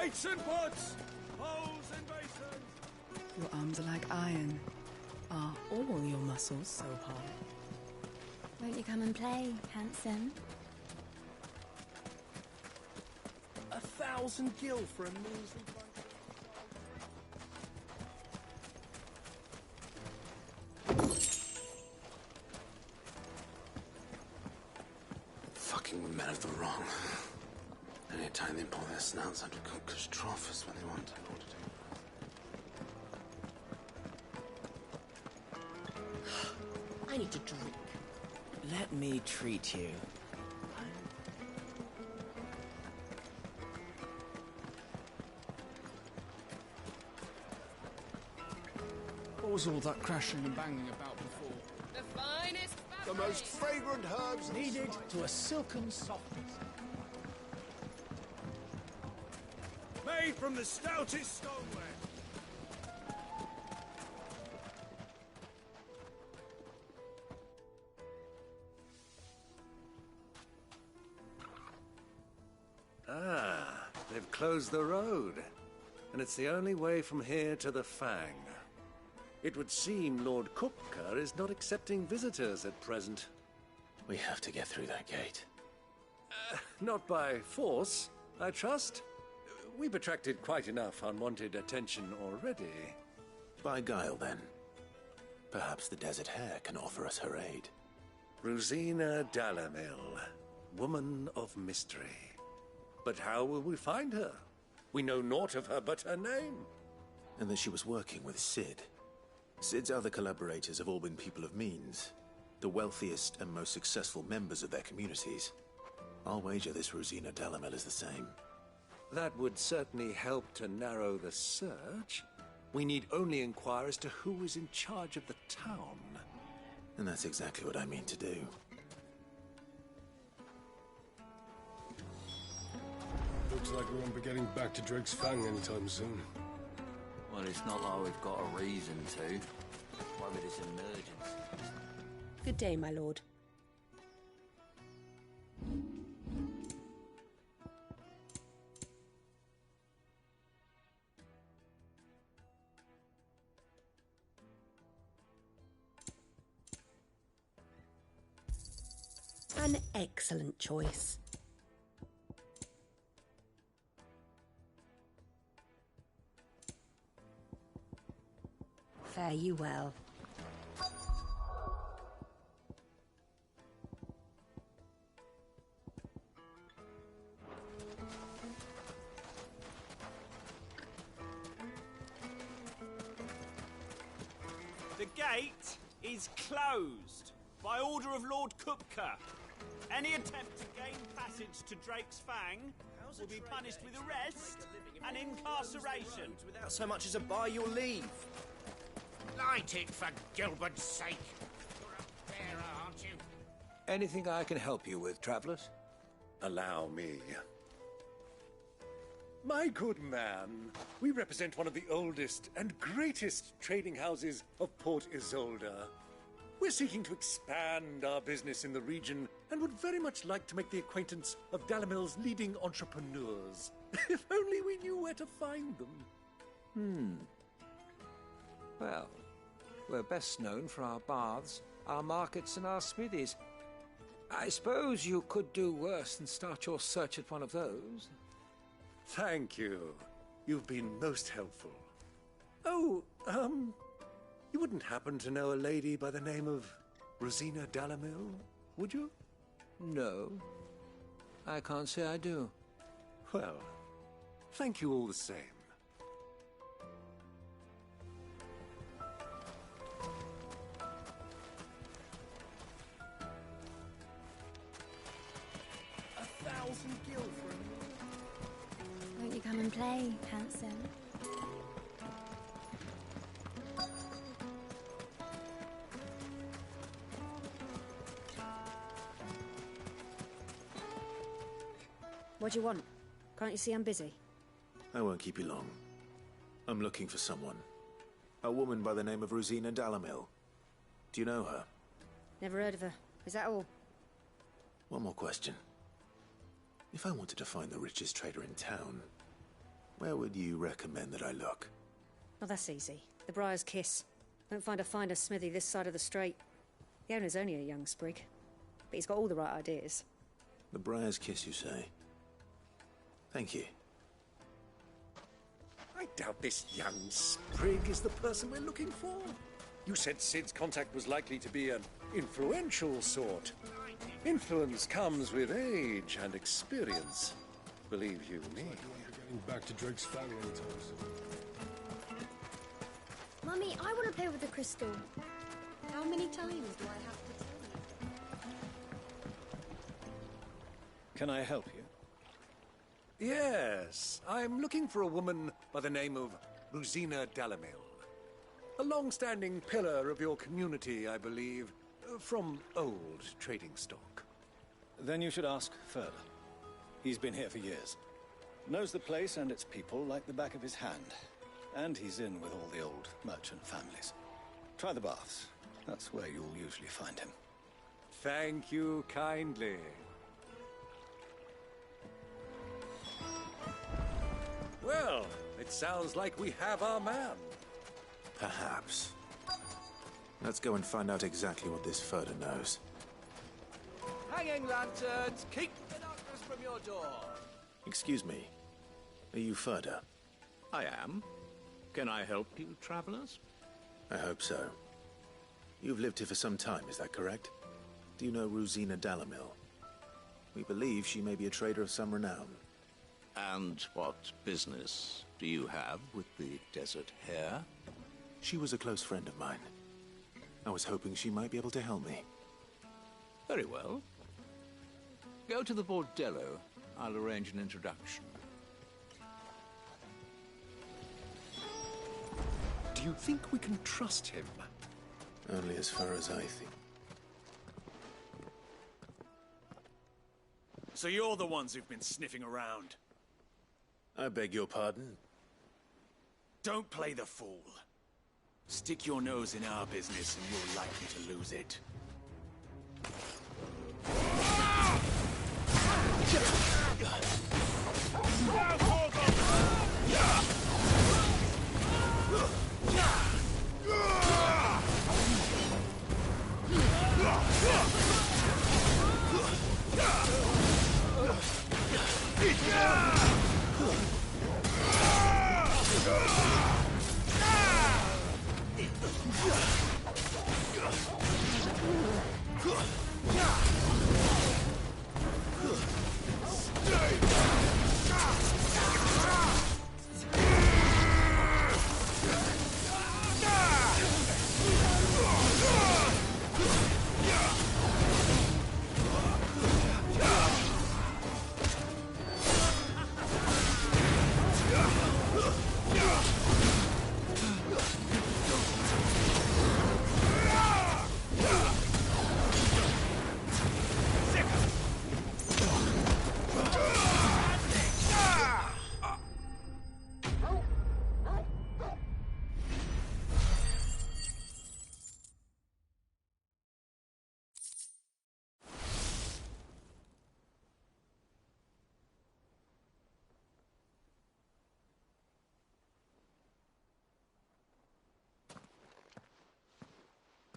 Plates and pots! Bowls and basins! Your arms are like iron. Are all your muscles so hard? Won't you come and play, handsome? 1,000 gil for a measly bite. Fucking men of the wrong. Anytime they pull their snouts out of cookers' trough is when they want to know what to do. I need to drink. Let me treat you. What was all that crashing and banging about before? The finest The most fragrant herbs Needed to a silken softness. Made from the stoutest stoneware. Ah, they've closed the road. And it's the only way from here to the Fang. It would seem Lord Kupka is not accepting visitors at present. We have to get through that gate. Not by force, I trust. We've attracted quite enough unwanted attention already. By guile, then. Perhaps the Desert Hare can offer us her aid. Rosina Dalamil, woman of mystery. But how will we find her? We know naught of her but her name. And that she was working with Sid. Sid's other collaborators have all been people of means, the wealthiest and most successful members of their communities. I'll wager this Rosina Dalamel is the same. That would certainly help to narrow the search. We need only inquire as to who is in charge of the town. And that's exactly what I mean to do. Looks like we won't be getting back to Drake's Fang anytime soon. Well, it's not like we've got a reason to. Why with this emergency? Good day, my lord. An excellent choice. Fare you well. The gate is closed by order of Lord Kupka. Any attempt to gain passage to Drake's Fang will be punished with arrest and incarceration. Without so much as a by your leave. Light it, for Gilbert's sake. You're a bearer, aren't you? Anything I can help you with, travellers? Allow me. My good man, we represent one of the oldest and greatest trading houses of Port Isolde. We're seeking to expand our business in the region and would very much like to make the acquaintance of Dalamil's leading entrepreneurs. If only we knew where to find them. Well, we're best known for our baths, our markets and our smithies. I suppose you could do worse than start your search at one of those. Thank you. You've been most helpful. Oh, you wouldn't happen to know a lady by the name of Rosina Dalamil, would you? No, I can't say I do. Well, thank you all the same. Won't you come and play, handsome? What do you want? Can't you see I'm busy? I won't keep you long. I'm looking for someone. A woman by the name of Rosina Dalamil. Do you know her? Never heard of her. Is that all? One more question. If I wanted to find the richest trader in town, Where would you recommend that I look? Oh, that's easy. The Briar's Kiss. Won't find a finer smithy this side of the strait. The owner's only a young sprig, but he's got all the right ideas. The Briar's Kiss, you say? Thank you. I doubt this young sprig is the person we're looking for. You said Sid's contact was likely to be an influential sort. Influence comes with age and experience. Believe you me. Getting back to Drake's Fang anytime soon. Mummy, I want to play with the crystal. How many times do I have to tell you? Can I help you? Yes, I'm looking for a woman by the name of Rosina Dalamil. A long-standing pillar of your community, I believe, from old trading stock. Then you should ask further. He's been here for years. Knows the place and its people like the back of his hand. And he's in with all the old merchant families. Try the baths. That's where you'll usually find him. Thank you kindly. Well, it sounds like we have our man. Perhaps. Let's go and find out exactly what this Furter knows. Hanging lanterns, keep the darkness from your door. Excuse me. Are you Furter? I am. Can I help you, travelers? I hope so. You've lived here for some time, is that correct? Do you know Rosina Dalamil? We believe she may be a trader of some renown. And what business do you have with the desert hare? She was a close friend of mine. I was hoping she might be able to help me. Very well. Go to the bordello. I'll arrange an introduction. Do you think we can trust him? Only as far as I think. So you're the ones who've been sniffing around? I beg your pardon? Don't play the fool. Stick your nose in our business and you're likely to lose it.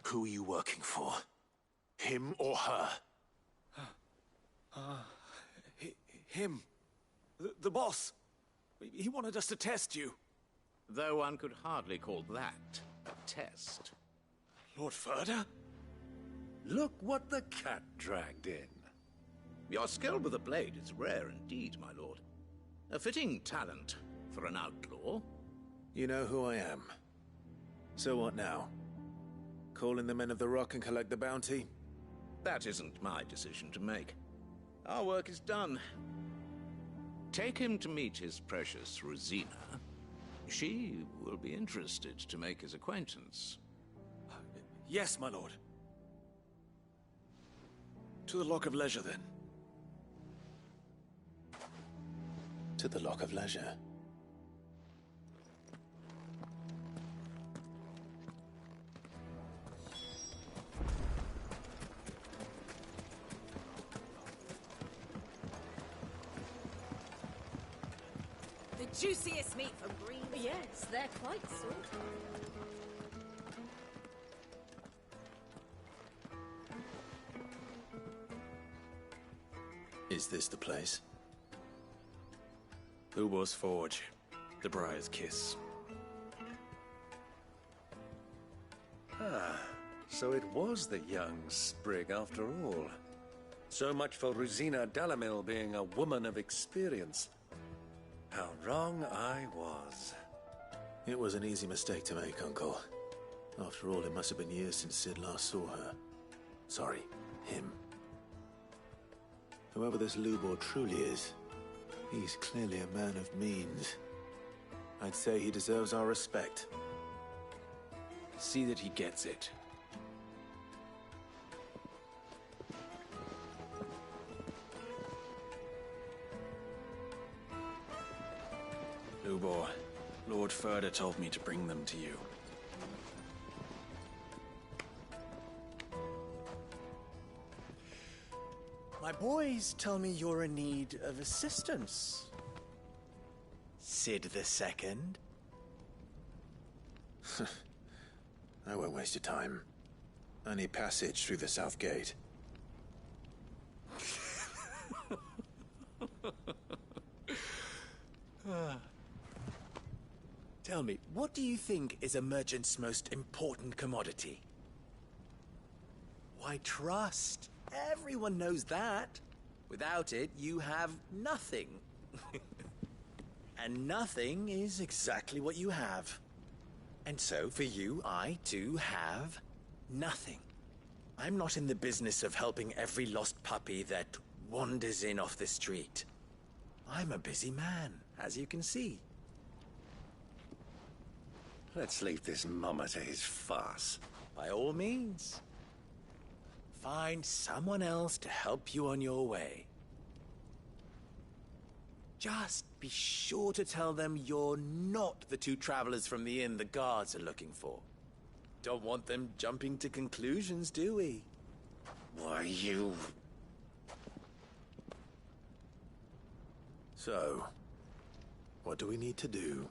Who are you working for? Him or her? Him. The boss. He wanted us to test you. Though one could hardly call that a test. Lord Furter? Look what the cat dragged in. Your skill with the blade is rare indeed, my lord. A fitting talent for an outlaw. You know who I am. So what now? Call in the Men of the Rock and collect the bounty? That isn't my decision to make. Our work is done. Take him to meet his precious Rosina. She will be interested to make his acquaintance. Yes, my lord. To the Lock of Leisure, then. To the Lock of Leisure. The juiciest meat from Green. Yes, they're quite sort. Is this the place? Ubor's Forge. The Briar's Kiss. Ah, so it was the young sprig after all. So much for Rosina Dalamil being a woman of experience. How wrong I was. It was an easy mistake to make, Uncle. After all, it must have been years since Sid last saw her. Sorry, him. Whoever this Lubor truly is, he's clearly a man of means. I'd say he deserves our respect. See that he gets it. Lubor, Lord Furder told me to bring them to you. My boys tell me you're in need of assistance. Sid the Second? I won't waste your time. I need passage through the south gate. Tell me, what do you think is a merchant's most important commodity? Why, trust. Everyone knows that. Without it, you have nothing. And nothing is exactly what you have. And so, for you, I, too, have nothing. I'm not in the business of helping every lost puppy that wanders in off the street. I'm a busy man, as you can see. Let's leave this mummer to his farce. By all means. Find someone else to help you on your way. Just be sure to tell them you're not the two travelers from the inn the guards are looking for. Don't want them jumping to conclusions, do we? Why, you... So, what do we need to do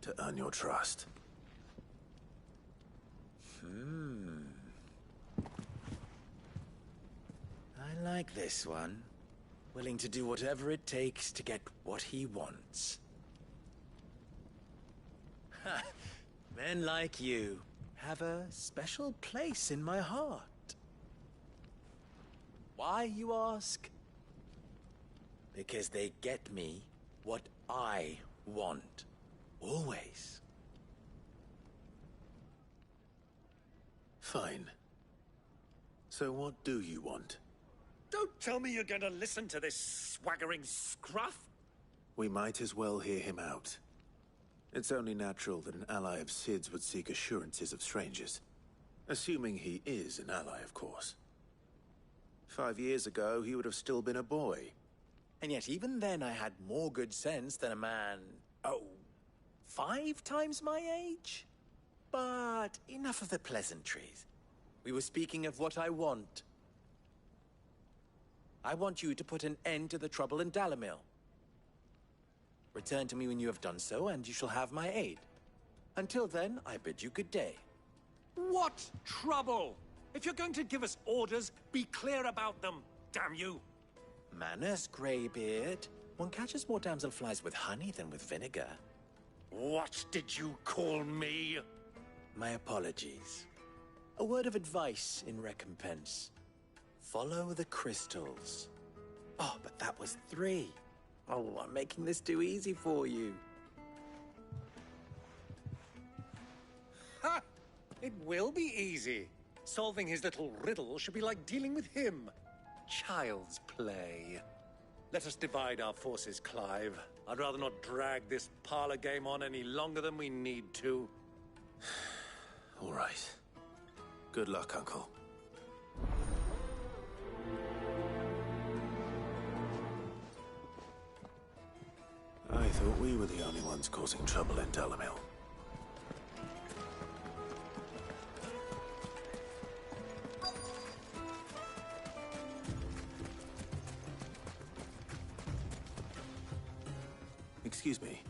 to earn your trust? I like this one. Willing to do whatever it takes to get what he wants. Ha! Men like you have a special place in my heart. Why, you ask? Because they get me what I want. Always. Fine. So what do you want? Don't tell me you're going to listen to this swaggering scruff! We might as well hear him out. It's only natural that an ally of Sid's would seek assurances of strangers. Assuming he is an ally, of course. 5 years ago, he would have still been a boy. And yet even then I had more good sense than a man, 5 times my age? But enough of the pleasantries. We were speaking of what I want. I want you to put an end to the trouble in Dalamil. Return to me when you have done so, and you shall have my aid. Until then, I bid you good day. What trouble? If you're going to give us orders, be clear about them, damn you! Manners, Greybeard. One catches more damselflies with honey than with vinegar. What did you call me? My apologies. A word of advice in recompense. Follow the crystals. Oh, but that was 3. Oh, I'm making this too easy for you. Ha! It will be easy. Solving his little riddle should be like dealing with him. Child's play. Let us divide our forces, Clive. I'd rather not drag this parlor game on any longer than we need to. All right. Good luck, Uncle. I thought we were the only ones causing trouble in Dalamil. Excuse me.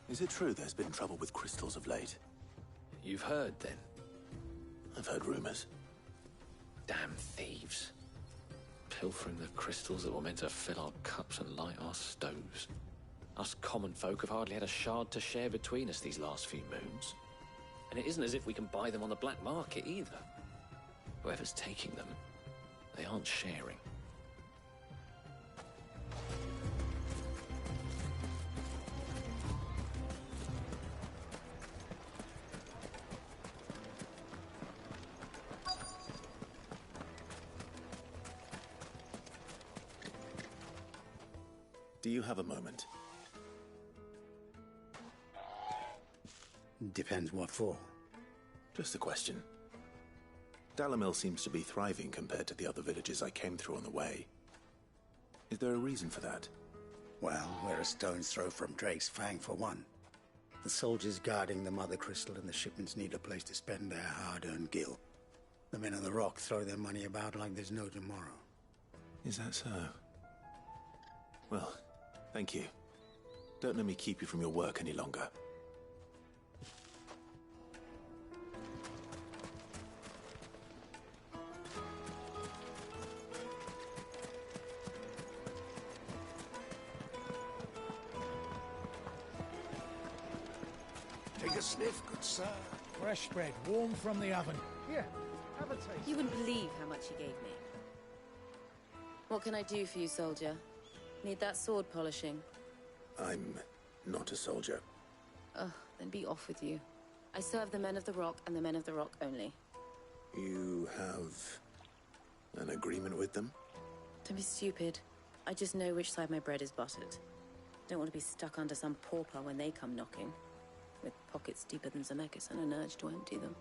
Is it true there's been trouble with crystals of late? You've heard, then? I've heard rumors. Damn thieves. Pilfering the crystals that were meant to fill our cups and light our stoves. Us common folk have hardly had a shard to share between us these last few moons. And it isn't as if we can buy them on the black market either. Whoever's taking them, they aren't sharing. Do you have a moment? Depends what for. Just a question. Dalamil seems to be thriving compared to the other villages I came through on the way. Is there a reason for that? Well, we're a stone's throw from Drake's Fang, for one. The soldiers guarding the Mother Crystal and the shipments need a place to spend their hard-earned gil. The men of the Rock throw their money about like there's no tomorrow. Is that so? Well, thank you. Don't let me keep you from your work any longer. Take a sniff, good sir. Fresh bread, warm from the oven. Here, have a taste. You wouldn't believe how much he gave me. What can I do for you, soldier? Need that sword polishing? I'm not a soldier. Ugh, then be off with you. I serve the men of the Rock and the men of the Rock only. You have an agreement with them? Don't be stupid. I just know which side my bread is buttered. Don't want to be stuck under some pauper when they come knocking. With pockets deeper than Zemeckis and an urge to empty them.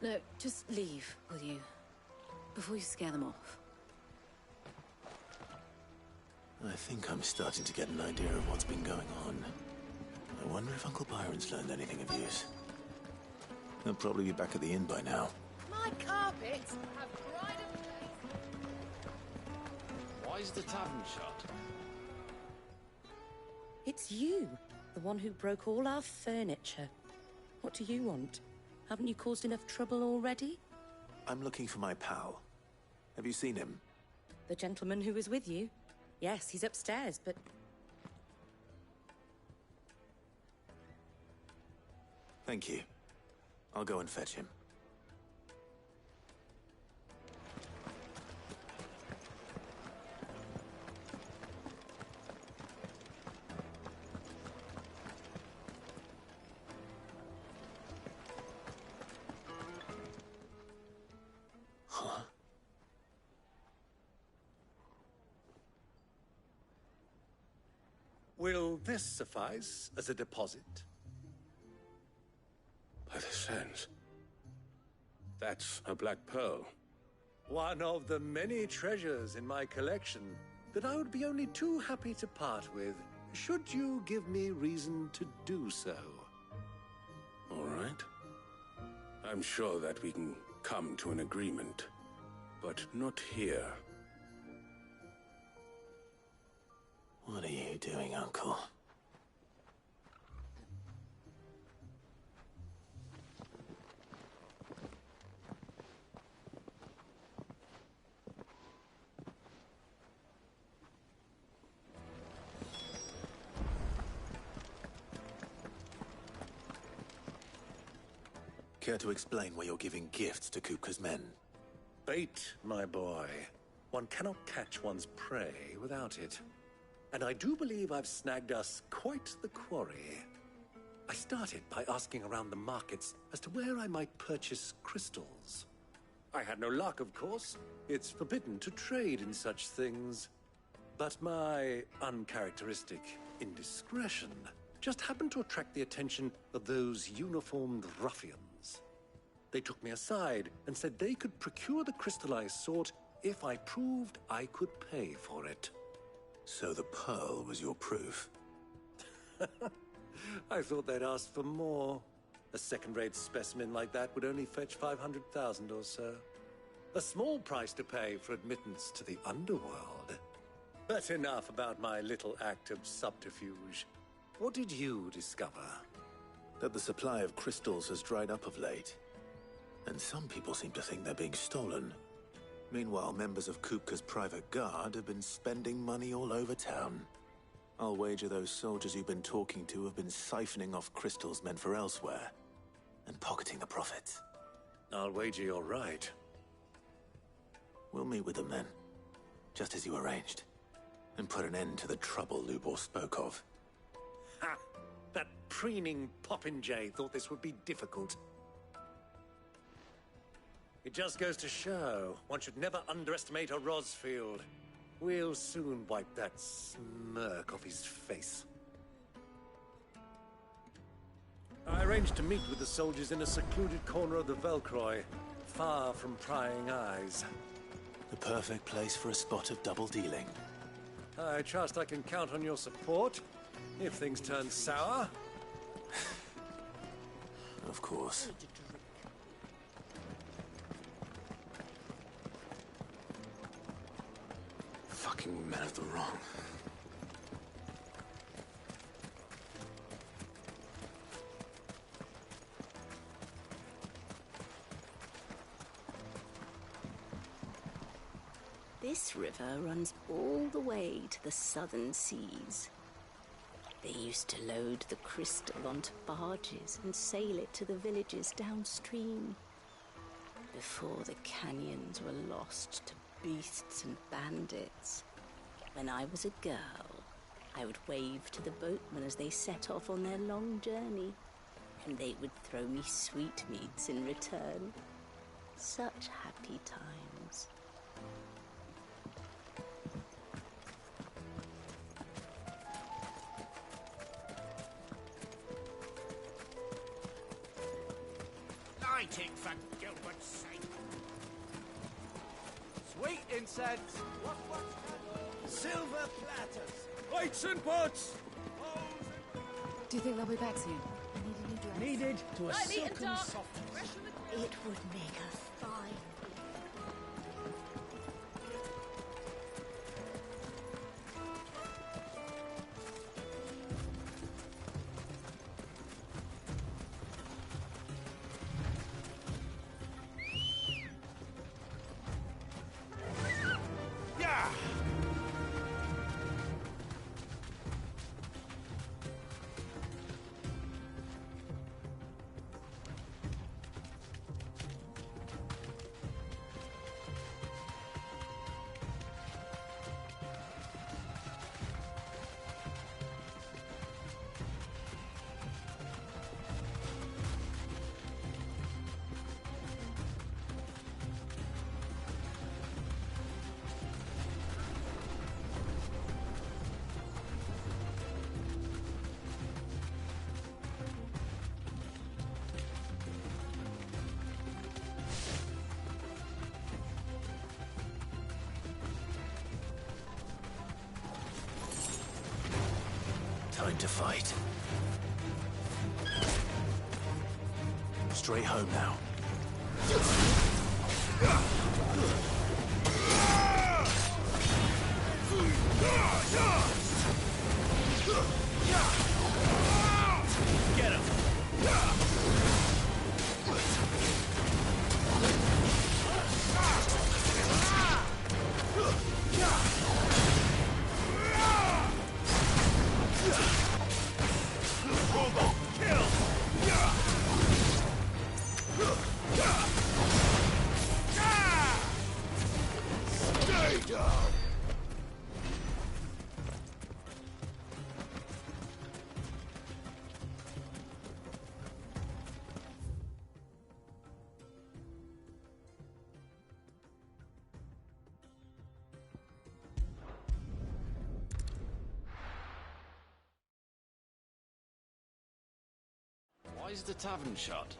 No, just leave, will you? Before you scare them off. I think I'm starting to get an idea of what's been going on. I wonder if Uncle Byron's learned anything of use. He'll probably be back at the inn by now. My carpets have pride of place. Why is the tavern shut? It's you, the one who broke all our furniture. What do you want? Haven't you caused enough trouble already? I'm looking for my pal. Have you seen him? The gentleman who was with you? Yes, he's upstairs, but... Thank you. I'll go and fetch him. Huh? Will this suffice as a deposit? By the sands. That's a black pearl. One of the many treasures in my collection that I would be only too happy to part with, should you give me reason to do so. All right. I'm sure that we can come to an agreement, but not here. What are you doing, Uncle? Care to explain why you're giving gifts to Kupka's men? Bait, my boy. One cannot catch one's prey without it. And I do believe I've snagged us quite the quarry. I started by asking around the markets as to where I might purchase crystals. I had no luck, of course. It's forbidden to trade in such things. But my uncharacteristic indiscretion just happened to attract the attention of those uniformed ruffians. They took me aside and said they could procure the crystal I sought if I proved I could pay for it. So the pearl was your proof? I thought they'd ask for more. A second-rate specimen like that would only fetch 500,000 or so. A small price to pay for admittance to the underworld. But enough about my little act of subterfuge. what did you discover? That the supply of crystals has dried up of late. And some people seem to think they're being stolen. Meanwhile, members of Kupka's private guard have been spending money all over town. I'll wager those soldiers you've been talking to have been siphoning off crystals meant for elsewhere, and pocketing the profits. I'll wager you're right. We'll meet with them then, just as you arranged, and put an end to the trouble Lubor spoke of. Ha! That preening popinjay thought this would be difficult. It just goes to show, one should never underestimate a Rosfield. We'll soon wipe that smirk off his face. I arranged to meet with the soldiers in a secluded corner of the Velcroy, far from prying eyes. The perfect place for a spot of double dealing. I trust I can count on your support, if things turn sour. Of course. Fucking men of the wrong. This river runs all the way to the southern seas. They used to load the crystal onto barges and sail it to the villages downstream, before the canyons were lost to beasts and bandits. When I was a girl, I would wave to the boatmen as they set off on their long journey, and they would throw me sweetmeats in return. Such happy times. Lighting for Gilbert's sake. Sweet incense. Silver platters. Plates and pots! Do you think they'll be back soon? I need a new dress. Needed to a Light me and silken dark. softness. It would make a fine. Yeah! Time to fight. Straight home now. Get him. Stay down! Why is the tavern shut?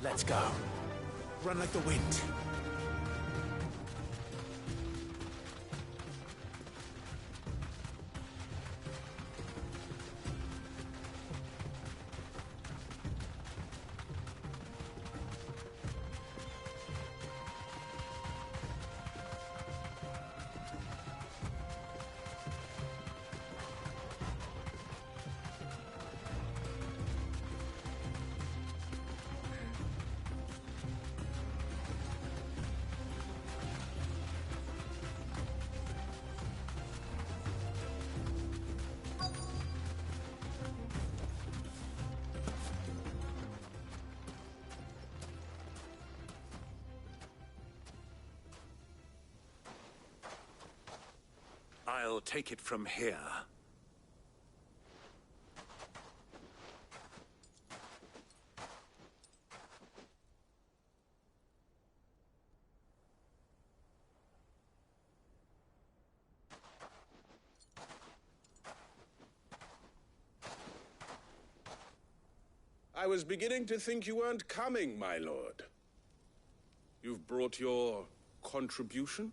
Let's go. Run like the wind. I'll take it from here. I was beginning to think you weren't coming, my lord. You've brought your contribution?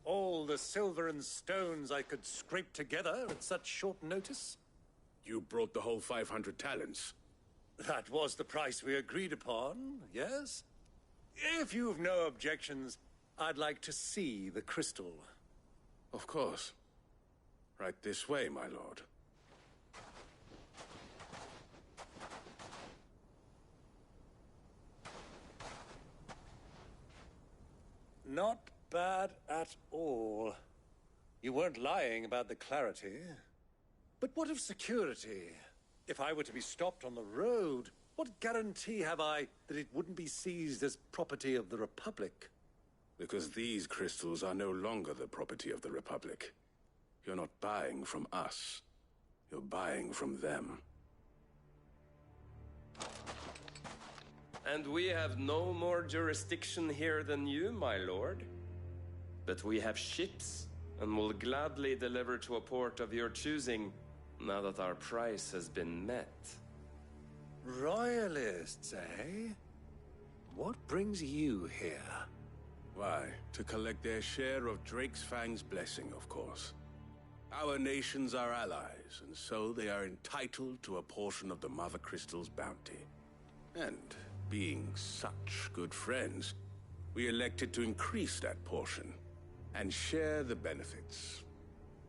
All the silver and stones I could scrape together at such short notice? You brought the whole 500 talents. That was the price we agreed upon, yes? If you've no objections, I'd like to see the crystal. Of course. Right this way, my lord. Not bad at all. You weren't lying about the clarity. But what of security? If I were to be stopped on the road, what guarantee have I that it wouldn't be seized as property of the Republic? Because these crystals are no longer the property of the Republic. You're not buying from us. You're buying from them. And we have no more jurisdiction here than you, my lord. But we have ships, and will gladly deliver to a port of your choosing, now that our price has been met. Royalists, eh? What brings you here? Why, to collect their share of Drake's Fang's blessing, of course. Our nations are allies, and so they are entitled to a portion of the Mother Crystal's bounty. And being such good friends, we elected to increase that portion and share the benefits.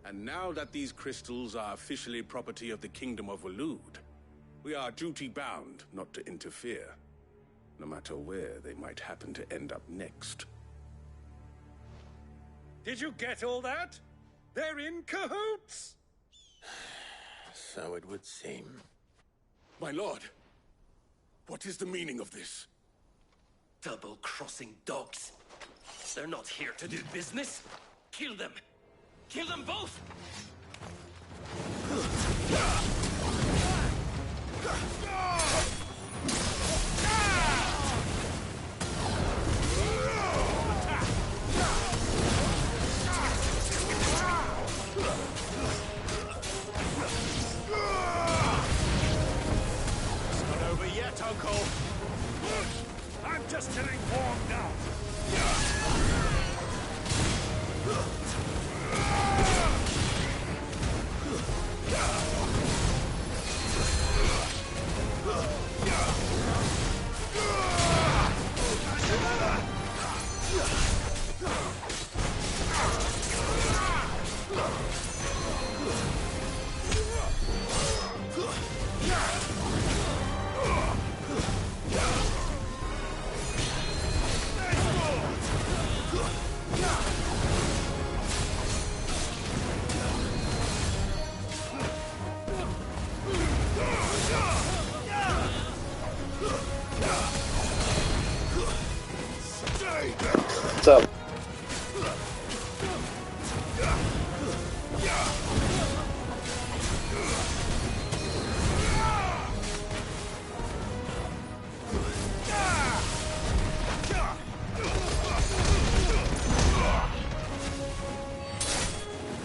And now that these crystals are officially property of the Kingdom of Waloed, we are duty-bound not to interfere, no matter where they might happen to end up next. Did you get all that? They're in cahoots! So it would seem. My lord, what is the meaning of this? Double-crossing dogs. They're not here to do business. Kill them. Kill them both! It's not over yet, Uncle. I'm just getting warmed up. What's up?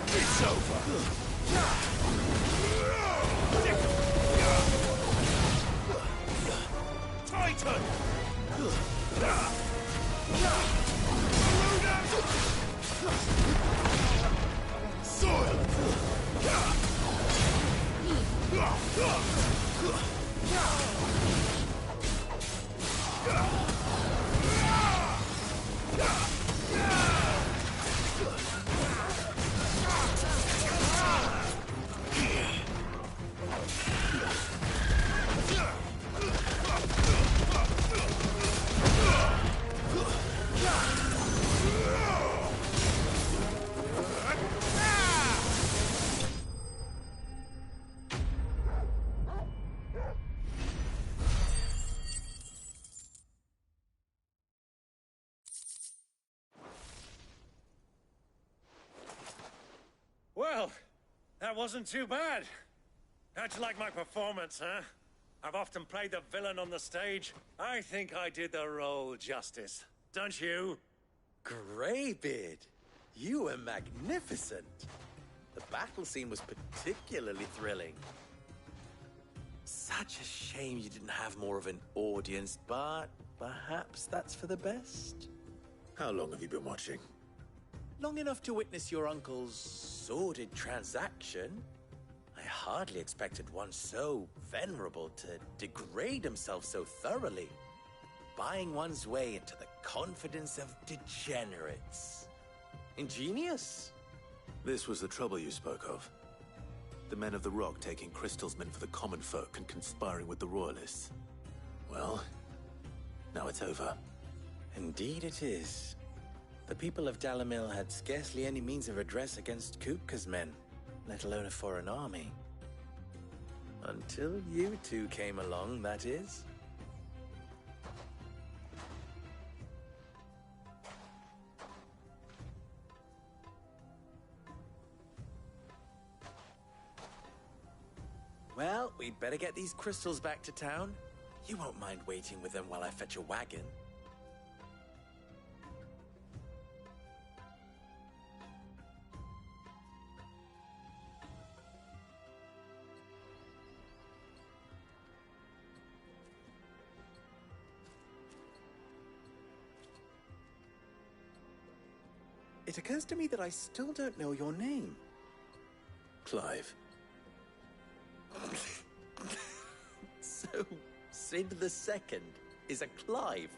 It's over. Titan! Soil! Well, that wasn't too bad. How'd you like my performance, huh? I've often played the villain on the stage. I think I did the role justice. Don't you? Greybeard, you were magnificent. The battle scene was particularly thrilling. Such a shame you didn't have more of an audience, but perhaps that's for the best. How long have you been watching? Long enough to witness your uncle's sordid transaction. I hardly expected one so venerable to degrade himself so thoroughly, buying one's way into the confidence of degenerates. Ingenious. This was the trouble you spoke of. The men of the Rock taking Crystal's men for the common folk and conspiring with the Royalists. Well, now it's over. Indeed it is. The people of Dalamil had scarcely any means of redress against Kupka's men, let alone a foreign army. Until you two came along, that is. Well, we'd better get these crystals back to town. You won't mind waiting with them while I fetch a wagon. It occurs to me that I still don't know your name. Clive. So, Sid the Second is a Clive.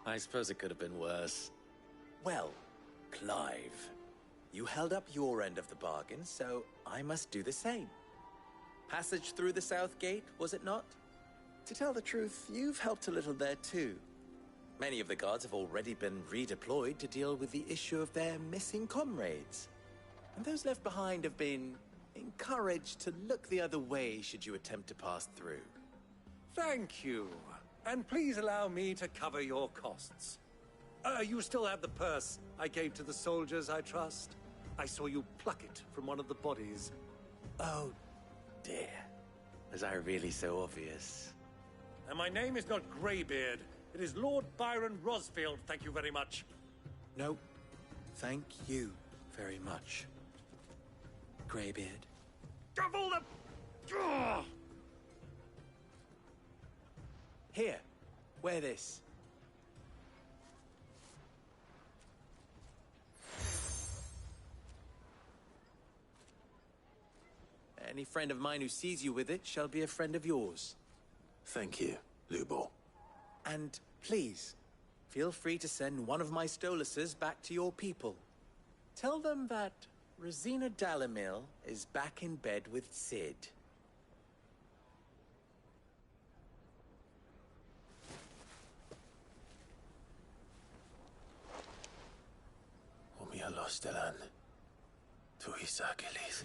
I suppose it could have been worse. Well, Clive, you held up your end of the bargain, so I must do the same. Passage through the South Gate, was it not? To tell the truth, you've helped a little there too. Many of the guards have already been redeployed to deal with the issue of their missing comrades. And those left behind have been encouraged to look the other way should you attempt to pass through. Thank you. And please allow me to cover your costs. You still have the purse I gave to the soldiers, I trust? I saw you pluck it from one of the bodies. Oh, dear. Was I really so obvious? And my name is not Greybeard. It is Lord Byron Rosfield, thank you very much. No, thank you very much, Greybeard. Of all the... Ugh! Here, wear this. Any friend of mine who sees you with it shall be a friend of yours. Thank you, Lubor. And please, feel free to send one of my Stoluses back to your people. Tell them that Rosina Dalamil is back in bed with Sid. Umia Lostelan. Tuisa Achilles.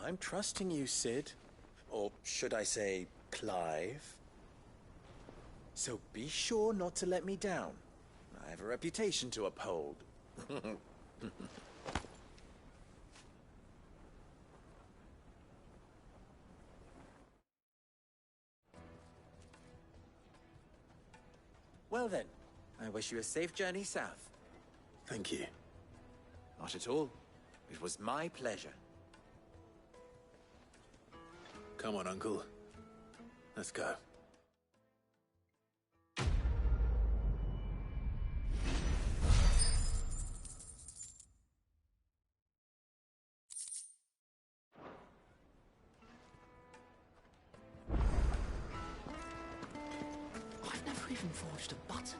I'm trusting you, Sid. Or should I say, Clive. So be sure not to let me down. I have a reputation to uphold. Well then, I wish you a safe journey south. Thank you. Not at all. It was my pleasure. Come on, Uncle. Let's go. I've never even forged a button.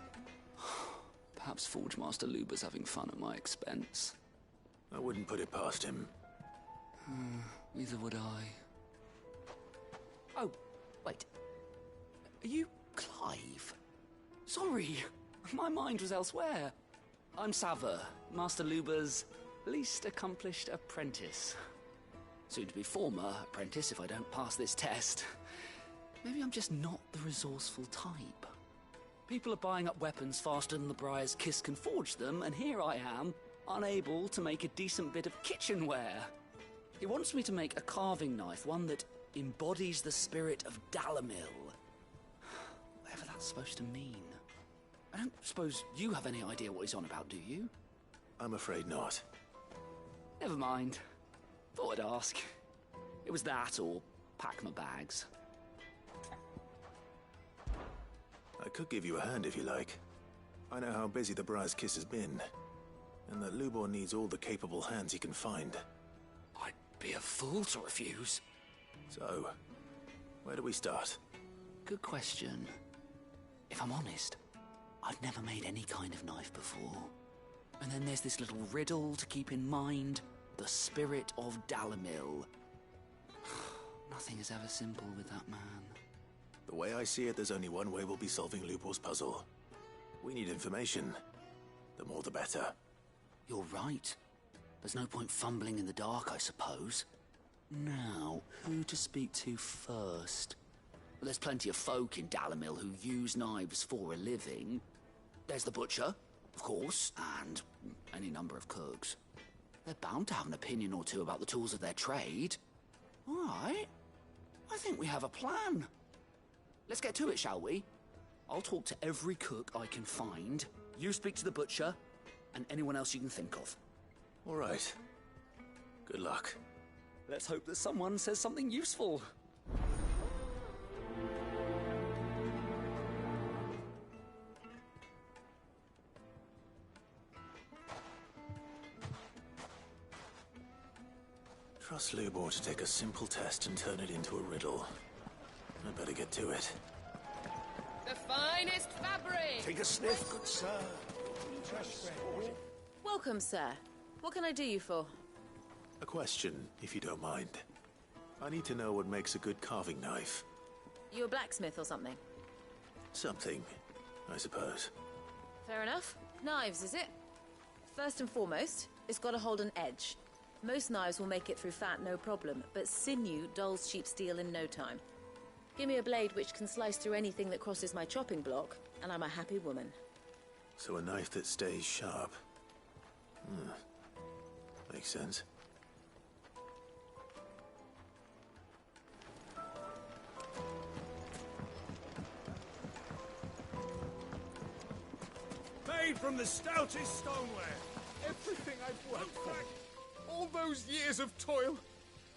Perhaps Forge Master Luber's having fun at my expense. I wouldn't put it past him. Neither would I. Oh, wait. Are you Clive? Sorry, my mind was elsewhere. I'm Sava, Master Luber's least accomplished apprentice. Soon to be former apprentice if I don't pass this test. Maybe I'm just not the resourceful type. People are buying up weapons faster than the Briar's Kiss can forge them, and here I am, unable to make a decent bit of kitchenware. He wants me to make a carving knife, one that embodies the spirit of Dalamil. Whatever that's supposed to mean. I don't suppose you have any idea what he's on about, do you? I'm afraid not. Never mind. Thought I'd ask. It was that or pack my bags. I could give you a hand if you like. I know how busy the Briar's Kiss has been, and that Lubor needs all the capable hands he can find. I'd be a fool to refuse. So, where do we start? Good question. If I'm honest, I've never made any kind of knife before. And then there's this little riddle to keep in mind. The spirit of Dalamil. Nothing is ever simple with that man. The way I see it, there's only one way we'll be solving Lubor's puzzle. We need information. The more the better. You're right. There's no point fumbling in the dark, I suppose. Now, who to speak to first? Well, there's plenty of folk in Dalamil who use knives for a living. There's the butcher, of course, and any number of cooks. They're bound to have an opinion or two about the tools of their trade. All right. I think we have a plan. Let's get to it, shall we? I'll talk to every cook I can find. You speak to the butcher, and anyone else you can think of. All right. Good luck. Let's hope that someone says something useful. Trust Lubor to take a simple test and turn it into a riddle. I better get to it. The finest fabric! Take a sniff, good sir. Welcome, sir. What can I do you for? A question, if you don't mind. I need to know what makes a good carving knife. You a blacksmith or something? Something, I suppose. Fair enough. Knives, is it? First and foremost, it's got to hold an edge. Most knives will make it through fat, no problem, but sinew dulls cheap steel in no time. Give me a blade which can slice through anything that crosses my chopping block, and I'm a happy woman. So a knife that stays sharp. Makes sense. Made from the stoutest stoneware. Everything I've worked for. All those years of toil.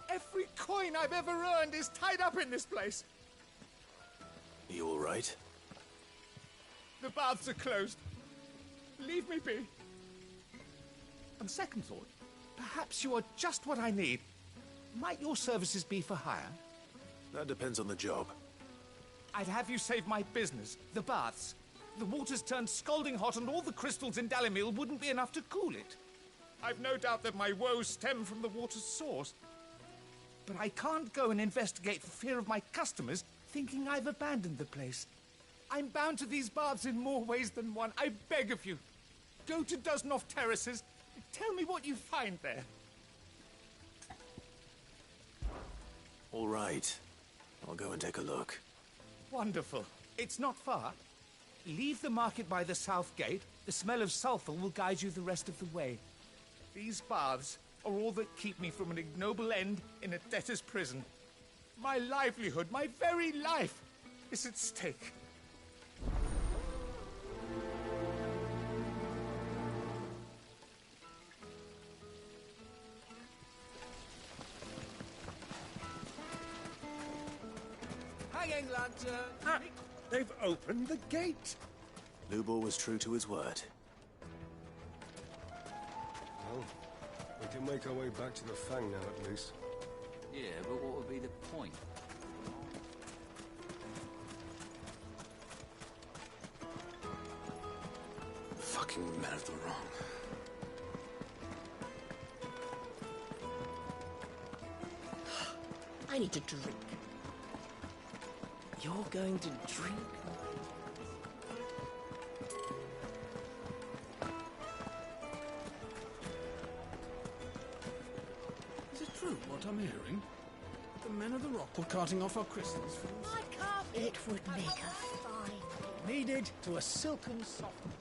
Every coin I've ever earned is tied up in this place. You all right? The baths are closed. Leave me be. On second thought, perhaps you are just what I need. Might your services be for hire? That depends on the job. I'd have you save my business, the baths. The water's turned scalding hot and all the crystals in Dalamil wouldn't be enough to cool it. I've no doubt that my woes stem from the water's source. But I can't go and investigate for fear of my customers thinking I've abandoned the place. I'm bound to these baths in more ways than one. I beg of you. Go to Dusnoff Terraces. Tell me what you find there. All right. I'll go and take a look. Wonderful. It's not far. Leave the market by the south gate. The smell of sulphur will guide you the rest of the way. These baths are all that keep me from an ignoble end in a debtor's prison. My livelihood, my very life, is at stake. Hanging lantern! They've opened the gate! Lubor was true to his word. Well, we can make our way back to the Fang now, at least. Yeah, but what would be the point? Fucking men of the wrong. I need to drink. You're going to drink? Is it true? true what I'm hearing? The men of the rock were carting off our crystals for My carpet! It would make us fine. needed to a silken softness.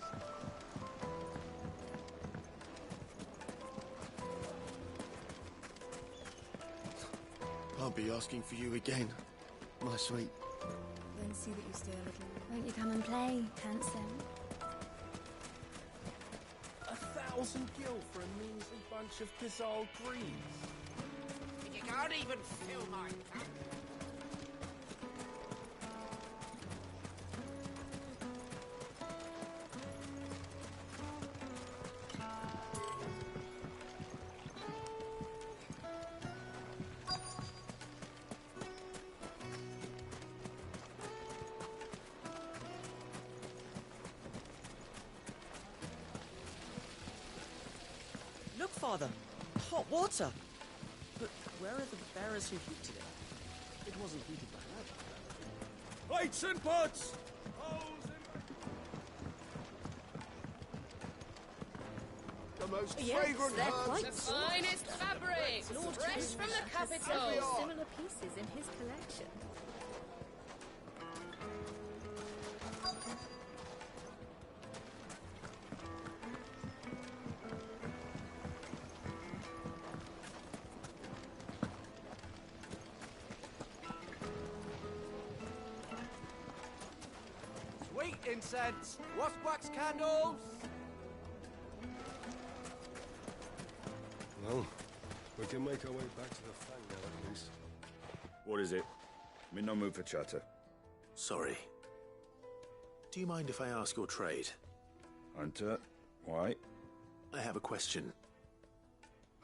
I'll be asking for you again, my sweet. Then see that you stay a little. Won't you come and play, handsome? 1,000 gil for a measly bunch of dissolved greens. You can't even fill my cup. Look, Father! Hot water! But where are the bearers who heated it? It wasn't heated by magic. Plates and pots! The most Yes, fragrant they're herbs. quite The finest fabrics, Lord fresh King from the has capital. several similar pieces in his collection. Sweet incense! Wax candles! Well, we can make our way back to the Fang now, at least. What is it? I'm in no mood for chatter. Sorry. Do you mind if I ask your trade? Hunter, why? I have a question.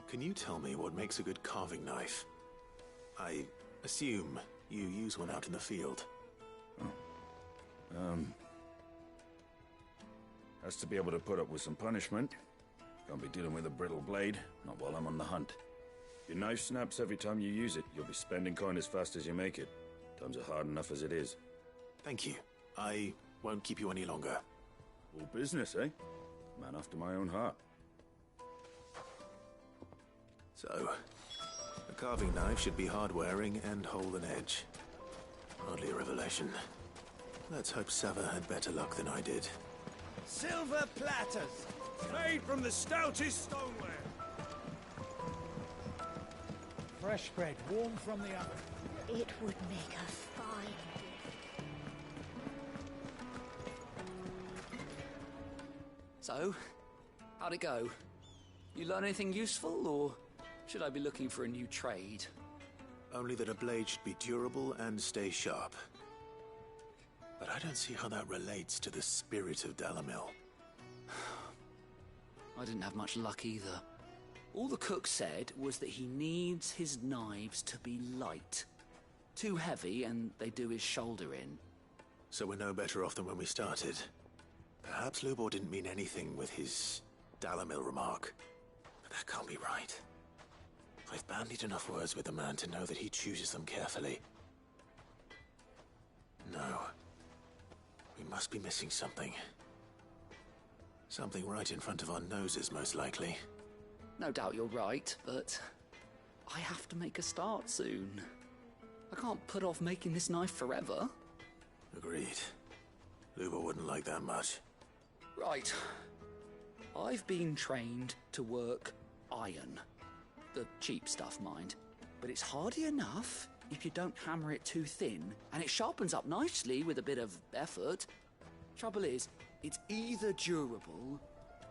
Can you tell me what makes a good carving knife? I assume you use one out in the field. Has to be able to put up with some punishment. Can't be dealing with a brittle blade, not while I'm on the hunt. Your knife snaps every time you use it. You'll be spending coin as fast as you make it. Times are hard enough as it is. Thank you. I won't keep you any longer. All business, eh? Man after my own heart. So, a carving knife should be hard-wearing and hold an edge. Hardly a revelation. Let's hope Sava had better luck than I did. Silver platters, made from the stoutest stoneware. Fresh bread, warm from the oven. It would make us fine. So, how'd it go? You learn anything useful, or should I be looking for a new trade? Only that a blade should be durable and stay sharp. But I don't see how that relates to the spirit of Dalamil. I didn't have much luck either. All the cook said was that he needs his knives to be light. Too heavy and they do his shoulder in. So we're no better off than when we started. Perhaps Lubor didn't mean anything with his Dalamil remark. But that can't be right. I've bandied enough words with the man to know that he chooses them carefully. No. We must be missing something. Something right in front of our noses, most likely. No doubt you're right, but I have to make a start soon. I can't put off making this knife forever. Agreed. Lubor wouldn't like that much. Right. I've been trained to work iron. The cheap stuff, mind. But it's hardy enough if you don't hammer it too thin, and it sharpens up nicely with a bit of effort. Trouble is, it's either durable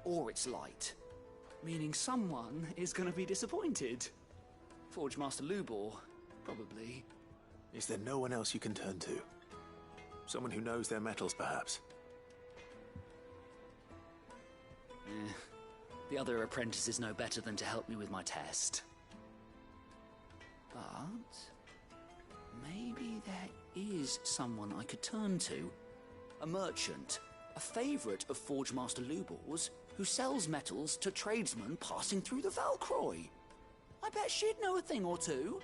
or it's light. Meaning someone is going to be disappointed. Forge Master Lubor, probably. Is there no one else you can turn to? Someone who knows their metals, perhaps? The other apprentices know better than to help me with my test. But maybe there is someone I could turn to. A merchant, a favourite of Forge Master Lubor's, who sells metals to tradesmen passing through the Valcroy. I bet she'd know a thing or two.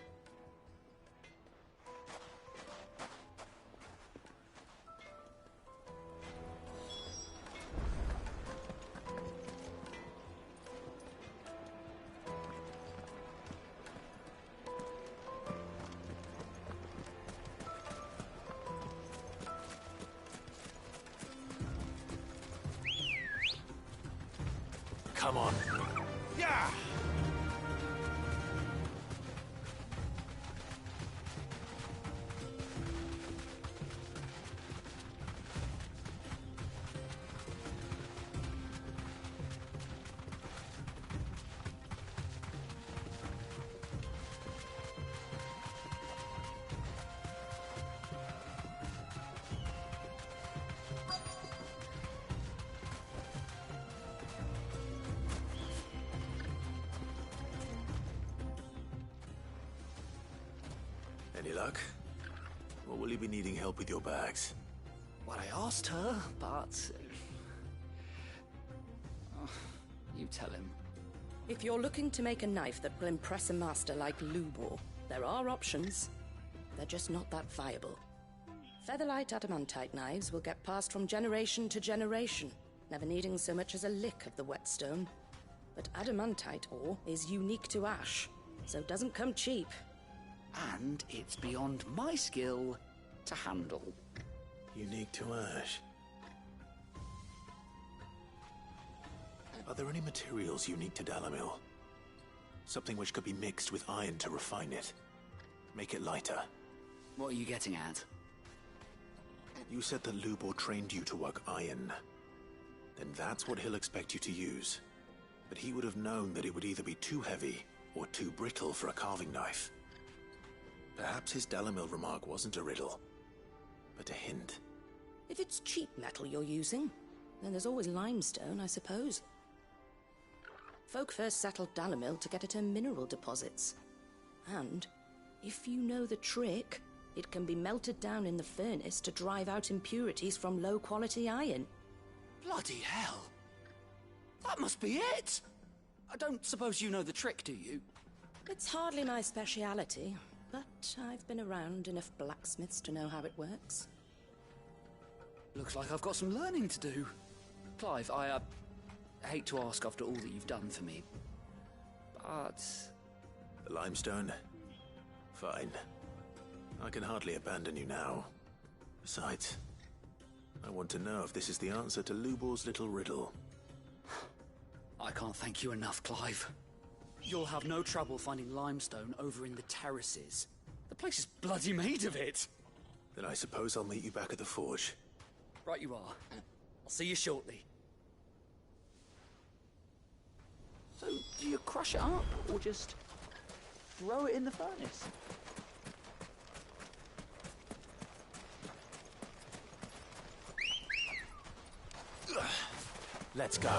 Come on. Yeah! Any luck? Or will you be needing help with your bags? Well, I asked her, but... you tell him. If you're looking to make a knife that will impress a master like Lubor, there are options. They're just not that viable. Featherlight adamantite knives will get passed from generation to generation, never needing so much as a lick of the whetstone. But adamantite ore is unique to ash, so it doesn't come cheap. And it's beyond my skill to handle. Unique to ash. Are there any materials unique to Dalamil? Something which could be mixed with iron to refine it. Make it lighter. What are you getting at? You said that Lubor trained you to work iron. Then that's what he'll expect you to use. But he would have known that it would either be too heavy or too brittle for a carving knife. Perhaps his Dalamil remark wasn't a riddle, but a hint. If it's cheap metal you're using, then there's always limestone, I suppose. Folk first settled Dalamil to get at her mineral deposits. And, if you know the trick, it can be melted down in the furnace to drive out impurities from low-quality iron. Bloody hell! That must be it! I don't suppose you know the trick, do you? It's hardly my speciality, but I've been around enough blacksmiths to know how it works. Looks like I've got some learning to do. Clive, I hate to ask after all that you've done for me, but... The limestone? Fine. I can hardly abandon you now. Besides, I want to know if this is the answer to Lubor's little riddle. I can't thank you enough, Clive. You'll have no trouble finding limestone over in the terraces. The place is bloody made of it. Then I suppose I'll meet you back at the forge. Right you are. I'll see you shortly. So, do you crush it up, or just throw it in the furnace? Let's go.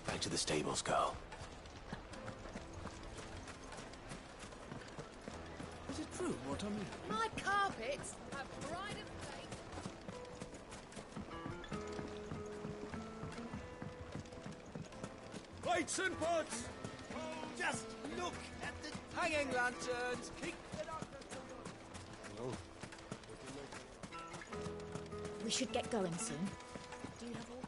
Back to the stables, girl. Is it true what I mean? My carpets have pride of place. Lights and pots! Oh, just look at the hanging lanterns! Keep it up! No. We should get going soon. Do you have water?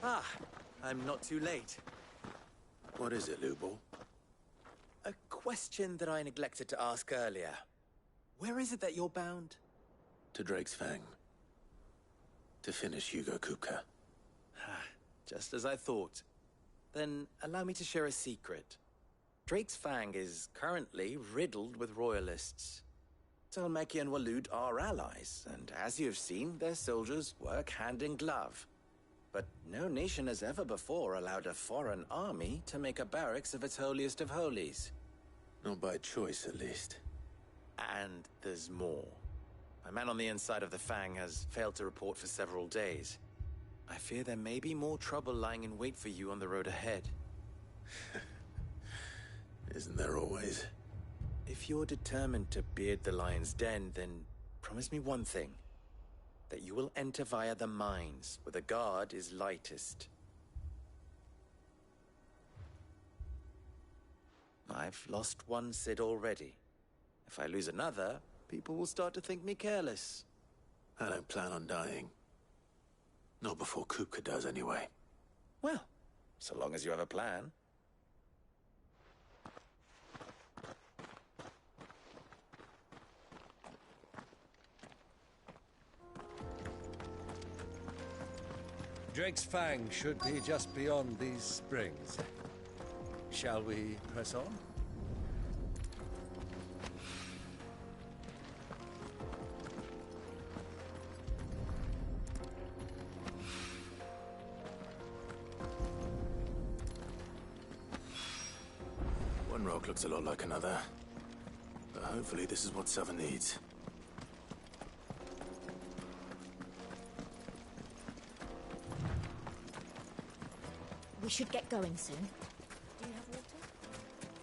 Ah, I'm not too late. What is it, Lubor? A question that I neglected to ask earlier. Where is it that you're bound? To Drake's Fang. To finish Hugo Kupka. Just as I thought. Then allow me to share a secret. Drake's Fang is currently riddled with royalists. Talmeki and Walud are allies, and as you've seen, their soldiers work hand in glove. But no nation has ever before allowed a foreign army to make a barracks of its holiest of holies. Not by choice, at least. And there's more. A man on the inside of the Fang has failed to report for several days. I fear there may be more trouble lying in wait for you on the road ahead. Isn't there always? If you're determined to beard the lion's den, then promise me one thing. That you will enter via the mines, where the guard is lightest. I've lost one Cid already. If I lose another, people will start to think me careless. I don't plan on dying. Not before Kupka does, anyway. Well, so long as you have a plan. Drake's Fang should be just beyond these springs. Shall we press on? One rock looks a lot like another. But hopefully this is what Sava needs. We should get going soon. Do you have water?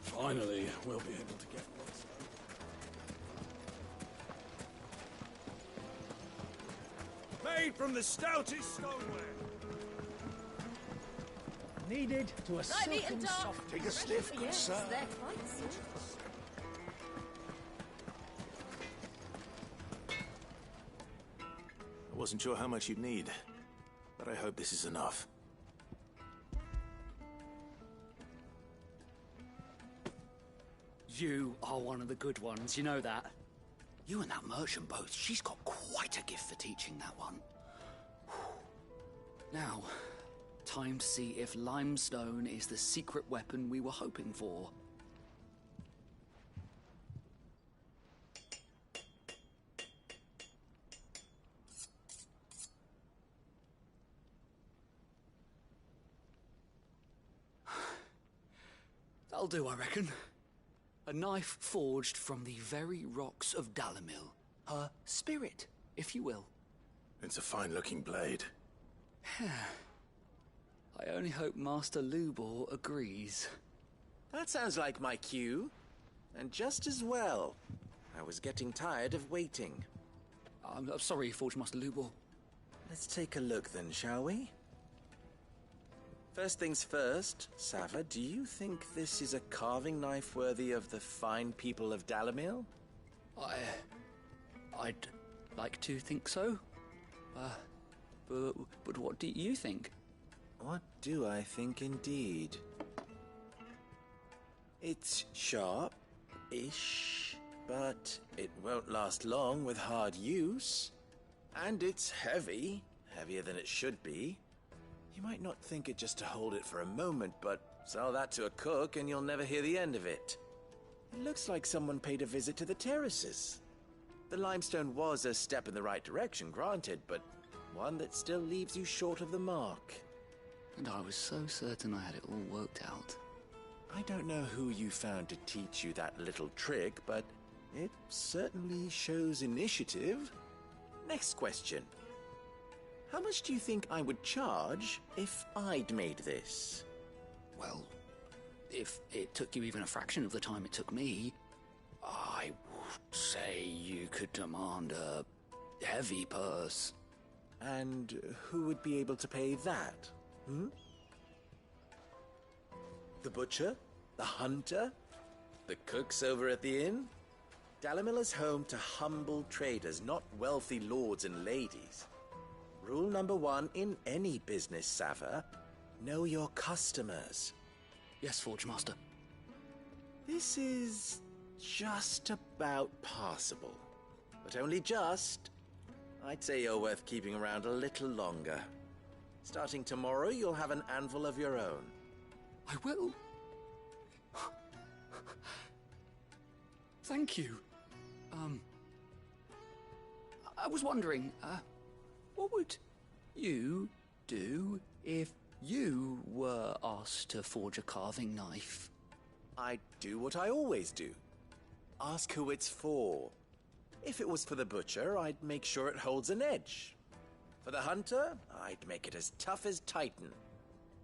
Finally, we'll be able to get water. Made from the stoutest stoneware. Needed to a Light me silken and dark. soft. Take a sniff, good Yes, sir. they're quite citrus. I wasn't sure how much you'd need, but I hope this is enough. You are one of the good ones, you know that? You and that merchant both, she's got quite a gift for teaching that one. Now, time to see if limestone is the secret weapon we were hoping for. That'll do, I reckon. A knife forged from the very rocks of Dalamil. Her spirit, if you will. It's a fine-looking blade. I only hope Master Lubor agrees. That sounds like my cue. And just as well. I was getting tired of waiting. I'm sorry, Forge Master Lubor. Let's take a look then, shall we? First things first, Sava, do you think this is a carving knife worthy of the fine people of Dalamil? I'd like to think so. But what do you think? What do I think indeed? It's sharp-ish, but it won't last long with hard use. And it's heavy, heavier than it should be. You might not think it just to hold it for a moment, but sell that to a cook and you'll never hear the end of it. It looks like someone paid a visit to the terraces. The limestone was a step in the right direction, granted, but one that still leaves you short of the mark. And I was so certain I had it all worked out. I don't know who you found to teach you that little trick, but it certainly shows initiative. Next question. How much do you think I would charge if I'd made this? Well, if it took you even a fraction of the time it took me, I would say you could demand a heavy purse. And who would be able to pay that? The butcher? The hunter? The cooks over at the inn? Dalamil is home to humble traders, not wealthy lords and ladies. Rule number 1 in any business, Sava. Know your customers. Yes, Forge Master. This is just about passable. But only just. I'd say you're worth keeping around a little longer. Starting tomorrow, you'll have an anvil of your own. I will. Thank you. I was wondering, what would you do if you were asked to forge a carving knife? I'd do what I always do. Ask who it's for. If it was for the butcher, I'd make sure it holds an edge. For the hunter, I'd make it as tough as Titan.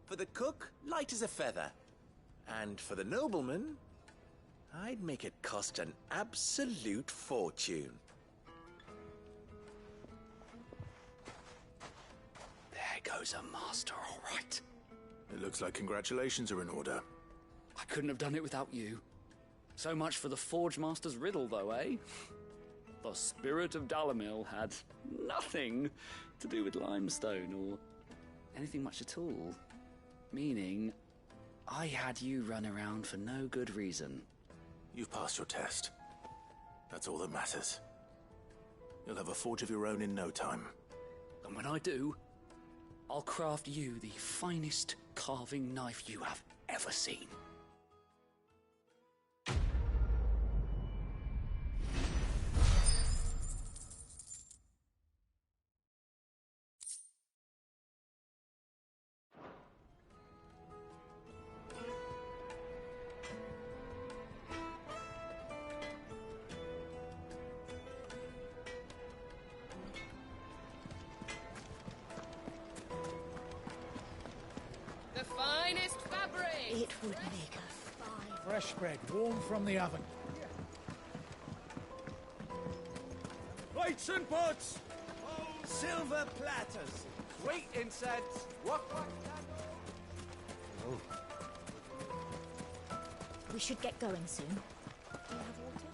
For the cook, light as a feather. And for the nobleman, I'd make it cost an absolute fortune. There goes a master, all right. It looks like congratulations are in order. I couldn't have done it without you. So much for the Forge Master's riddle, though, eh? The spirit of Dalamil had nothing to do with limestone or anything much at all. Meaning, I had you run around for no good reason. You've passed your test. That's all that matters. You'll have a forge of your own in no time. And when I do, I'll craft you the finest carving knife you have ever seen. The finest fabric! It would make a fine... Fresh bread, warm from the oven. Plates and pots! Silver platters! Sweet incense! Wax candles! We should get going soon. Do you have water?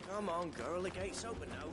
Come on, girl, the gate's open now.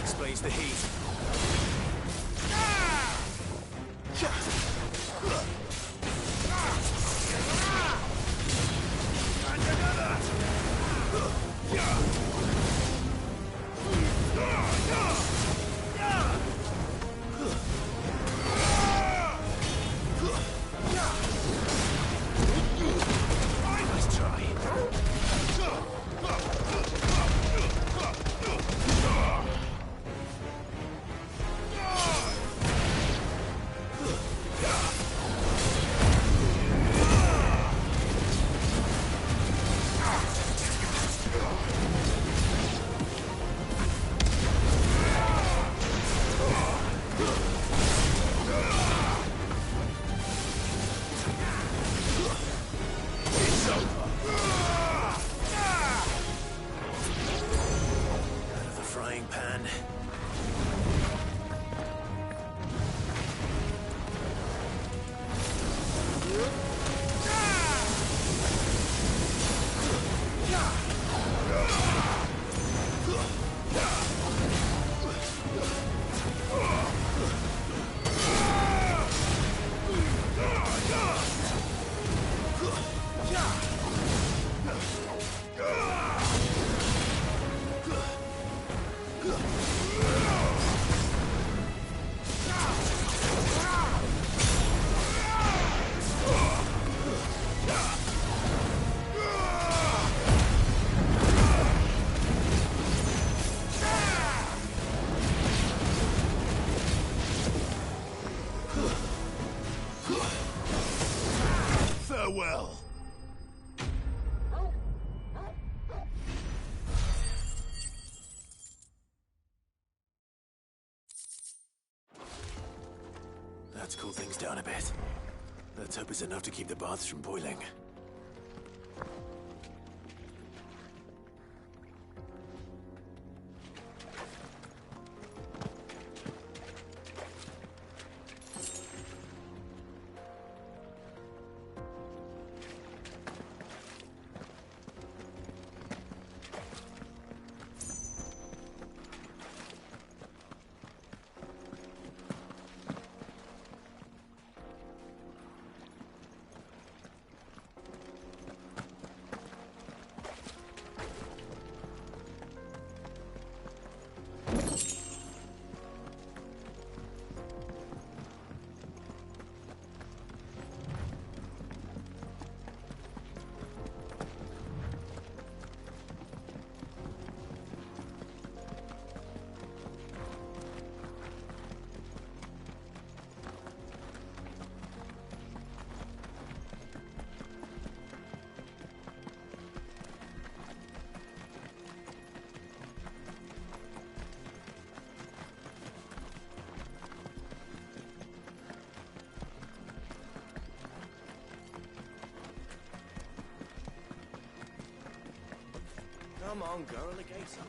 Explains the heat. Nice try. Farewell. That's cooled things down a bit. Let's hope it's enough to keep the baths from boiling. Come on, girl, the gate's up.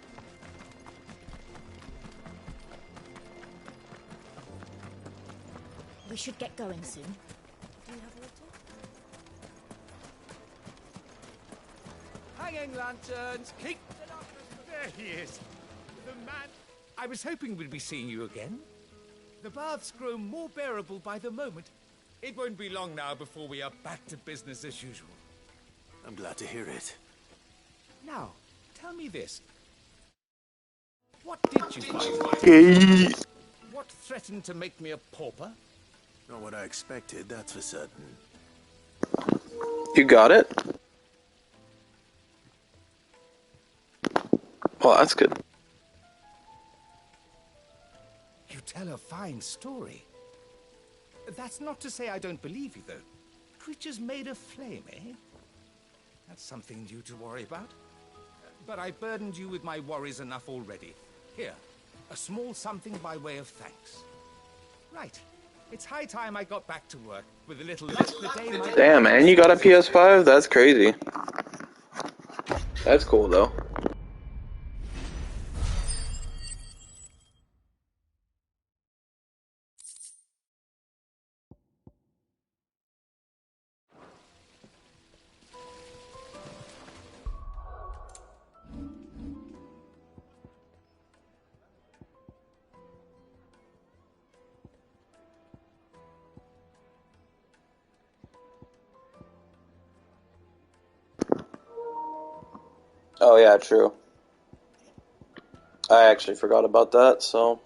We should get going soon. Do you have water? Hanging lanterns, keep the darkness. There he is. The man. I was hoping we'd be seeing you again. The baths grow more bearable by the moment. It won't be long now before we are back to business as usual. I'm glad to hear it. Now, tell me this. What did you find? What threatened to make me a pauper? Not what I expected, that's for certain. You got it? Well, that's good. You tell a fine story. That's not to say I don't believe you, though. Creatures made of flame, eh? That's something new to worry about. But I burdened you with my worries enough already. Here, a small something by way of thanks. Right. It's high time I got back to work. With a little luck, the day might... Damn, man, you got a PS5? That's crazy. That's cool, though. Oh yeah, true. I actually forgot about that, so...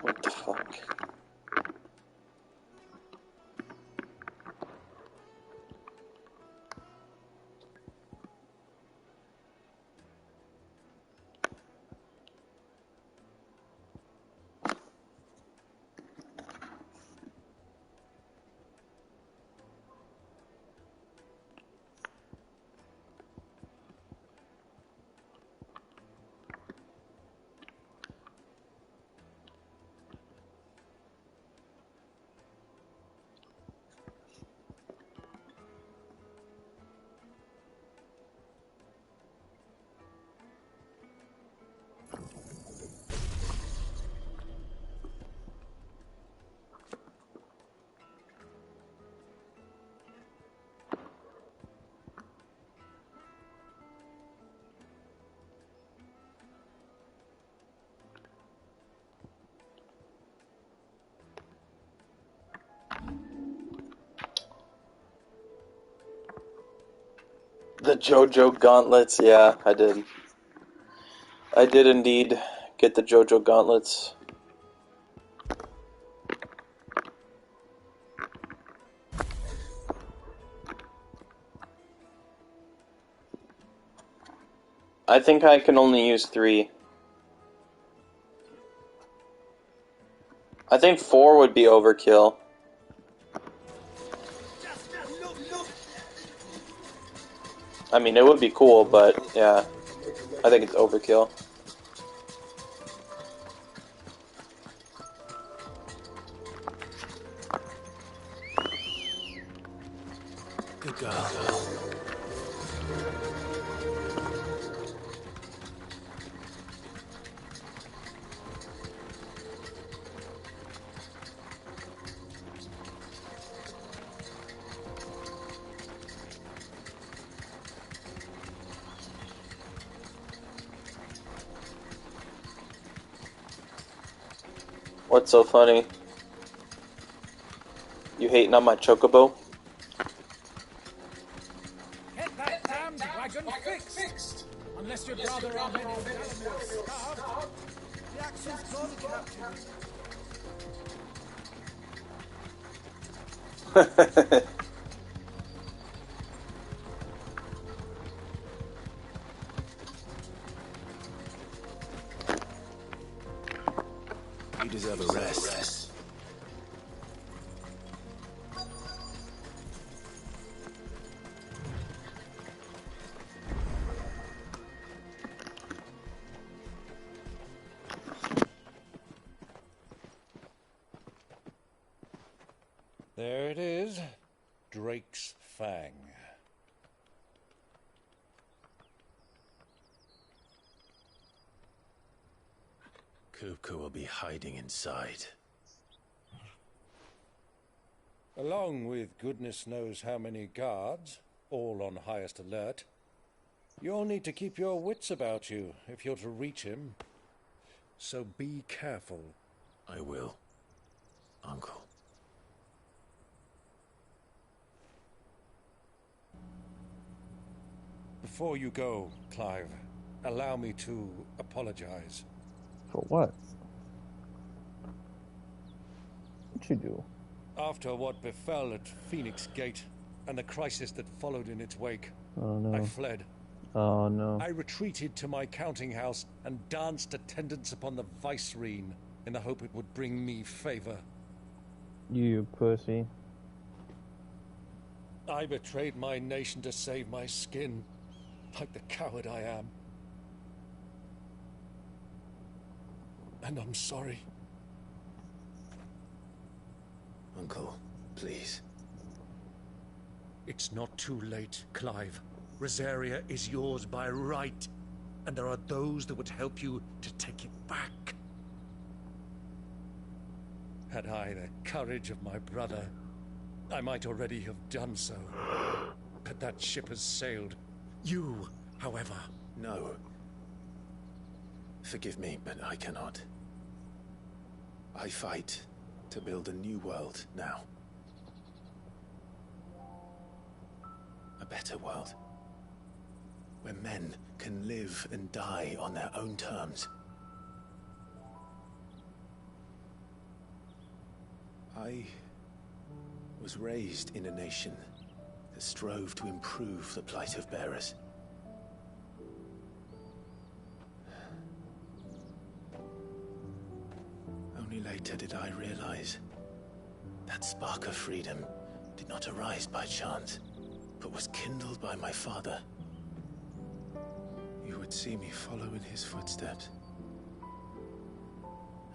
What the fuck? The JoJo gauntlets, yeah, I did. I did indeed get the JoJo gauntlets. I think I can only use 3. I think 4 would be overkill. I mean, it would be cool, but yeah, I think it's overkill. Good girl. What's so funny? You hating on my chocobo? Get that damned wagon fixed! Unless you'd rather our men in Dalamir starve. The axle's gone, Captain. You deserve a rest. Drake's Fang. Kupka will be hiding inside. Along with goodness knows how many guards, all on highest alert. You'll need to keep your wits about you if you're to reach him. So be careful. I will, Uncle. Before you go, Clive, allow me to apologize. For what? What'd you do? After what befell at Phoenix Gate and the crisis that followed in its wake, Oh no. I fled. Oh no. I retreated to my counting house and danced attendance upon the vicereine in the hope it would bring me favor. You pussy. I betrayed my nation to save my skin, like the coward I am. And I'm sorry. Uncle, please. It's not too late, Clive. Rosaria is yours by right, and there are those that would help you to take it back. Had I the courage of my brother, I might already have done so. But that ship has sailed. You, however... No. Forgive me, but I cannot. I fight to build a new world now. A better world. Where men can live and die on their own terms. I was raised in a nation that strove to improve the plight of bearers. Only later did I realize that spark of freedom did not arise by chance, but was kindled by my father. You would see me follow in his footsteps.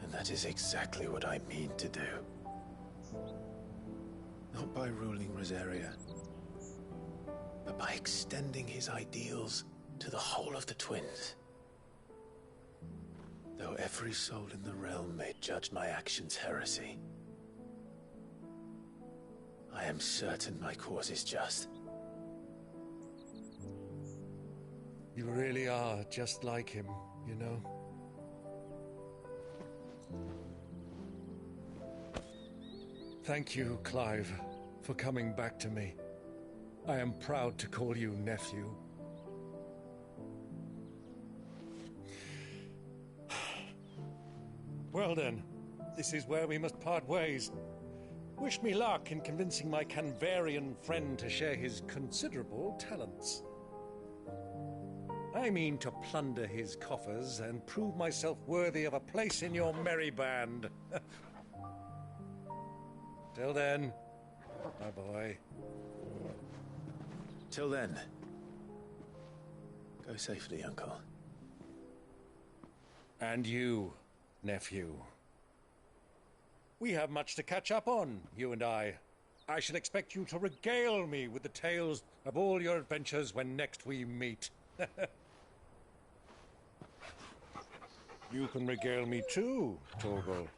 And that is exactly what I mean to do. Not by ruling Rosaria, but by extending his ideals to the whole of the twins. Though every soul in the realm may judge my actions heresy, I am certain my cause is just. You really are just like him, you know? Thank you, Clive, for coming back to me. I am proud to call you nephew. Well then, this is where we must part ways. Wish me luck in convincing my Canvarian friend to share his considerable talents. I mean to plunder his coffers and prove myself worthy of a place in your merry band. Till then, my boy. Till then, go safely, Uncle. And you, nephew. We have much to catch up on, you and I. I shall expect you to regale me with the tales of all your adventures when next we meet. You can regale me too, Torgal.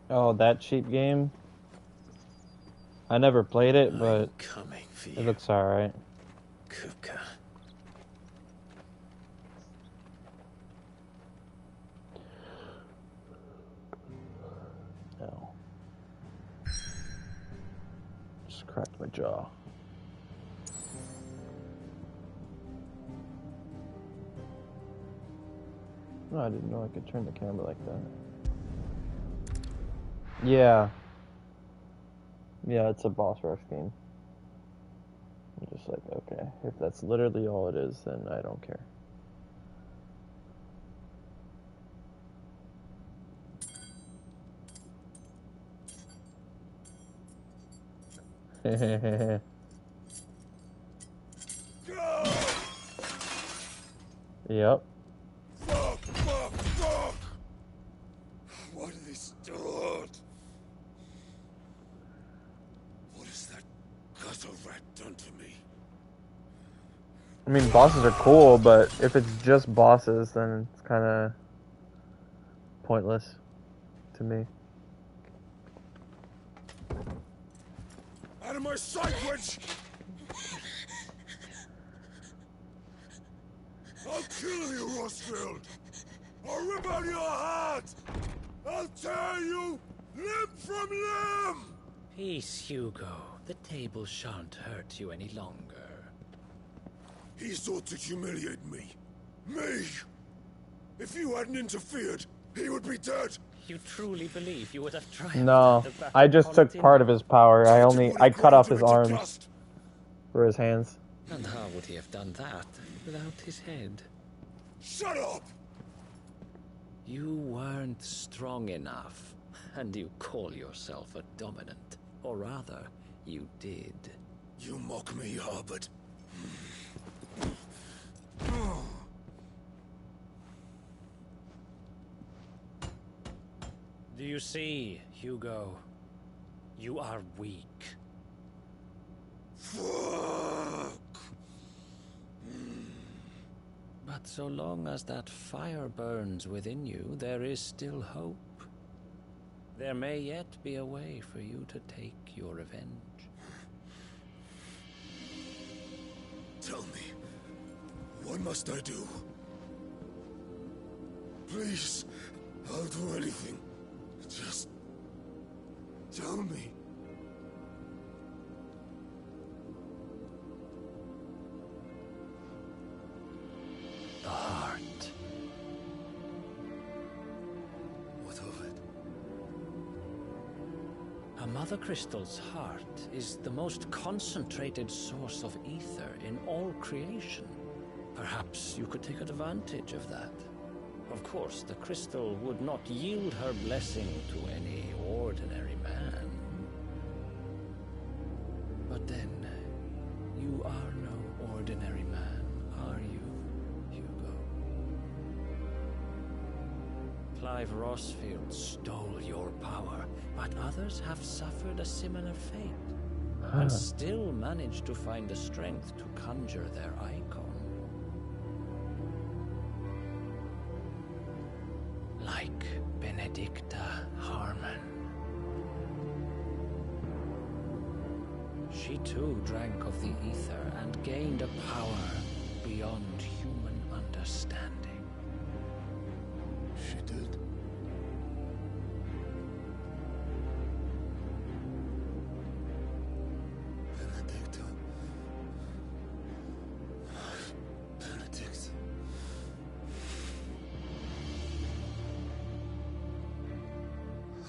Oh, that cheap game? I never played it, but it looks alright. Kupka. No. Just cracked my jaw. No, I didn't know I could turn the camera like that. Yeah. Yeah, it's a boss rush game. I'm just like, okay, if that's literally all it is, then I don't care. Yep. done to me. I mean, bosses are cool, but if it's just bosses, then it's kind of pointless to me. Out of my sight, witch! I'll kill you, Rosfield! I'll rip out your heart! I'll tear you limb from limb! Peace, Hugo. The table shan't hurt you any longer. He sought to humiliate me. Me! If you hadn't interfered, he would be dead! You truly believe you would have tried? No, I just took part of his power. I cut off his arms for his hands. And how would he have done that without his head? Shut up! You weren't strong enough, and you call yourself a dominant. Or rather, you did. You mock me, Harbert. Do you see, Hugo? You are weak. Fuck! But so long as that fire burns within you, there is still hope. There may yet be a way for you to take your revenge. Tell me, what must I do? Please, I'll do anything. Just tell me. The heart. What of it? A Mother Crystal's heart is the most concentrated source of ether in all creation. Perhaps you could take advantage of that. Of course, the crystal would not yield her blessing to any ordinary man. But then, you are no ordinary man, are you, Hugo? Clive Rosfield stole your power, but others have suffered a similar fate, and still managed to find the strength to conjure their icon. Like Benedicta Harmon. She too drank of the ether and gained a power beyond human understanding. She did. Benedicta. Benedict.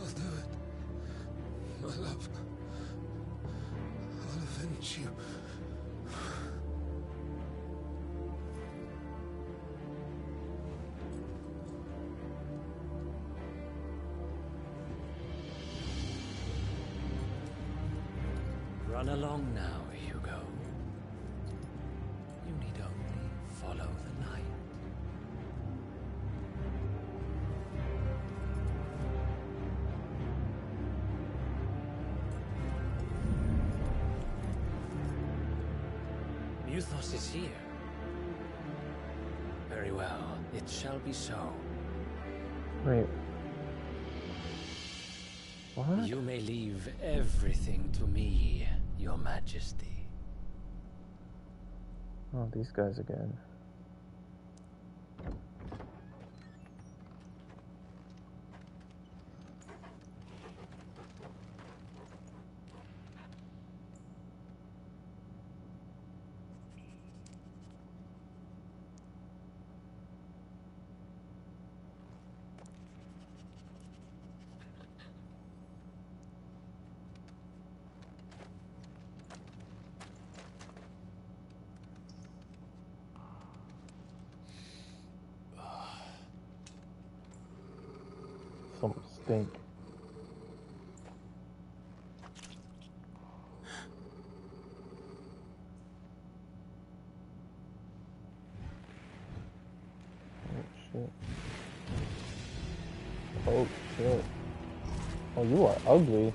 I'll do it. My love. I'll avenge you. Run along now, Hugo. You need only follow the light. Muthos is here. Very well, it shall be so. Wait. What? You may leave everything to me, Your Majesty. Oh, these guys again. Some stink. Oh shit. Oh, you are ugly.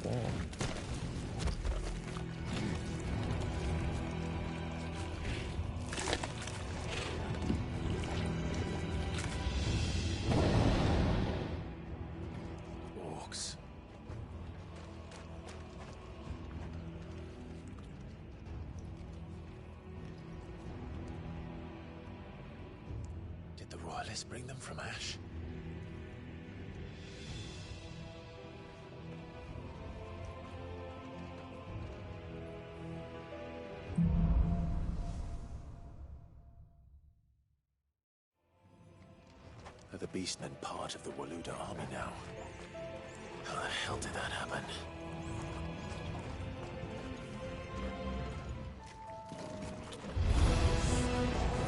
Okay. Orcs. Did the royalists bring them from Ash? Are the Beastmen part of the Waluda army now? How the hell did that happen?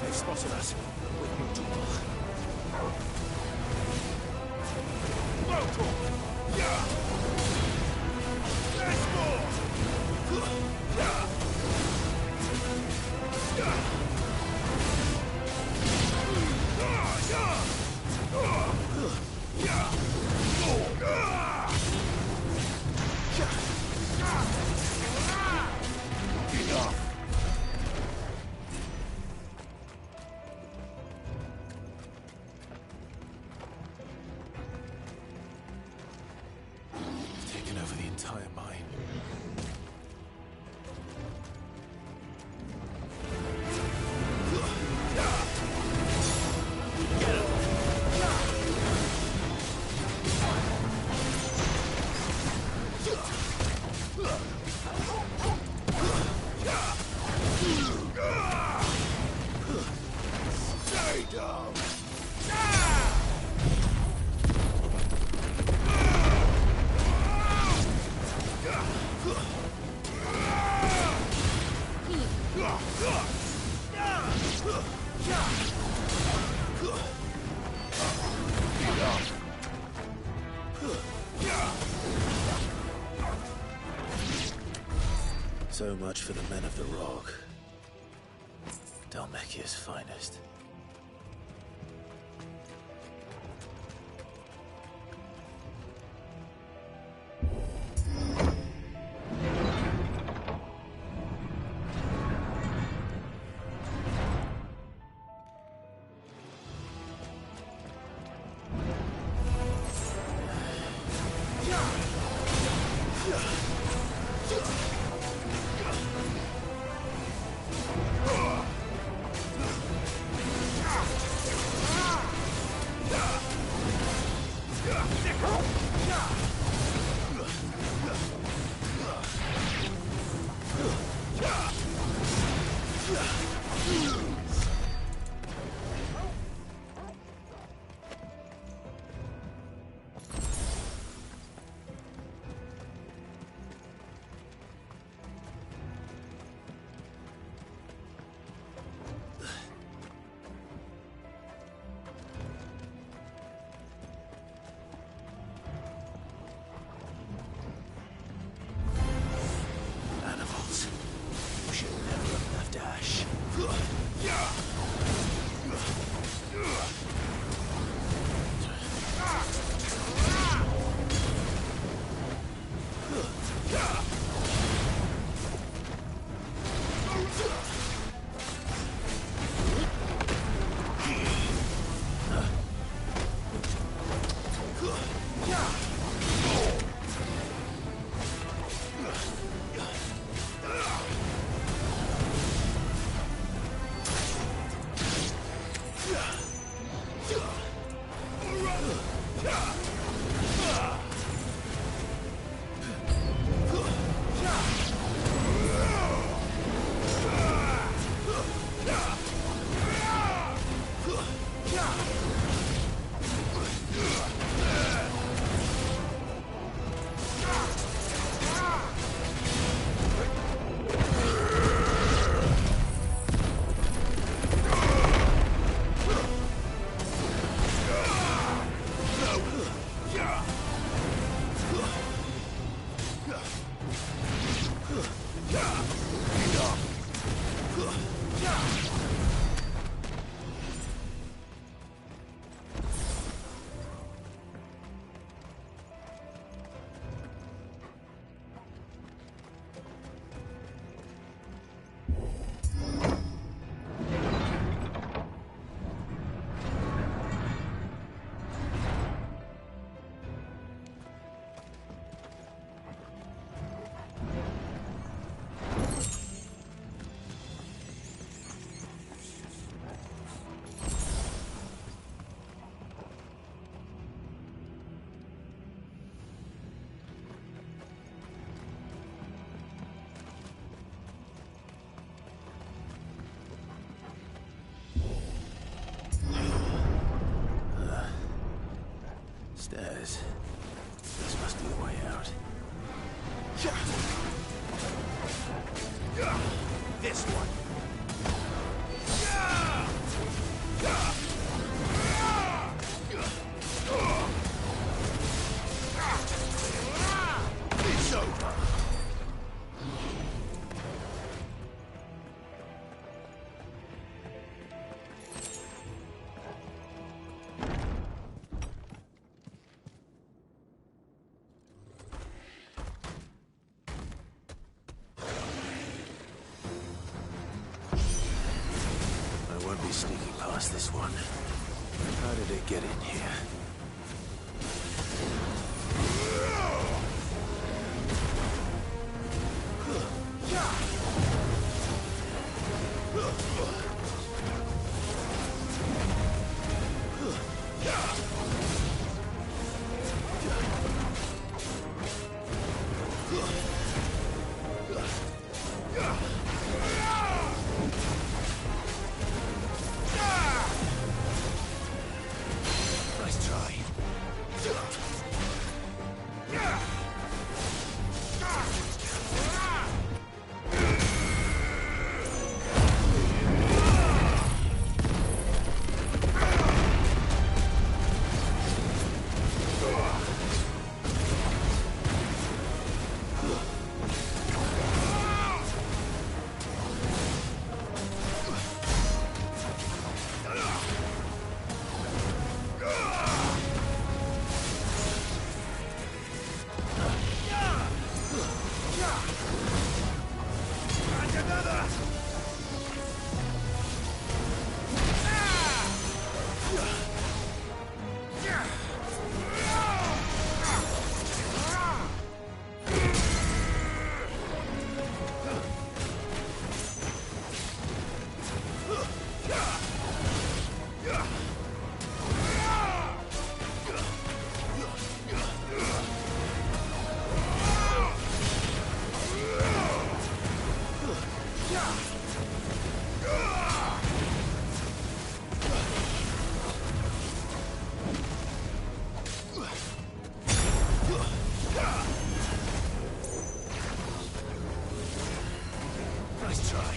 They've spotted us. We've moved to taken over the entire mine. Stay down! So much for the men of the Rock. Dalmekia's finest. Animals. You should never have left Ash. This must be the way out. This one. It's over. I won't be sneaking past this one. How did it get in here? Nice try. Nice try.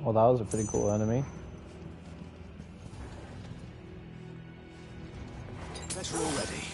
Well, that was a pretty cool enemy. Better already.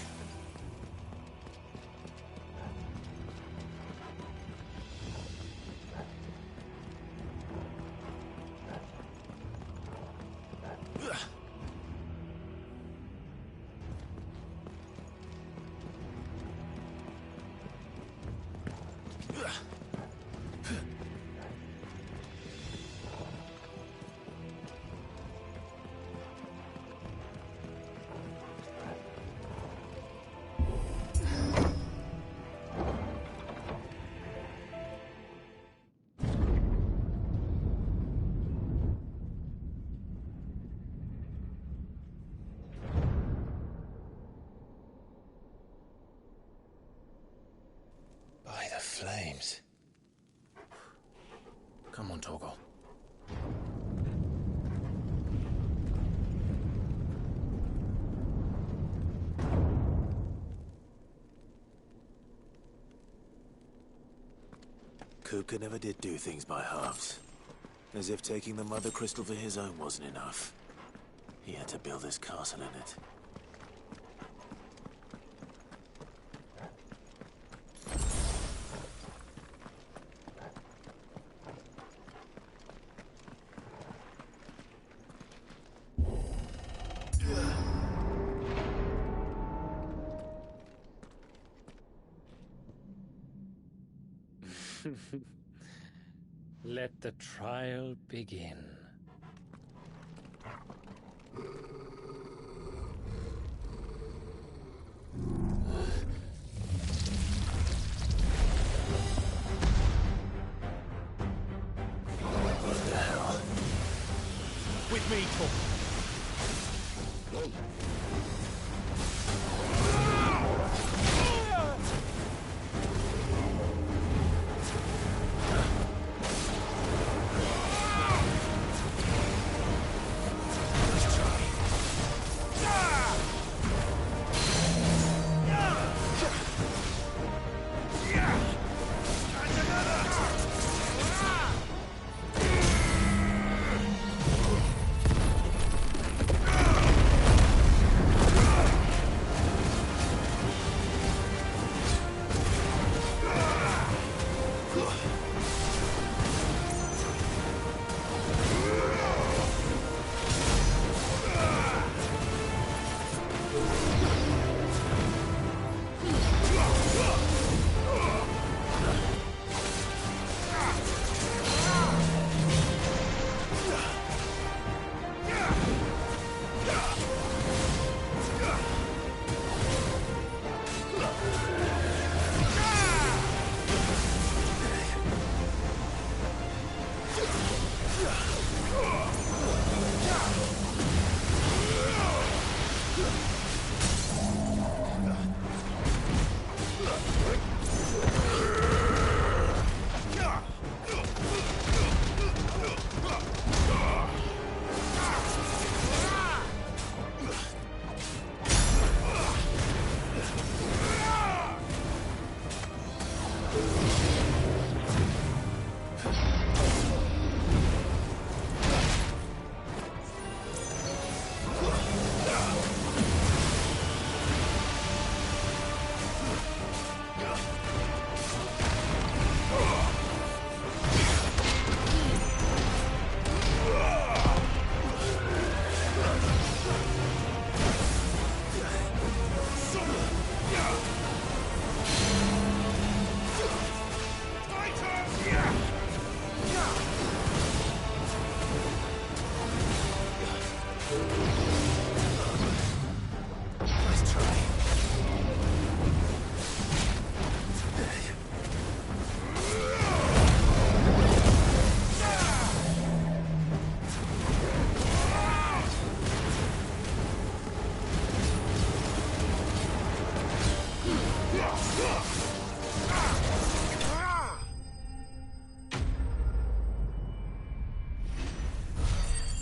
By the flames. Come on, Torgal. Kupka never did do things by halves. As if taking the Mother Crystal for his own wasn't enough. He had to build his castle in it. Let the trial begin.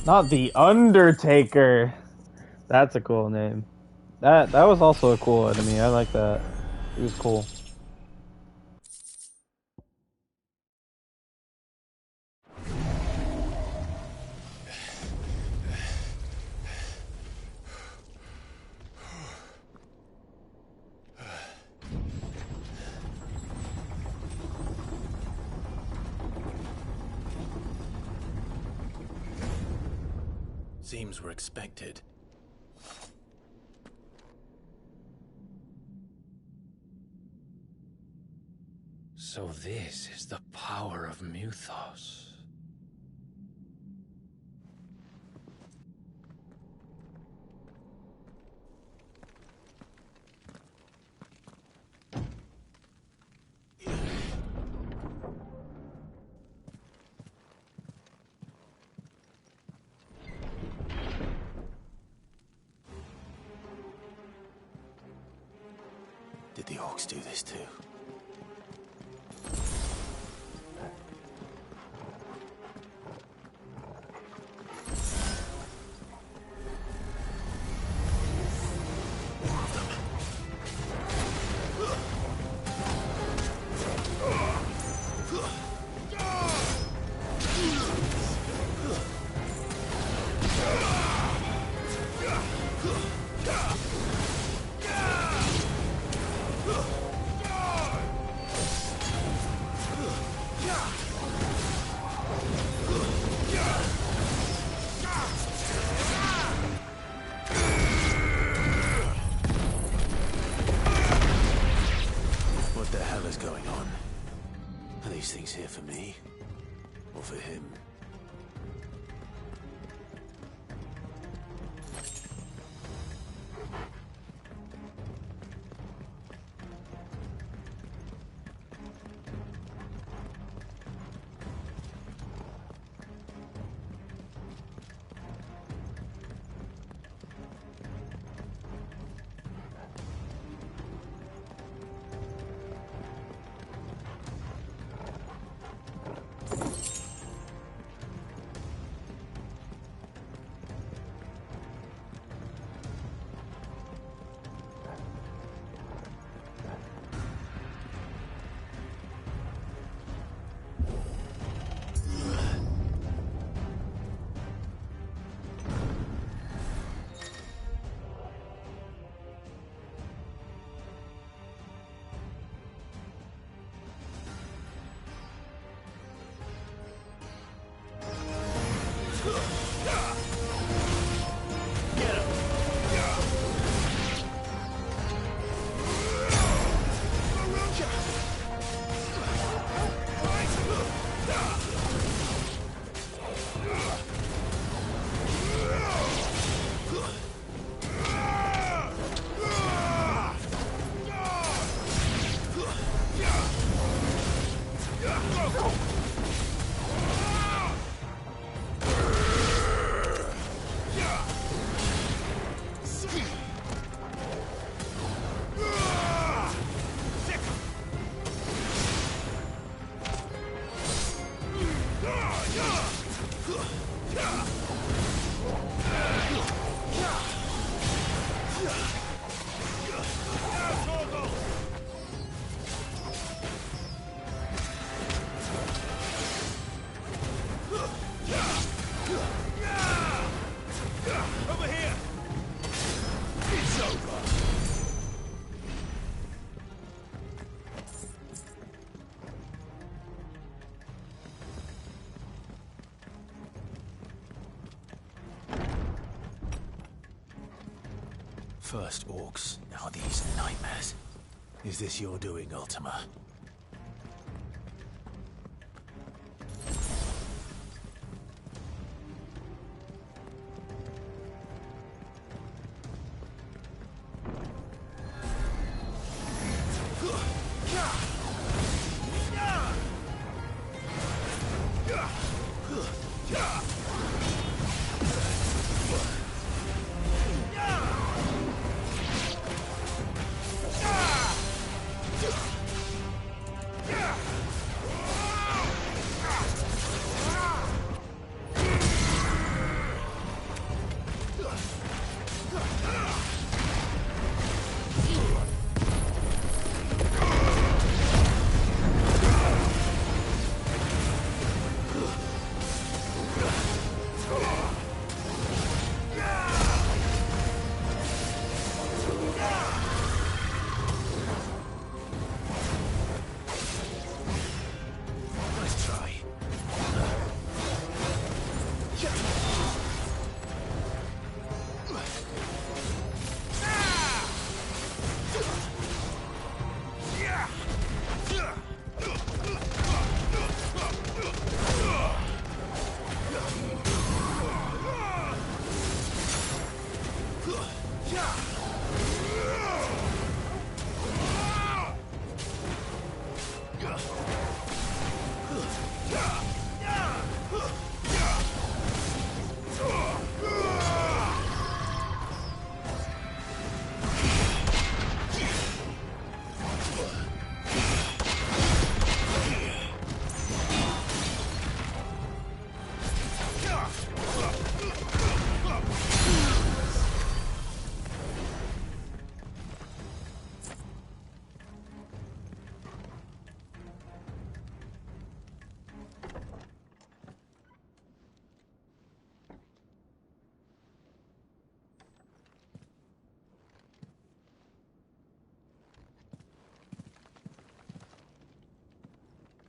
Not the Undertaker. That's a cool name. That was also a cool enemy. I like that. He was cool. Seems we're expected. So this is the power of Muthos. Did the orcs do this too? What the hell is going on? Are these things here for me? Or for him? First orcs, now these nightmares. Is this your doing, Ultima?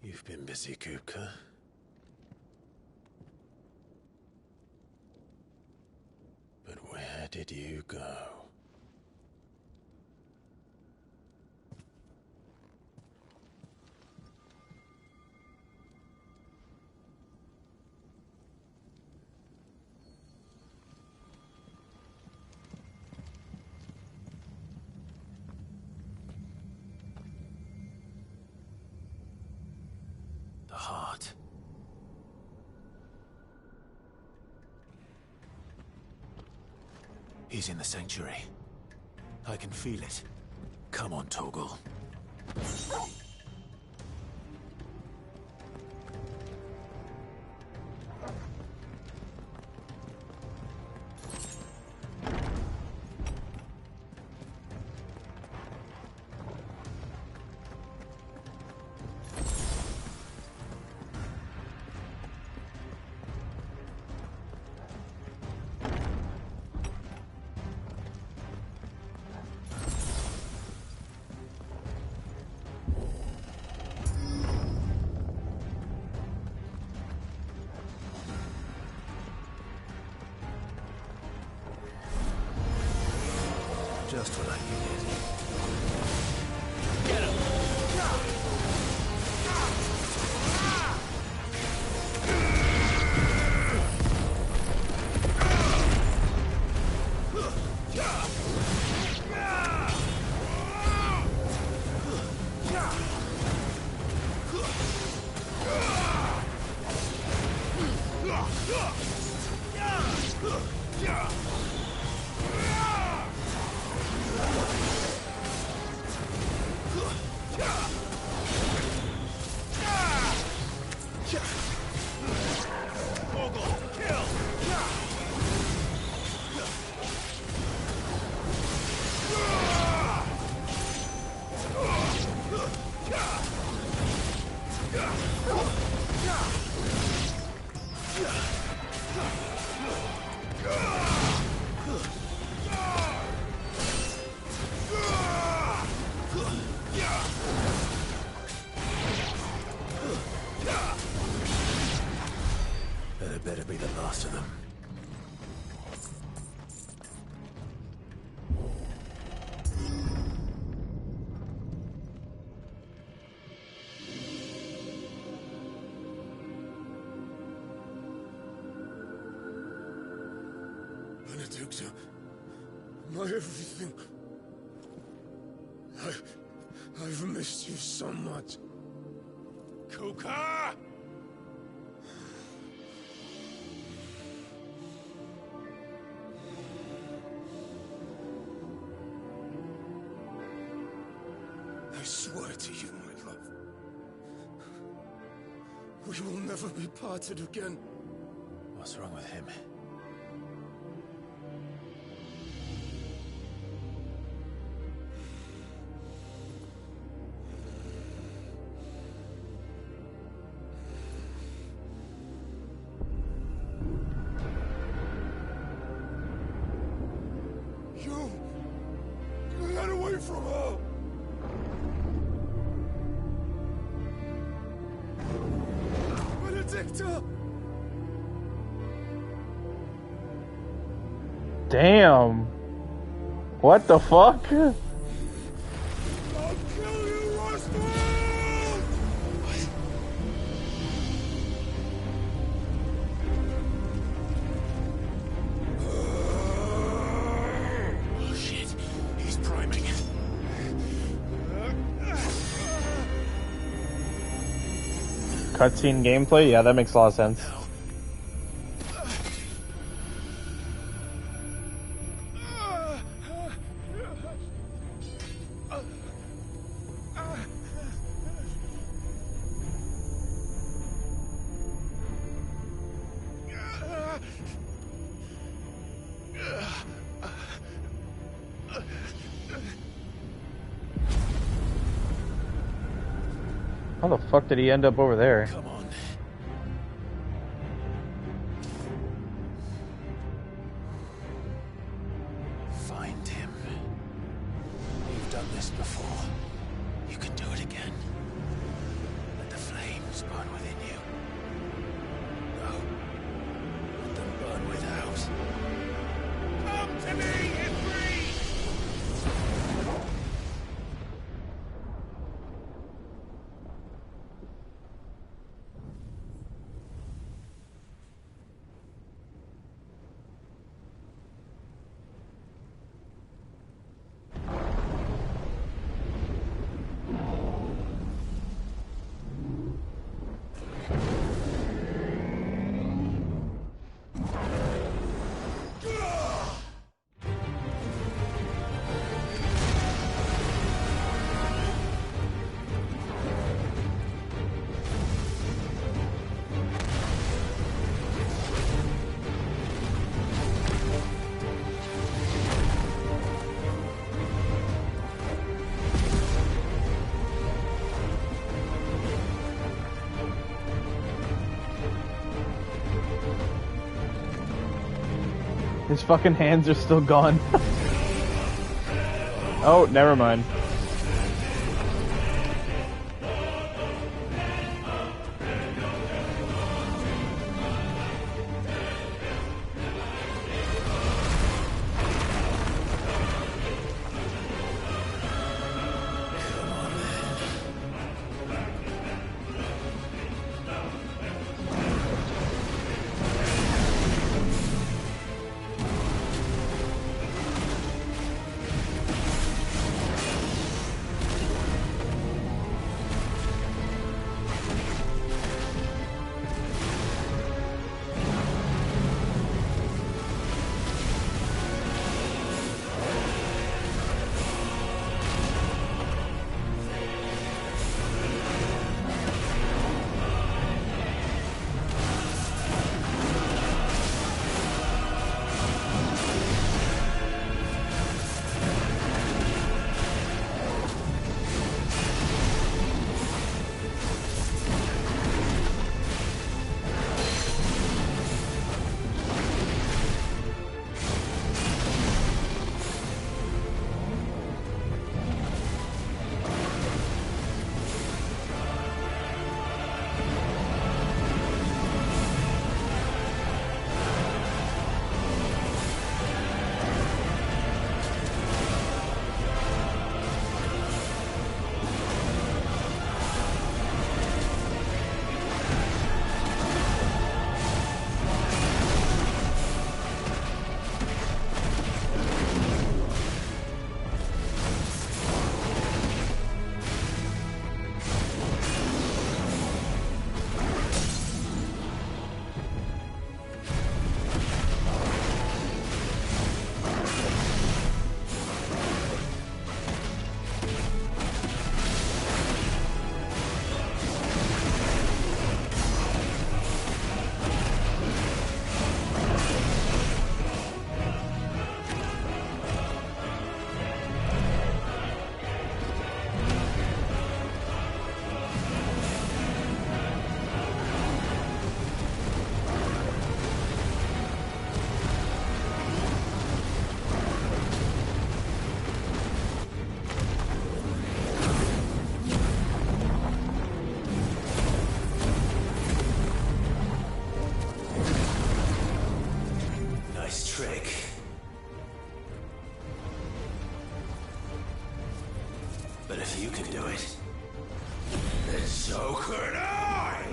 You've been busy, Kupka. But where did you go? The heart. He's in the sanctuary. I can feel it. Come on, Torgal. Just what I needed. Get him! That better be the last of them. Benedicta, my everything. I've missed you so much. Kuka! I swear to you, my love, we will never be parted again. What's wrong with him? Get away from her! Benedicta! Damn. What the fuck? I'll kill you, Roswell! cutscene gameplay? Yeah, that makes a lot of sense. How the fuck did he end up over there? Come on. Find him. You've done this before. You can do it again. Let the flames burn within you. No. Let them burn without. Come to me, Ifrit! His fucking hands are still gone. Oh, never mind. But if you can do it, then so could I!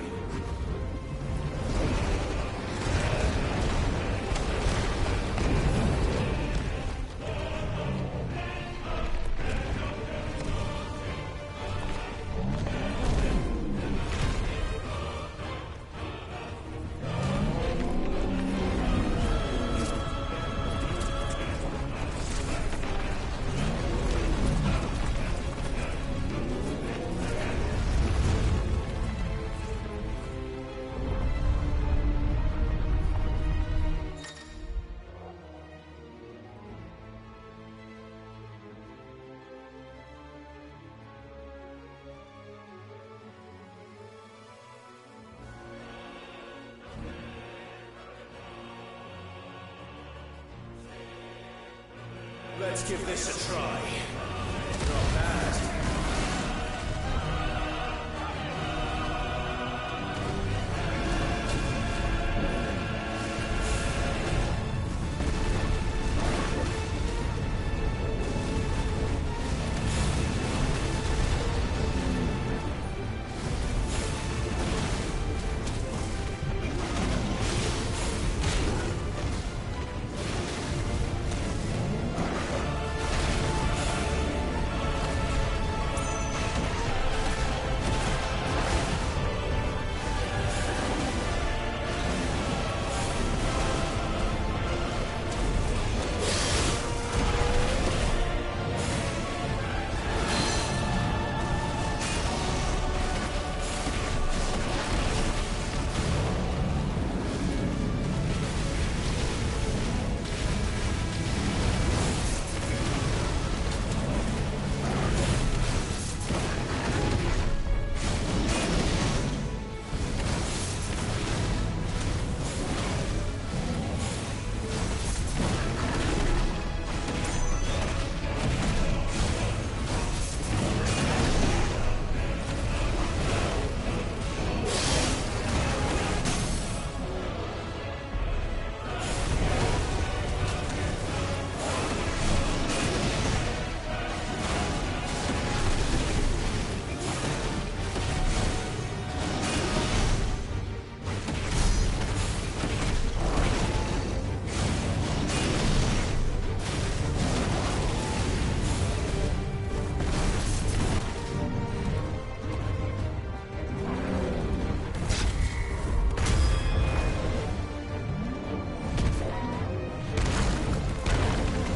Let's give this a try. Not bad.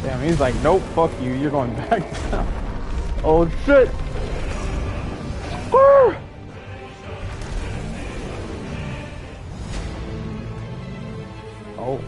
Damn, he's like, nope, fuck you, you're going back down. Oh shit! Woo! Oh.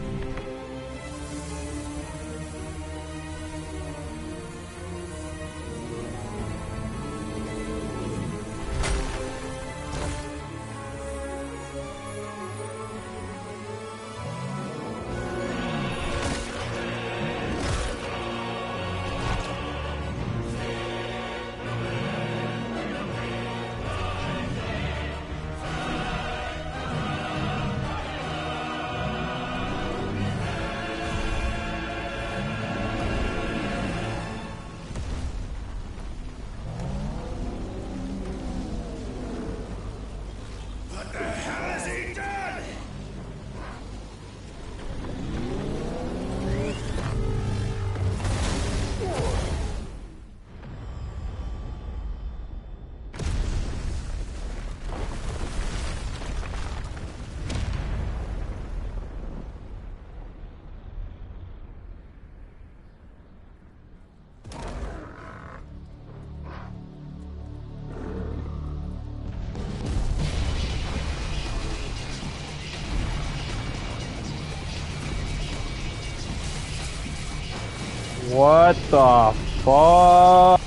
What the fuck?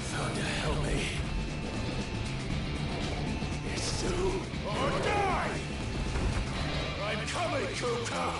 Thunder, help me. It's do or die! I'm coming, Kuka!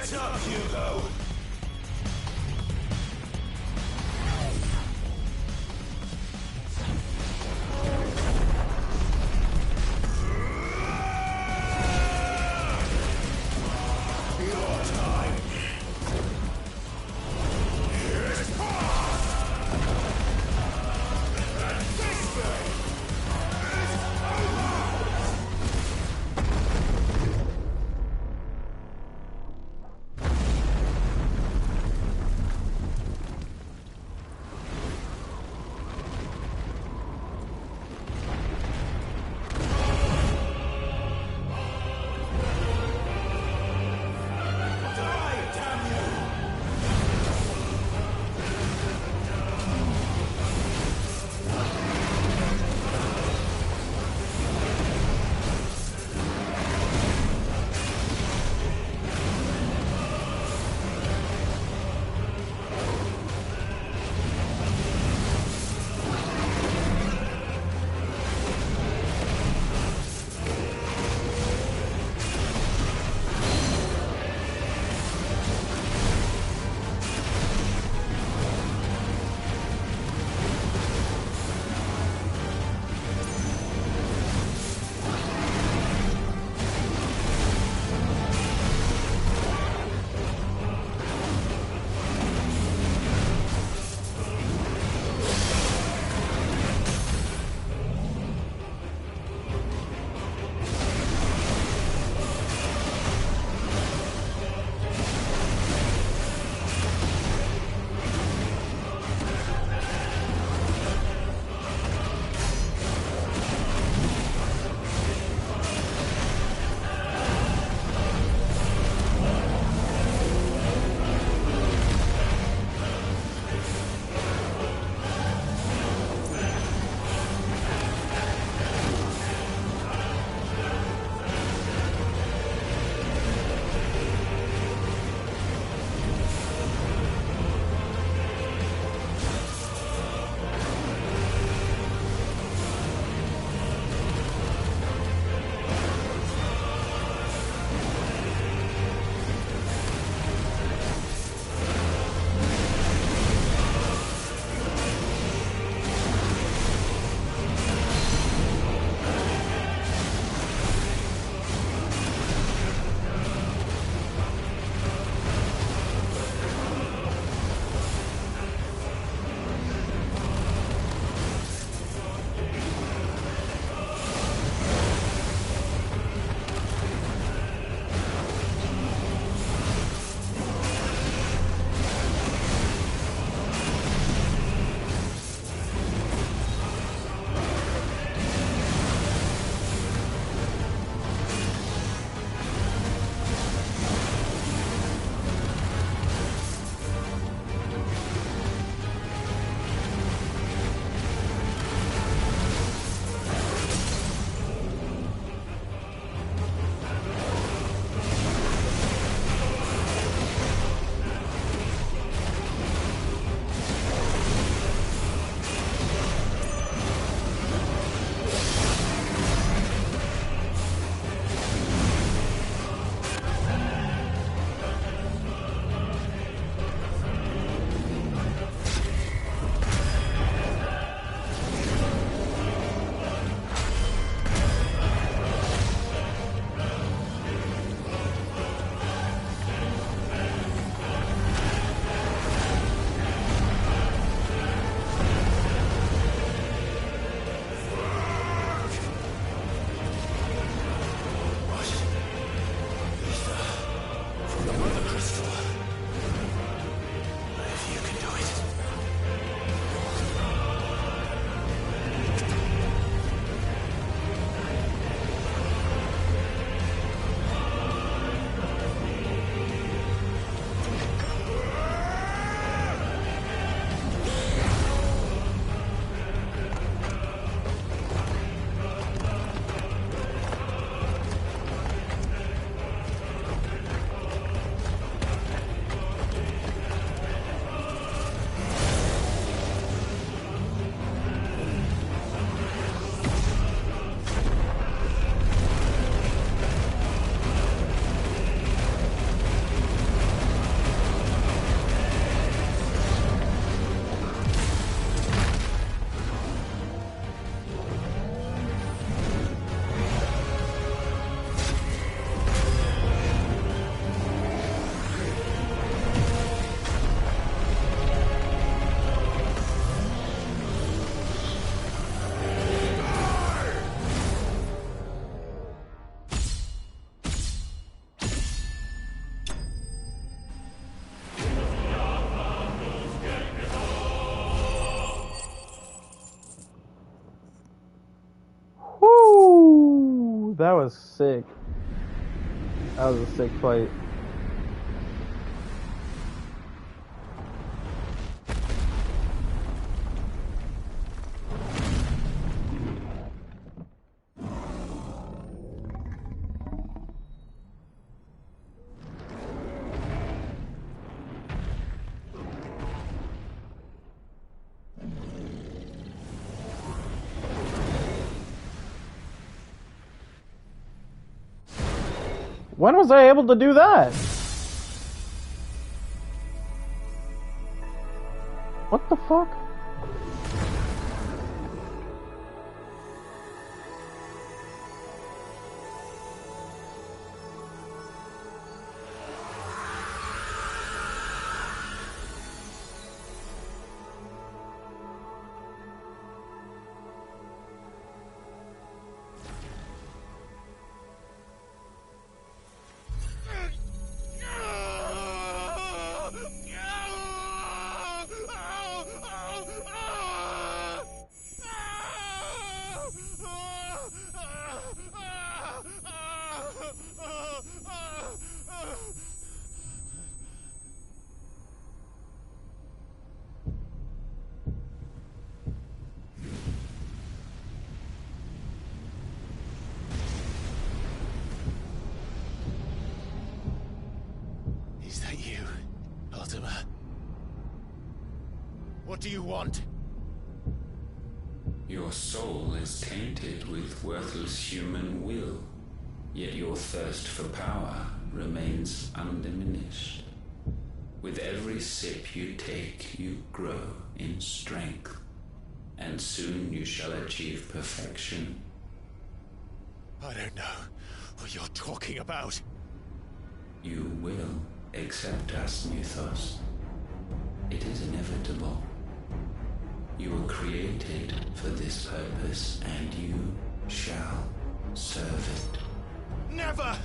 Get up, Hugo! Your time is past! And this thing is over! That was sick. That was a sick fight. When was I able to do that? What the fuck? Is that you, Ultima? What do you want? Your soul is tainted with worthless human will, yet your thirst for power remains undiminished. With every sip you take, you grow in strength, and soon you shall achieve perfection. I don't know what you're talking about. You will accept us, Mythos. It is inevitable. You were created for this purpose, and you shall serve it. Never!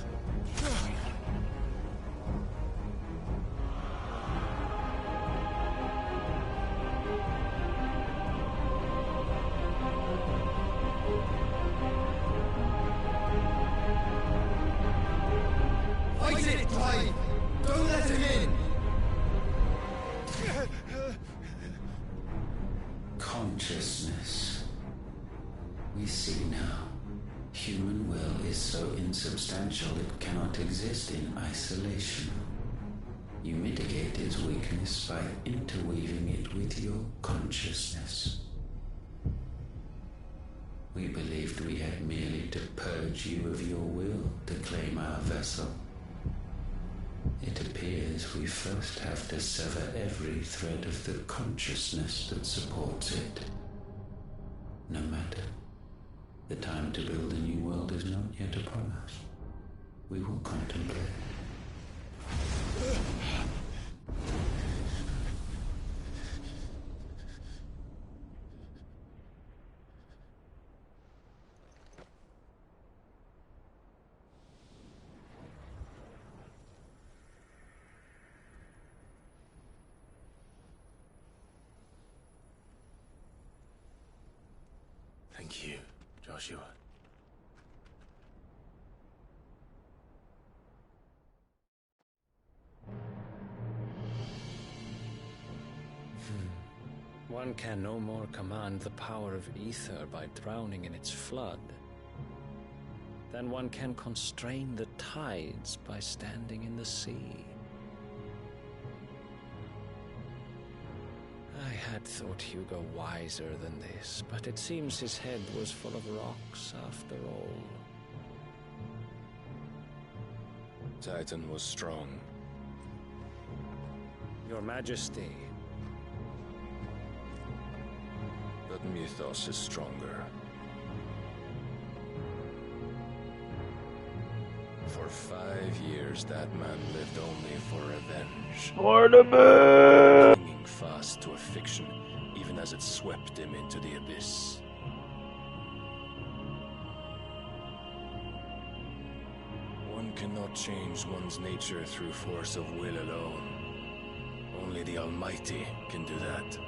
Fight it, Clive! Don't let him in! Consciousness. We see now. Human will is so insubstantial it cannot exist in isolation. You mitigate its weakness by interweaving it with your consciousness. We believed we had merely to purge you of your will to claim our vessel. It appears we first have to sever every thread of the consciousness that supports it. No matter. The time to build a new world is not yet upon us. We will contemplate. Thank you, Joshua. One can no more command the power of ether by drowning in its flood than one can constrain the tides by standing in the sea. I had thought Hugo wiser than this, but it seems his head was full of rocks after all. Titan was strong. Your Majesty. But Mythos is stronger. For 5 years, that man lived only for revenge. Barnabas! Clinging fast to a fiction, even as it swept him into the abyss. One cannot change one's nature through force of will alone. Only the Almighty can do that.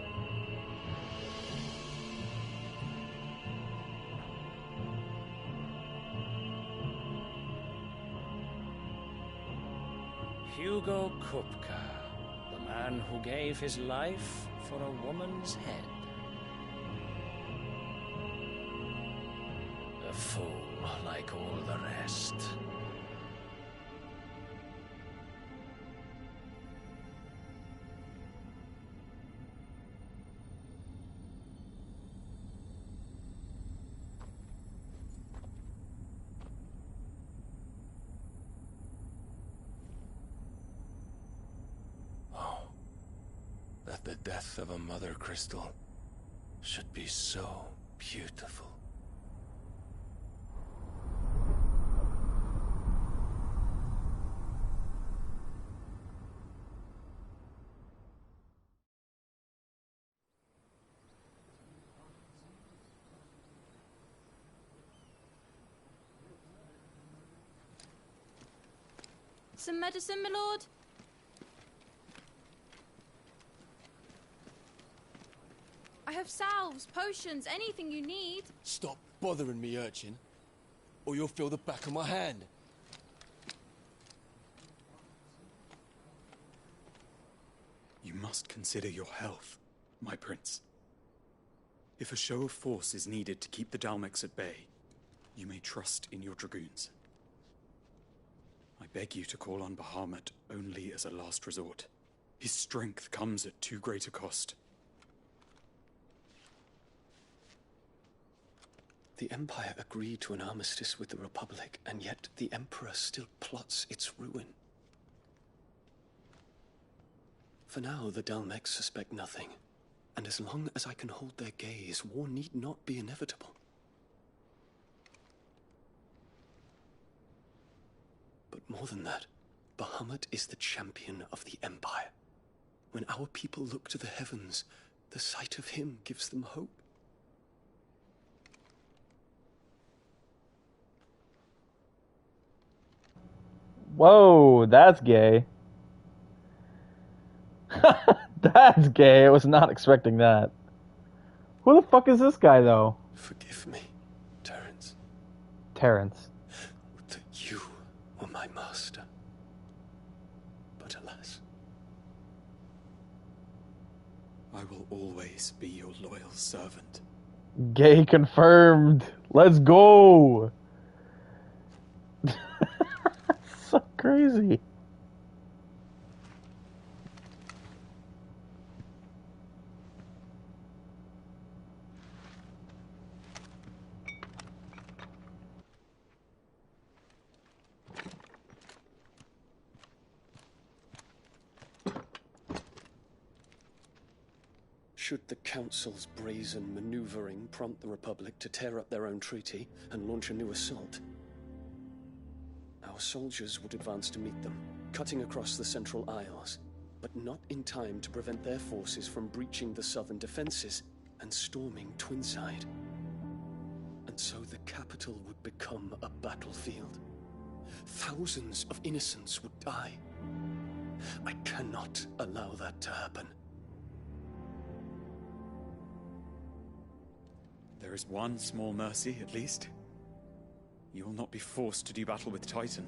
Hugo Kupka, the man who gave his life for a woman's head. A fool like all the rest. That the death of a mother crystal should be so beautiful. Some medicine, my lord? I have salves, potions, anything you need. Stop bothering me, urchin, or you'll feel the back of my hand. You must consider your health, my prince. If a show of force is needed to keep the Dalmex at bay, you may trust in your dragoons. I beg you to call on Bahamut only as a last resort. His strength comes at too great a cost. The Empire agreed to an armistice with the Republic, and yet the Emperor still plots its ruin. For now, the Dalmex suspect nothing, and as long as I can hold their gaze, war need not be inevitable. But more than that, Bahamut is the champion of the Empire. When our people look to the heavens, the sight of him gives them hope. Whoa, that's gay. That's gay. I was not expecting that. Who the fuck is this guy, though? Forgive me, Terence. Terence. That you were my master. But alas. I will always be your loyal servant. Gay confirmed. Let's go. So crazy. Should the Council's brazen maneuvering prompt the Republic to tear up their own treaty and launch a new assault, our soldiers would advance to meet them, cutting across the Central Isles, but not in time to prevent their forces from breaching the southern defenses and storming Twinside. And so the capital would become a battlefield. Thousands of innocents would die. I cannot allow that to happen. There is one small mercy, at least. You will not be forced to do battle with Titan.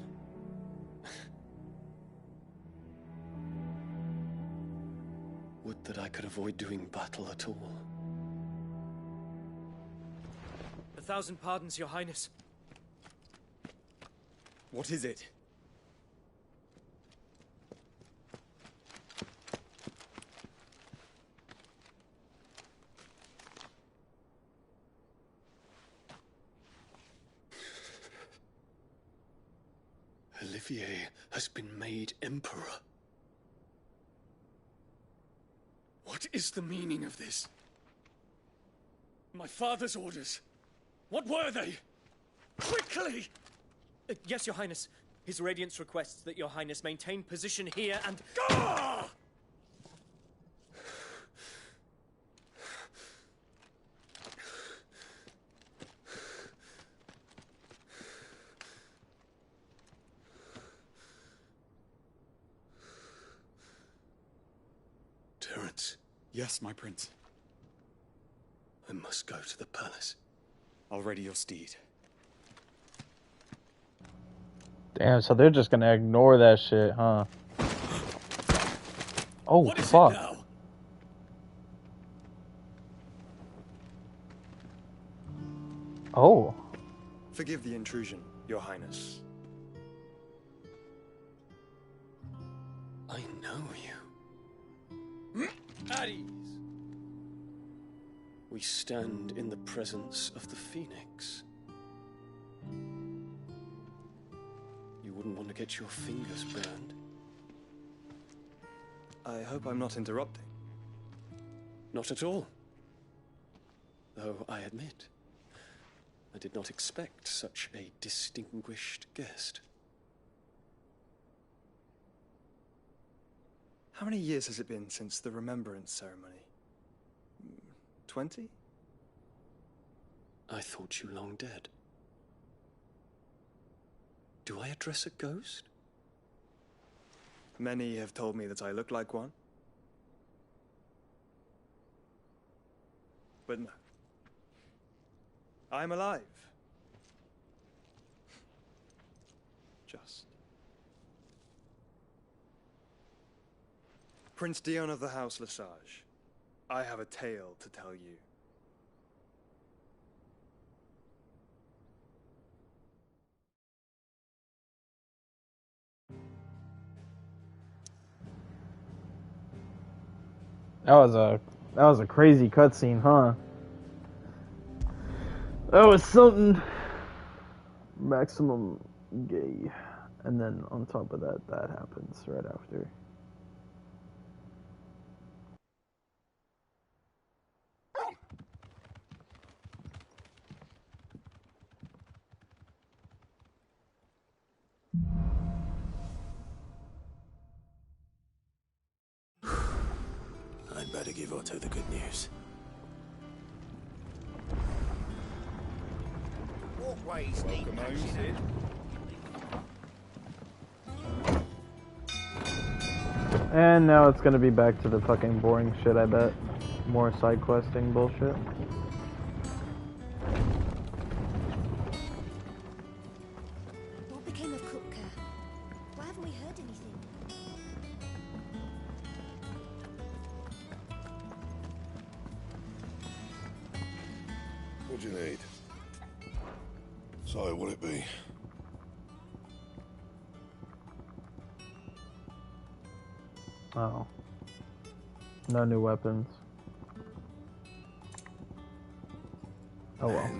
Would that I could avoid doing battle at all. 1,000 pardons, Your Highness. What is it? Olivier has been made Emperor. What is the meaning of this? My father's orders. What were they? Quickly! Yes, Your Highness. His Radiance requests that Your Highness maintain position here and... Ah! Terence. Yes, my prince. I must go to the palace. I'll ready your steed. Damn, so they're just gonna ignore that shit, huh? Oh, What is fuck. it now? Oh. Forgive the intrusion, Your Highness. I know you. At ease. We stand in the presence of the Phoenix. You wouldn't want to get your fingers burned. I hope I'm not interrupting. Not at all. Though I admit, I did not expect such a distinguished guest. How many years has it been since the Remembrance Ceremony? 20? I thought you long dead. Do I address a ghost? Many have told me that I look like one. But no. I'm alive. Just. Prince Dion of the House Lesage, I have a tale to tell you. That was a crazy cutscene, huh? That was something. Maximum gay. And then on top of that, that happens right after. I'd better give Otto the good news. Walkways need patching up. And now it's gonna be back to the fucking boring shit, I bet. More side questing bullshit. What became of Kupka? Why haven't we heard anything? What do you need? So, what'll it be? Oh. No new weapons. Oh well.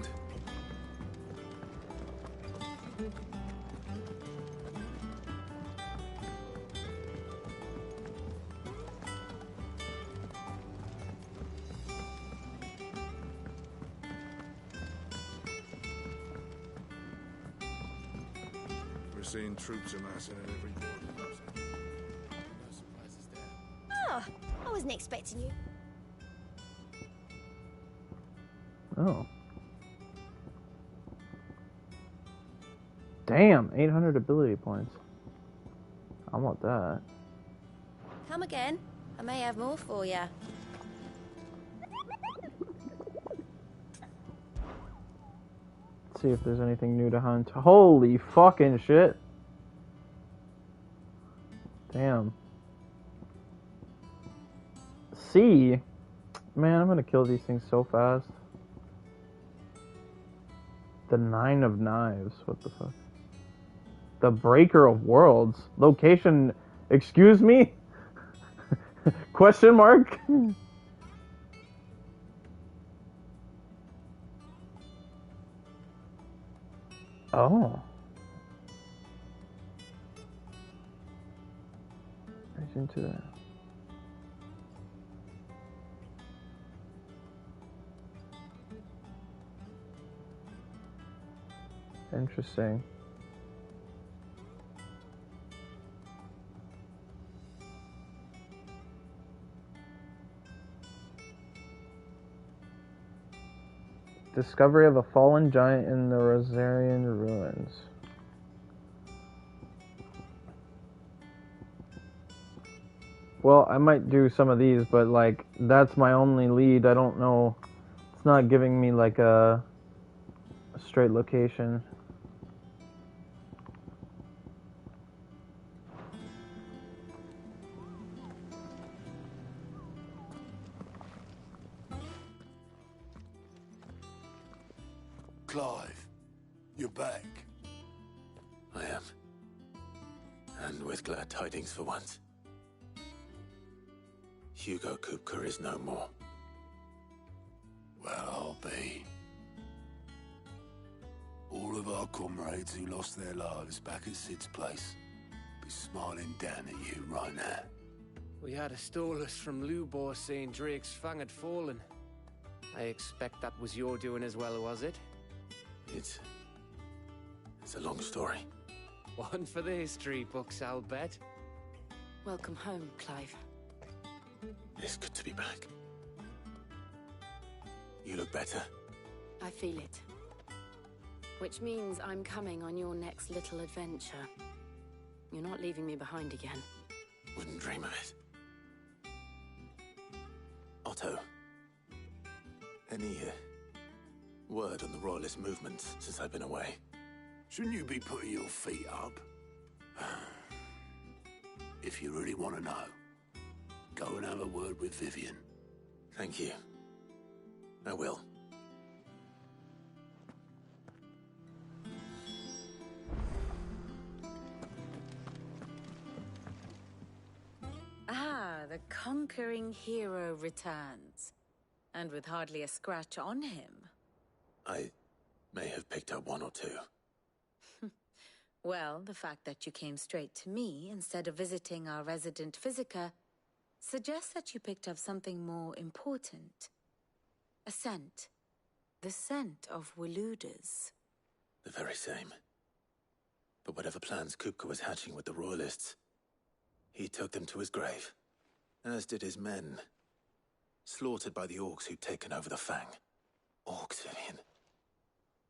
We're seeing troops amassing at every border. No surprises there. Oh, I wasn't expecting you. Oh. Damn, 800 ability points. I want that. Come again. I may have more for you. Let's see if there's anything new to hunt. Holy fucking shit. Damn. See? Man, I'm gonna kill these things so fast. The 9 of Knives. What the fuck? The Breaker of Worlds. Location. Excuse me? Question mark? Oh. Right into that. Interesting. Discovery of a fallen giant in the Rosarian ruins. Well, I might do some of these, but like that's my only lead. I don't know. It's not giving me like a straight location. Clive, you're back. I am. And with glad tidings for once. Hugo Kupka is no more. Well, I'll be. All of our comrades who lost their lives back at Sid's place be smiling down at you right now. We had a stolus from Lubor saying Drake's Fang had fallen. I expect that was your doing as well, was it? It's a long story. One for the history books, I'll bet. Welcome home, Clive. It's good to be back. You look better. I feel it. Which means I'm coming on your next little adventure. You're not leaving me behind again. Wouldn't dream of it. Otto, any word on the Royalist movement since I've been away? Shouldn't you be putting your feet up? If you really want to know, go and have a word with Vivian. Thank you. I will. Ah, the conquering hero returns. And with hardly a scratch on him. I may have picked up one or two. Well, the fact that you came straight to me instead of visiting our resident Physica suggests that you picked up something more important. A scent. The scent of Waludas. The very same. But whatever plans Kupka was hatching with the Royalists, he took them to his grave. As did his men. Slaughtered by the orcs who'd taken over the Fang. Orcs, Vivian.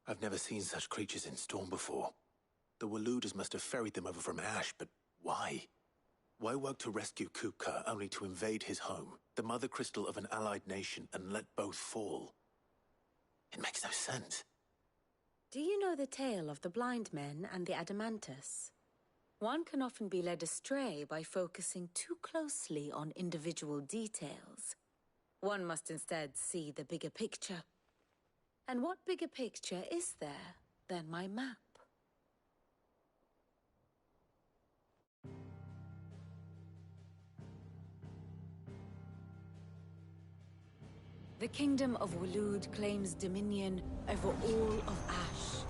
I've never seen such creatures in Storm before. The Waludas must have ferried them over from Ash, but why? Why work to rescue Kupka only to invade his home, the mother crystal of an allied nation, and let both fall? It makes no sense. Do you know the tale of the blind men and the Adamantus? One can often be led astray by focusing too closely on individual details. One must instead see the bigger picture. And what bigger picture is there than my map? The Kingdom of Waloed claims dominion over all of Ash.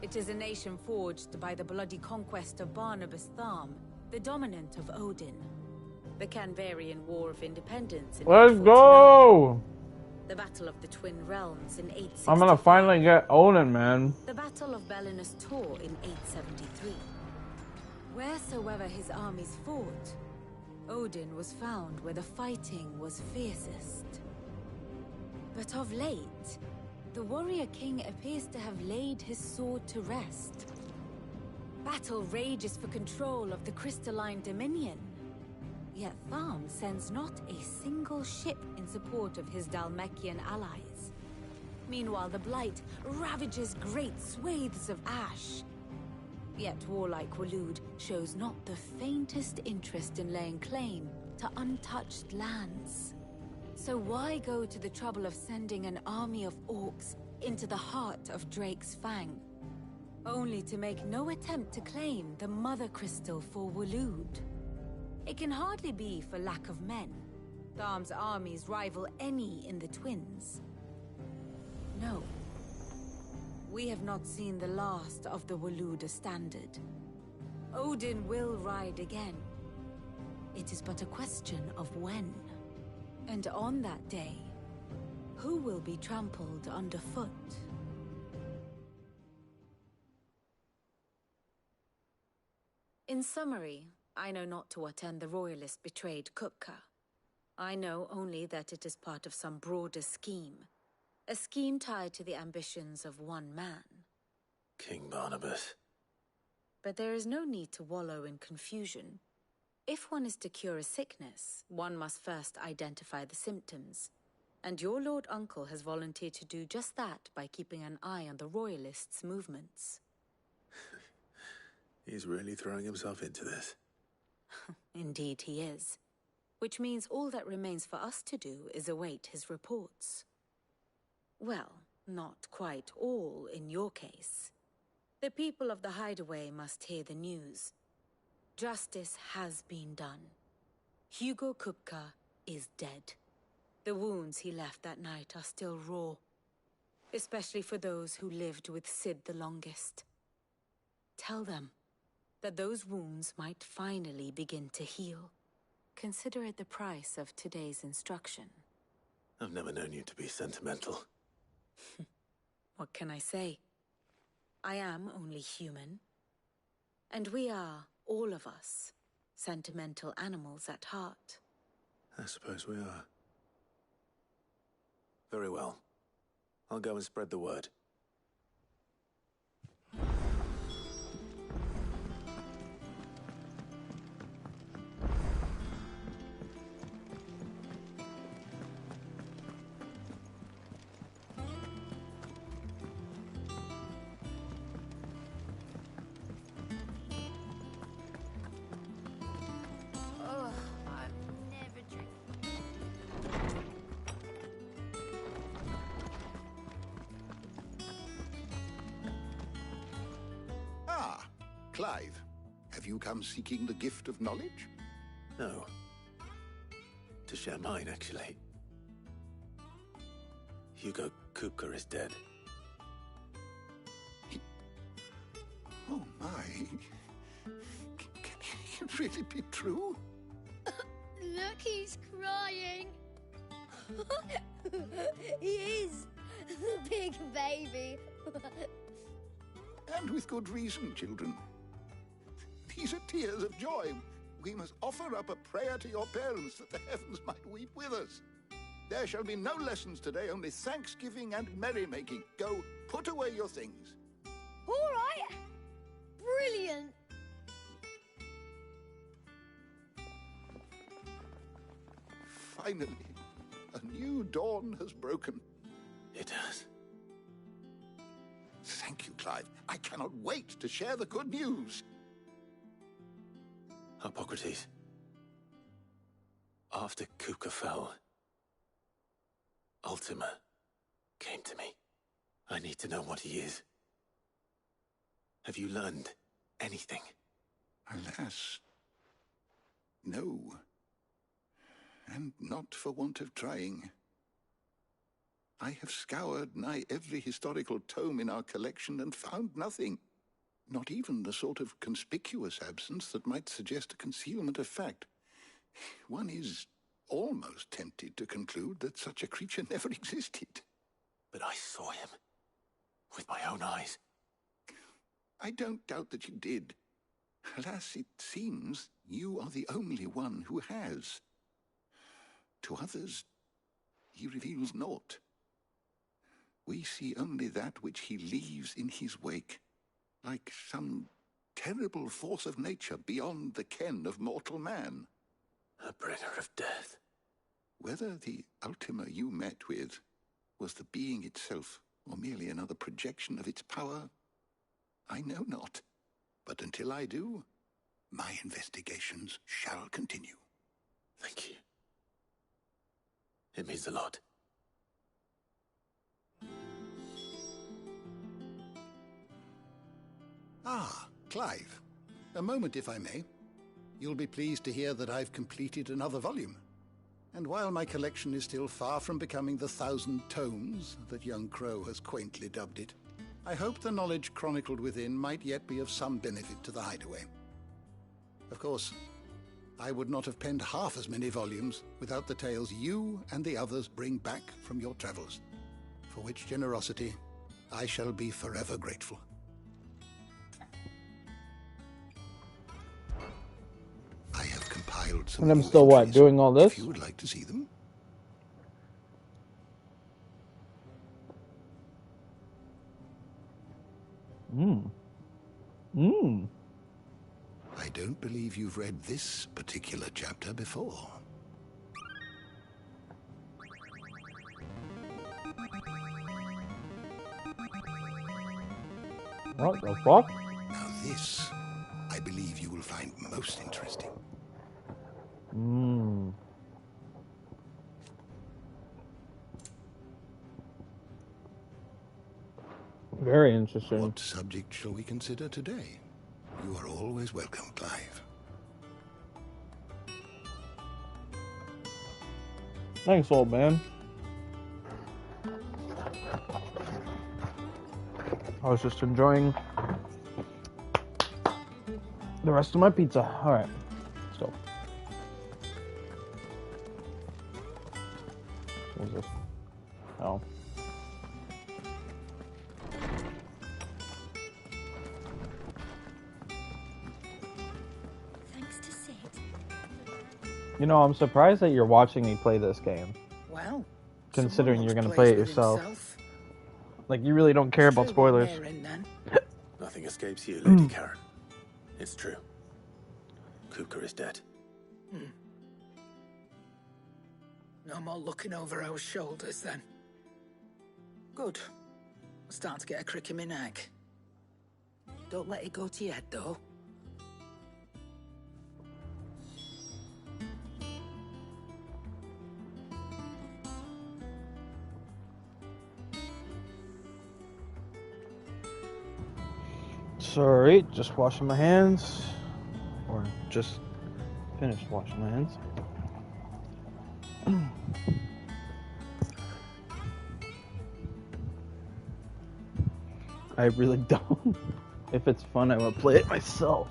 It is a nation forged by the bloody conquest of Barnabas Tharm, the dominant of Odin. The Canvarian War of Independence in Let's go! The Battle of the Twin Realms in 863. I'm gonna finally get Odin, man. The Battle of Belinus Tor in 873. Wheresoever his armies fought, Odin was found where the fighting was fiercest. But of late, the warrior king appears to have laid his sword to rest. Battle rages for control of the crystalline dominion. Yet Tharm sends not a single ship in support of his Dhalmekian allies. Meanwhile, the Blight ravages great swathes of Ash. Yet warlike Waloed shows not the faintest interest in laying claim to untouched lands. So why go to the trouble of sending an army of orcs into the heart of Drake's Fang, only to make no attempt to claim the Mother Crystal for Waloed? It can hardly be for lack of men. Tharm's armies rival any in the Twins. No. We have not seen the last of the Waluda standard. Odin will ride again. It is but a question of when. And on that day, who will be trampled underfoot? In summary, I know not to what end the Royalists betrayed Kupka. I know only that it is part of some broader scheme. A scheme tied to the ambitions of one man. King Barnabas. But there is no need to wallow in confusion. If one is to cure a sickness, one must first identify the symptoms. And your Lord Uncle has volunteered to do just that by keeping an eye on the Royalists' movements. He's really throwing himself into this. Indeed he is. Which means all that remains for us to do is await his reports. Well, Not quite all in your case. The people of the Hideaway must hear the news. Justice has been done. Hugo Kupka is dead. The wounds he left that night are still raw, especially for those who lived with Sid the longest. Tell them that those wounds might finally begin to heal. Consider it the price of today's instruction. I've never known you to be sentimental. What can I say? I am only human. And we are, all of us, sentimental animals at heart. I suppose we are. Very well. I'll go and spread the word. Clive, have you come seeking the gift of knowledge? No. To share mine, actually. Hugo Kupka is dead. Oh my. Can it really be true? Look, he's crying. He is. The big baby. And with good reason, children. These are tears of joy. We must offer up a prayer to your parents that the heavens might weep with us. There shall be no lessons today, only thanksgiving and merrymaking. Go, put away your things. All right. Brilliant. Finally, a new dawn has broken. It has. Thank you, Clive. I cannot wait to share the good news. Hippocrates. After Kupka fell, Ultima came to me. I need to know what he is. Have you learned anything? Alas, no. And not for want of trying. I have scoured nigh every historical tome in our collection and found nothing. Not even the sort of conspicuous absence that might suggest a concealment of fact. One is almost tempted to conclude that such a creature never existed. But I saw him. With my own eyes. I don't doubt that you did. Alas, it seems you are the only one who has. To others, he reveals naught. We see only that which he leaves in his wake, like some terrible force of nature beyond the ken of mortal man. A bringer of death. Whether the Ultima you met with was the being itself, or merely another projection of its power, I know not. But until I do, my investigations shall continue. Thank you. It means a lot. Ah, Clive. A moment, if I may. You'll be pleased to hear that I've completed another volume. And while my collection is still far from becoming the 1,000 tomes that young Crow has quaintly dubbed it, I hope the knowledge chronicled within might yet be of some benefit to the Hideaway. Of course, I would not have penned half as many volumes without the tales you and the others bring back from your travels, for which generosity I shall be forever grateful. I have compiled some. And I'm still what, doing all this? If you would like to see them. I don't believe you've read this particular chapter before. What the fuck? Now this, I believe you will find most interesting. Very interesting. What subject shall we consider today? You are always welcome, Clive. Thanks, old man. I was just enjoying the rest of my pizza. All right, let's go. What was this? Oh. Thanks to Sid. You know, I'm surprised that you're watching me play this game. Well, considering you're going to play it yourself. Like, you really don't care about spoilers. Nothing escapes you, Lady Karen. It's true. Kupka is dead. No more looking over our shoulders, then. Good. I'm starting to get a crick in my neck. Don't let it go to your head, though. Sorry, just washing my hands. Or just finished washing my hands. I really don't. If it's fun, I will play it myself.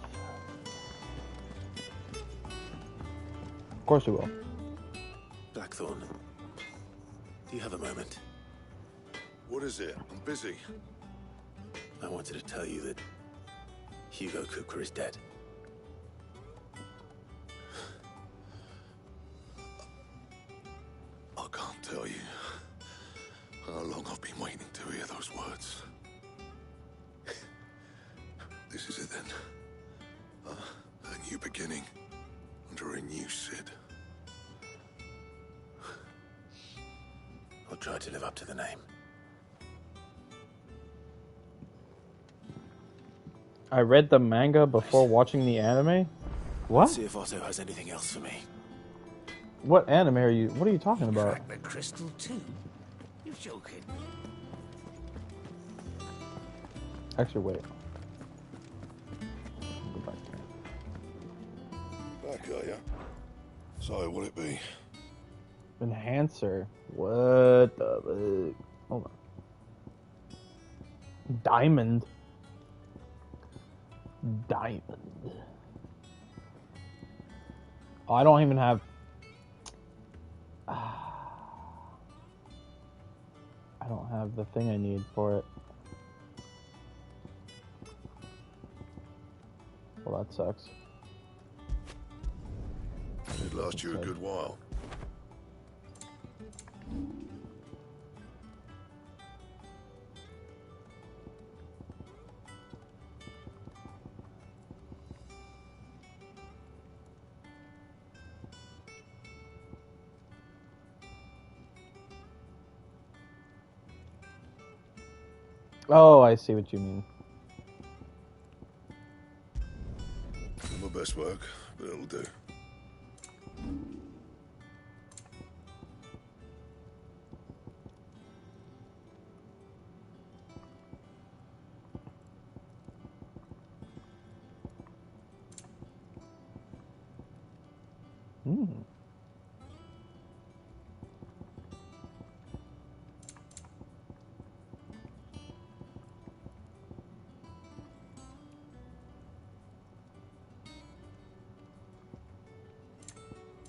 Of course we will. Blackthorn, do you have a moment? What is it? I'm busy. I wanted to tell you that Hugo Kupka is dead. I can't tell you how long I've been waiting to hear those words. This is it then. A new beginning under a new Sid. I'll try to live up to the name. I read the manga before watching the anime? What? Let's see if Otto has anything else for me. What anime are you? What are you talking about? Crack the crystal too? You're joking. Actually, wait. Go back there. Back, are ya? So, what'll it be? Enhancer. What the fuck? Hold on. Diamond. Diamond. Oh, I don't even have. I don't have the thing I need for it. Well, that sucks. It lasts you a good while. Oh, I see what you mean. My best work, but it'll do.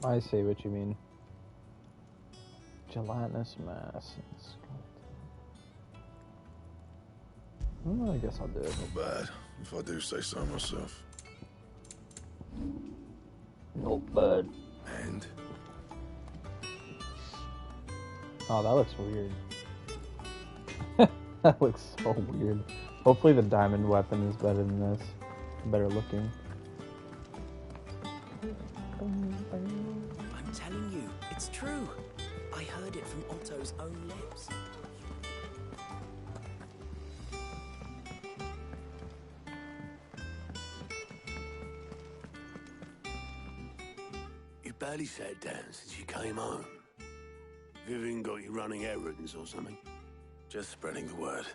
I see what you mean. Gelatinous mass. I guess I'll do it. Not bad, if I do say so myself. Not bad. And? Oh, that looks weird. That looks so weird. Hopefully the diamond weapon is better than this. Better looking. I'm telling you, it's true. I heard it from Otto's own lips. You barely sat down since you came home. Vivian got you running errands or something? Just spreading the word.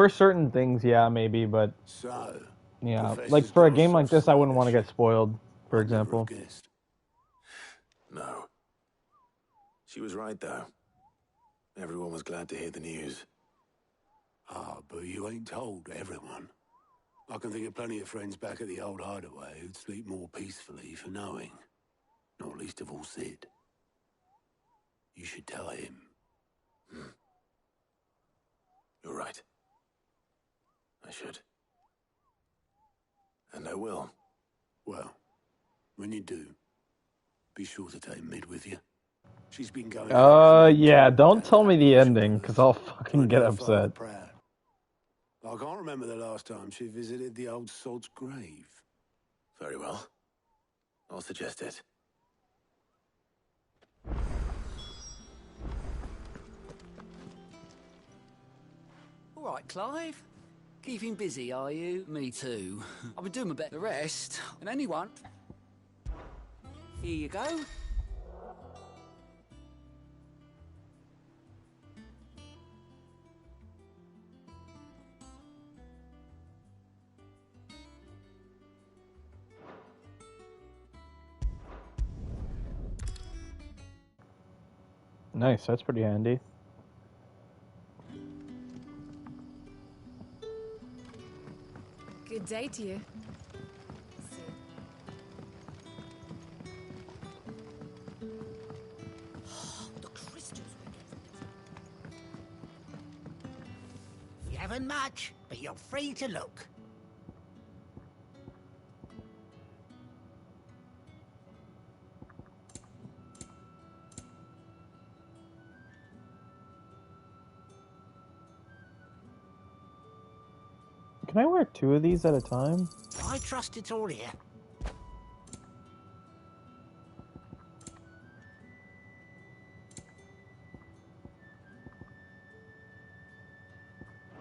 For certain things, yeah, maybe, but So, yeah, Professor's like for a got a game like soft this, I side wouldn't of want to get shit. spoiled. For I'd never have example. guessed. No. She was right, though. Everyone was glad to hear the news. Ah, but you ain't told everyone. I can think of plenty of friends back at the old hideaway who'd sleep more peacefully for knowing. Not least of all Sid. You should tell him. You're right. I should. And I will. Well, when you do, be sure to take Mid with you. She's been going Yeah, don't tell me the ending, because I'll fucking get upset. proud. I can't remember the last time she visited the old sod's grave. Very well. I'll suggest it. All right, Clive. Keeping busy, are you? Me too. I've been doing my best. The rest, and anyone. Here you go. Nice, that's pretty handy. Good day to you. The crystals we get from the... You haven't much, but you're free to look. Can I wear 2 of these at a time? I trust it's all here.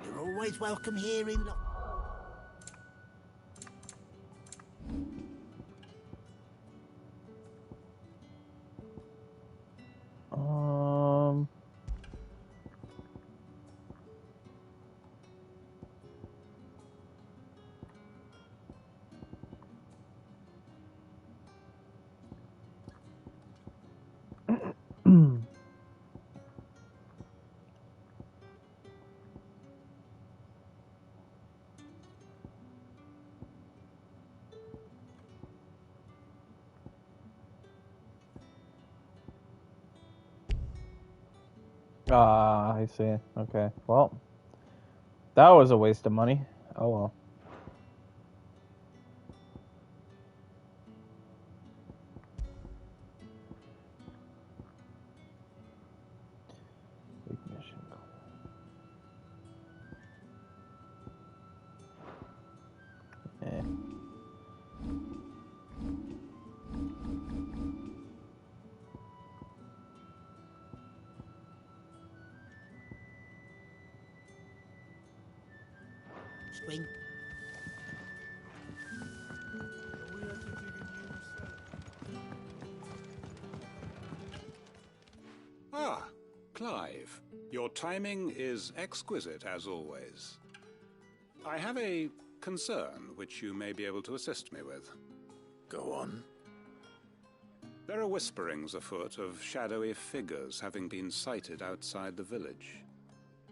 You're always welcome here in... Ah, I see. Okay, well, that was a waste of money. Oh well. Ignition. Eh. Swing. Ah, Clive. Your timing is exquisite, as always. I have a concern which you may be able to assist me with. Go on. There are whisperings afoot of shadowy figures having been sighted outside the village.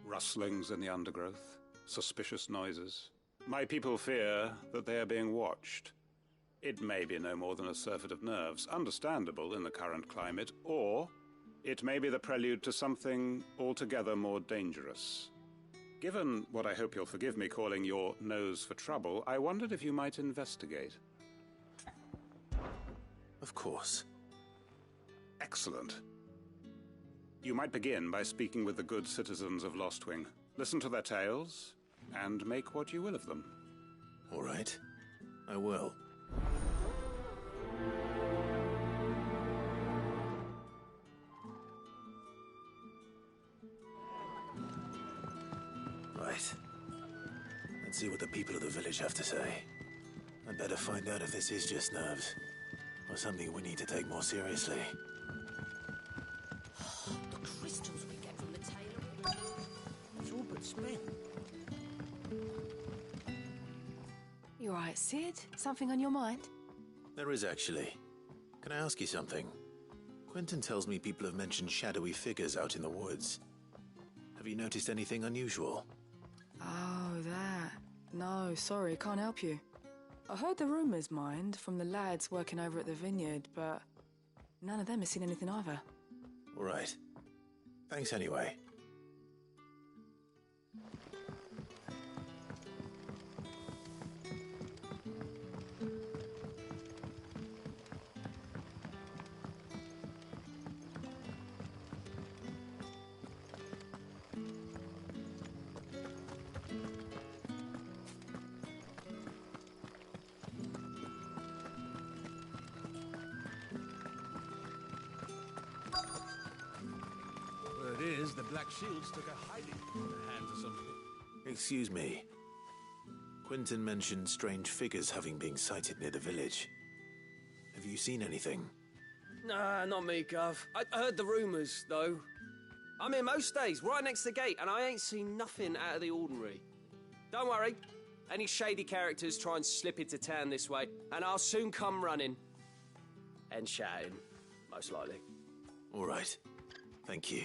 Rustlings in the undergrowth, suspicious noises. My people fear that they are being watched. It may be no more than a surfeit of nerves, understandable in the current climate, or it may be the prelude to something altogether more dangerous. Given what I hope you'll forgive me calling your nose for trouble, I wondered if you might investigate. Of course. Excellent. You might begin by speaking with the good citizens of Lostwing. Listen to their tales, and make what you will of them. All right. I will. Right. Let's see what the people of the village have to say. I'd better find out if this is just nerves, or something we need to take more seriously. The crystals we get from the tailor. It's all but spent. right, Sid? Something on your mind? There is actually. Can I ask you something? Quentin tells me people have mentioned shadowy figures out in the woods. Have you noticed anything unusual? Oh, that. No, sorry, can't help you. I heard the rumours, mind, from the lads working over at the vineyard, but none of them has seen anything either. All right. Thanks anyway. The Black Shields took a hiding in the hands of some... Excuse me. Quentin mentioned strange figures having been sighted near the village. Have you seen anything? Nah, not me, Gov. I heard the rumours, though. I'm here most days, right next to the gate, and I ain't seen nothing out of the ordinary. Don't worry. Any shady characters try and slip into town this way, and I'll soon come running. And shouting, most likely. All right. Thank you.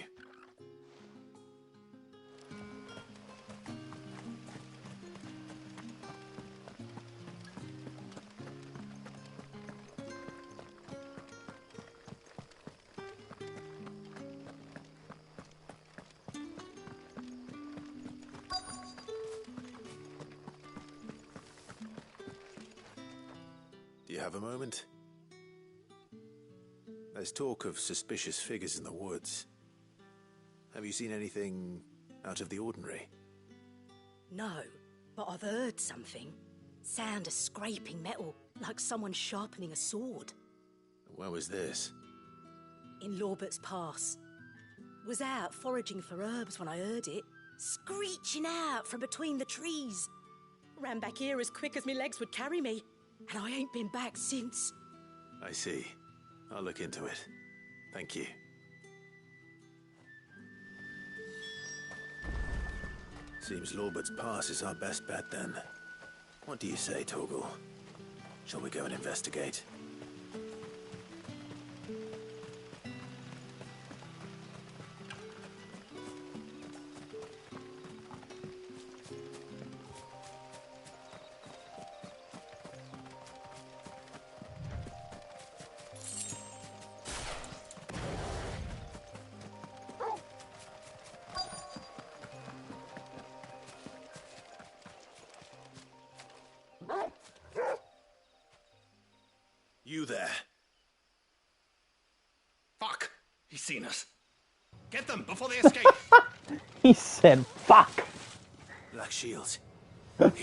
Do you have a moment? There's talk of suspicious figures in the woods. Have you seen anything out of the ordinary? No, but I've heard something. Sound of scraping metal, like someone sharpening a sword. Where was this? In Lorbert's Pass. Was out foraging for herbs when I heard it, screeching out from between the trees. Ran back here as quick as my legs would carry me, and I ain't been back since. I see. I'll look into it. Thank you. Seems Lorbert's Pass is our best bet then. What do you say, Torgal? Shall we go and investigate? You there. Fuck! He's seen us. Get them before they escape! He said, fuck! Black Shields. Here. What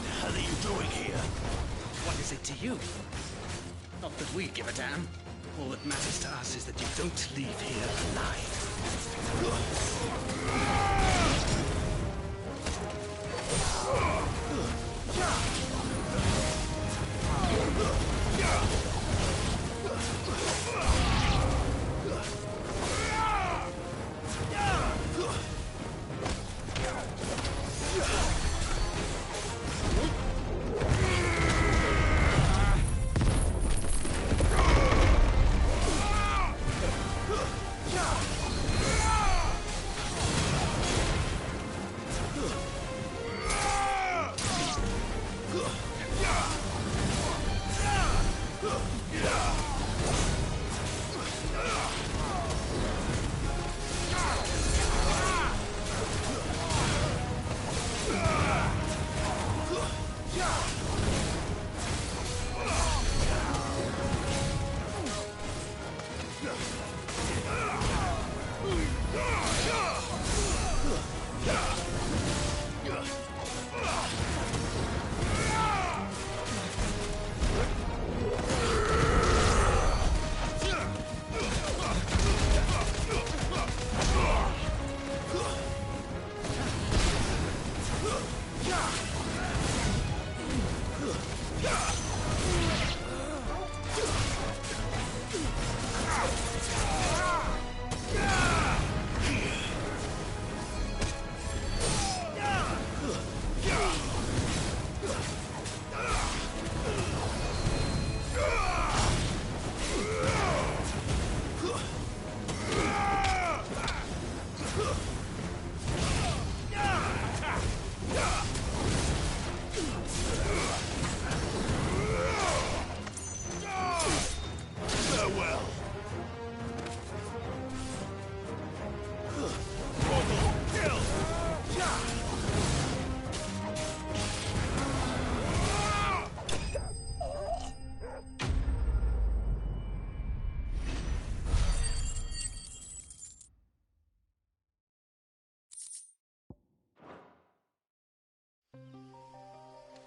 the hell are you doing here? What is it to you? Not that we give a damn. All that matters to us is that you don't leave here alive.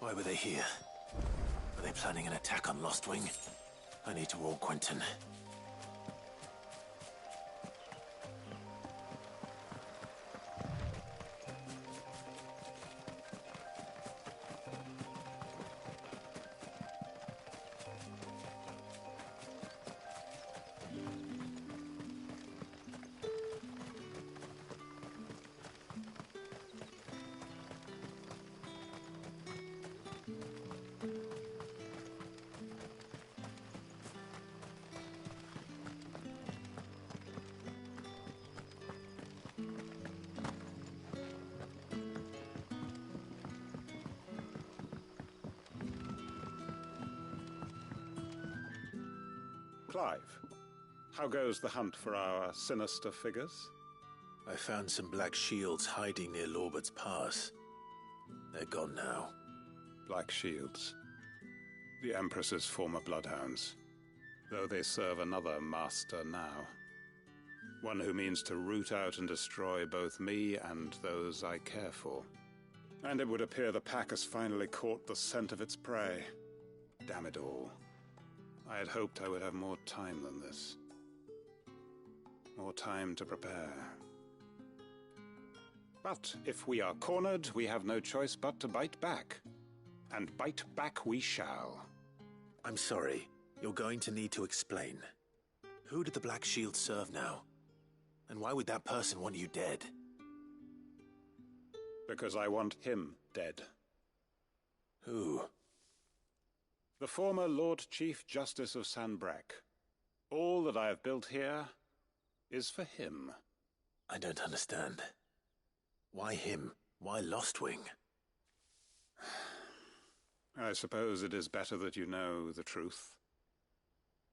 Why were they here? Are they planning an attack on Lostwing? I need to warn Quentin. Clive, how goes the hunt for our sinister figures? I found some black shields hiding near Lorbert's Pass. They're gone now. Black shields. The Empress's former bloodhounds, though they serve another master now. One who means to root out and destroy both me and those I care for. And it would appear the pack has finally caught the scent of its prey. Damn it all. I had hoped I would have more time than this. More time to prepare. But if we are cornered, we have no choice but to bite back. And bite back we shall. I'm sorry. You're going to need to explain. Who did the Black Shield serve now? And why would that person want you dead? Because I want him dead. Who? The former Lord Chief Justice of Sanbreque. All that I have built here is for him. I don't understand. Why him? Why Lostwing? I suppose it is better that you know the truth.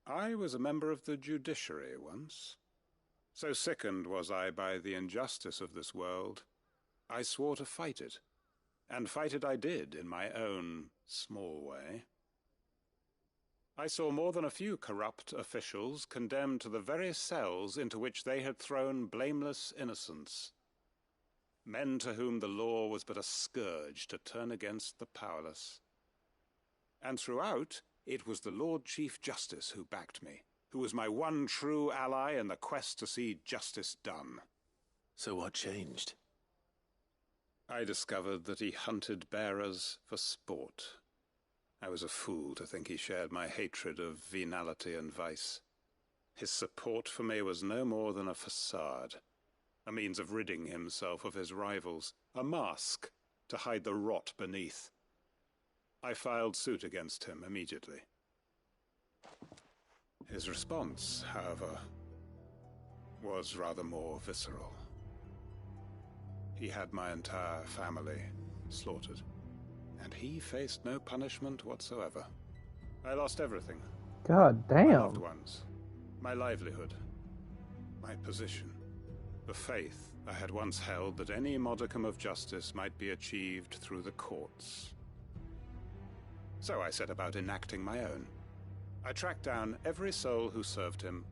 I was a member of the judiciary once. So sickened was I by the injustice of this world, I swore to fight it. And fight it I did in my own small way. I saw more than a few corrupt officials condemned to the very cells into which they had thrown blameless innocents. Men to whom the law was but a scourge to turn against the powerless. And throughout, it was the Lord Chief Justice who backed me, who was my one true ally in the quest to see justice done. So what changed? I discovered that he hunted bearers for sport. I was a fool to think he shared my hatred of venality and vice. His support for me was no more than a facade, a means of ridding himself of his rivals, a mask to hide the rot beneath. I filed suit against him immediately. His response, however, was rather more visceral. He had my entire family slaughtered. And he faced no punishment whatsoever. I lost everything. God damn. My loved ones, my livelihood, my position, the faith I had once held that any modicum of justice might be achieved through the courts. So I set about enacting my own. I tracked down every soul who served him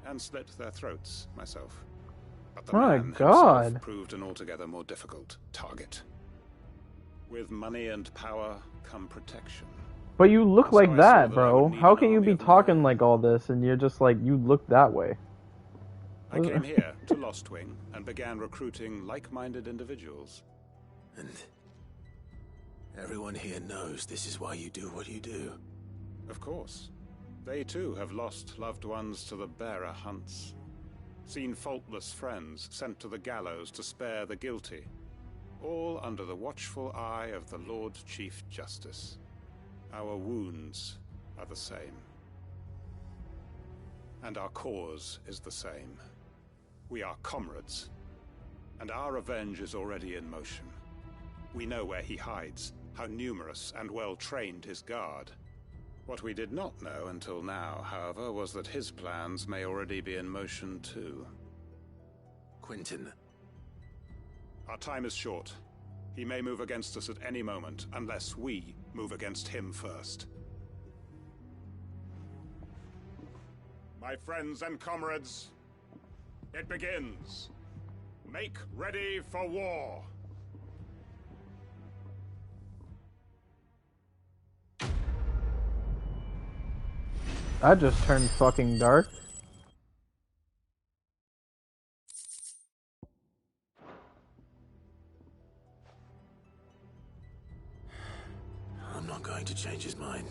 and slit their throats myself. But the My man God. himself proved an altogether more difficult target. With money and power come protection. But you look So like I that, saw that I bro. would need How an can you army be of men. talking like all this and you're just like, you look that way? I came here to Lostwing and began recruiting like-minded individuals. And everyone here knows this is why you do what you do. Of course. They too have lost loved ones to the bearer hunts. Seen faultless friends sent to the gallows to spare the guilty. All under the watchful eye of the Lord Chief Justice. Our wounds are the same. And our cause is the same. We are comrades. And our revenge is already in motion. We know where he hides, how numerous and well-trained his guard. What we did not know until now, however, was that his plans may already be in motion too. Quentin. Our time is short. He may move against us at any moment, unless we move against him first. My friends and comrades, it begins. Make ready for war. I just turned fucking dark. I'm not going to change his mind.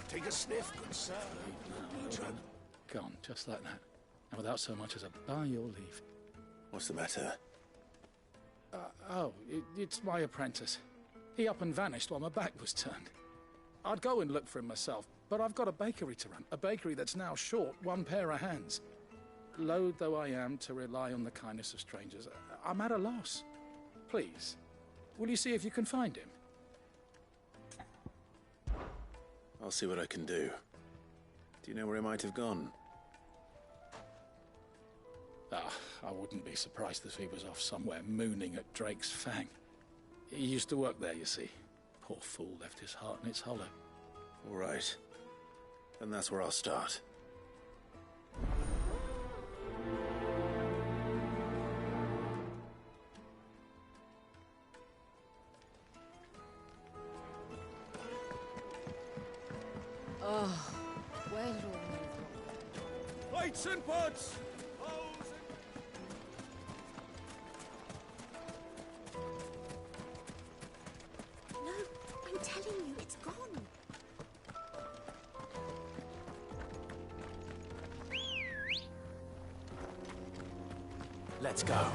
Take a sniff, good sir. Gone, just like that. And without so much as a by your leave. What's the matter? It's my apprentice. He up and vanished while my back was turned. I'd go and look for him myself, but I've got a bakery to run. A bakery that's now short one pair of hands. Loath though I am to rely on the kindness of strangers, I'm at a loss. Please, will you see if you can find him? I'll see what I can do. Do you know where he might have gone? I wouldn't be surprised if he was off somewhere mooning at Drake's Fang. He used to work there, you see. Poor fool left his heart in its hollow. All right. Then that's where I'll start. Oh, well, Plates and pots! No, I'm telling you, it's gone. Let's go.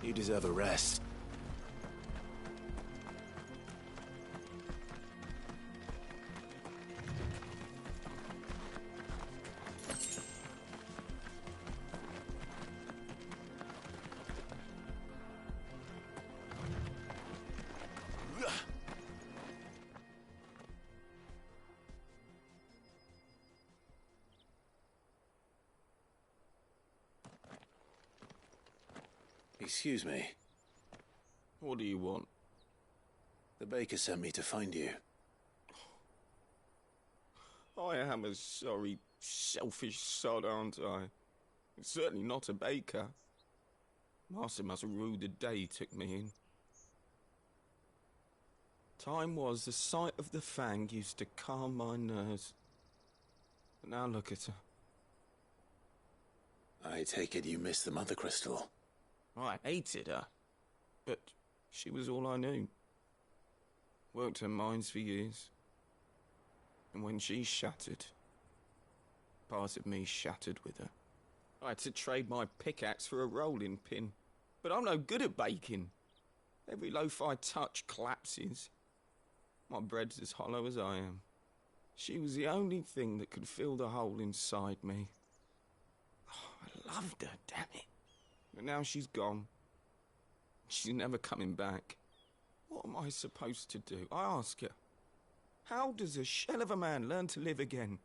You deserve a rest. Excuse me. What do you want? The baker sent me to find you. I am a sorry, selfish sod, aren't I? Certainly not a baker. Master must have ruled the day he took me in. Time was the sight of the Fang used to calm my nerves. But now look at her. I take it you missed the Mother Crystal. I hated her, but she was all I knew. Worked her mines for years. And when she shattered, part of me shattered with her. I had to trade my pickaxe for a rolling pin, but I'm no good at baking. Every loaf I touch collapses. My bread's as hollow as I am. She was the only thing that could fill the hole inside me. Oh, I loved her, damn it. But now she's gone. She's never coming back. What am I supposed to do? I ask her. How does a shell of a man learn to live again?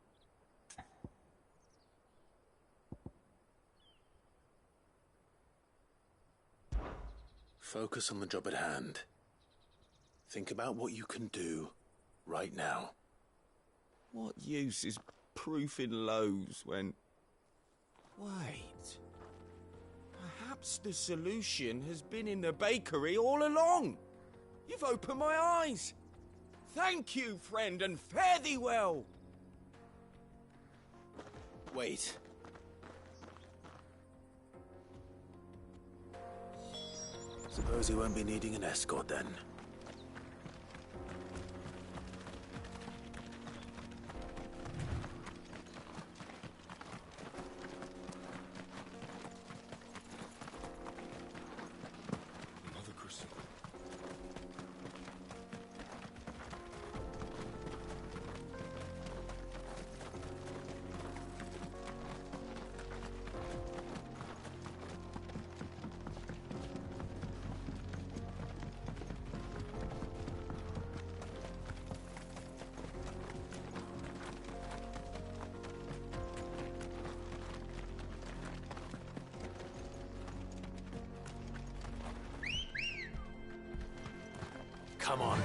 Focus on the job at hand. Think about what you can do right now. What use is proofing loaves when... Wait. Perhaps the solution has been in the bakery all along. You've opened my eyes. Thank you, friend, and fare thee well. Wait. Suppose he won't be needing an escort then. Mother Crystal. Come on.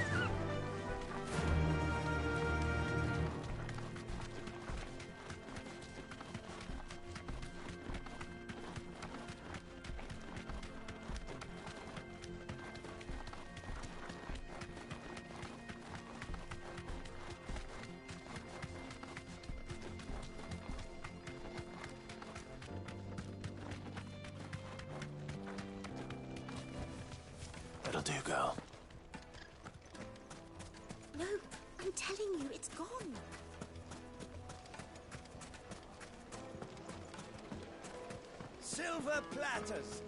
That'll do, girl. No, I'm telling you, it's gone. Silver platters.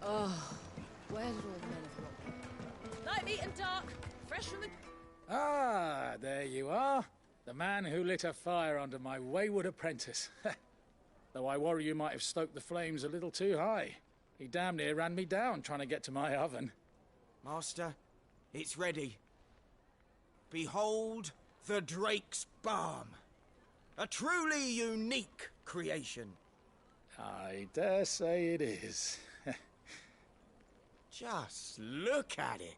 Oh, where did all the men have gone? Light, meat, and dark. Fresh from the... Ah, there you are. The man who lit a fire under my wayward apprentice. Though I worry you might have stoked the flames a little too high. He damn near ran me down trying to get to my oven. Master, it's ready. Behold the Drake's Balm. A truly unique creation. I dare say it is. Just look at it.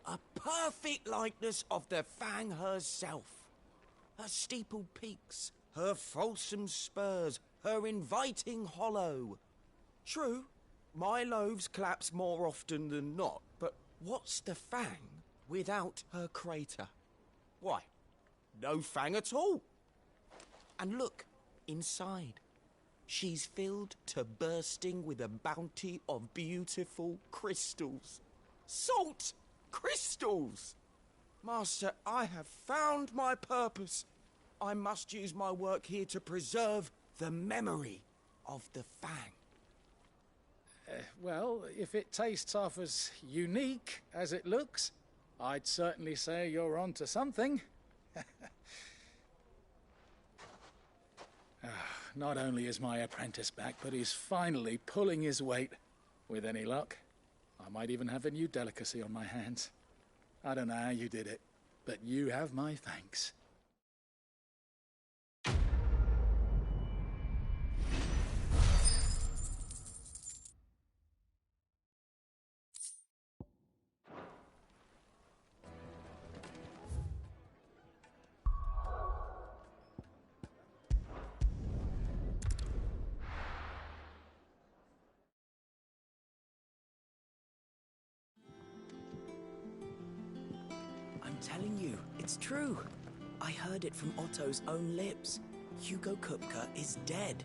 A perfect likeness of the Fang herself. Her steepled peaks, her fulsome spurs, her inviting hollow. True, my loaves collapse more often than not, but what's the Fang without her crater? Why, no Fang at all. And look, inside. She's filled to bursting with a bounty of beautiful crystals. Salt crystals! Master, I have found my purpose. I must use my work here to preserve the memory of the Fang. Well, if it tastes half as unique as it looks, I'd certainly say you're on to something. Not only is my apprentice back, but he's finally pulling his weight. With any luck, I might even have a new delicacy on my hands. I don't know how you did it, but you have my thanks. I'm telling you, it's true. I heard it from Otto's own lips. Hugo Kupka is dead.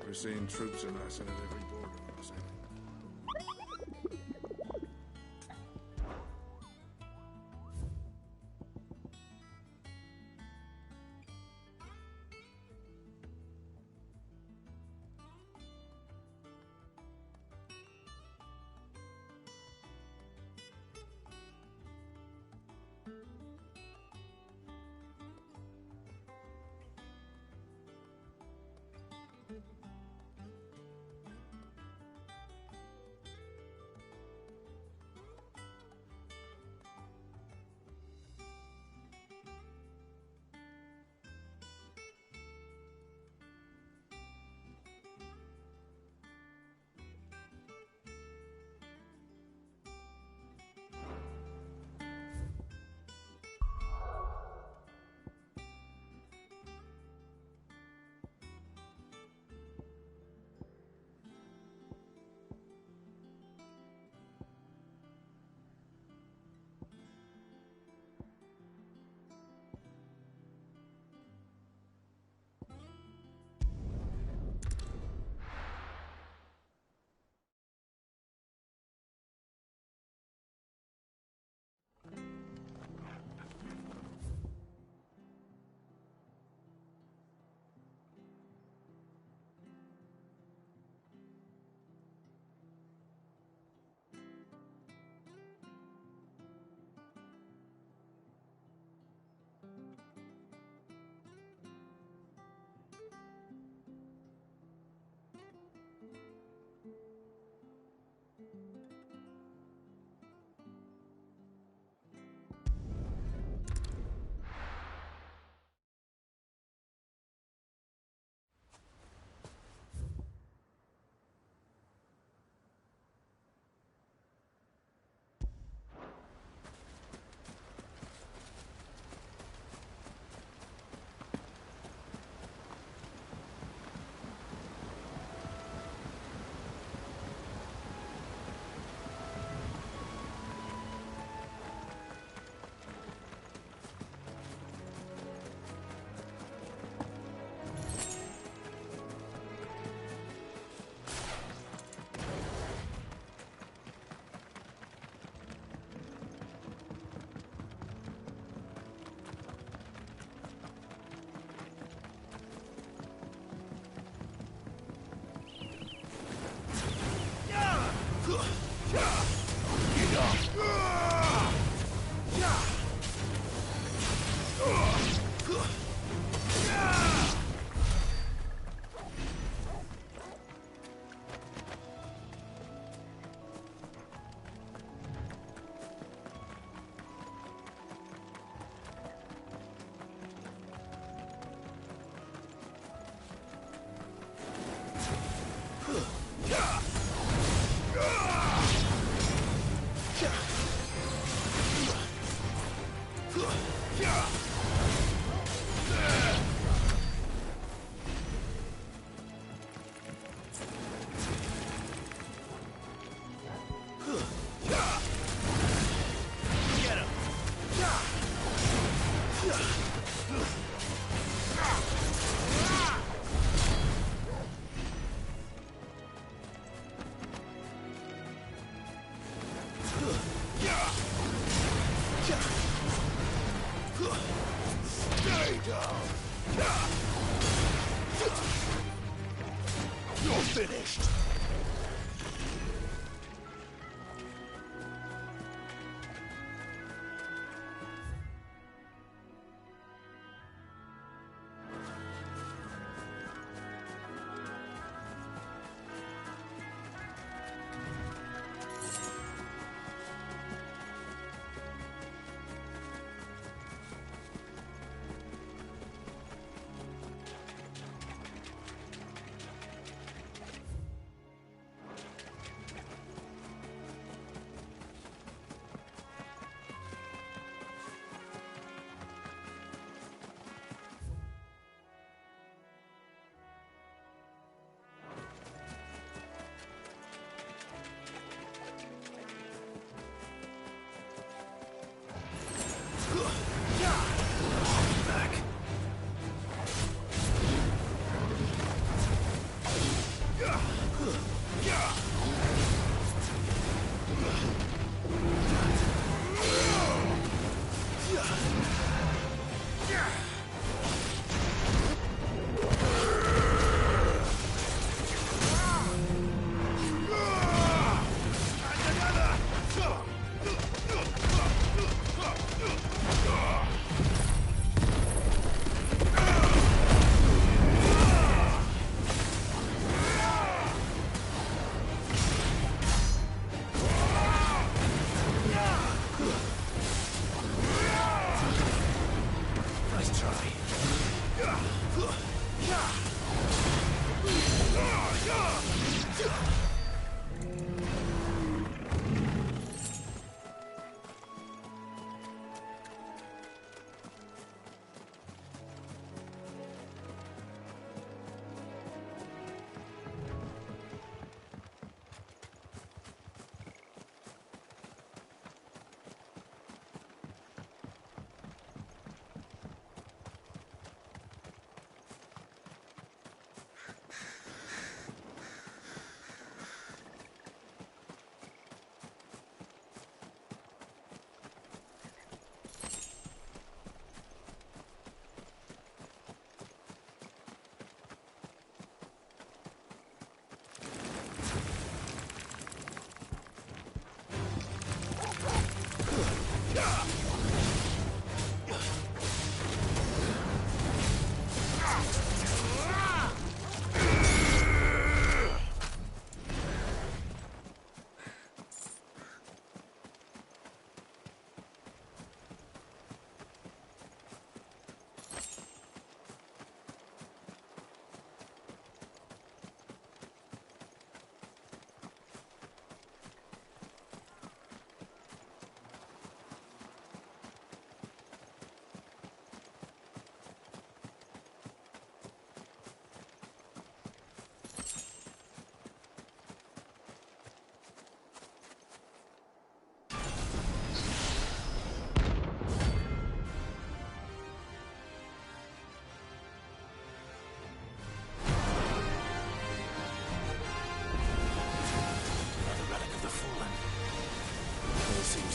We're seeing troops amassing at every border crossing. Stay down! You're finished!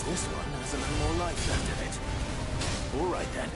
This one has a little more life left in it. All right then.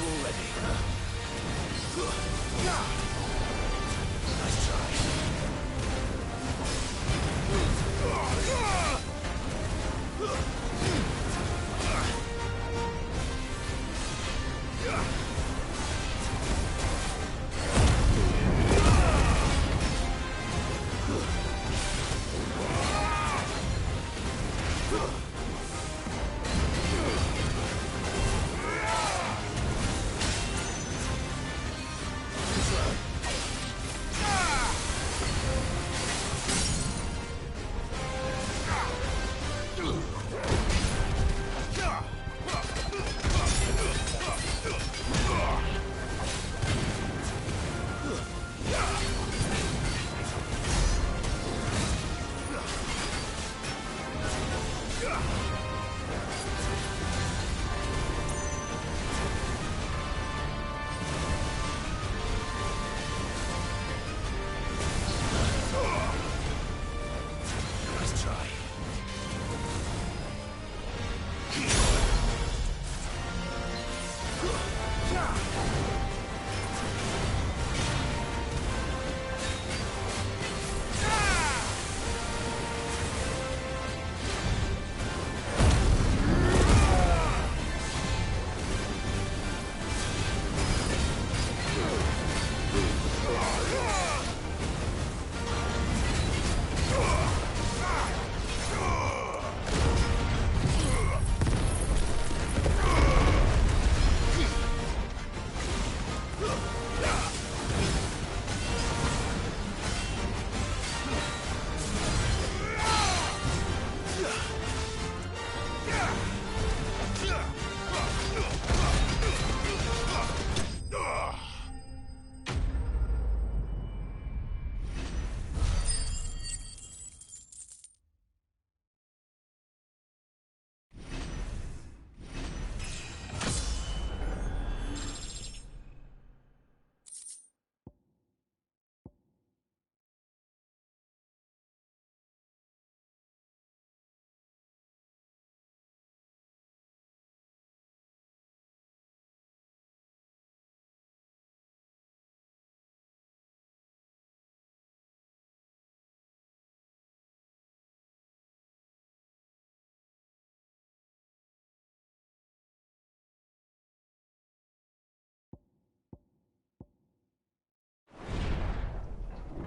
already. Nice try.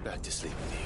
Back to sleep with you.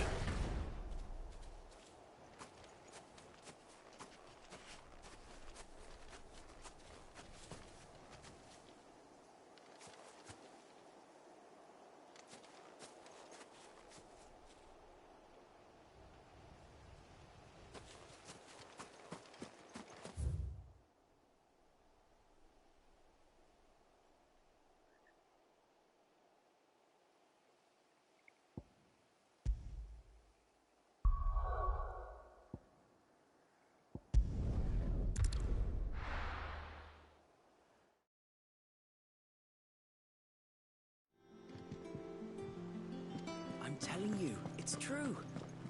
I'm telling you, it's true.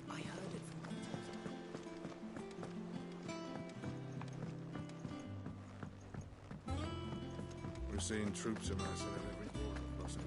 I heard it from... We're seeing troops amassing at every corner across it.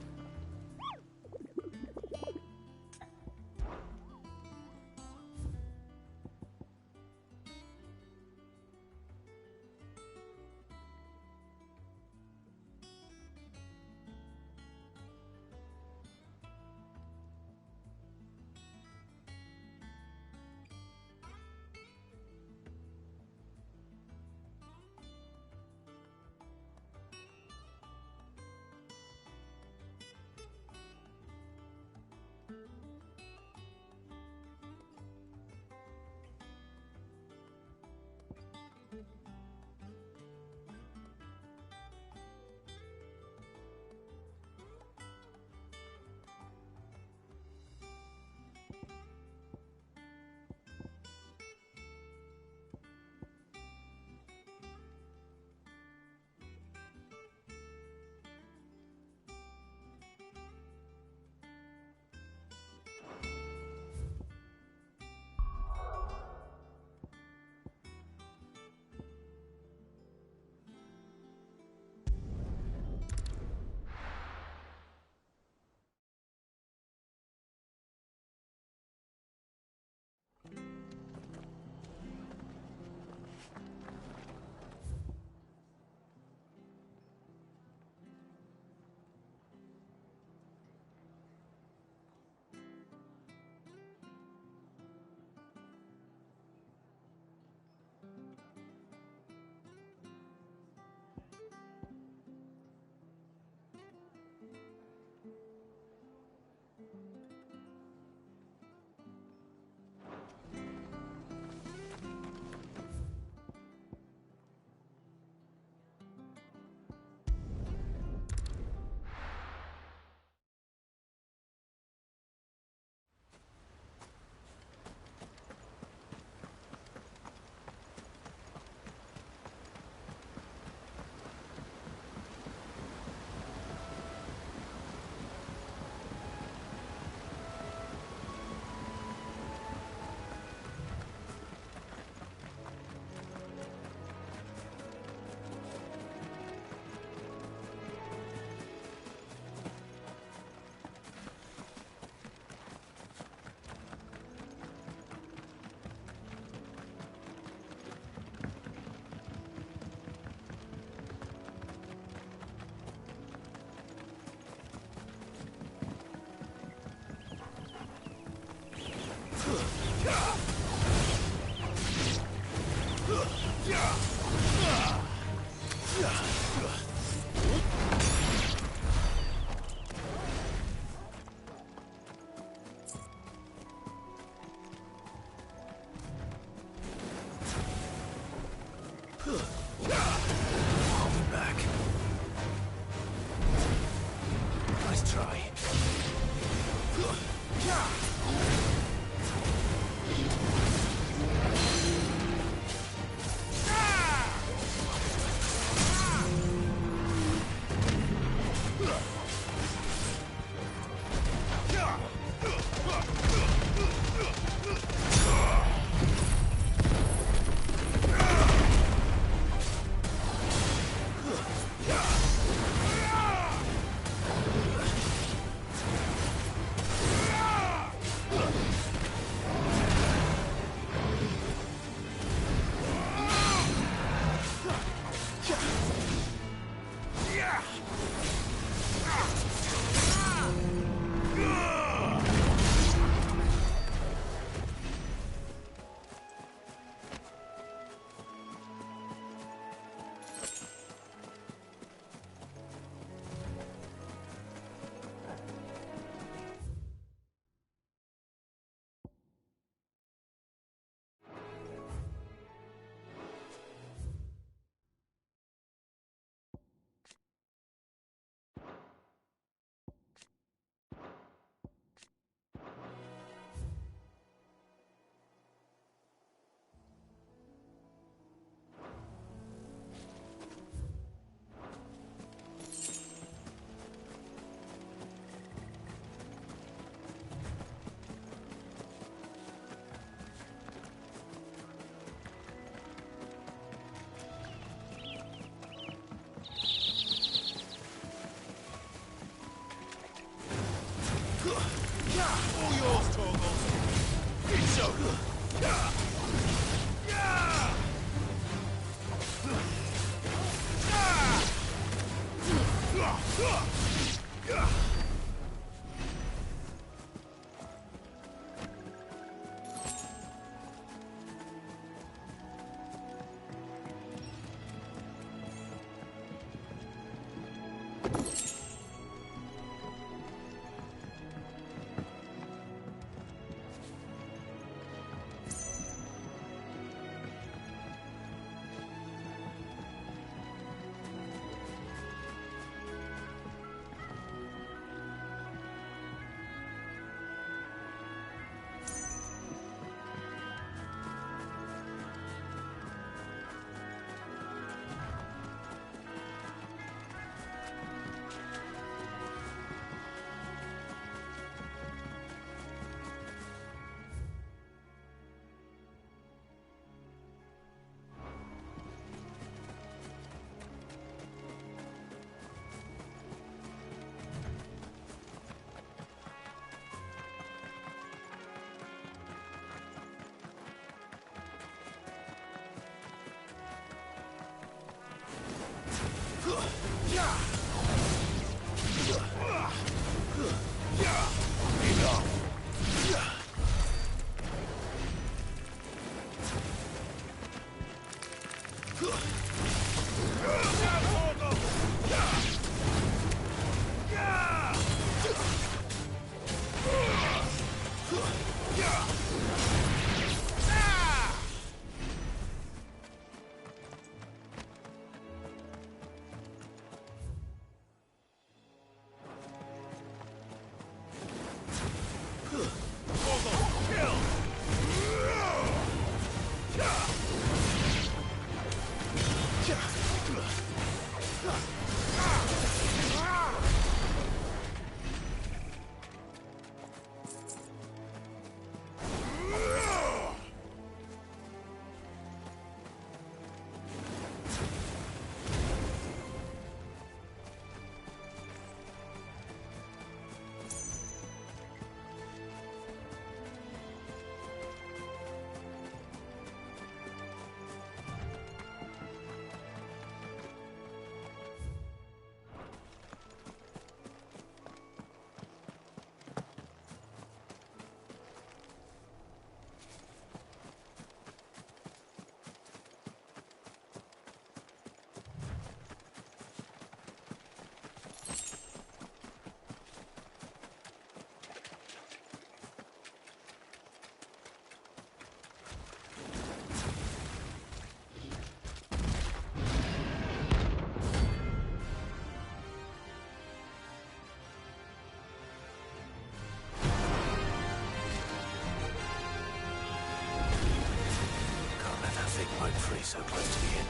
Free so close to the end.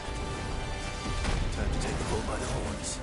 Time to take the bull by the horns.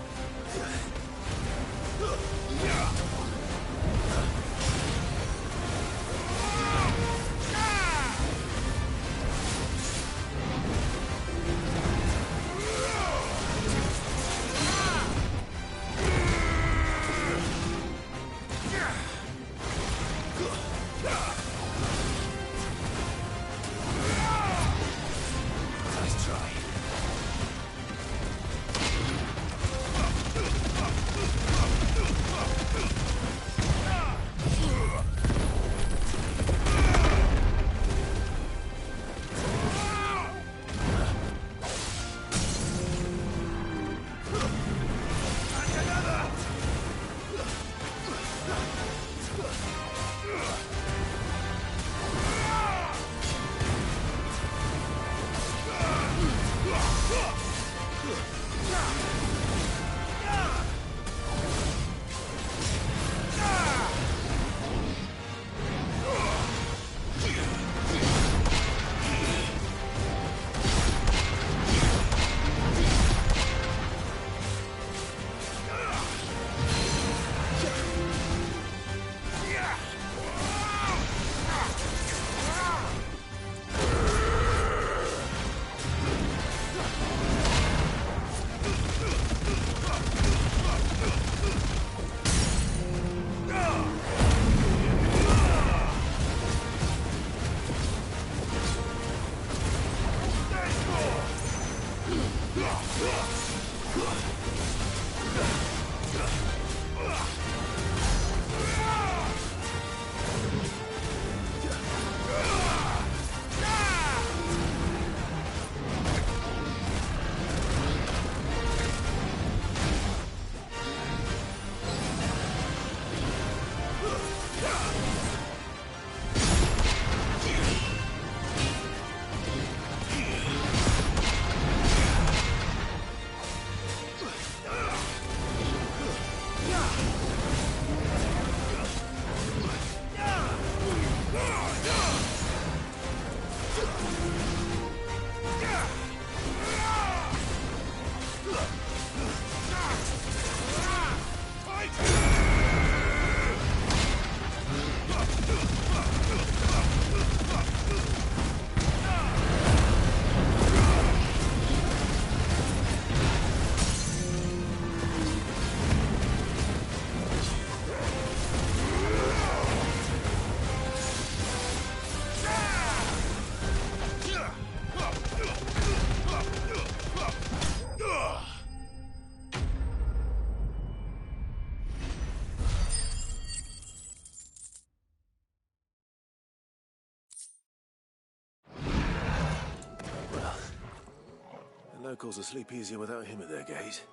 locals will sleep easier without him at their gate.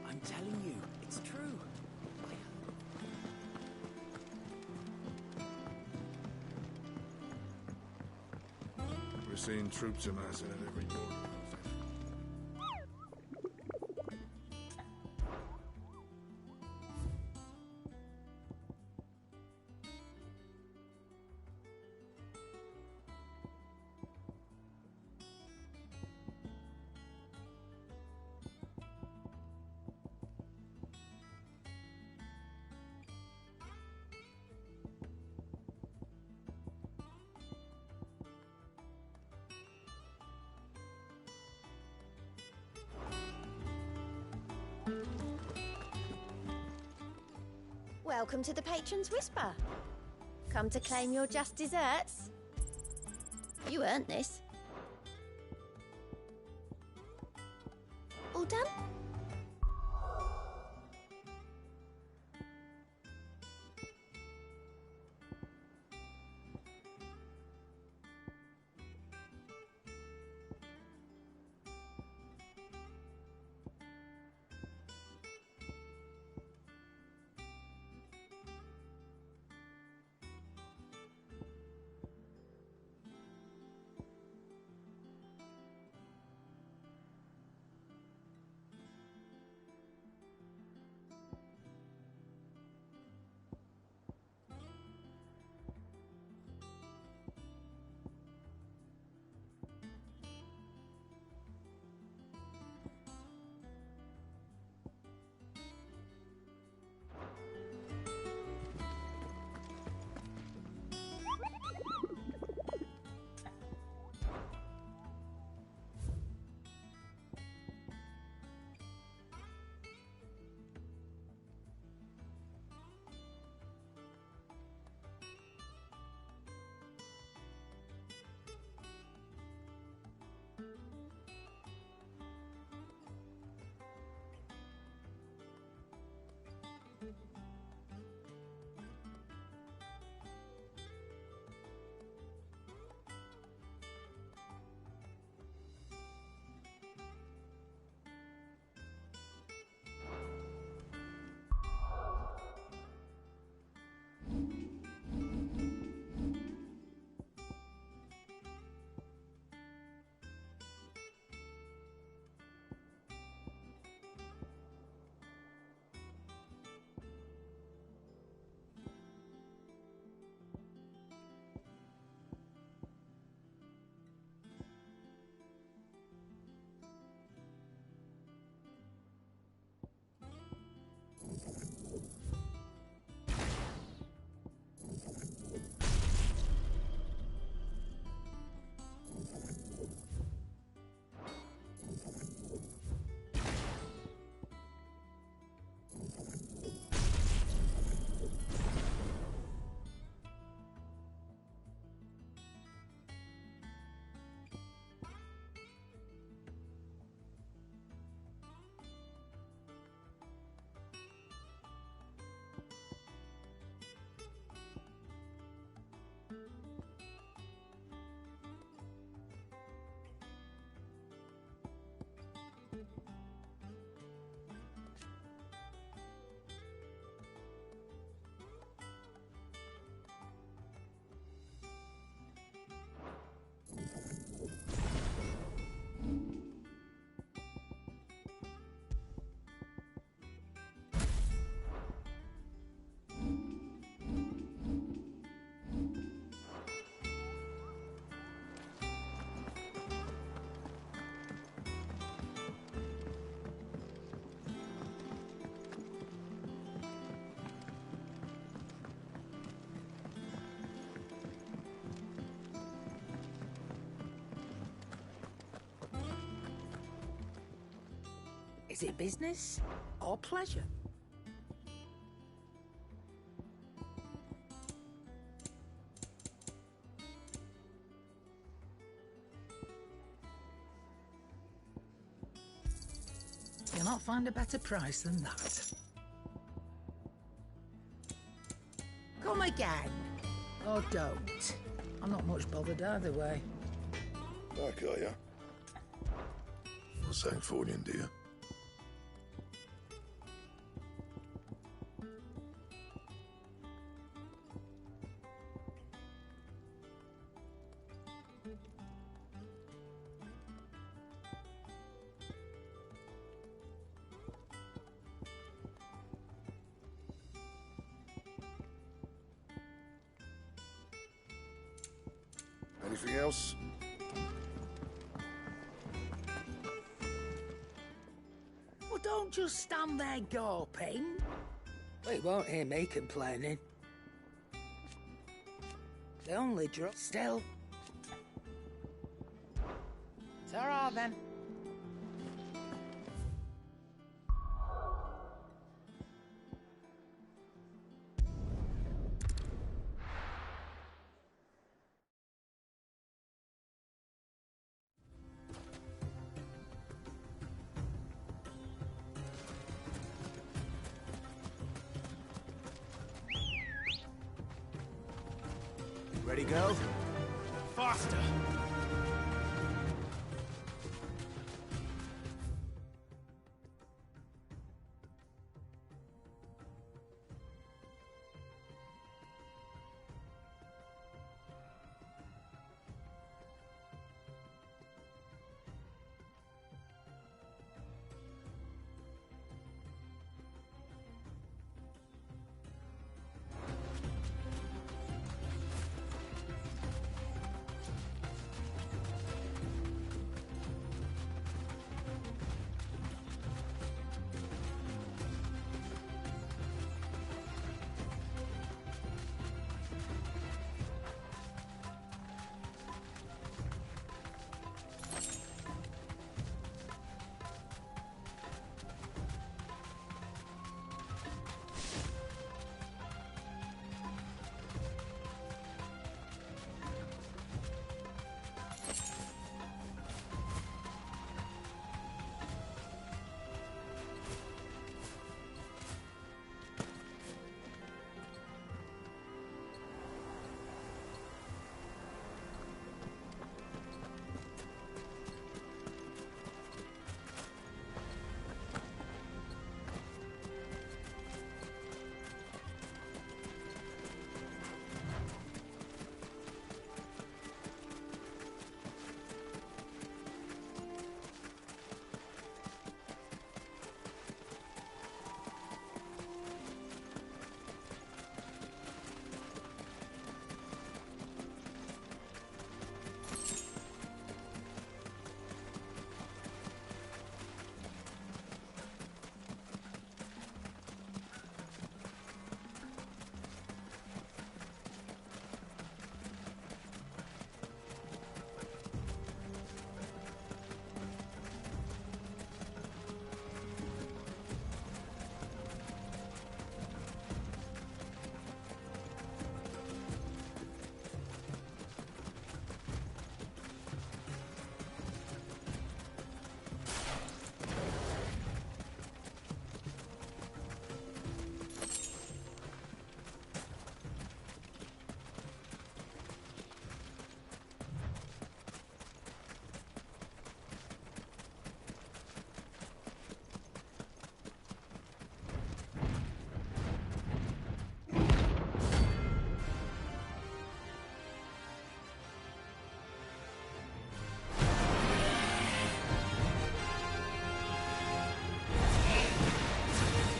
I'm telling you, it's true. We're seeing troops amassing at every border. Welcome to the Patron's Whisper. Come to claim your just desserts? You earned this. All done? Is it business or pleasure? Can't find a better price than that. Come again. Or don't. I'm not much bothered either way. Back, are ya? St. Fornian, do you? Anything else? Well, don't just stand there gawping. Well, you won't hear me complaining. They only drop still. Ta-ra then. Ready, girl? Faster!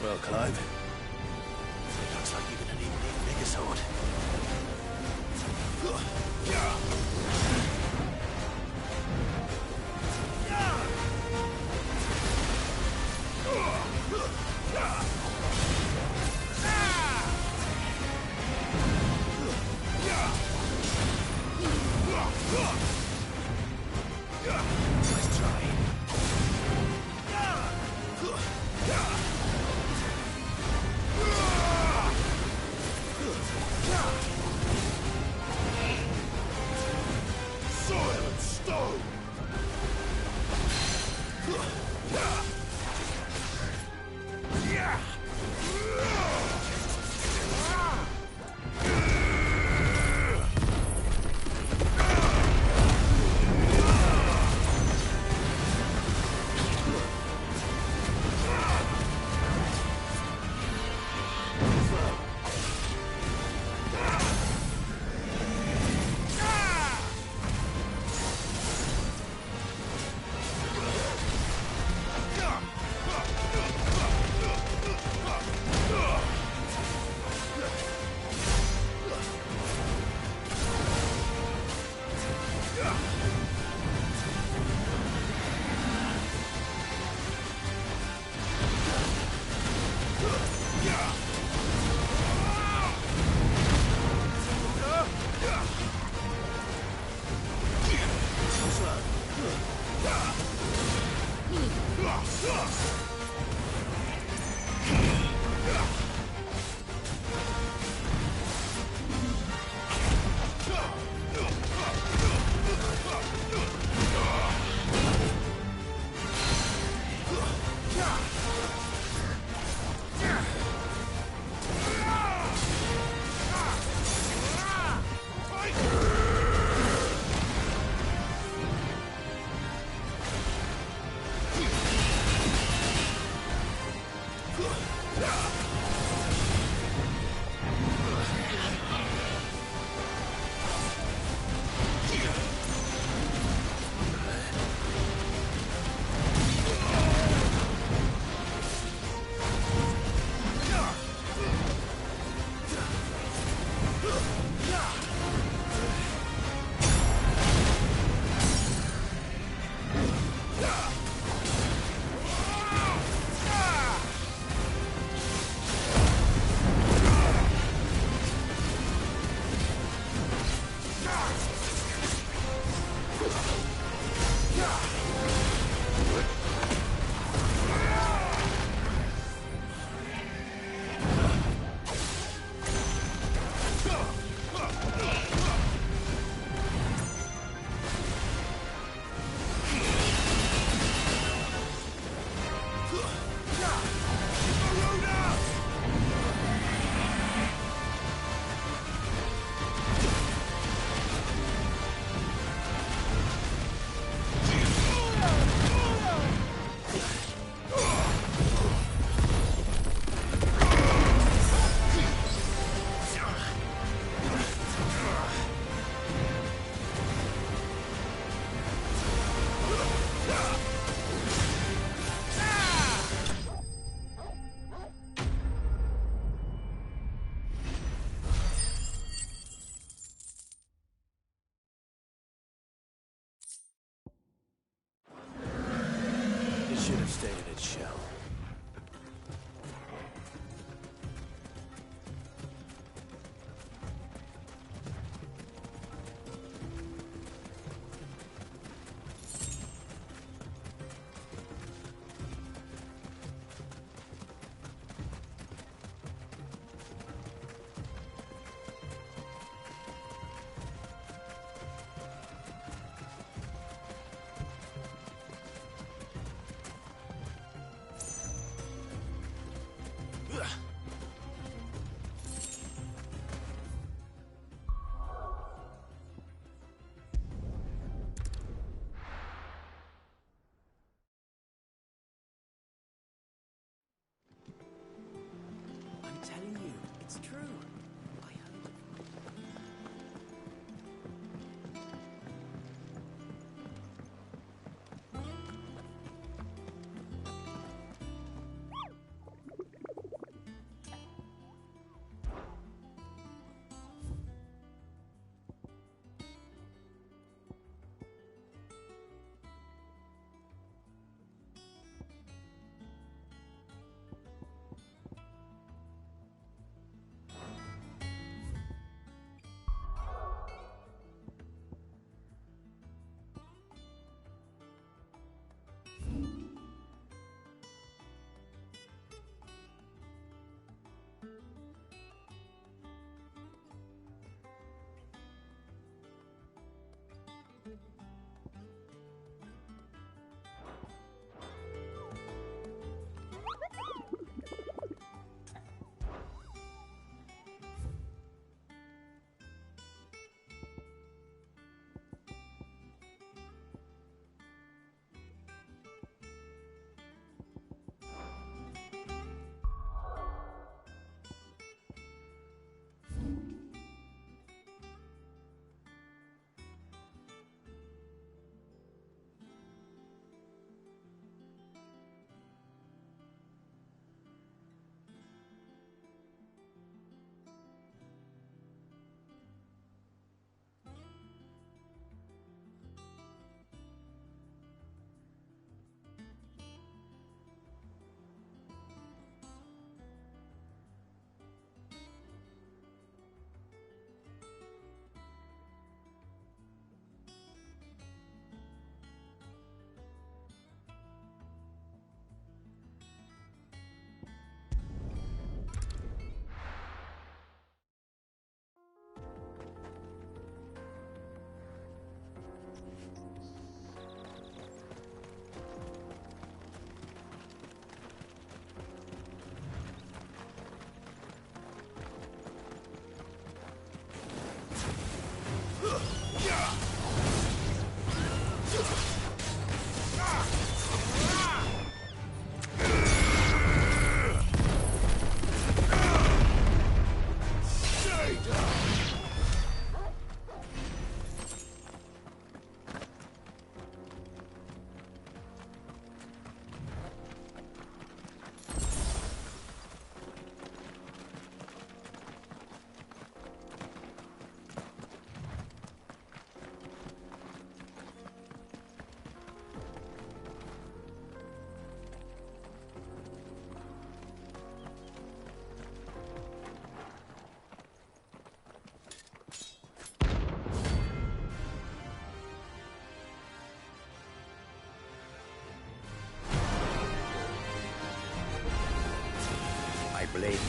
Well, Clive, it looks like you're gonna need an even bigger sword. Nice try.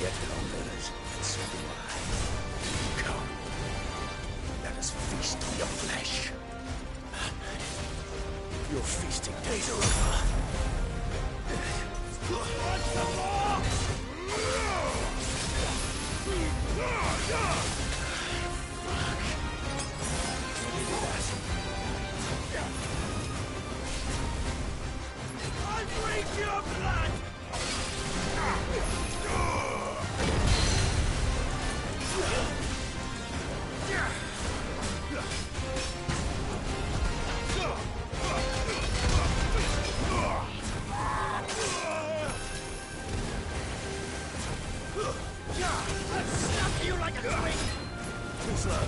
yet hungers, so do I. Come, let us feast on your flesh. Your feasting days are over. I'll drink your blood! I'll snap you like a twig! Too slow.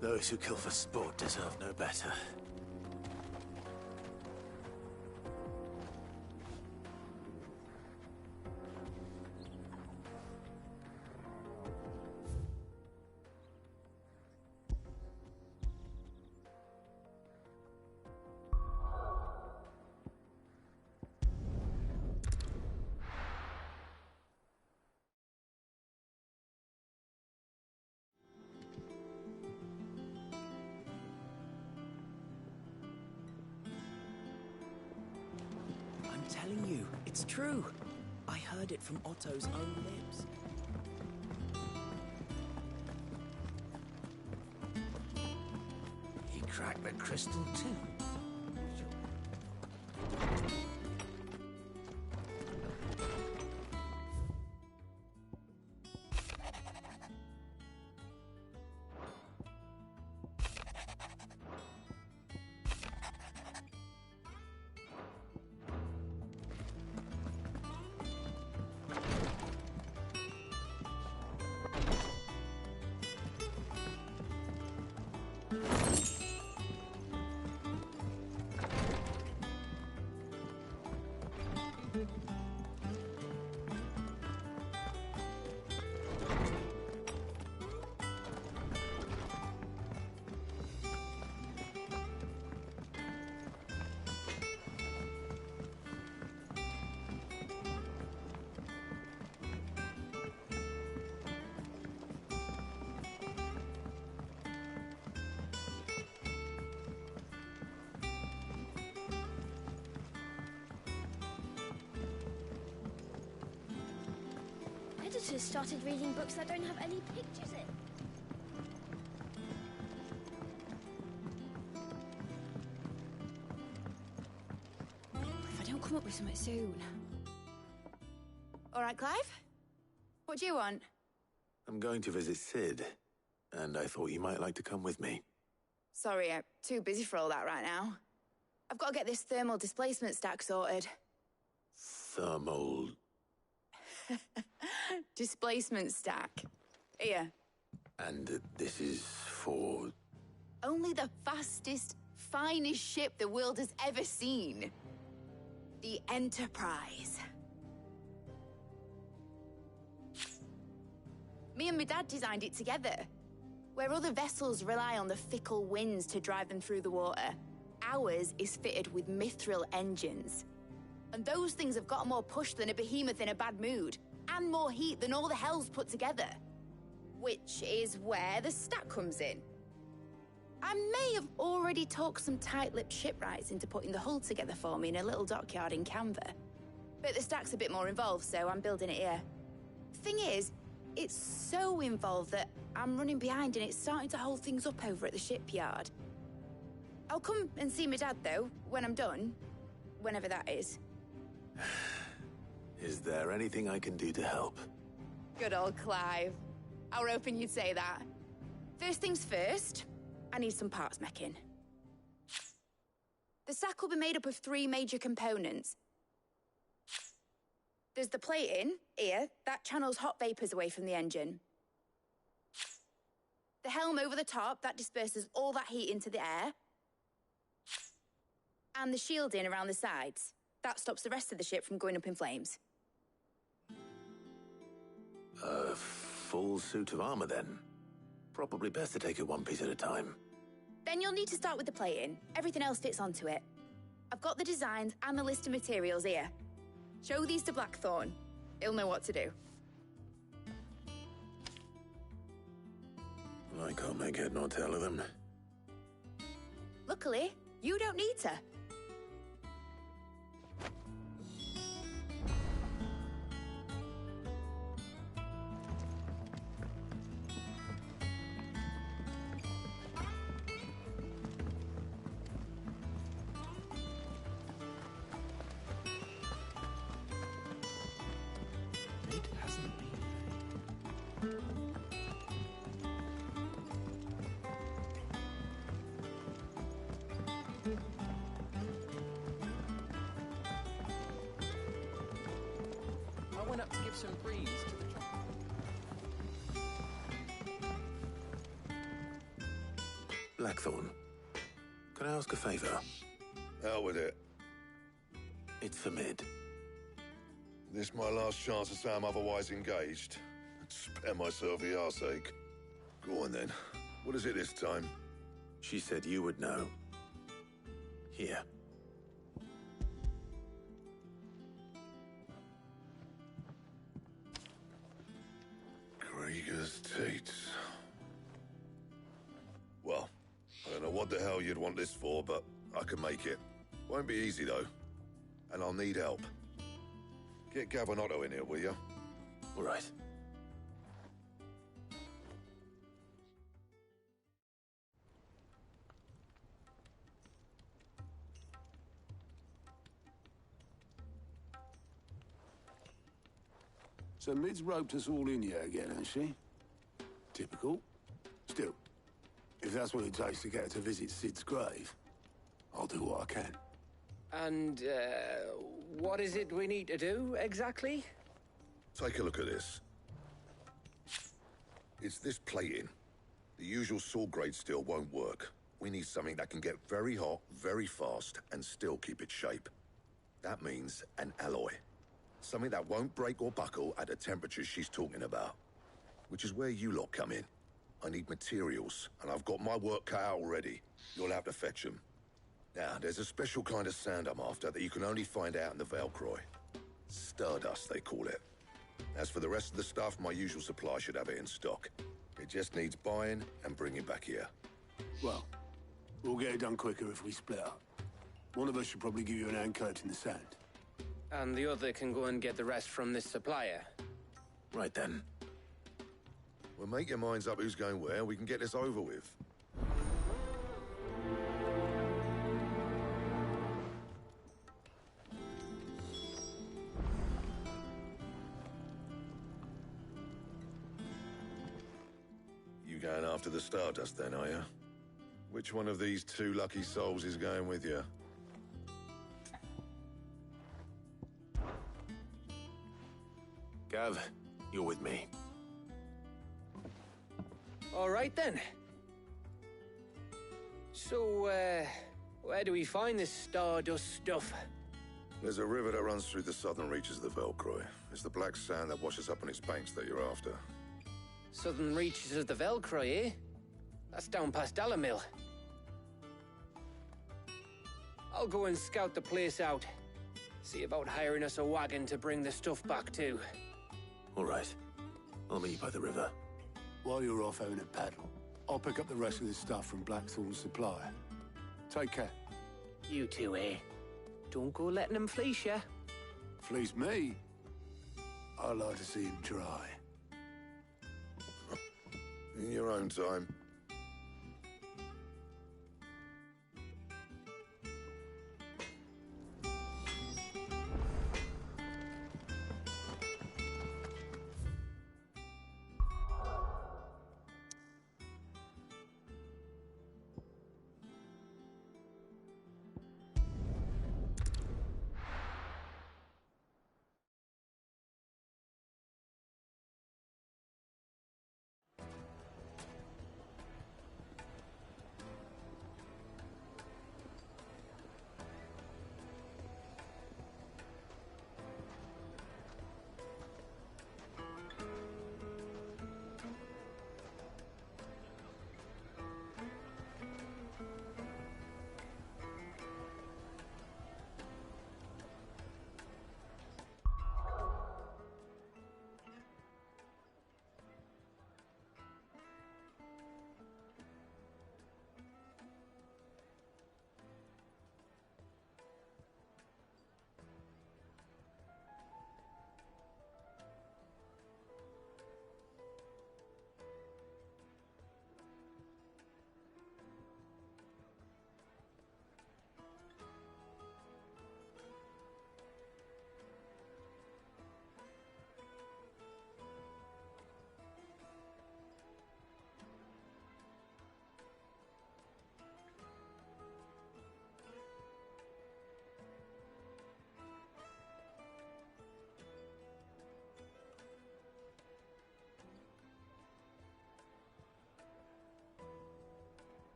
Those who kill for sport deserve no better. I'm telling you, it's true. I heard it from Otto's own lips. a crystal too. Editors started reading books that don't have any pictures in. If I don't come up with something soon. All right, Clive? What do you want? I'm going to visit Sid, and I thought you might like to come with me. Sorry, I'm too busy for all that right now. I've got to get this thermal displacement stack sorted. Thermal... Displacement stack. Here. And this is for... Only the fastest, finest ship the world has ever seen. The Enterprise. Me and my dad designed it together. Where other vessels rely on the fickle winds to drive them through the water, ours is fitted with mithril engines. And those things have got more push than a behemoth in a bad mood, and more heat than all the hells put together. Which is where the stack comes in. I may have already talked some tight-lipped shipwrights into putting the hull together for me in a little dockyard in Canva. But the stack's a bit more involved, so I'm building it here. Thing is, it's so involved that I'm running behind and it's starting to hold things up over at the shipyard. I'll come and see my dad, though, when I'm done. Whenever that is. Is there anything I can do to help? Good old Clive. I were hoping you'd say that. First things first, I need some parts meching. The stack will be made up of 3 major components. There's the plating, here, that channels hot vapors away from the engine. The helm over the top, that disperses all that heat into the air. And the shielding around the sides. That stops the rest of the ship from going up in flames. A full suit of armor, then. Probably best to take it one piece at a time. Then you'll need to start with the plating. Everything else fits onto it. I've got the designs and the list of materials here. Show these to Blackthorn. He'll know what to do. I can't make head nor tail of them. Luckily, you don't need to. I went up to give some breeze to the Blackthorn, can I ask a favor? Out with it. It's for Mid. This my last chance to say I'm otherwise engaged. Spare myself the arseache. Go on then. What is it this time? She said you would know. Here. Krieger's Teats. Well, I don't know what the hell you'd want this for, but I can make it. Won't be easy, though. And I'll need help. Get Gavin-Otto in here, will you? All right. So Mid's roped us all in here again, has she? Typical. Still, if that's what it takes to get her to visit Sid's grave, I'll do what I can. And, what is it we need to do, exactly? Take a look at this. It's this plating. The usual saw grade steel won't work. We need something that can get very hot, very fast, and still keep its shape. That means an alloy. Something that won't break or buckle at the temperatures she's talking about. Which is where you lot come in. I need materials, and I've got my work cut out already. You'll have to fetch them. Now, there's a special kind of sand I'm after that you can only find out in the Velcroy. Stardust, they call it. As for the rest of the stuff, my usual supply should have it in stock. It just needs buying and bringing back here. Well, we'll get it done quicker if we split up. One of us should probably give you an hand coating the sand. And the other can go and get the rest from this supplier. Right then. Well, make your minds up who's going where, we can get this over with. You going after the Stardust then, are you? Which one of these two lucky souls is going with you? Gav, you're with me. All right, then. So, where do we find this Stardust stuff? There's a river that runs through the southern reaches of the Velcroy. It's the black sand that washes up on its banks that you're after. Southern reaches of the Velcroy, eh? That's down past Dalamil. I'll go and scout the place out. See about hiring us a wagon to bring the stuff back to. All right. I'll meet you by the river. While you're off having a paddle, I'll pick up the rest of this stuff from Blackthorn's supply. Take care. You two, eh? Don't go letting them fleece ya. Fleece me? I like to see him try. In your own time.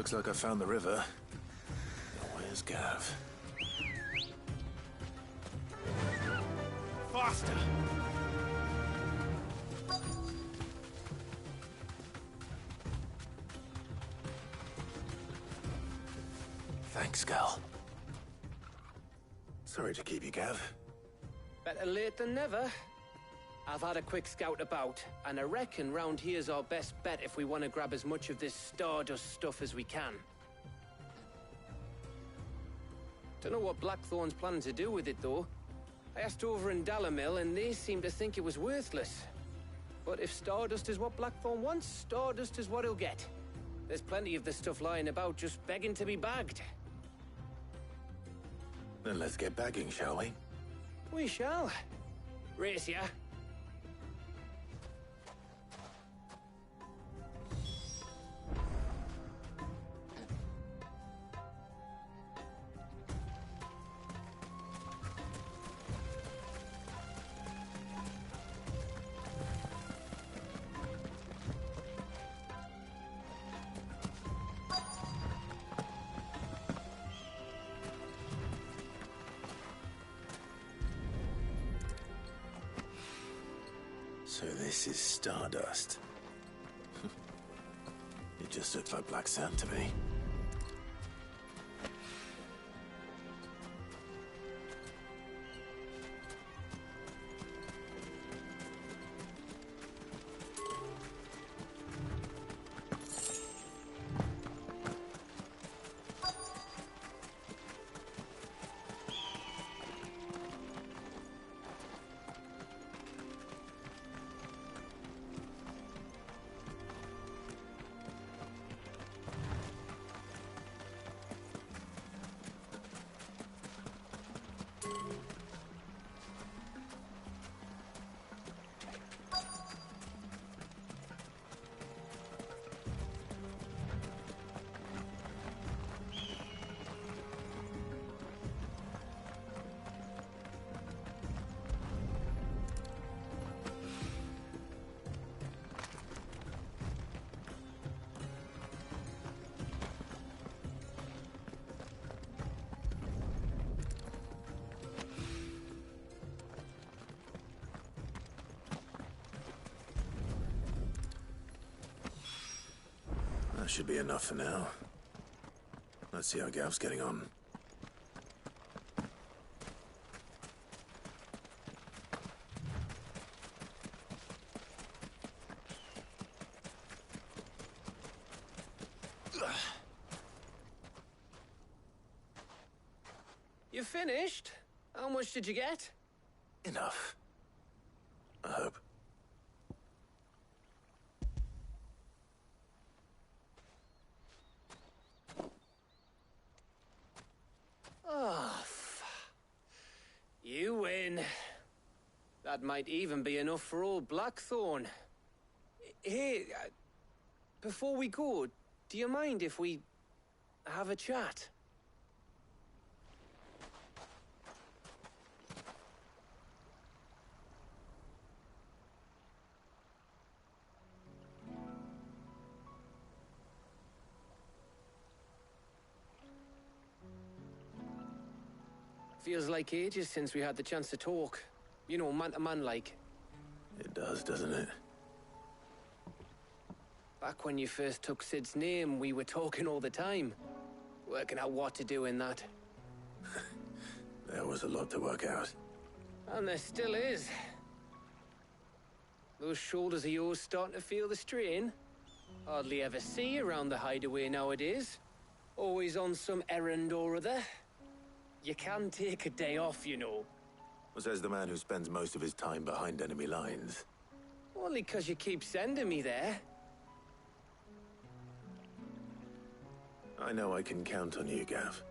Looks like I found the river. Where's Gav? Faster! Thanks, Gal. Sorry to keep you, Gav. Better late than never. I've had a quick scout about, and I reckon round here's our best bet if we want to grab as much of this Stardust stuff as we can. Don't know what Blackthorn's planning to do with it, though. I asked over in Dalamil, and they seem to think it was worthless. But if Stardust is what Blackthorn wants, Stardust is what he'll get. There's plenty of this stuff lying about, just begging to be bagged. Then let's get bagging, shall we? We shall. Race ya. So this is Stardust. It just looks like black sand to me. That should be enough for now. Let's see how Gav's getting on. You finished? How much did you get? Enough. I hope. Oh, you win. That might even be enough for old Blackthorn. Hey, before we go, do you mind if we have a chat? Feels like ages since we had the chance to talk. You know, man to man like. It does, doesn't it? Back when you first took Sid's name, we were talking all the time. Working out what to do in that. There was a lot to work out. And there still is. Those shoulders of yours starting to feel the strain. Hardly ever see you around the hideaway nowadays. Always on some errand or other. You can take a day off, you know. Says the man who spends most of his time behind enemy lines. Only 'cause you keep sending me there. I know I can count on you, Gav.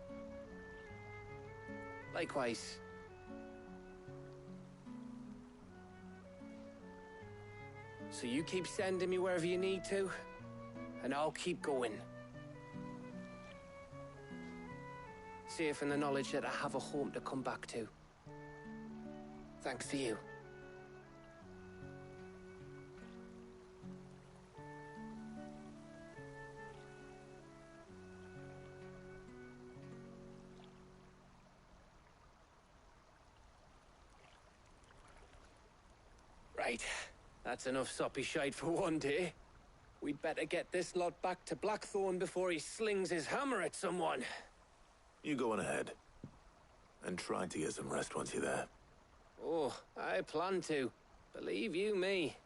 Likewise. So you keep sending me wherever you need to, and I'll keep going. Safe in the knowledge that I have a home to come back to. Thanks to you. Right. That's enough soppy shite for one day. We'd better get this lot back to Blackthorn before he slings his hammer at someone. You go on ahead. And try to get some rest once you're there. Oh, I plan to. Believe you me.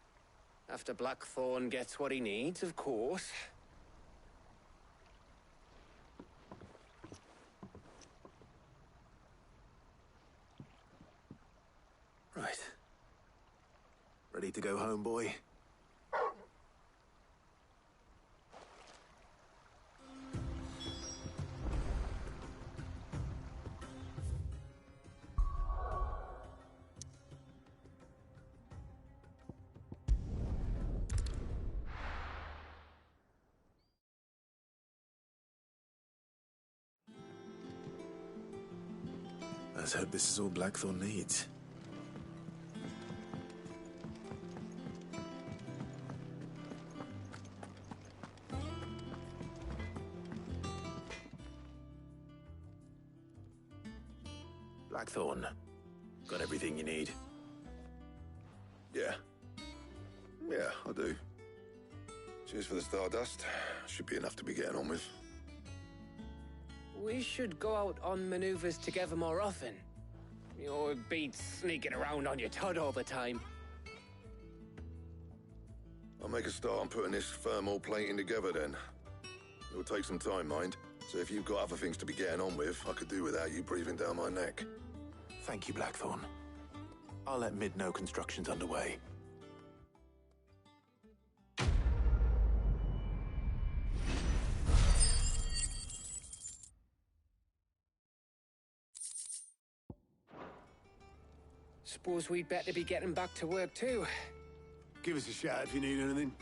After Blackthorn gets what he needs, of course. Right. Ready to go home, boy? Let's hope this is all Blackthorn needs. Blackthorn, got everything you need? Yeah. Yeah, I do. Cheers for the stardust. Should be enough to be getting on with. We should go out on maneuvers together more often. You'll be sneaking around on your Todd all the time. I'll make a start on putting this thermal plating together then. It'll take some time, mind. So if you've got other things to be getting on with, I could do without you breathing down my neck. Thank you, Blackthorn. I'll let Mid know construction's underway. Suppose we'd better be getting back to work too. Give us a shout if you need anything.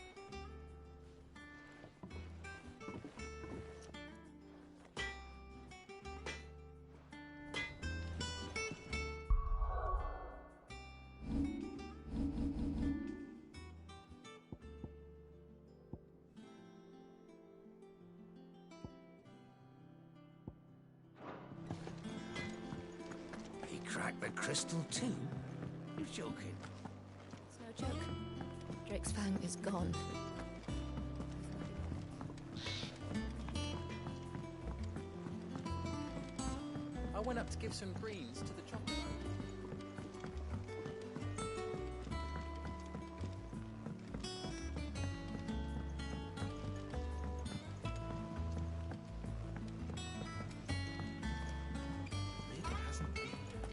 He cracked the crystal too? You're joking. It's no joke. Drake's Fang is gone. I went up to give some greens to the chocolate.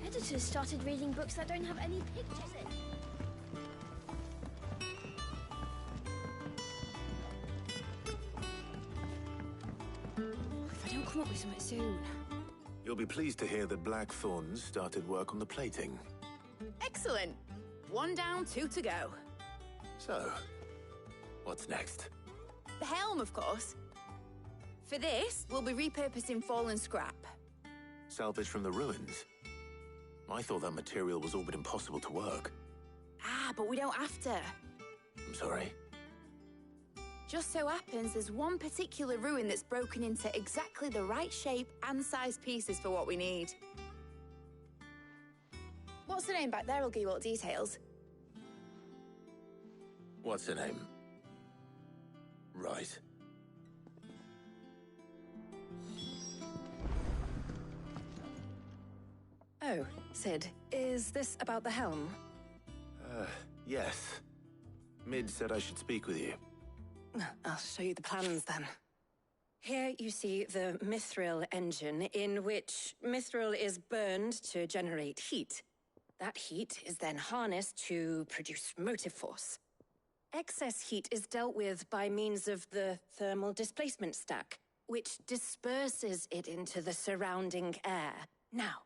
Editors started reading books that don't have any pictures in. If I don't come up with something soon. You'll be pleased to hear that Blackthorn's started work on the plating. Excellent. 1 down, 2 to go. So, what's next? The helm, of course. For this, we'll be repurposing fallen scrap. Salvage from the ruins? I thought that material was all but impossible to work. Ah, but we don't have to. I'm sorry. Just so happens there's one particular ruin that's broken into exactly the right shape and size pieces for what we need. What's the name back there? I'll give you all the details. What's her name? Right. Oh, Sid, is this about the helm? Yes. Mid said I should speak with you. I'll show you the plans then. Here you see the mithril engine, in which mithril is burned to generate heat. That heat is then harnessed to produce motive force. Excess heat is dealt with by means of the thermal displacement stack, which disperses it into the surrounding air. Now,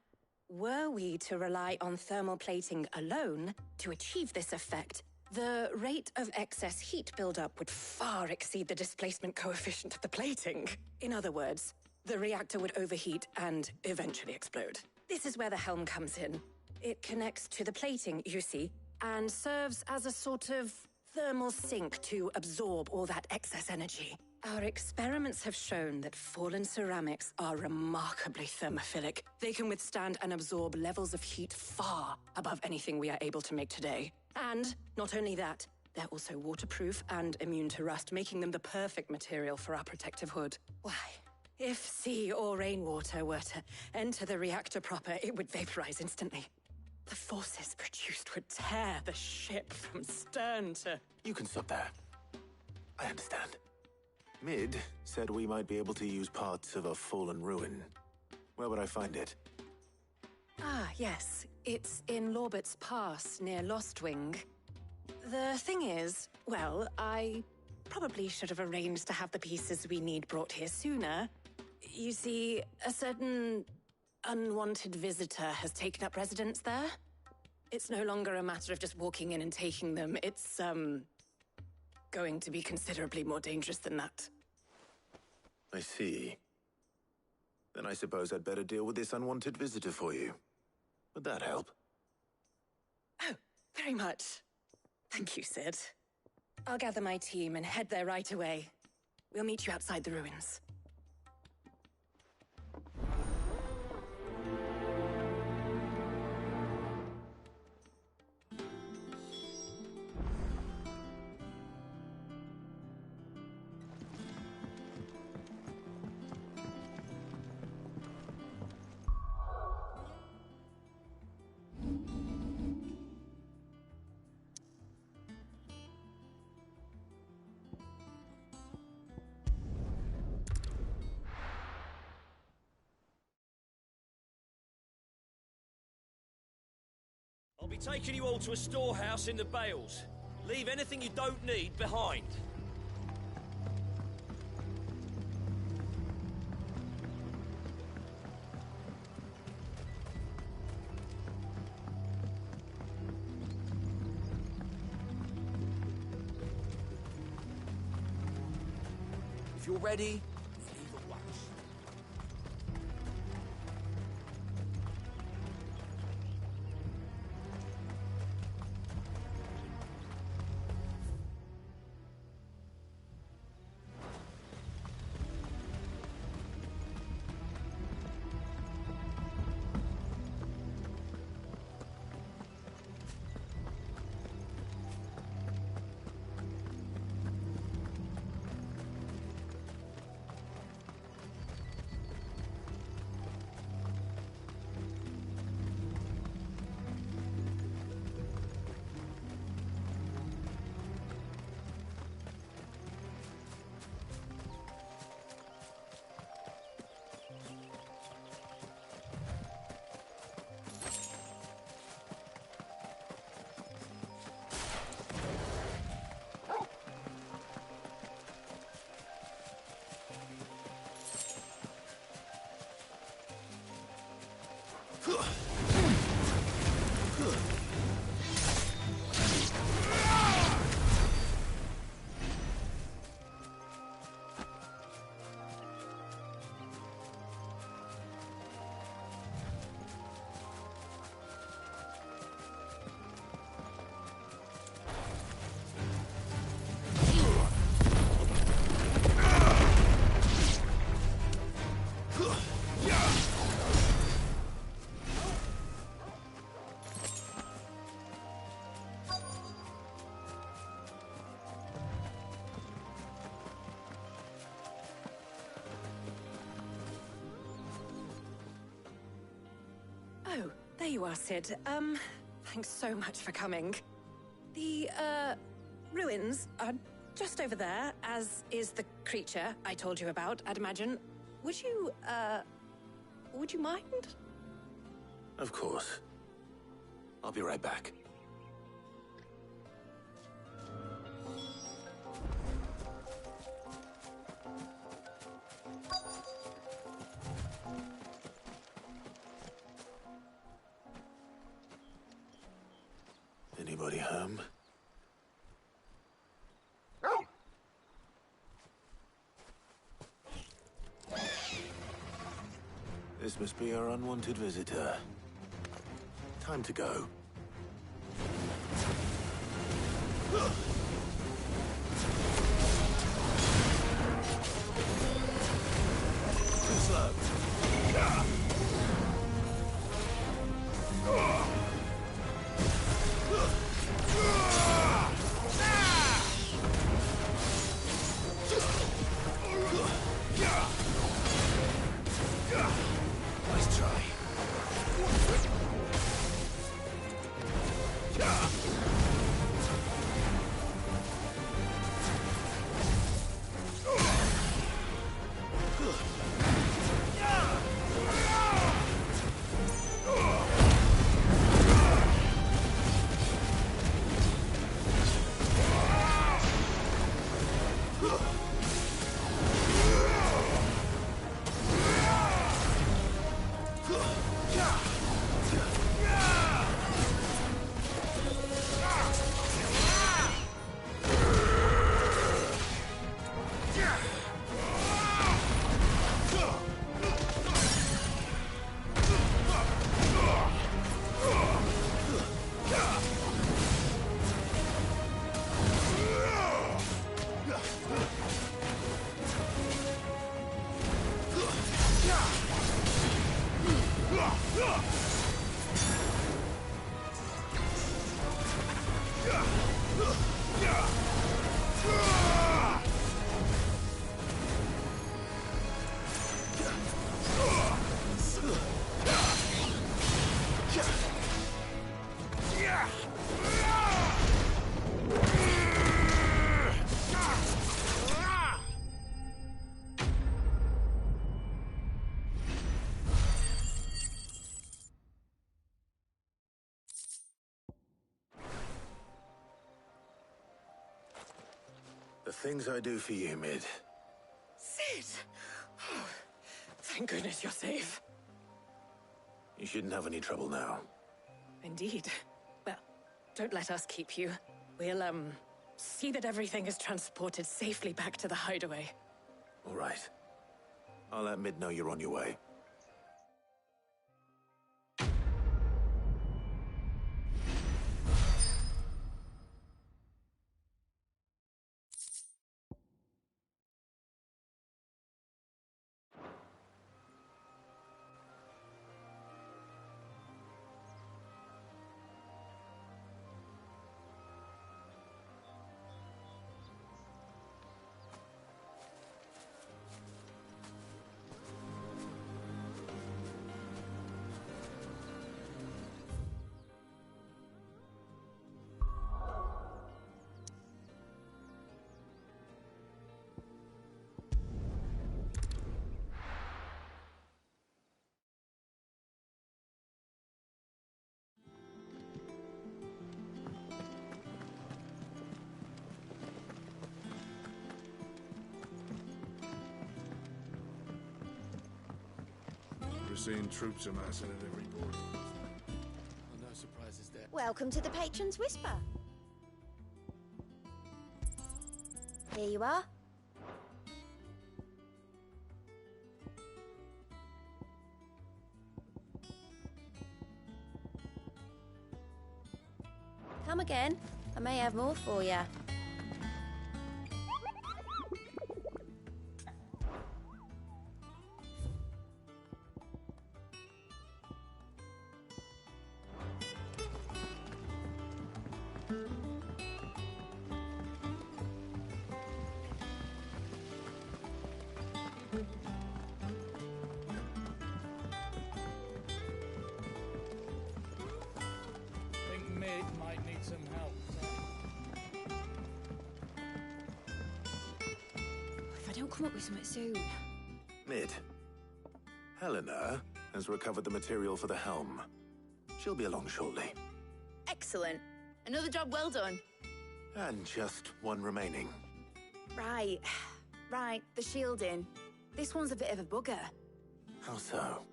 were we to rely on thermal plating alone to achieve this effect, the rate of excess heat buildup would far exceed the displacement coefficient of the plating. In other words, the reactor would overheat and eventually explode. This is where the helm comes in. It connects to the plating, you see, and serves as a sort of thermal sink to absorb all that excess energy. Our experiments have shown that fallen ceramics are remarkably thermophilic. They can withstand and absorb levels of heat far above anything we are able to make today. And not only that, they're also waterproof and immune to rust, making them the perfect material for our protective hood. Why, if sea or rainwater were to enter the reactor proper, it would vaporize instantly. The forces produced would tear the ship from stern to... You can stop there. I understand. Mid said we might be able to use parts of a fallen ruin. Where would I find it? Ah, yes. It's in Lorbert's Pass, near Lostwing. The thing is, well, I probably should have arranged to have the pieces we need brought here sooner. You see, a certain unwanted visitor has taken up residence there. It's no longer a matter of just walking in and taking them. It's, going to be considerably more dangerous than that. I see. Then I suppose I'd better deal with this unwanted visitor for you. Would that help? Oh, very much. Thank you, Sid. I'll gather my team and head there right away. We'll meet you outside the ruins. I'll be taking you all to a storehouse in the Bales. Leave anything you don't need behind. If you're ready, Oh, there you are, Sid. Thanks so much for coming. The, ruins are just over there, as is the creature I told you about, I'd imagine. Would you mind? Of course. I'll be right back. Anybody home? This must be our unwanted visitor. Time to go. The things I do for you, Mid. Sid! Oh, thank goodness you're safe. You shouldn't have any trouble now. Indeed. Well, don't let us keep you. We'll, see that everything is transported safely back to the hideaway. All right. I'll let Mid know you're on your way. We're seeing troops amassing at every port. Well, no surprises there. Welcome to the Patron's Whisper. Here you are. Come again. I may have more for you. Might need some help. If I don't come up with something soon. Mid. Helena has recovered the material for the helm. She'll be along shortly. Excellent. Another job well done. And just one remaining. Right. Right, the shielding. This one's a bit of a bugger. How so?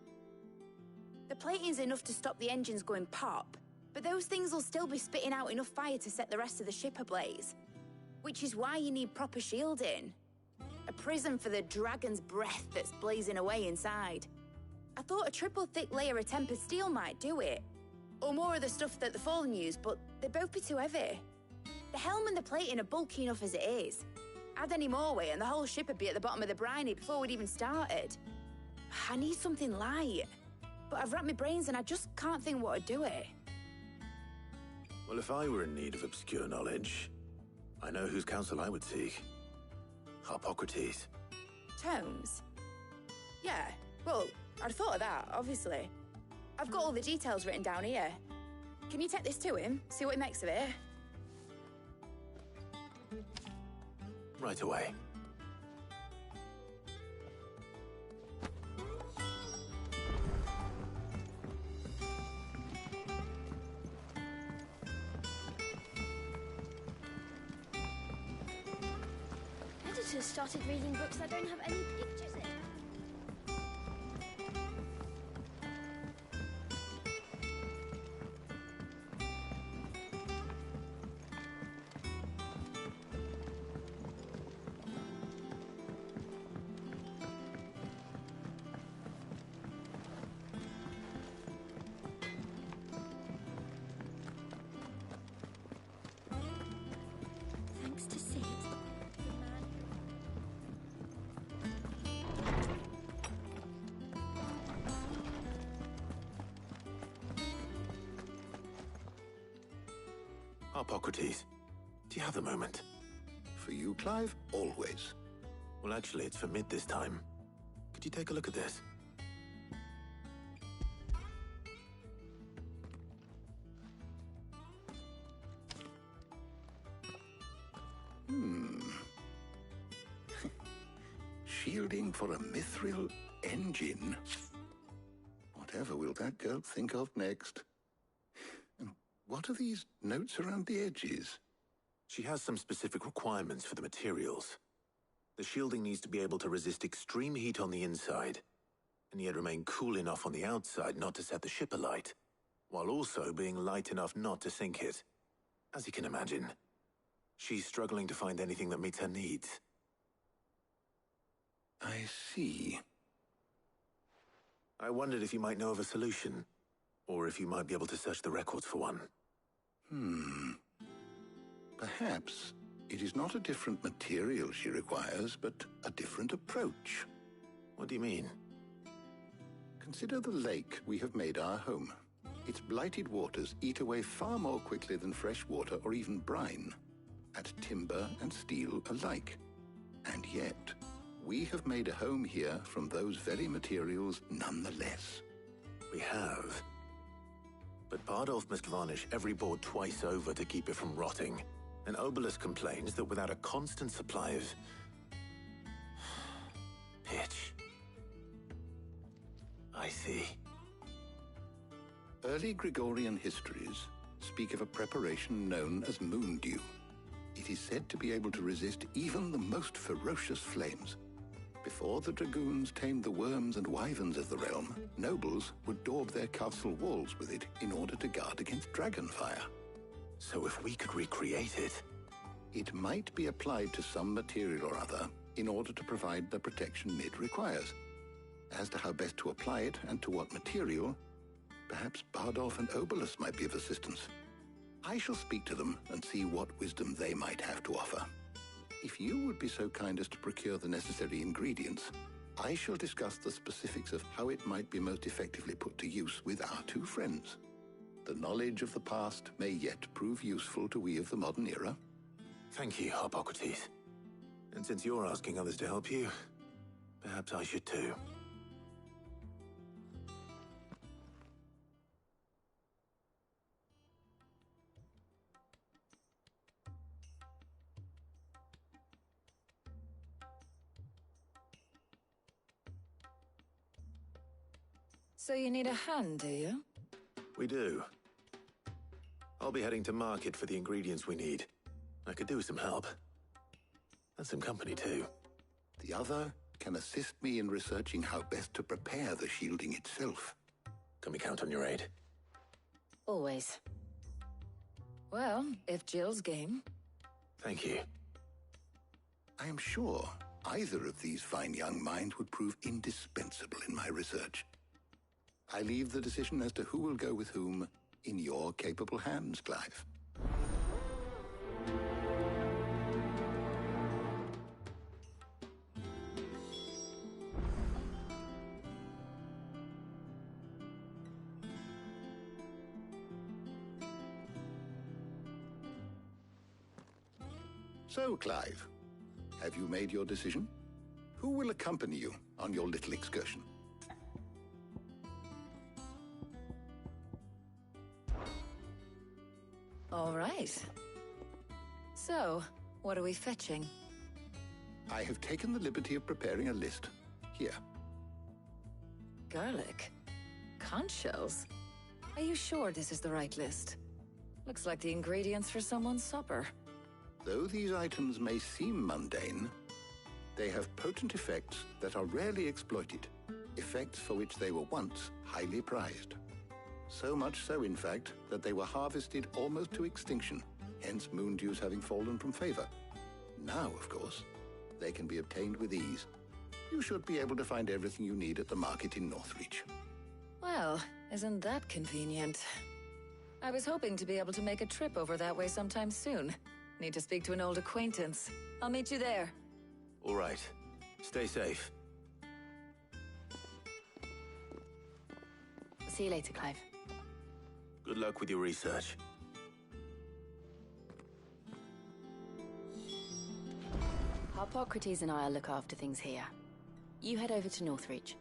The plating's enough to stop the engines going pop, but those things will still be spitting out enough fire to set the rest of the ship ablaze. Which is why you need proper shielding. A prison for the dragon's breath that's blazing away inside. I thought a triple thick layer of tempered steel might do it. Or more of the stuff that the Fallen use, but they'd both be too heavy. The helm and the plating are bulky enough as it is. Add any more weight and the whole ship would be at the bottom of the briny before we'd even started. I need something light. But I've racked my brains and I just can't think what would do it. Well, if I were in need of obscure knowledge, I know whose counsel I would seek. Harpocrates. Tomes? Yeah, well, I'd thought of that, obviously. I've got all the details written down here. Can you take this to him? See what he makes of it? Right away. Editors started reading books that don't have any pictures in. Thanks to Sid. Hippocrates, do you have a moment? For you, Clive, always. Well, actually, it's for mid this time. Could you take a look at this? Shielding for a mithril engine. Whatever will that girl think of next? And what are these notes around the edges? She has some specific requirements for the materials. The shielding needs to be able to resist extreme heat on the inside, and yet remain cool enough on the outside not to set the ship alight, while also being light enough not to sink it. As you can imagine, she's struggling to find anything that meets her needs. I see. I wondered if you might know of a solution, or if you might be able to search the records for one. Perhaps it is not a different material she requires, but a different approach. What do you mean? Consider the lake we have made our home. Its blighted waters eat away far more quickly than fresh water or even brine, at timber and steel alike. And yet, we have made a home here from those very materials nonetheless. We have. But Bardolph must varnish every board twice over to keep it from rotting. And Obelus complains that without a constant supply of pitch. I see. Early Gregorian histories speak of a preparation known as moon dew. It is said to be able to resist even the most ferocious flames. Before the dragoons tamed the worms and wyverns of the realm, nobles would daub their castle walls with it in order to guard against dragonfire. So if we could recreate it... It might be applied to some material or other in order to provide the protection Mid requires. As to how best to apply it and to what material, perhaps Bardolph and Obelus might be of assistance. I shall speak to them and see what wisdom they might have to offer. If you would be so kind as to procure the necessary ingredients, I shall discuss the specifics of how it might be most effectively put to use with our two friends. The knowledge of the past may yet prove useful to we of the modern era. Thank you, Hippocrates. And since you're asking others to help you, perhaps I should too. So you need a hand, do you? We do. I'll be heading to market for the ingredients we need. I could do with some help. And some company, too. The other can assist me in researching how best to prepare the shielding itself. Can we count on your aid? Always. Well, if Jill's game. Thank you. I am sure either of these fine young minds would prove indispensable in my research. I leave the decision as to who will go with whom in your capable hands, Clive. So, Clive, have you made your decision? Who will accompany you on your little excursion? All right. So, what are we fetching? I have taken the liberty of preparing a list. Here. Garlic? Conch shells? Are you sure this is the right list? Looks like the ingredients for someone's supper. Though these items may seem mundane, they have potent effects that are rarely exploited, effects for which they were once highly prized. So much so, in fact, that they were harvested almost to extinction, hence moon dews having fallen from favor. Now, of course, they can be obtained with ease. You should be able to find everything you need at the market in Northreach. Well, isn't that convenient? I was hoping to be able to make a trip over that way sometime soon. Need to speak to an old acquaintance. I'll meet you there. All right. Stay safe. See you later, Clive. Good luck with your research. Harpocrates and I'll look after things here. You head over to Northreach.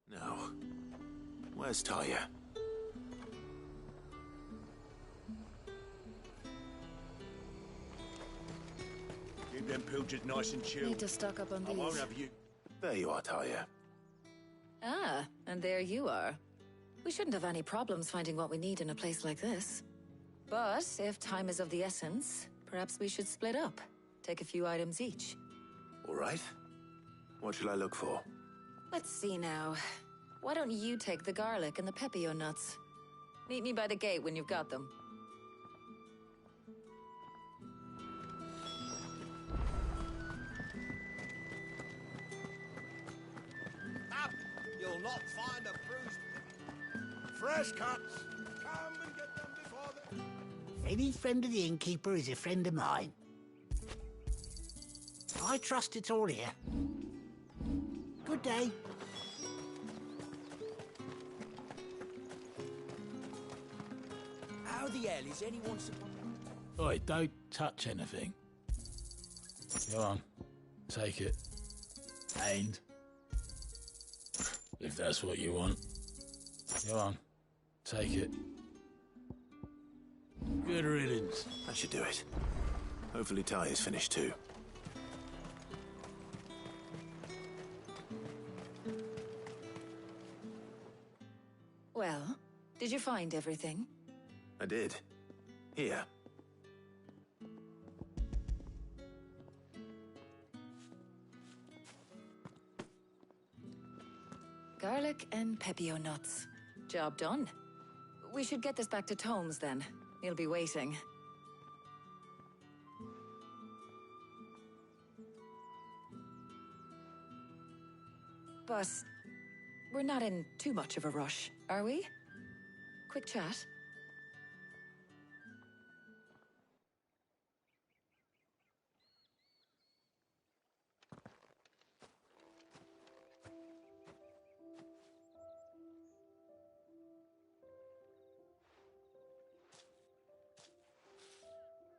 Now, where's Talia? Keep them pilgers nice and chilled. Need to stock up on I won't these. have you. There you are, Talia. Ah, and there you are. We shouldn't have any problems finding what we need in a place like this. But if time is of the essence, perhaps we should split up. Take a few items each. All right. What shall I look for? Let's see now. Why don't you take the garlic and the pepio nuts? Meet me by the gate when you've got them. Up! You'll not find a bruised... Fresh cuts! Come and get them before they... Any friend of the innkeeper is a friend of mine. I trust it's all here. Good day. How the hell is anyone supposed... Oi, don't touch anything. Go on, take it. And if that's what you want, go on, take it. Good riddance. That should do it. Hopefully Talia's finished too. Well, did you find everything? I did. Here. Garlic and pepio nuts. Job done. We should get this back to Tomes then. He'll be waiting. But we're not in too much of a rush, are we? Quick chat.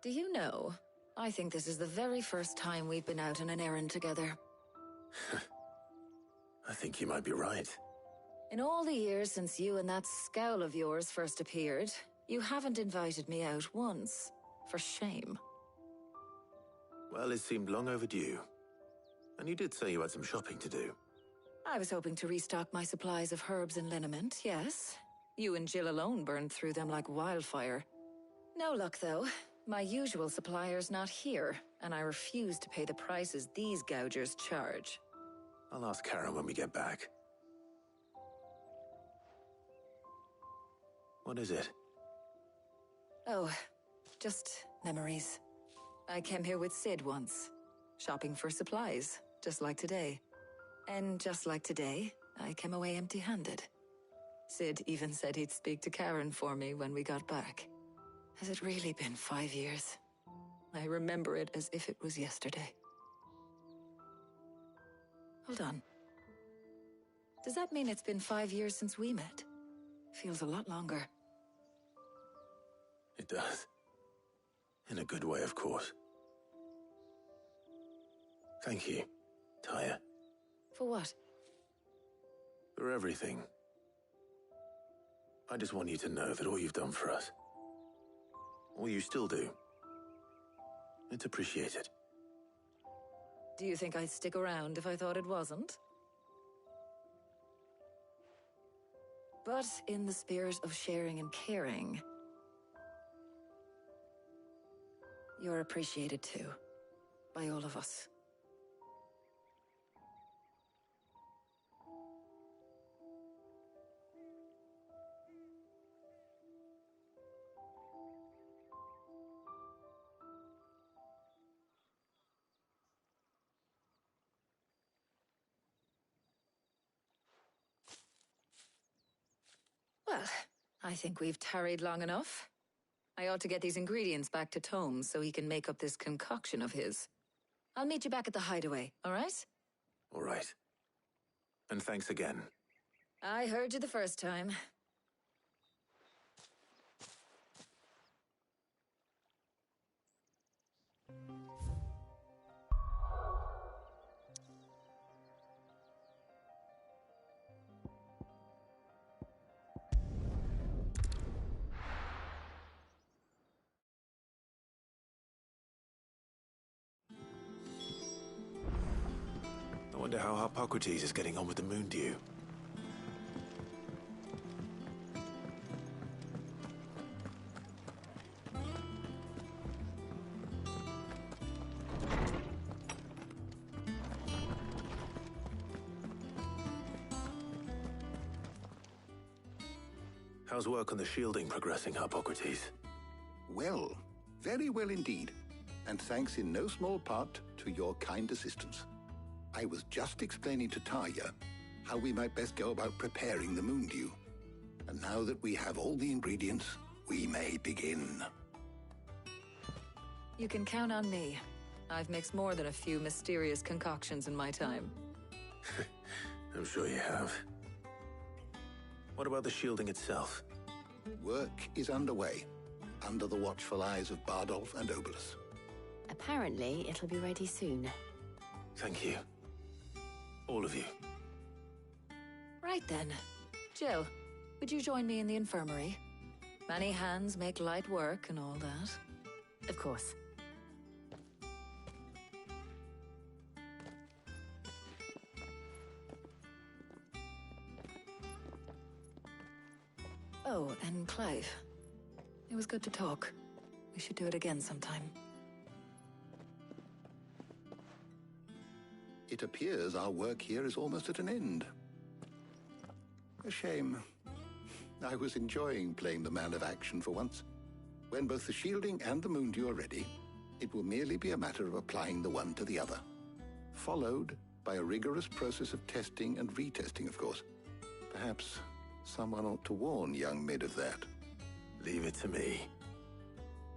Do you know, I think this is the very first time we've been out on an errand together. I think you might be right. In all the years since you and that scowl of yours first appeared, you haven't invited me out once. For shame. Well, it seemed long overdue. And you did say you had some shopping to do. I was hoping to restock my supplies of herbs and liniment, yes. You and Jill alone burned through them like wildfire. No luck, though. My usual supplier's not here, and I refuse to pay the prices these gougers charge. I'll ask Karen when we get back. What is it? Oh, just memories. I came here with Sid once, shopping for supplies, just like today. And just like today, I came away empty-handed. Sid even said he'd speak to Karen for me when we got back. Has it really been 5 years? I remember it as if it was yesterday. Hold on. Does that mean it's been 5 years since we met? Feels a lot longer. It does. In a good way, of course. Thank you, Tyre. For what? For everything. I just want you to know that all you've done for us, all you still do, it's appreciated. Do you think I'd stick around if I thought it wasn't? But in the spirit of sharing and caring, you're appreciated too, by all of us. Well, I think we've tarried long enough. I ought to get these ingredients back to Tomes so he can make up this concoction of his. I'll meet you back at the hideaway, all right? All right. And thanks again. I heard you the first time. I wonder how Hippocrates is getting on with the moon dew. How's work on the shielding progressing, Hippocrates? Well, very well indeed. And thanks in no small part to your kind assistance. I was just explaining to Tarja how we might best go about preparing the moon dew. And now that we have all the ingredients, we may begin. You can count on me. I've mixed more than a few mysterious concoctions in my time. I'm sure you have. What about the shielding itself? Work is underway, under the watchful eyes of Bardolph and Obolus. Apparently, it'll be ready soon. Thank you. All of you. Right then. Jill, would you join me in the infirmary? Many hands make light work and all that. Of course. Oh, and Clive. It was good to talk. We should do it again sometime. It appears our work here is almost at an end. A shame. I was enjoying playing the man of action for once. When both the shielding and the moon dew are ready, it will merely be a matter of applying the one to the other. Followed by a rigorous process of testing and retesting, of course. Perhaps someone ought to warn young Mid of that. Leave it to me.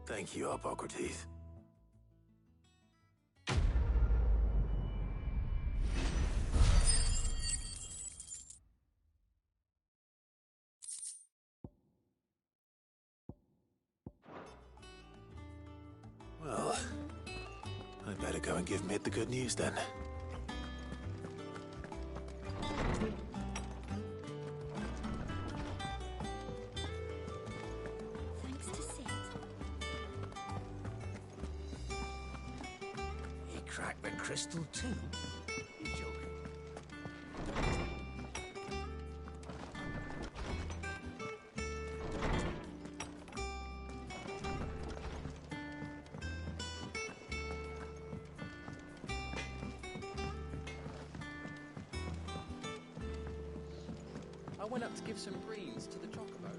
Thank you, Hippocrates. Well, I better go and give Mid the good news then. Thanks to Sid. He cracked the crystal too? You're joking. I went up to give some greens to the chocobo.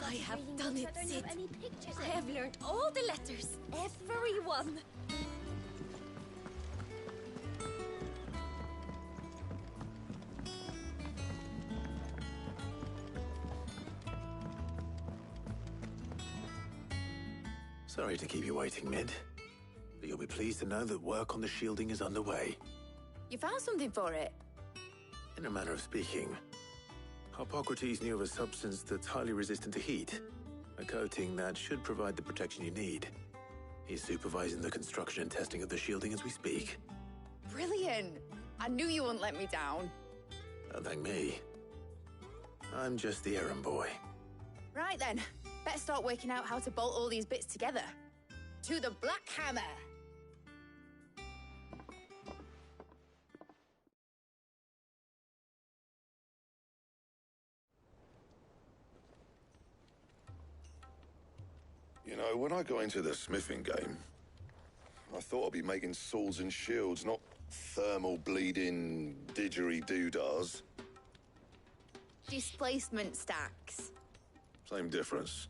I have done it, Sid. I have learned all the letters. Every one. Sorry to keep you waiting, Mid. But you'll be pleased to know that work on the shielding is underway. You found something for it? In a manner of speaking, Hippocrates knew of a substance that's highly resistant to heat. A coating that should provide the protection you need. He's supervising the construction and testing of the shielding as we speak. Brilliant! I knew you wouldn't let me down. Don't thank me. I'm just the errand boy. Right then, better start working out how to bolt all these bits together. To the Black Hammer! You know, when I got into the smithing game, I thought I'd be making swords and shields, not thermal bleeding didgeridoo-dahs. Displacement stacks. Same difference.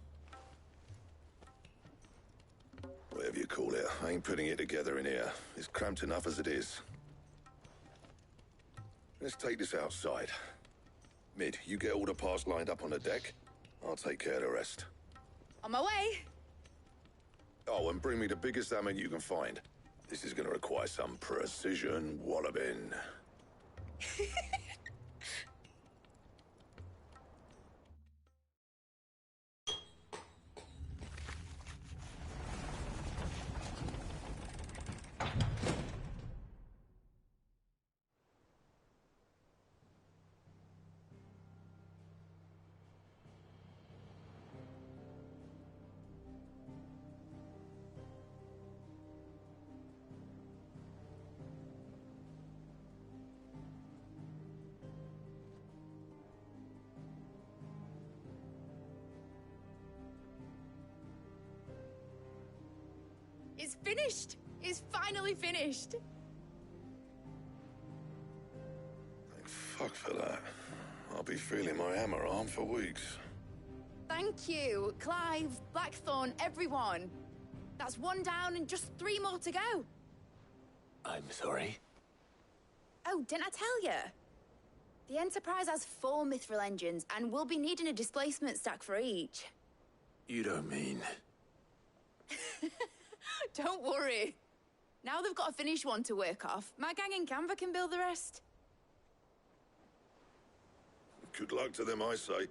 Whatever you call it, I ain't putting it together in here. It's cramped enough as it is. Let's take this outside. Mid, you get all the parts lined up on the deck. I'll take care of the rest. On my way! Oh, and bring me the biggest hammer you can find. This is gonna require some precision walloping. It's finished! It's finally finished! Thank fuck for that. I'll be feeling my hammer arm for weeks. Thank you, Clive, Blackthorn, everyone. That's one down and just 3 more to go. I'm sorry. Oh, didn't I tell you? The Enterprise has 4 mithril engines, and we'll be needing a displacement stack for each. You don't mean... Don't worry. Now they've got a finished one to work off. My gang in Canva can build the rest. Good luck to them, I say.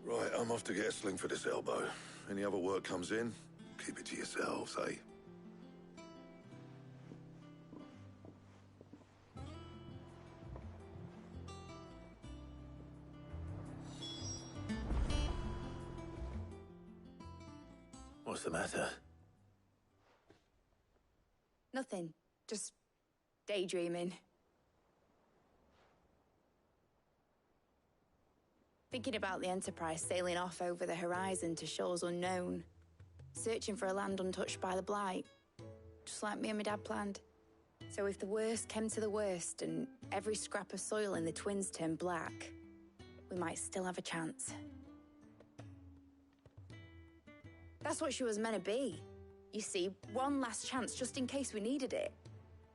Right, I'm off to get a sling for this elbow. Any other work comes in, keep it to yourselves, eh? What's the matter? Nothing. Just daydreaming. Thinking about the Enterprise sailing off over the horizon to shores unknown. Searching for a land untouched by the Blight. Just like me and my dad planned. So if the worst came to the worst and every scrap of soil in the Twins turned black, we might still have a chance. That's what she was meant to be. You see, one last chance just in case we needed it.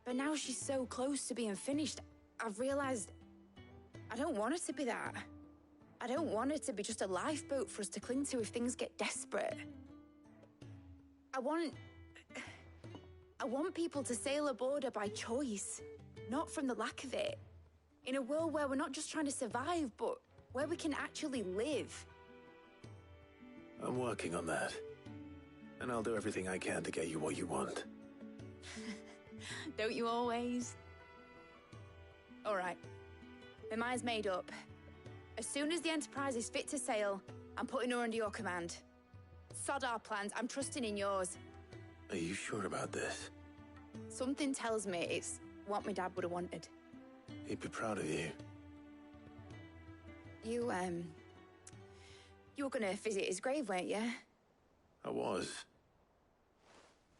But now she's so close to being finished, I've realized I don't want it to be that. I don't want it to be just a lifeboat for us to cling to if things get desperate. I want people to sail aboard her by choice, not from the lack of it. In a world where we're not just trying to survive, but where we can actually live. I'm working on that. And I'll do everything I can to get you what you want. Don't you always? All right. My mind's made up. As soon as the Enterprise is fit to sail, I'm putting her under your command. Sod our plans, I'm trusting in yours. Are you sure about this? Something tells me it's what my dad would have wanted. He'd be proud of you. You were gonna visit his grave, weren't you? I was.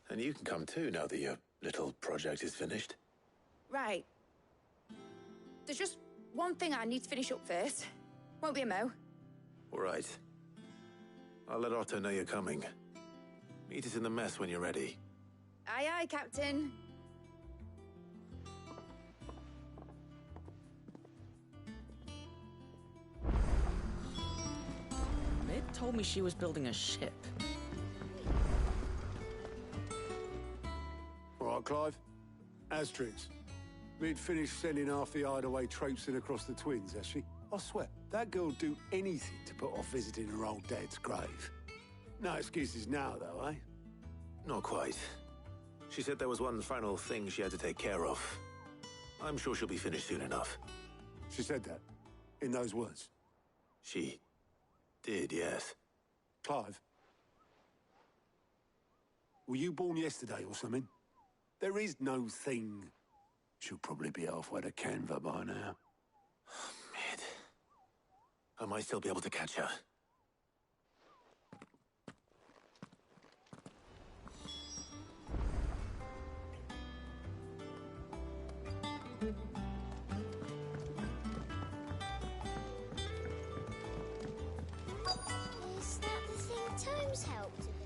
And you can come too now that your little project is finished. Right. There's just one thing I need to finish up first. Won't be a mo. All right. I'll let Otto know you're coming. Meet us in the mess when you're ready. Aye, aye, Captain. Mid told me she was building a ship. All right, Clive. Astrix. We'd finished sending half the hideaway traipsing across the twins, has she? I swear, that girl'd do anything to put off visiting her old dad's grave. No excuses now, though, eh? Not quite. She said there was one final thing she had to take care of. I'm sure she'll be finished soon enough. She said that? In those words? She did, yes. Clive? Were you born yesterday or something? There is no thing. She'll probably be halfway to Canva by now. Mid. I might still be able to catch her. Is that the thing Tomes helped to build?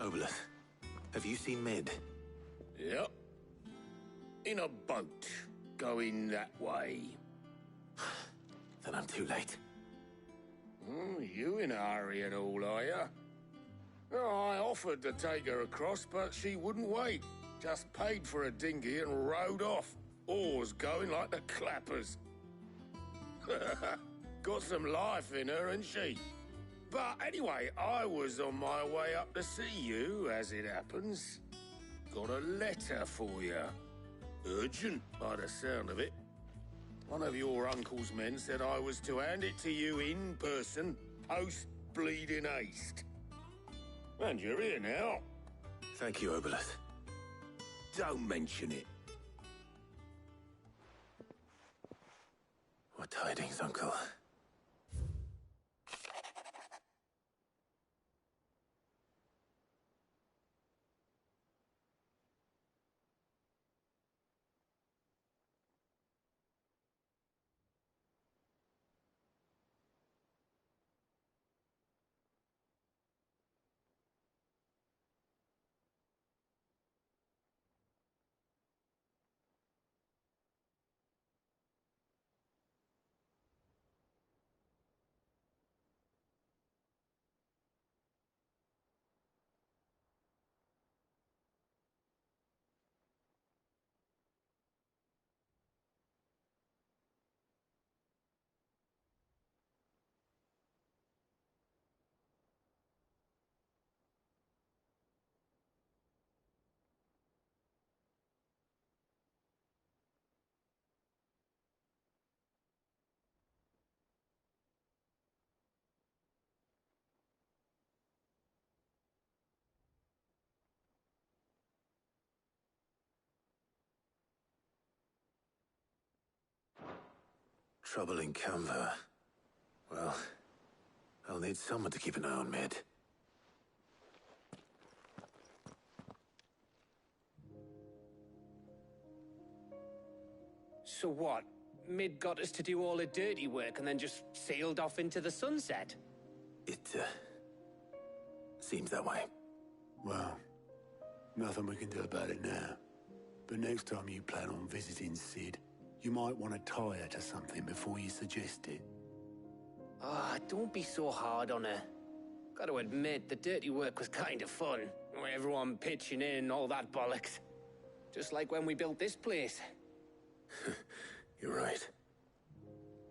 Oboleth, have you seen Mid? Yep. In a boat, going that way. Then I'm too late. You in a hurry and all, are you? Oh, I offered to take her across, but she wouldn't wait. Just paid for a dinghy and rowed off. Oars going like the clappers. Got some life in her, ain't she? But anyway, I was on my way up to see you, as it happens. Got a letter for you. Urgent, by the sound of it. One of your uncle's men said I was to hand it to you in person, post-bleeding haste. And you're here now. Thank you, Oboleth. Don't mention it. What tidings, Uncle? Trouble in Canva. Well, I'll need someone to keep an eye on Mid. So what? Mid got us to do all the dirty work and then just sailed off into the sunset? It, seems that way. Well, nothing we can do about it now. But next time you plan on visiting Sid, you might want to tie her to something before you suggest it. Ah, don't be so hard on her. Got to admit, the dirty work was kind of fun. Everyone pitching in, all that bollocks. Just like when we built this place. You're right.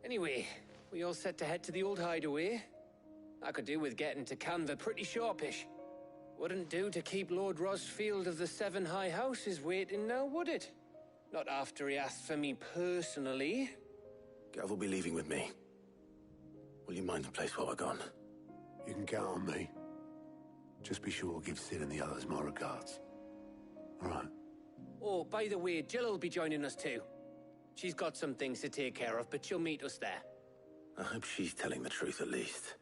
Anyway, we all set to head to the old hideaway. I could do with getting to Canva pretty sharpish. Wouldn't do to keep Lord Rosfield of the Seven High Houses waiting now, would it? Not after he asked for me personally. Gav will be leaving with me. Will you mind the place while we're gone? You can count on me. Just be sure to give Sid and the others my regards. All right. Oh, by the way, Jill will be joining us too. She's got some things to take care of, but she'll meet us there. I hope she's telling the truth at least.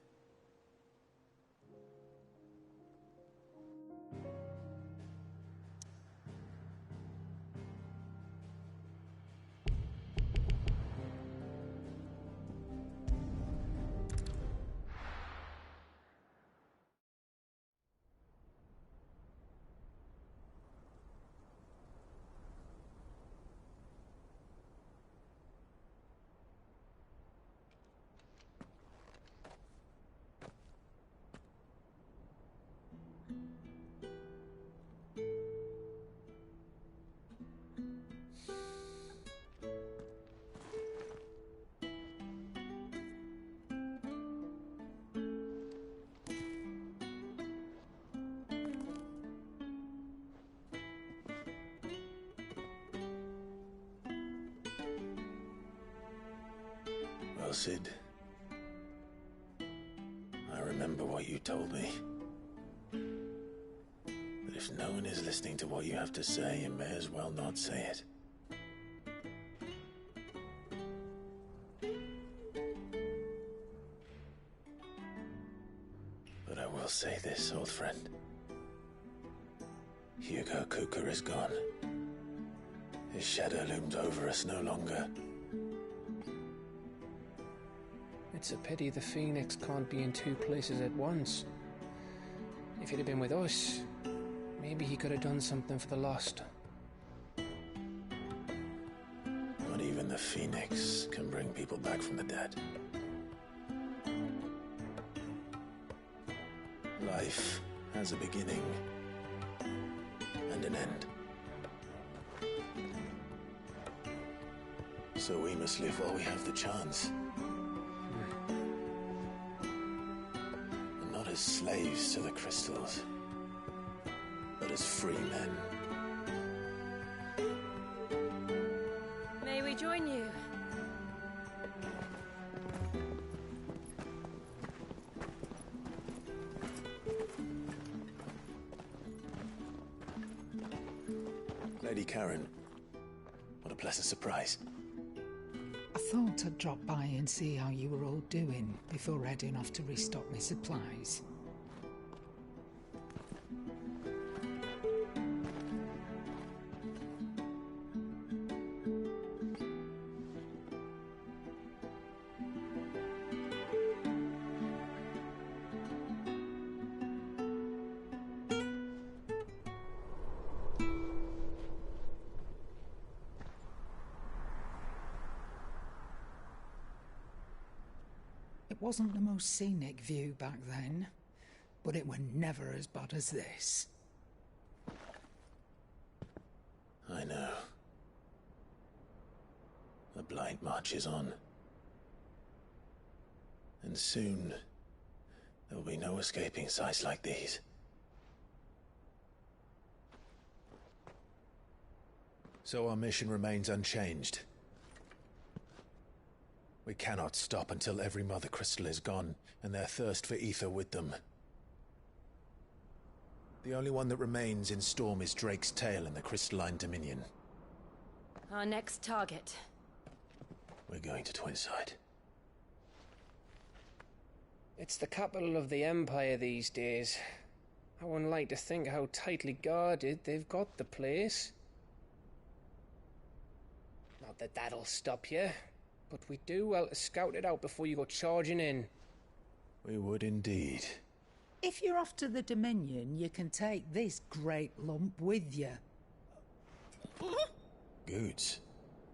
Well, Sid, I remember what you told me. That if no one is listening to what you have to say, you may as well not say it. But I will say this, old friend. Hugo Kuka is gone. His shadow looms over us no longer. It's a pity the Phoenix can't be in two places at once. If he'd have been with us, maybe he could have done something for the lost. Not even the Phoenix can bring people back from the dead. Life has a beginning and an end. So we must live while we have the chance. And not as slaves to the crystals, but as free men. May we join you? Lady Karen, what a pleasant surprise. I thought I'd drop by and see how you were all doing before heading off to restock my supplies. It wasn't the most scenic view back then, but it were never as bad as this. I know. The blight marches on. And soon, there will be no escaping sights like these. So our mission remains unchanged. We cannot stop until every Mother Crystal is gone, and their thirst for ether with them. The only one that remains in Storm is Drake's Tail in the Crystalline Dominion. Our next target. We're going to Twinside. It's the capital of the Empire these days. I wouldn't like to think how tightly guarded they've got the place. Not that that'll stop you, but we do well to scout it out before you go charging in. We would indeed. If you're off to the Dominion, you can take this great lump with you. Goods.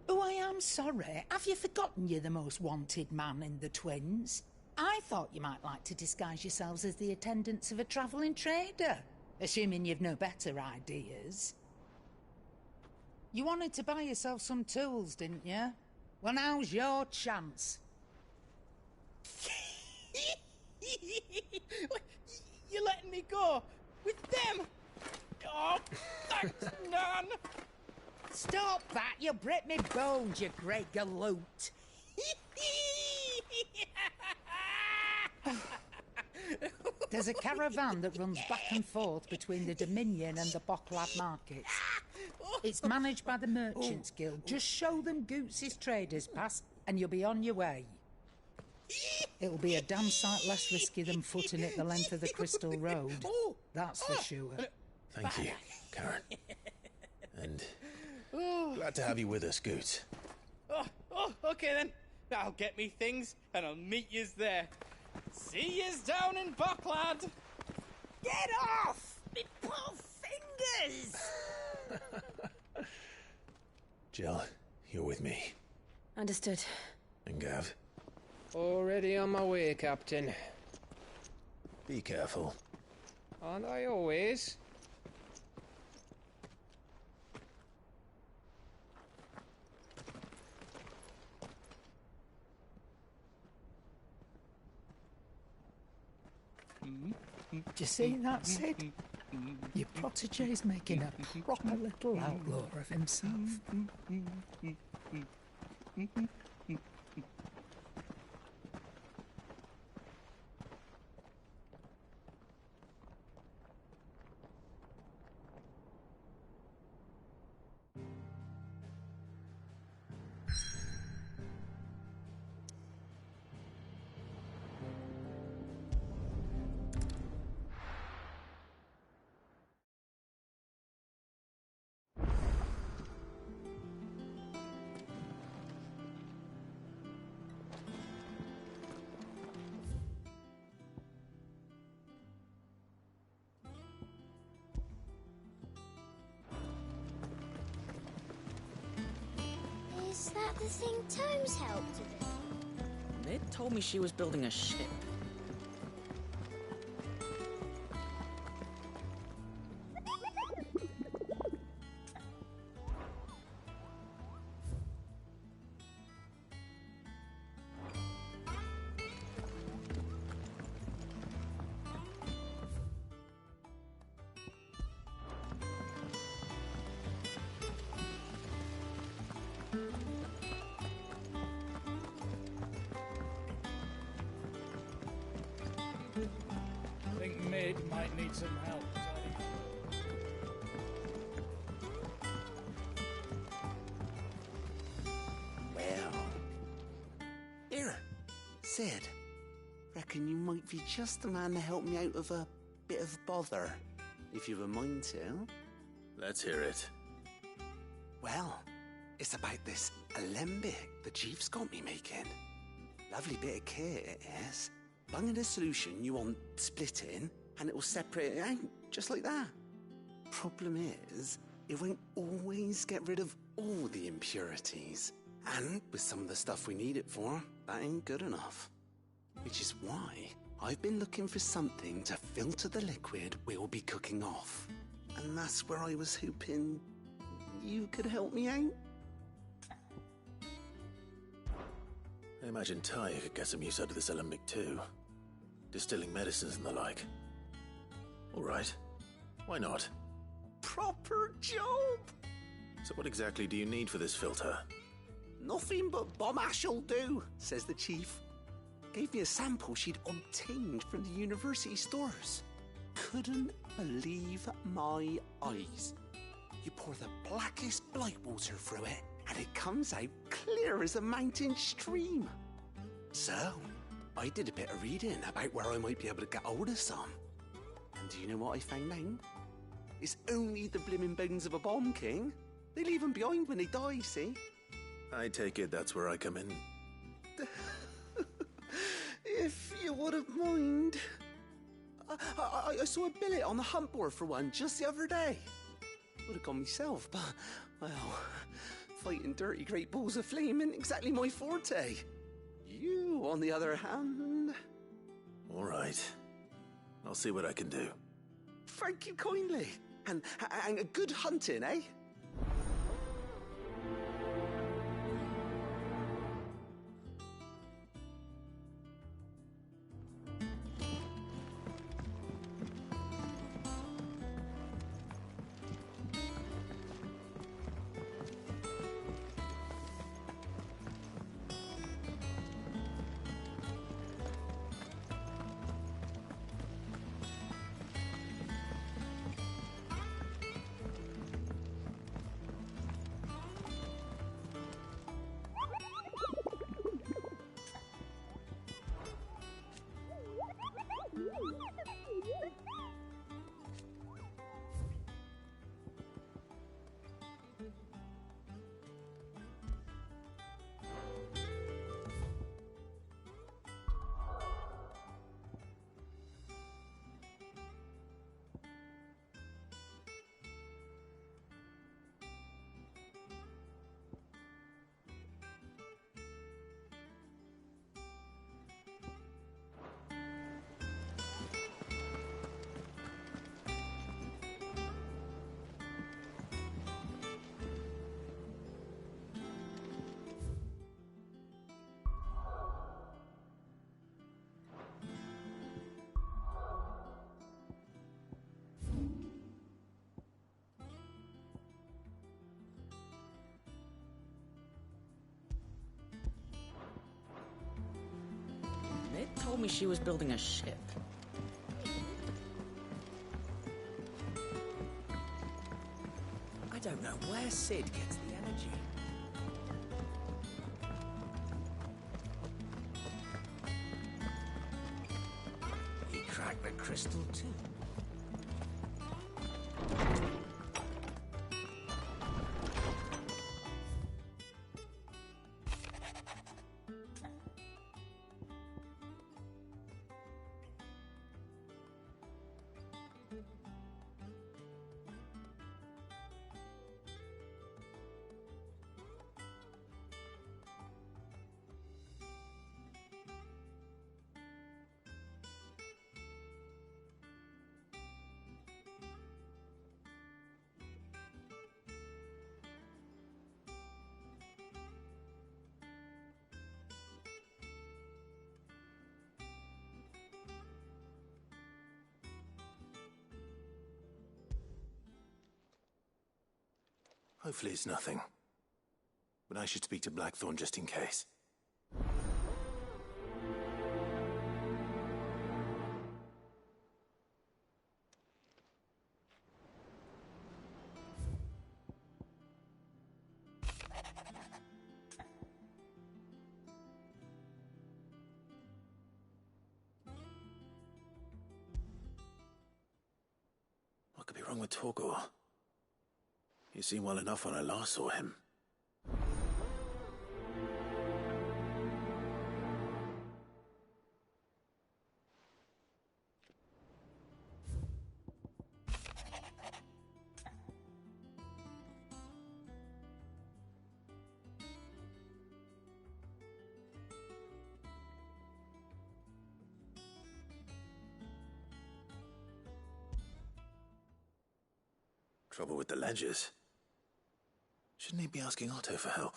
Oh, I am sorry. Have you forgotten you're the most wanted man in the Twins? I thought you might like to disguise yourselves as the attendants of a travelling trader, assuming you've no better ideas. You wanted to buy yourself some tools, didn't you? Well, now's your chance. You're letting me go? With them? Oh, thanks, Nan! Stop that! You'll break me bones, you great galoot! There's a caravan that runs back and forth between the Dominion and the Bocklad markets. It's managed by the Merchants Guild. Just show them Goots' traders pass and you'll be on your way. It'll be a damn sight less risky than footing it the length of the Crystal Road. That's for sure. Thank you, Karen. And glad to have you with us, Goots. Okay then. I'll get me things and I'll meet yous there. See yous down in Bocklad. Get off! Me poor fingers! Jill, you're with me. Understood. And Gav? Already on my way, Captain. Be careful. Aren't I always? Do you see that, Sid? Your protege's making a proper little outlaw of himself. Is that the thing Tomes helped to do? Mid told me she was building a ship. I think Mid might need some help. Well. Here, Sid. Reckon you might be just the man to help me out of a bit of bother, if you've a mind to. Let's hear it. Well, it's about this alembic the chief's got me making. Lovely bit of kit it is. Bung in a solution you want splitting, and it will separate it out, just like that. Problem is, it won't always get rid of all the impurities. And with some of the stuff we need it for, that ain't good enough. Which is why I've been looking for something to filter the liquid we'll be cooking off. And that's where I was hoping you could help me out. I imagine Ty could get some use out of this alembic too. Distilling medicines and the like. All right. Why not? Proper job! So what exactly do you need for this filter? Nothing but bomb ash'll do, says the chief. Gave me a sample she'd obtained from the university stores. Couldn't believe my eyes. You pour the blackest blight water through it, and it comes out clear as a mountain stream. So, I did a bit of reading about where I might be able to get hold of some. And do you know what I found out? It's only the blimmin' bones of a bomb king. They leave them behind when they die, see? I take it that's where I come in. If you wouldn't mind. I saw a billet on the hunt board for one just the other day. Would have gone myself, but, well, fighting dirty great balls of flame ain't exactly my forte. You, on the other hand... All right. I'll see what I can do. Thank you kindly. And a good hunting, eh? Mid told me she was building a ship. I don't know where Sid gets the energy. He cracked the crystal too. Hopefully it's nothing. But I should speak to Blackthorn just in case. What could be wrong with Torgor? He seemed well enough when I last saw him. Trouble with the ledgers. Shouldn't he be asking Otto for help?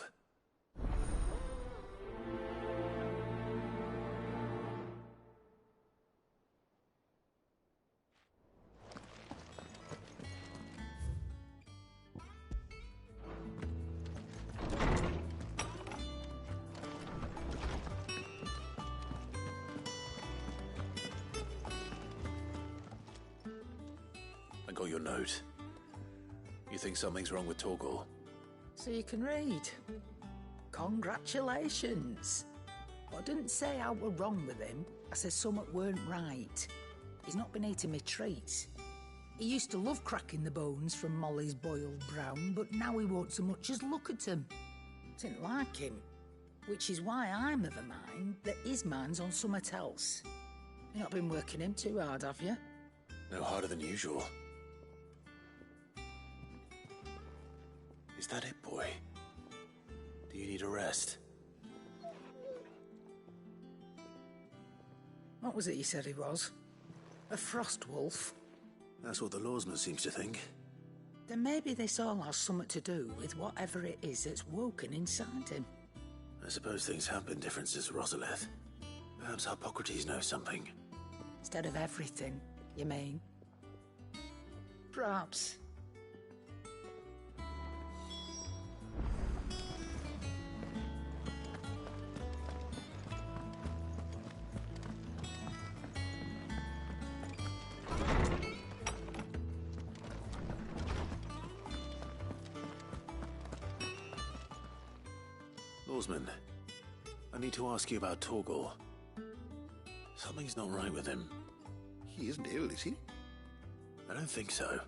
I got your note. You think something's wrong with Torgor? So you can read. Congratulations. I didn't say I were wrong with him. I said something weren't right. He's not been eating me treats. He used to love cracking the bones from Molly's boiled brown, but now he won't so much as look at 'em. Didn't like him. Which is why I'm of a mind that his mind's on something else. You've not been working him too hard, have you? No harder than usual. Is that it, boy? Do you need a rest? What was it you said he was? A frost wolf? That's what the lawsman seems to think. Then maybe this all has something to do with whatever it is that's woken inside him. I suppose things have been different since Rosalith. Perhaps Hippocrates knows something. Instead of everything, you mean? Perhaps. Lawsman, I need to ask you about Torgor. Something's not right with him. He isn't ill, is he? I don't think so.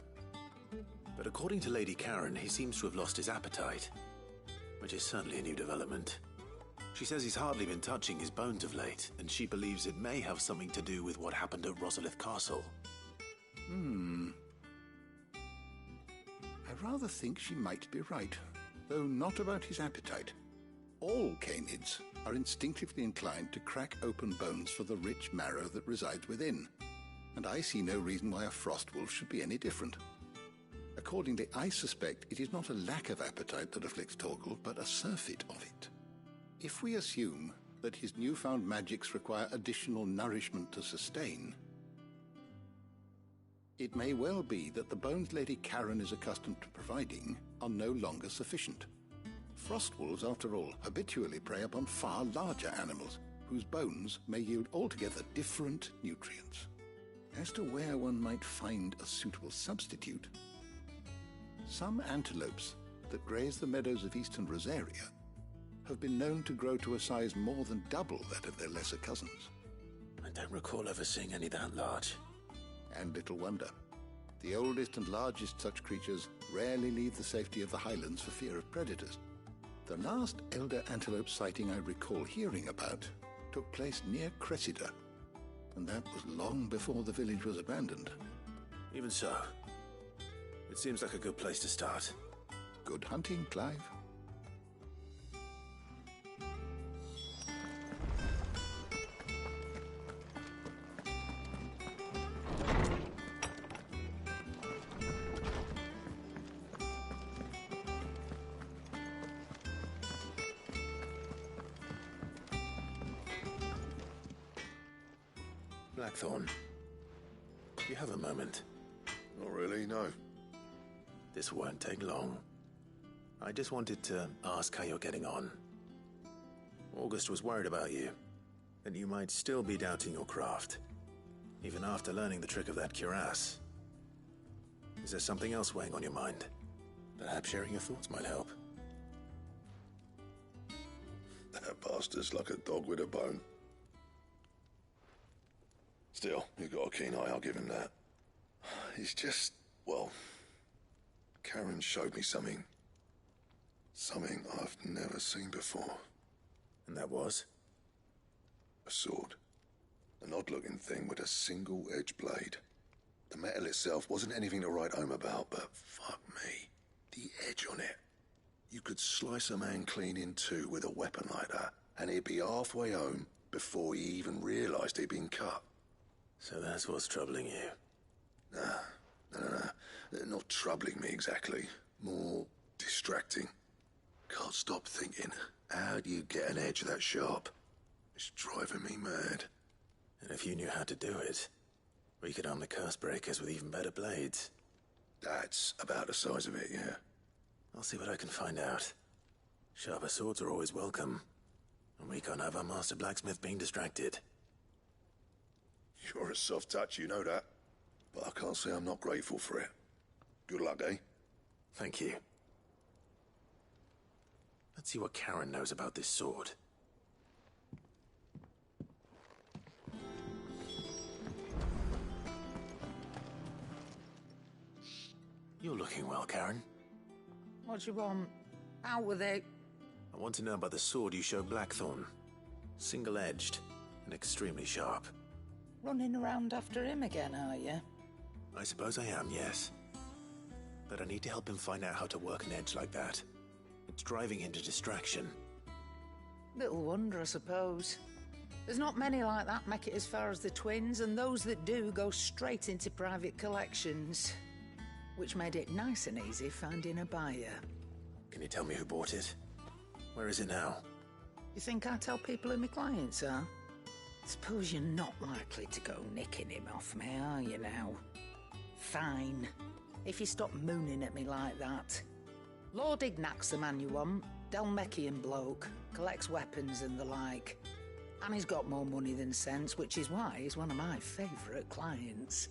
But according to Lady Karen, he seems to have lost his appetite, which is certainly a new development. She says he's hardly been touching his bones of late, and she believes it may have something to do with what happened at Rosalith Castle. I rather think she might be right, though not about his appetite. All canids are instinctively inclined to crack open bones for the rich marrow that resides within, and I see no reason why a frost wolf should be any different. Accordingly, I suspect it is not a lack of appetite that afflicts Torgor, but a surfeit of it. If we assume that his newfound magics require additional nourishment to sustain, it may well be that the bones Lady Karen is accustomed to providing are no longer sufficient. Frost wolves, after all, habitually prey upon far larger animals, whose bones may yield altogether different nutrients. As to where one might find a suitable substitute, some antelopes that graze the meadows of eastern Rosaria have been known to grow to a size more than double that of their lesser cousins. I don't recall ever seeing any that large. And little wonder. The oldest and largest such creatures rarely leave the safety of the highlands for fear of predators. The last elder antelope sighting I recall hearing about took place near Cressida, and that was long before the village was abandoned. Even so, it seems like a good place to start. Good hunting, Clive. Blackthorn, do you have a moment? Not really, no. This won't take long. I just wanted to ask how you're getting on. August was worried about you, that you might still be doubting your craft, even after learning the trick of that cuirass. Is there something else weighing on your mind? Perhaps sharing your thoughts might help. That bastard's like a dog with a bone. Still, you've got a keen eye, I'll give him that. It's just, well, Karen showed me something. Something I've never seen before. And that was? A sword. An odd-looking thing with a single-edged blade. The metal itself wasn't anything to write home about, but fuck me, the edge on it. You could slice a man clean in two with a weapon like that, and he'd be halfway home before he even realised he'd been cut. So that's what's troubling you? Nah. Not troubling me exactly. More distracting. Can't stop thinking, how do you get an edge that sharp? It's driving me mad. And if you knew how to do it, we could arm the curse breakers with even better blades. That's about the size of it, yeah. I'll see what I can find out. Sharper swords are always welcome, and we can't have our master blacksmith being distracted. You're a soft touch, you know that. But I can't say I'm not grateful for it. Good luck, eh? Thank you. Let's see what Karen knows about this sword. You're looking well, Karen. What do you want? Out with it. I want to know about the sword you showed Blackthorn. Single-edged and extremely sharp. Running around after him again, are you? I suppose I am, yes. But I need to help him find out how to work an edge like that. It's driving him to distraction. Little wonder, I suppose. There's not many like that make it as far as the twins, and those that do go straight into private collections. Which made it nice and easy finding a buyer. Can you tell me who bought it? Where is it now? You think I tell people who my clients are? Suppose you're not likely to go nicking him off me, are you now? Fine. If you stop mooning at me like that. Lord Ignac's the man you want. Dalmekian bloke. Collects weapons and the like. And he's got more money than sense, which is why he's one of my favourite clients.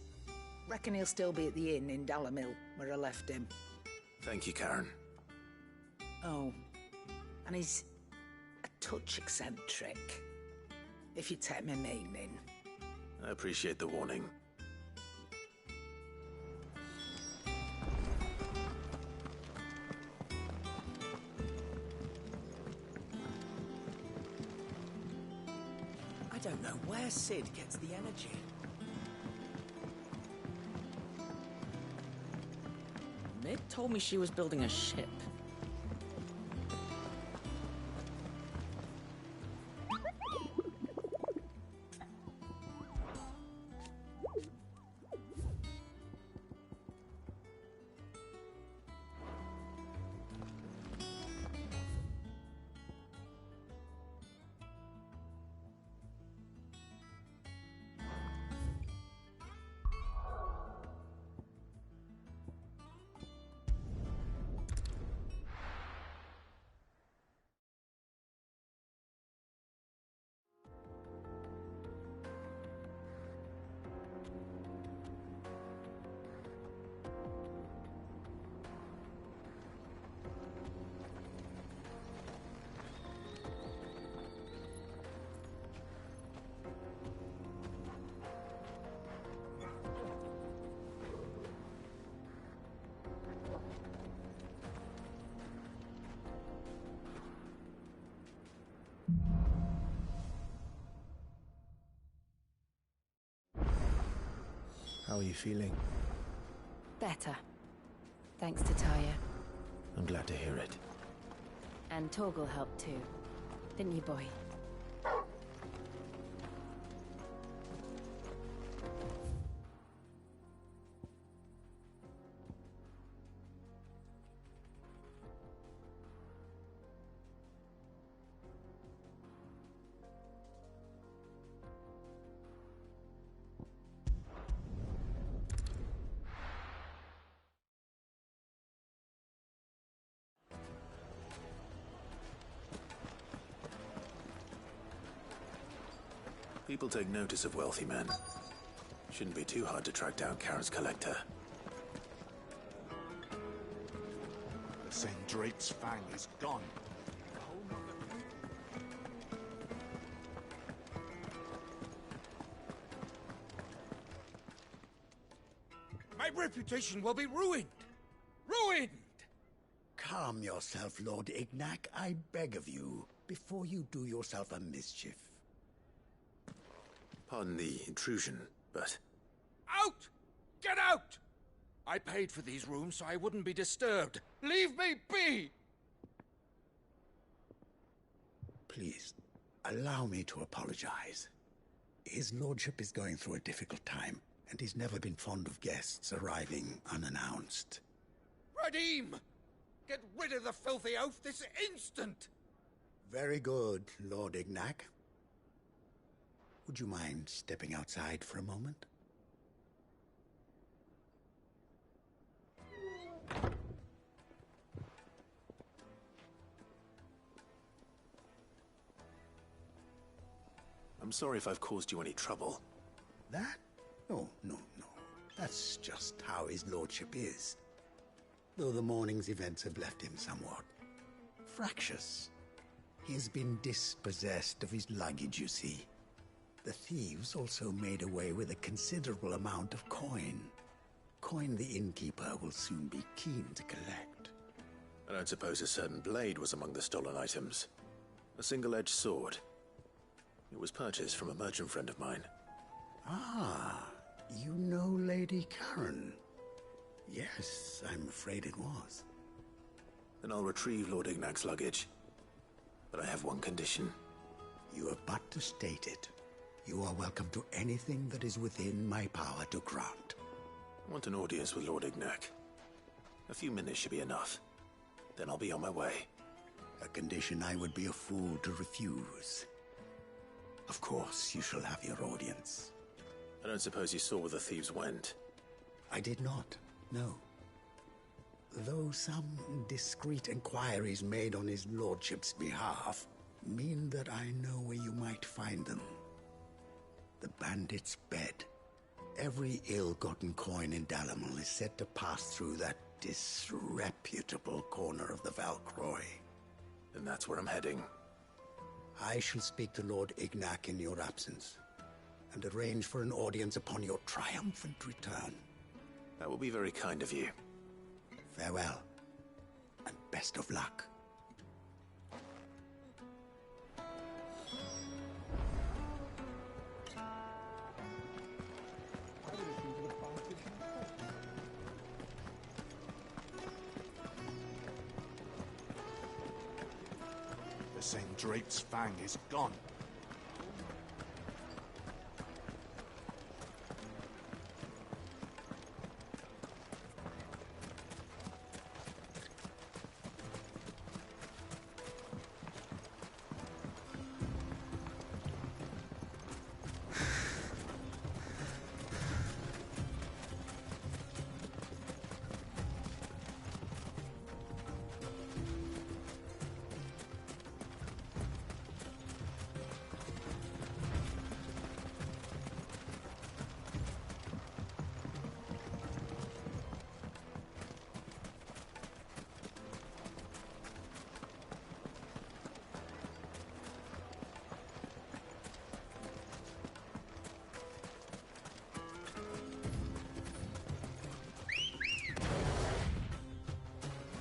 Reckon he'll still be at the inn in Dalamil, where I left him. Thank you, Karen. Oh, and he's a touch eccentric, if you take my meaning. I appreciate the warning. I don't know where Sid gets the energy. Mid told me she was building a ship. How are you feeling? Better. Thanks to Taya. I'm glad to hear it. And Torgal helped too. Didn't you, boy? People take notice of wealthy men. Shouldn't be too hard to track down Karen's collector. The Sendrate's fang is gone. My reputation will be ruined! Ruined! Calm yourself, Lord Ignac, I beg of you, before you do yourself a mischief. Pardon the intrusion, but... Out! Get out! I paid for these rooms so I wouldn't be disturbed. Leave me be! Please, allow me to apologize. His lordship is going through a difficult time, and he's never been fond of guests arriving unannounced. Radim! Get rid of the filthy oaf this instant! Very good, Lord Ignac. Would you mind stepping outside for a moment? I'm sorry if I've caused you any trouble. That? Oh, no. That's just how his lordship is. Though the morning's events have left him somewhat fractious. He has been dispossessed of his luggage, you see. The thieves also made away with a considerable amount of coin. Coin the innkeeper will soon be keen to collect. I don't suppose a certain blade was among the stolen items. A single-edged sword. It was purchased from a merchant friend of mine. Ah, you know Lady Karen. Yes, I'm afraid it was. Then I'll retrieve Lord Ignac's luggage. But I have one condition. You have but to state it. You are welcome to anything that is within my power to grant. I want an audience with Lord Ignac. A few minutes should be enough. Then I'll be on my way. A condition I would be a fool to refuse. Of course, you shall have your audience. I don't suppose you saw where the thieves went? I did not, no. Though some discreet inquiries made on his lordship's behalf mean that I know where you might find them. The bandit's bed. Every ill-gotten coin in Dalamil is said to pass through that disreputable corner of the Valcroy. Then that's where I'm heading. I shall speak to Lord Ignac in your absence, and arrange for an audience upon your triumphant return. That will be very kind of you. Farewell, and best of luck. The Sendrate's fang is gone.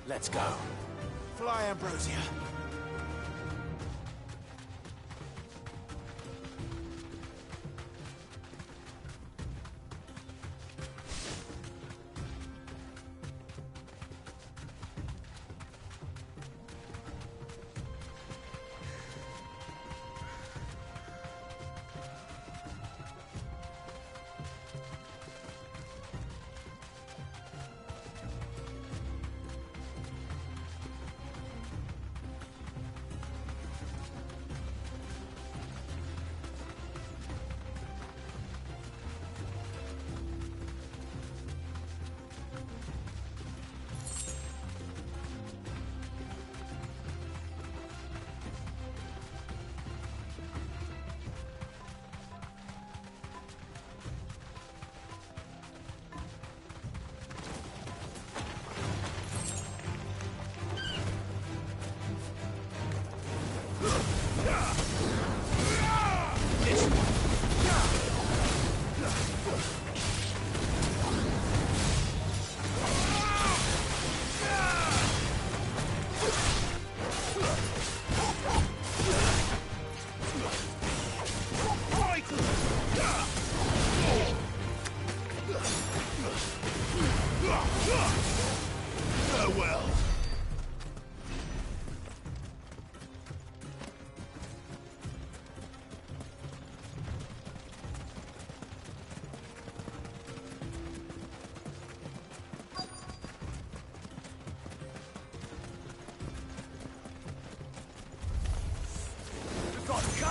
Let's go. Fly, Ambrosia.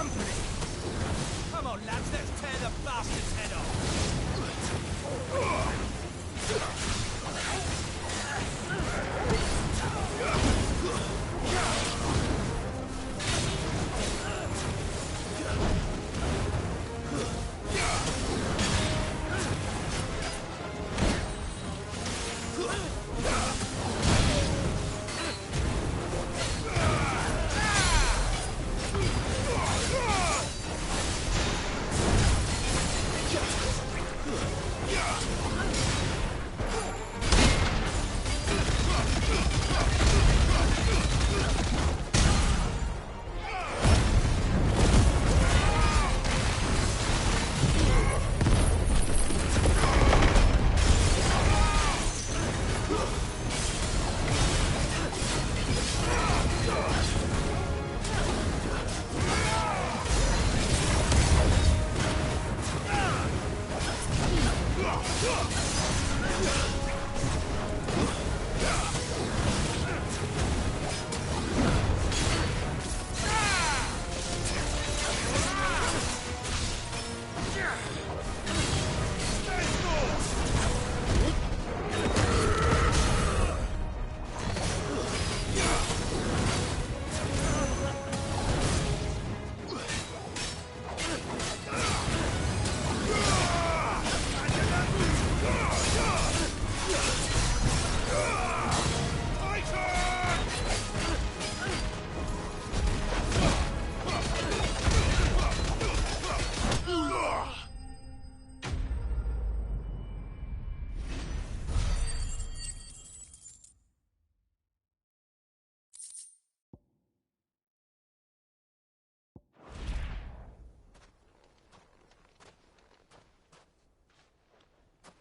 company! Come on, lads, let's tear the bastard's head off!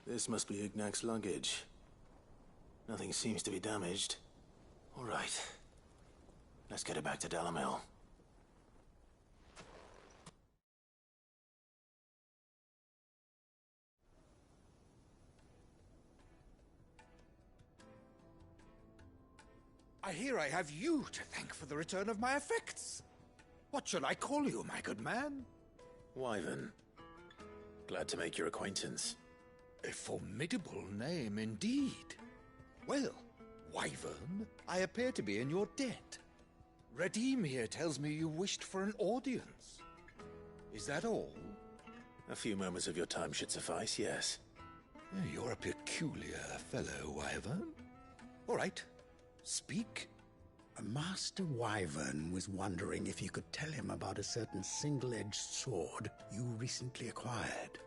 This must be Ignac's luggage. Nothing seems to be damaged. All right. Let's get it back to Dalamil. I hear I have you to thank for the return of my effects. What shall I call you, my good man? Wyvern. Glad to make your acquaintance. A formidable name indeed. Well, Wyvern, I appear to be in your debt. Redeem here tells me you wished for an audience. Is that all? A few moments of your time should suffice, yes. You're a peculiar fellow, Wyvern. All right, speak. Master Wyvern was wondering if you could tell him about a certain single-edged sword you recently acquired.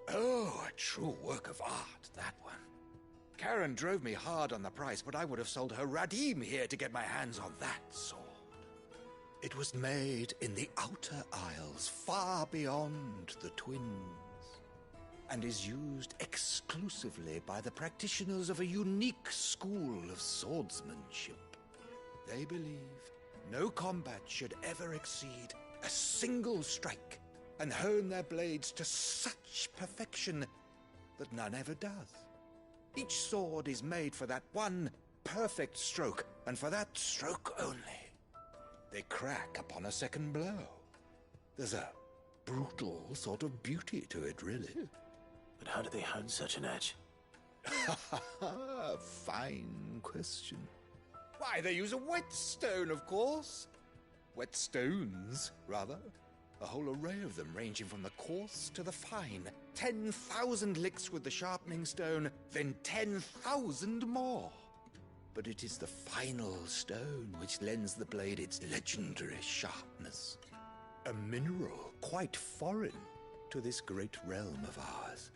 Oh, a true work of art, that one. Karen drove me hard on the price, but I would have sold her Radim here to get my hands on that sword. It was made in the Outer Isles, far beyond the Twins, and is used exclusively by the practitioners of a unique school of swordsmanship. They believe no combat should ever exceed a single strike, and hone their blades to such perfection that none ever does. Each sword is made for that one perfect stroke, and for that stroke only. They crack upon a second blow. There's a brutal sort of beauty to it, really. But how do they hone such an edge? Fine question. Why, they use a whetstone, of course. Whetstones, rather. A whole array of them, ranging from the coarse to the fine. 10,000 licks with the sharpening stone, then 10,000 more. But it is the final stone which lends the blade its legendary sharpness. A mineral quite foreign to this great realm of ours.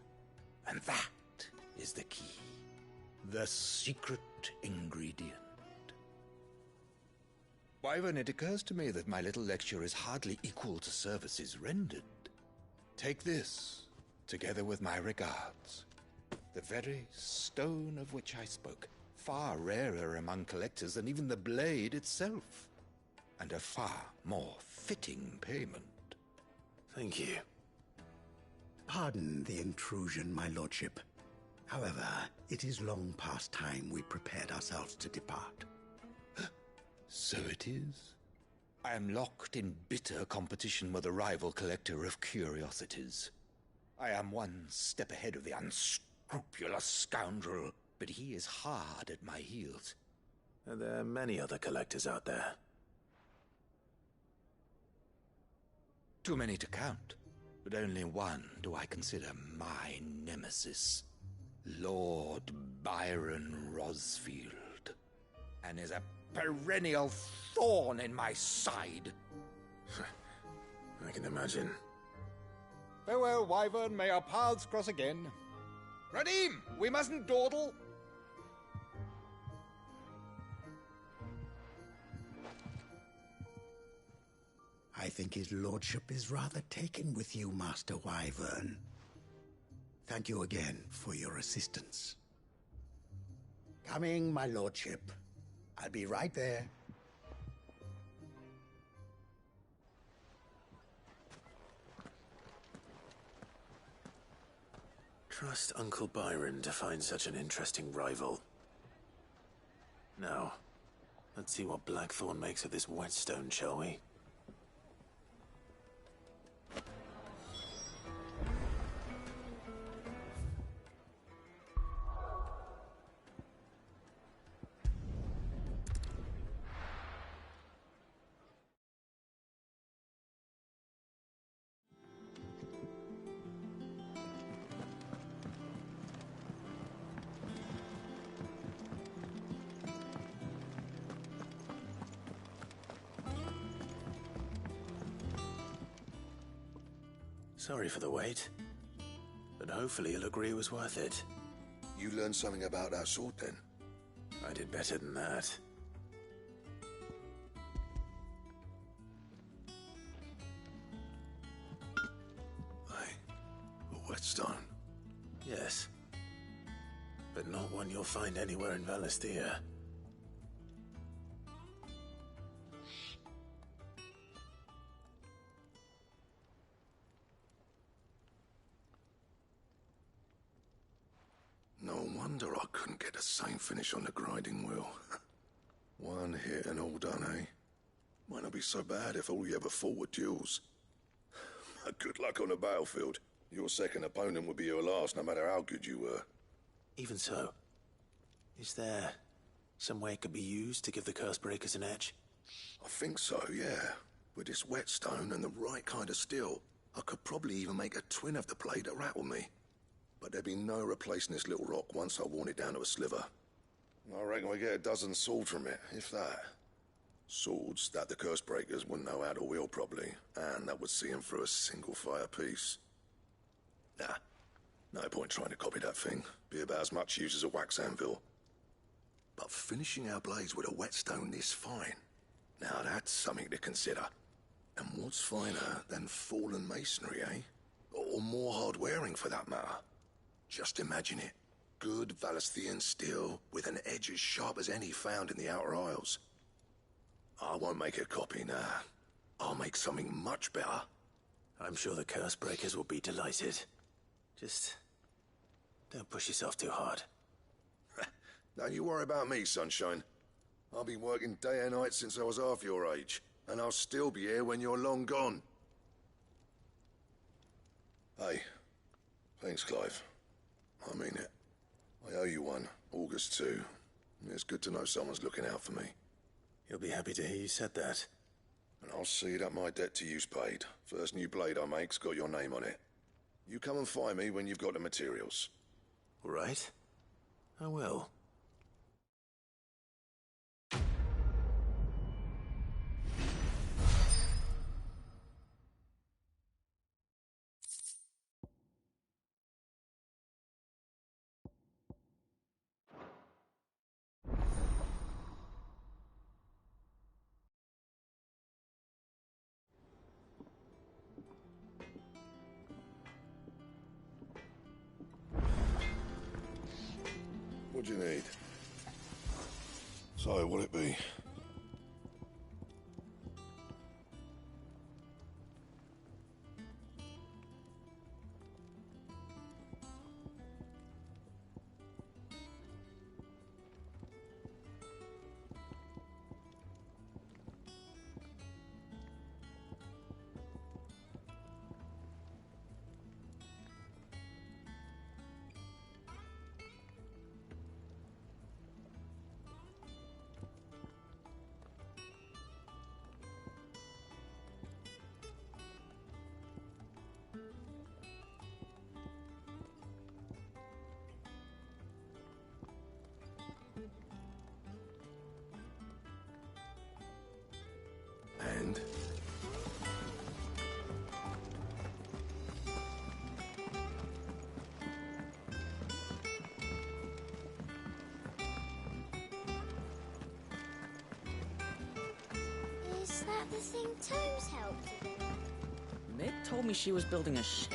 And that is the key. The secret ingredient. Wyvern, it occurs to me that my little lecture is hardly equal to services rendered. Take this, together with my regards. The very stone of which I spoke, far rarer among collectors than even the blade itself, and a far more fitting payment. Thank you. Pardon the intrusion, my lordship. However, it is long past time we prepared ourselves to depart. So it is. I am locked in bitter competition with a rival collector of curiosities. I am one step ahead of the unscrupulous scoundrel, but he is hard at my heels. And there are many other collectors out there. Too many to count, but only one do I consider my nemesis. Lord Byron Rosfield. And is a perennial thorn in my side. I can imagine. Farewell, Wyvern. May our paths cross again. Radim, we mustn't dawdle. I think his lordship is rather taken with you, Master Wyvern. Thank you again for your assistance. Coming, my lordship. I'll be right there. Trust Uncle Byron to find such an interesting rival. Now, let's see what Blackthorn makes of this whetstone, shall we? Sorry for the wait, but hopefully you'll agree it was worth it. You learned something about that sword, then? I did better than that. A whetstone? Yes. But not one you'll find anywhere in Valisthea. No wonder I couldn't get the same finish on the grinding wheel. One hit and all done, eh? Might not be so bad if all you ever fought were duels. Good luck on the battlefield. Your second opponent would be your last, no matter how good you were. Even so, is there some way it could be used to give the Cursebreakers an edge? I think so, yeah. With this whetstone and the right kind of steel, I could probably even make a twin of the blade that rattled me. But there'd be no replacing this little rock once I worn it down to a sliver. I reckon we get a dozen swords from it, if that. Swords that the Cursebreakers wouldn't know how to wield properly, and that would see them through a single fire piece. Nah, no point trying to copy that thing. Be about as much use as a wax anvil. But finishing our blades with a whetstone this fine, now that's something to consider. And what's finer than fallen masonry, eh? Or more hard-wearing, for that matter. Just imagine it. Good Valisthean steel with an edge as sharp as any found in the Outer Isles. I won't make a copy, nah. I'll make something much better. I'm sure the Cursebreakers will be delighted. Just don't push yourself too hard. Don't you worry about me, sunshine. I've been working day and night since I was half your age, and I'll still be here when you're long gone. Hey, thanks, Clive. I mean it. I owe you one, August too. It's good to know someone's looking out for me. He'll be happy to hear you said that. And I'll see that my debt to you's paid. First new blade I make's got your name on it. You come and find me when you've got the materials. All right. I will. What do you need? So, what'll it be? friend. Is that the thing Tomes helped to do? Meg told me she was building a ship.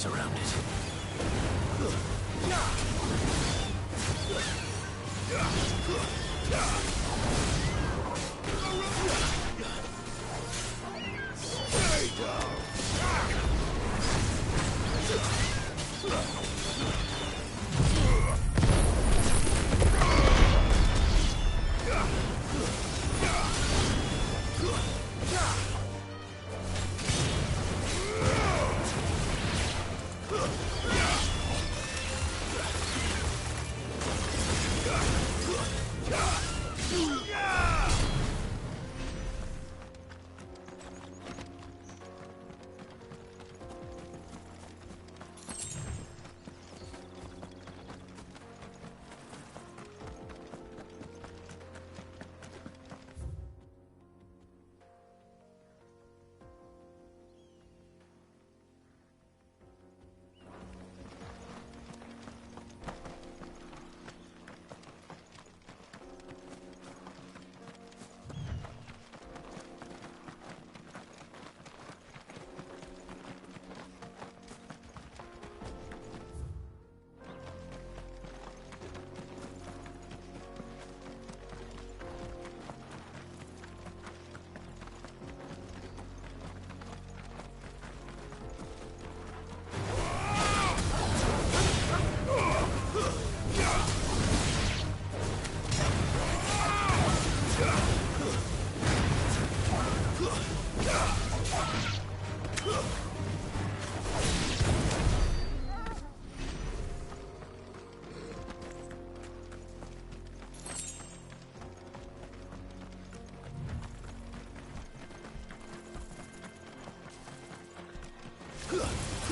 Surrounded.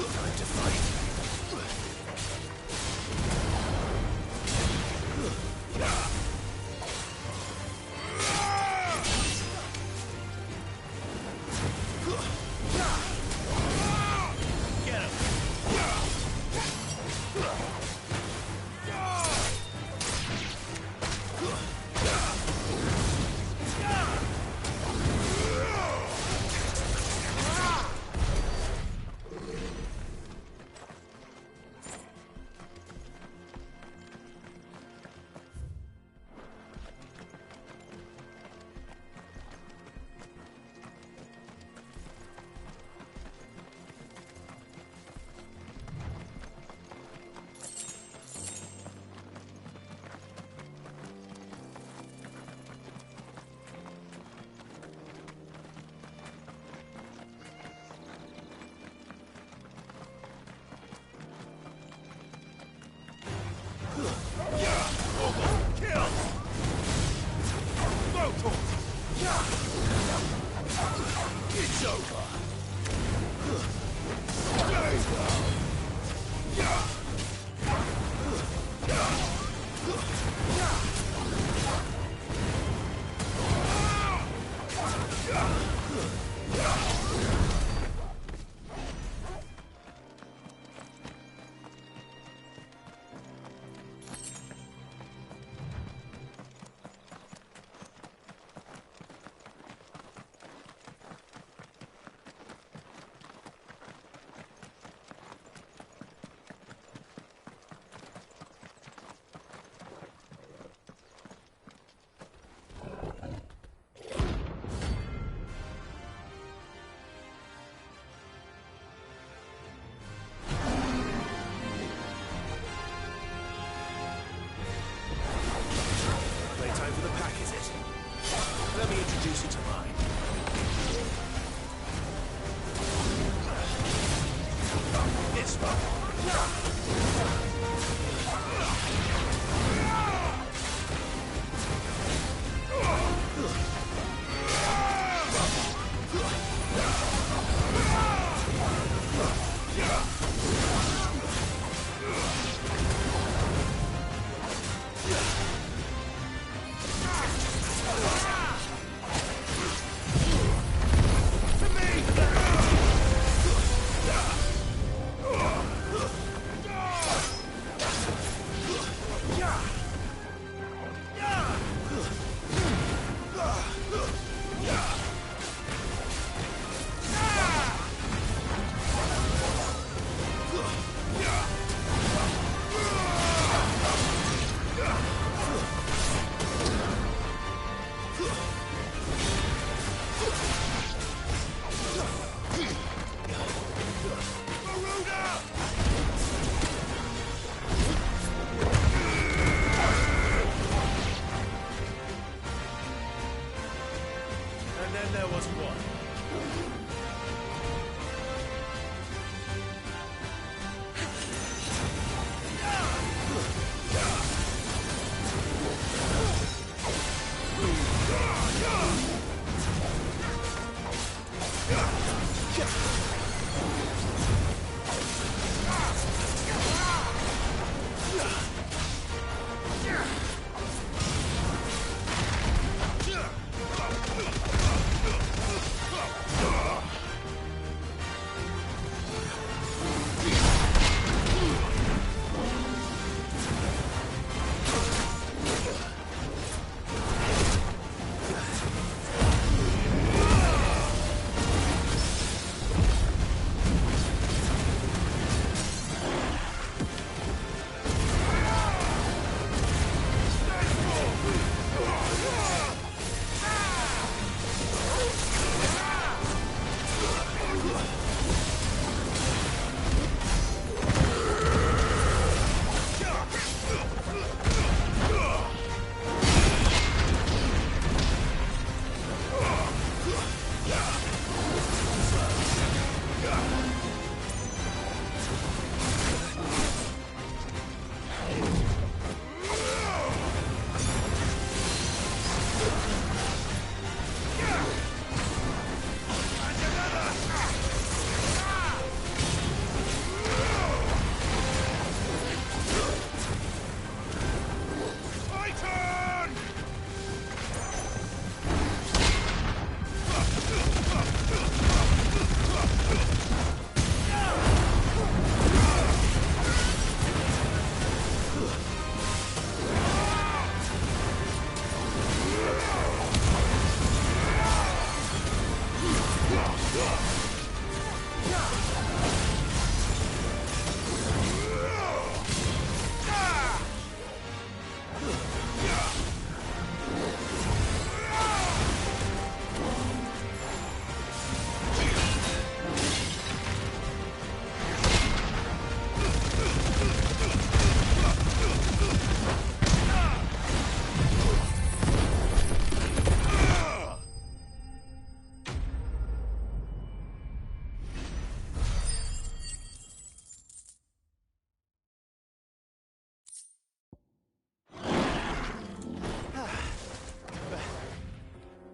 Time to fight. Get him. It's over. Playtime for the pack, is it? Let me introduce you to mine. This one.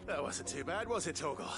That wasn't too bad, was it, Torgal?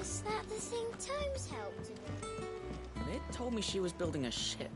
Is that the thing Tomes helped to do? Mid told me she was building a ship.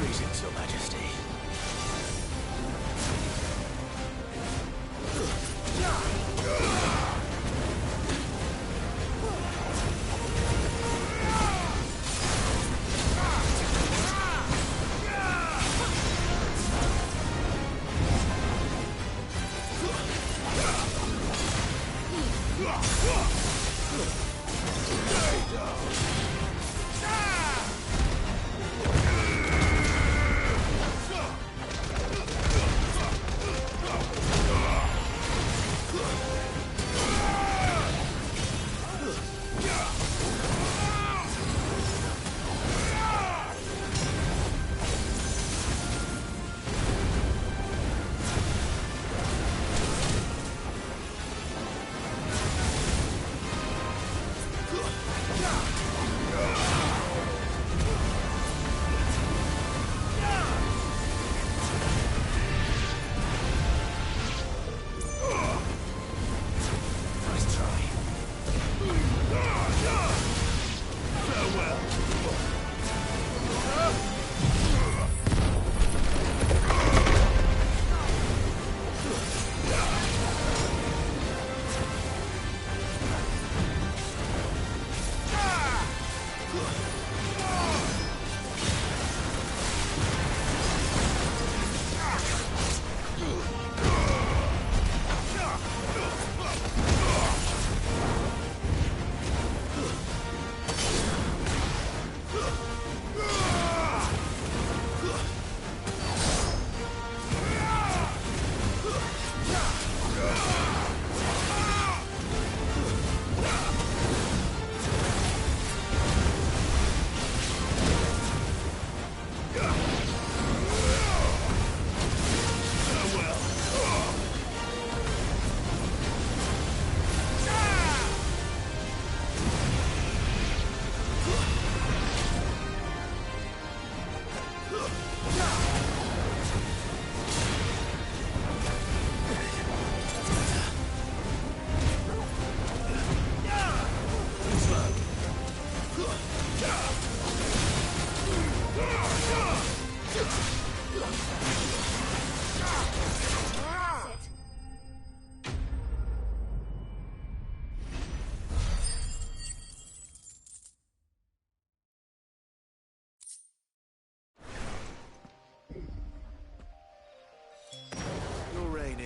Greetings, Your Majesty.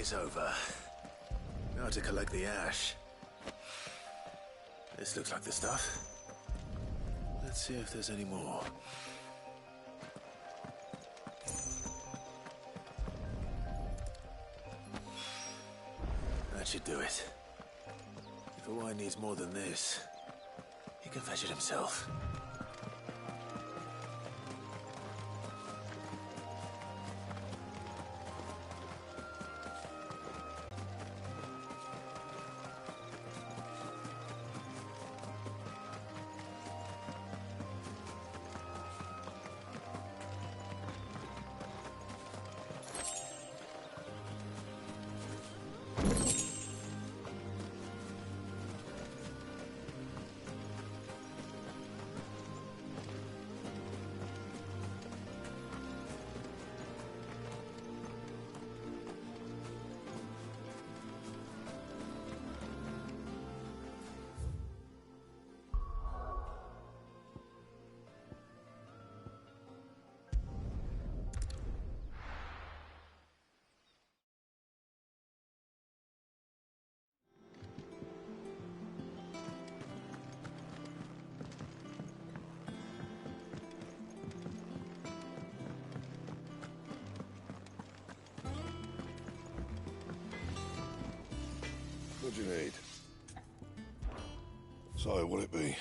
day's over. Now to collect the ash. This looks like the stuff. Let's see if there's any more. That should do it. If Hawaii needs more than this, he can fetch it himself. What do you need? So, what'll it be?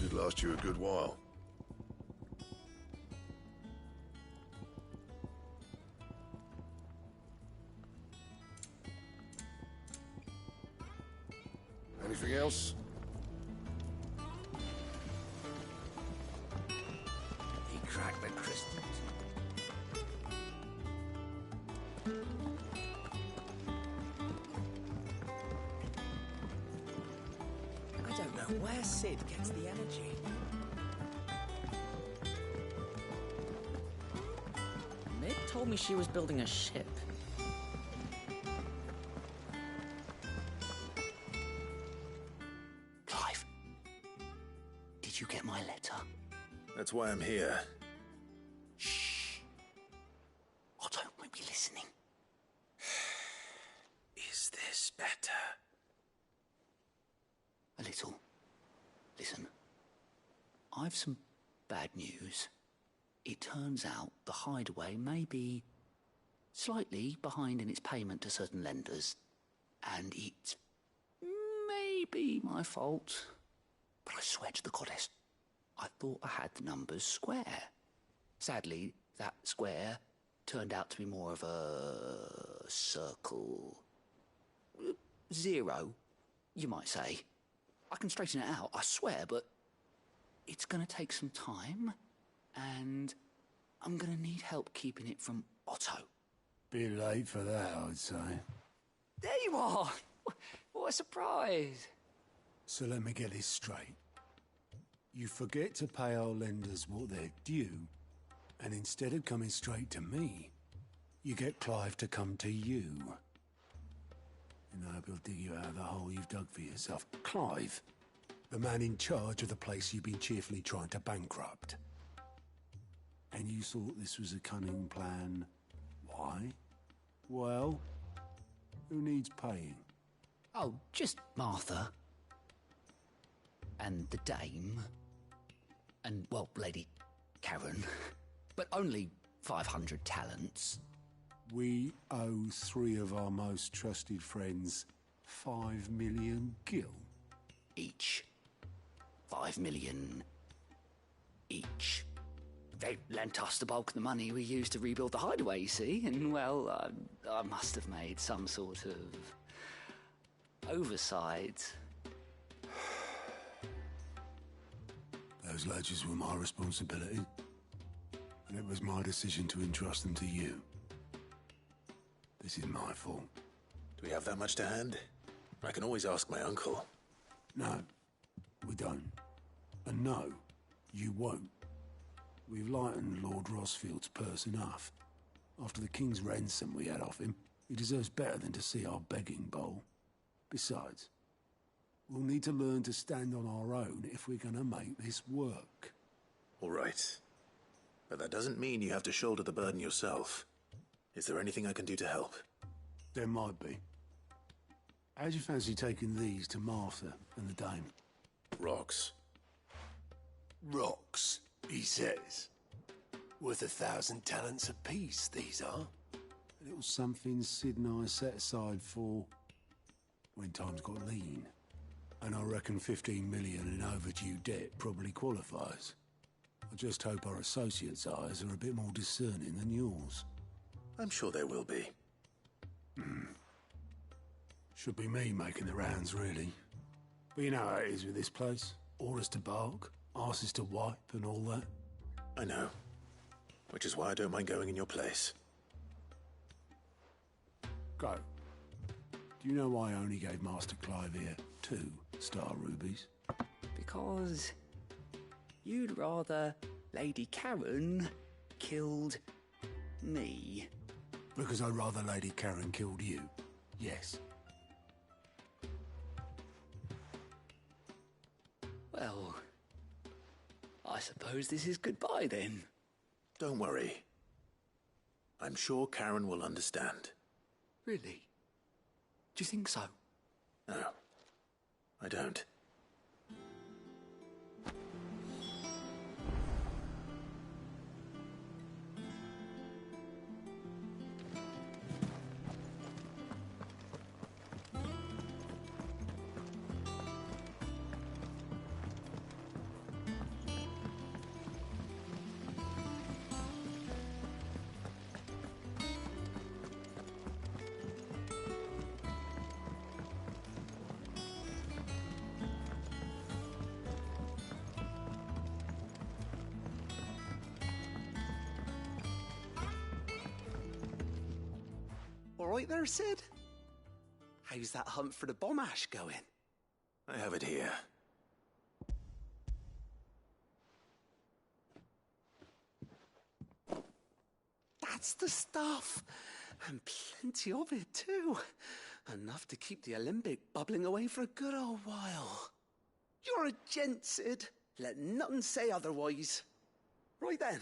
Should last you a good while. Anything else? He cracked the crystals. I don't know where Sid gets the energy. Mid told me she was building a ship. Clive, did you get my letter? That's why I'm here. Shh. Otto won't be listening. Is this better? A little. Listen, I've some bad news. It turns out the Hideaway may be slightly behind in its payment to certain lenders, and it may be my fault. But I swear to the goddess, I thought I had the numbers square. Sadly, that square turned out to be more of a circle. Zero, you might say. I can straighten it out, I swear, but it's going to take some time, and I'm going to need help keeping it from Otto. Bit late for that, I'd say. There you are! What a surprise! So let me get this straight. You forget to pay our lenders what they're due, and instead of coming straight to me, you get Clive to come to you. And I hope he'll dig you out of the hole you've dug for yourself. Clive, the man in charge of the place you've been cheerfully trying to bankrupt. And you thought this was a cunning plan. Why? Well, who needs paying? Oh, just Martha. And the dame. And, well, Lady Karen. But only 500 talents. We owe 3 of our most trusted friends 5 million gil. Each. 5 million each. They lent us the bulk of the money we used to rebuild the Hideaway, you see, and, well, I must have made some sort of oversight. Those ledgers were my responsibility, and it was my decision to entrust them to you. This is my fault. Do we have that much to hand? I can always ask my uncle. No, we don't. And no, you won't. We've lightened Lord Rosfield's purse enough. After the king's ransom we had off him, he deserves better than to see our begging bowl. Besides, we'll need to learn to stand on our own if we're going to make this work. All right. But that doesn't mean you have to shoulder the burden yourself. Is there anything I can do to help? There might be. How'd you fancy taking these to Martha and the Dame? Rocks. Rocks, he says. Worth 1,000 talents apiece, these are. A little something Sid and I set aside for when times got lean. And I reckon 15 million in overdue debt probably qualifies. I just hope our associates' eyes are a bit more discerning than yours. I'm sure they will be. Should be me making the rounds, really. But you know how it is with this place. Orders to bark, arses to wipe, and all that. I know. Which is why I don't mind going in your place. Go. Do you know why I only gave Master Clive here 2 star rubies? Because you'd rather Lady Karen killed me. Because I'd rather Lady Karen killed you. Yes. Well, I suppose this is goodbye then. Don't worry. I'm sure Karen will understand. Really? Do you think so? No, I don't. All right there, Sid? How's that hunt for the bomb ash going? I have it here. That's the stuff. And plenty of it, too. Enough to keep the Alembic bubbling away for a good old while. You're a gent, Sid. Let nothing say otherwise. Right then.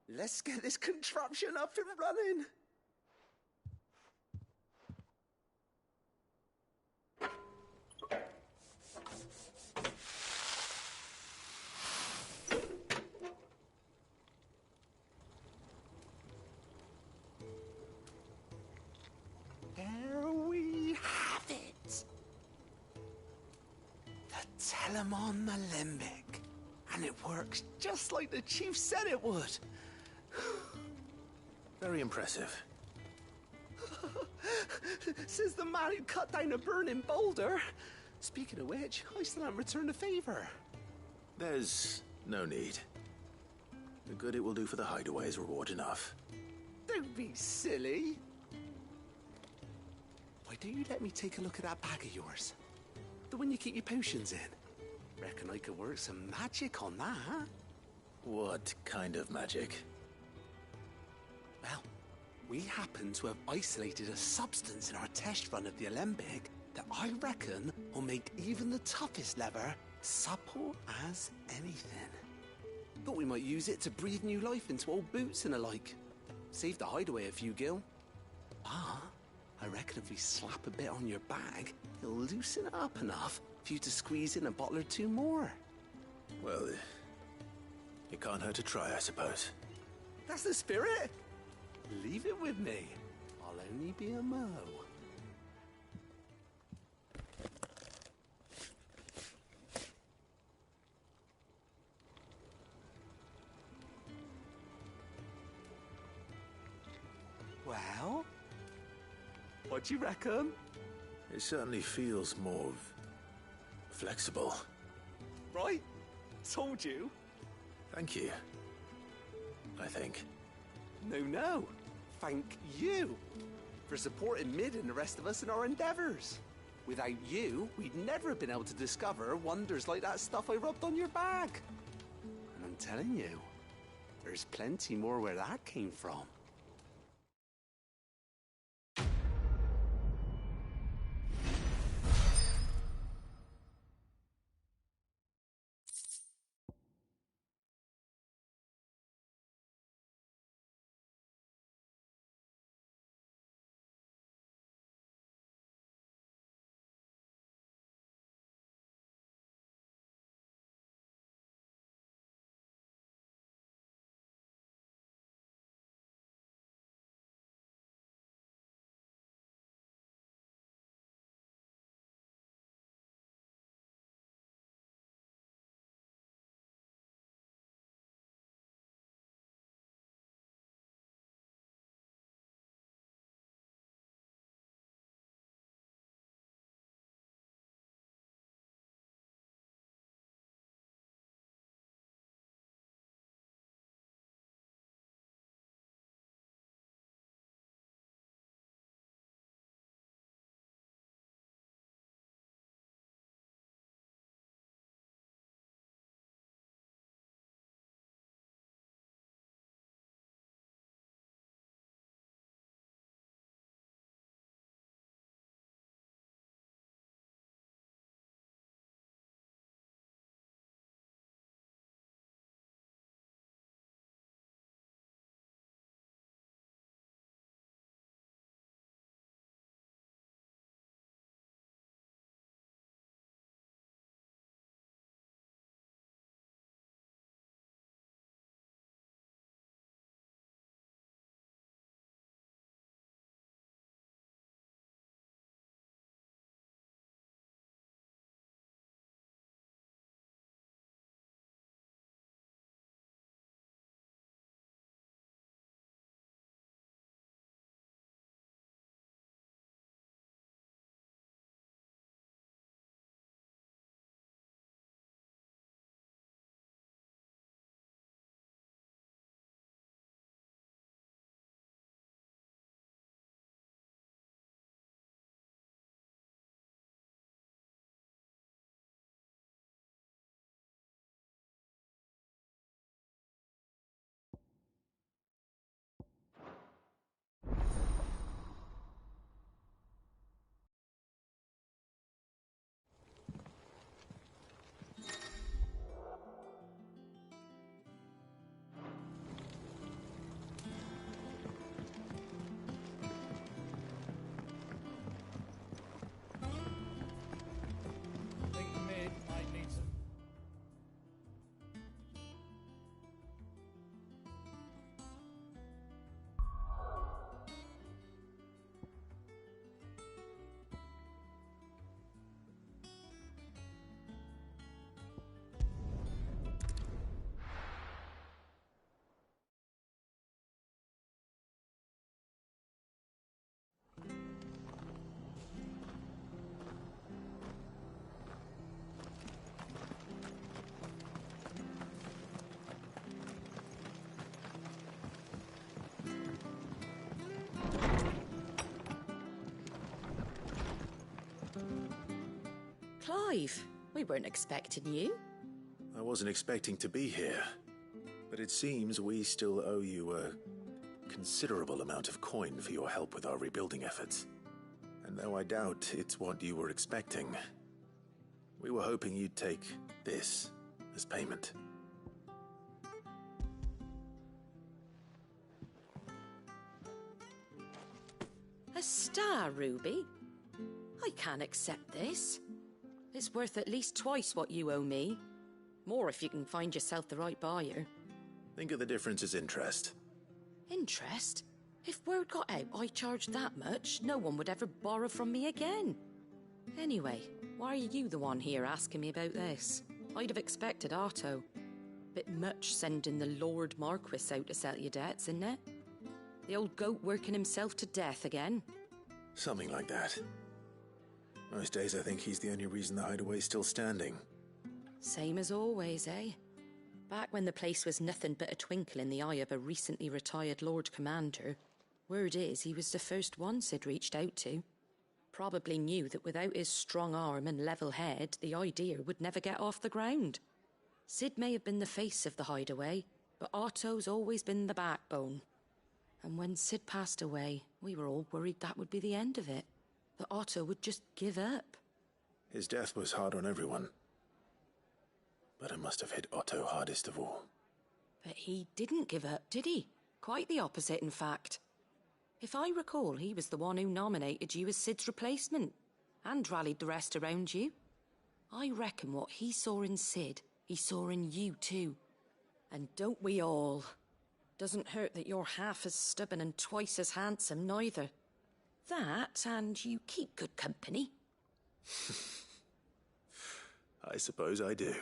Let's get this contraption up and running. There we have it. The Telemon Alembic. And it works just like the chief said it would. Very impressive. Says the man who cut down a burning boulder. Speaking of which, I still haven't returned the favor. There's no need. The good it will do for the hideaway is reward enough. Don't be silly. Why don't you let me take a look at that bag of yours? The one you keep your potions in. Reckon I could work some magic on that, huh? What kind of magic? Well, we happen to have isolated a substance in our test run of the Alembic that I reckon will make even the toughest leather supple as anything. Thought we might use it to breathe new life into old boots and the like. Save the hideaway a few gil. Ah, I reckon if we slap a bit on your bag, it'll loosen it up enough for you to squeeze in a bottle or 2 more. Well, it can't hurt to try, I suppose. That's the spirit. Leave it with me. I'll only be a mo. Well, what do you reckon? It certainly feels more flexible. Right? Told you. Thank you. I think. No. Thank you for supporting Mid and the rest of us in our endeavors. Without you, we'd never have been able to discover wonders like that stuff I rubbed on your bag. And I'm telling you, there's plenty more where that came from. Clive, we weren't expecting you. I wasn't expecting to be here, but it seems we still owe you a considerable amount of coin for your help with our rebuilding efforts. And though I doubt it's what you were expecting, we were hoping you'd take this as payment. A star ruby? I can't accept this. It's worth at least twice what you owe me. More if you can find yourself the right buyer. Think of the difference as interest. Interest? If word got out I charged that much, no one would ever borrow from me again. Anyway, why are you the one here asking me about this? I'd have expected Otto. Bit much sending the Lord Marquis out to settle your debts, isn't it? The old goat working himself to death again. Something like that. Most days I think he's the only reason the hideaway's still standing. Same as always, eh? Back when the place was nothing but a twinkle in the eye of a recently retired Lord Commander, word is he was the first one Sid reached out to. Probably knew that without his strong arm and level head, the idea would never get off the ground. Sid may have been the face of the hideaway, but Otto's always been the backbone. And when Sid passed away, we were all worried that would be the end of it. That Otto would just give up. His death was hard on everyone. But it must have hit Otto hardest of all. But he didn't give up, did he? Quite the opposite, in fact. If I recall, he was the one who nominated you as Sid's replacement, and rallied the rest around you. I reckon what he saw in Sid, he saw in you too. And don't we all? Doesn't hurt that you're half as stubborn and twice as handsome, neither. That, and you keep good company. I suppose I do.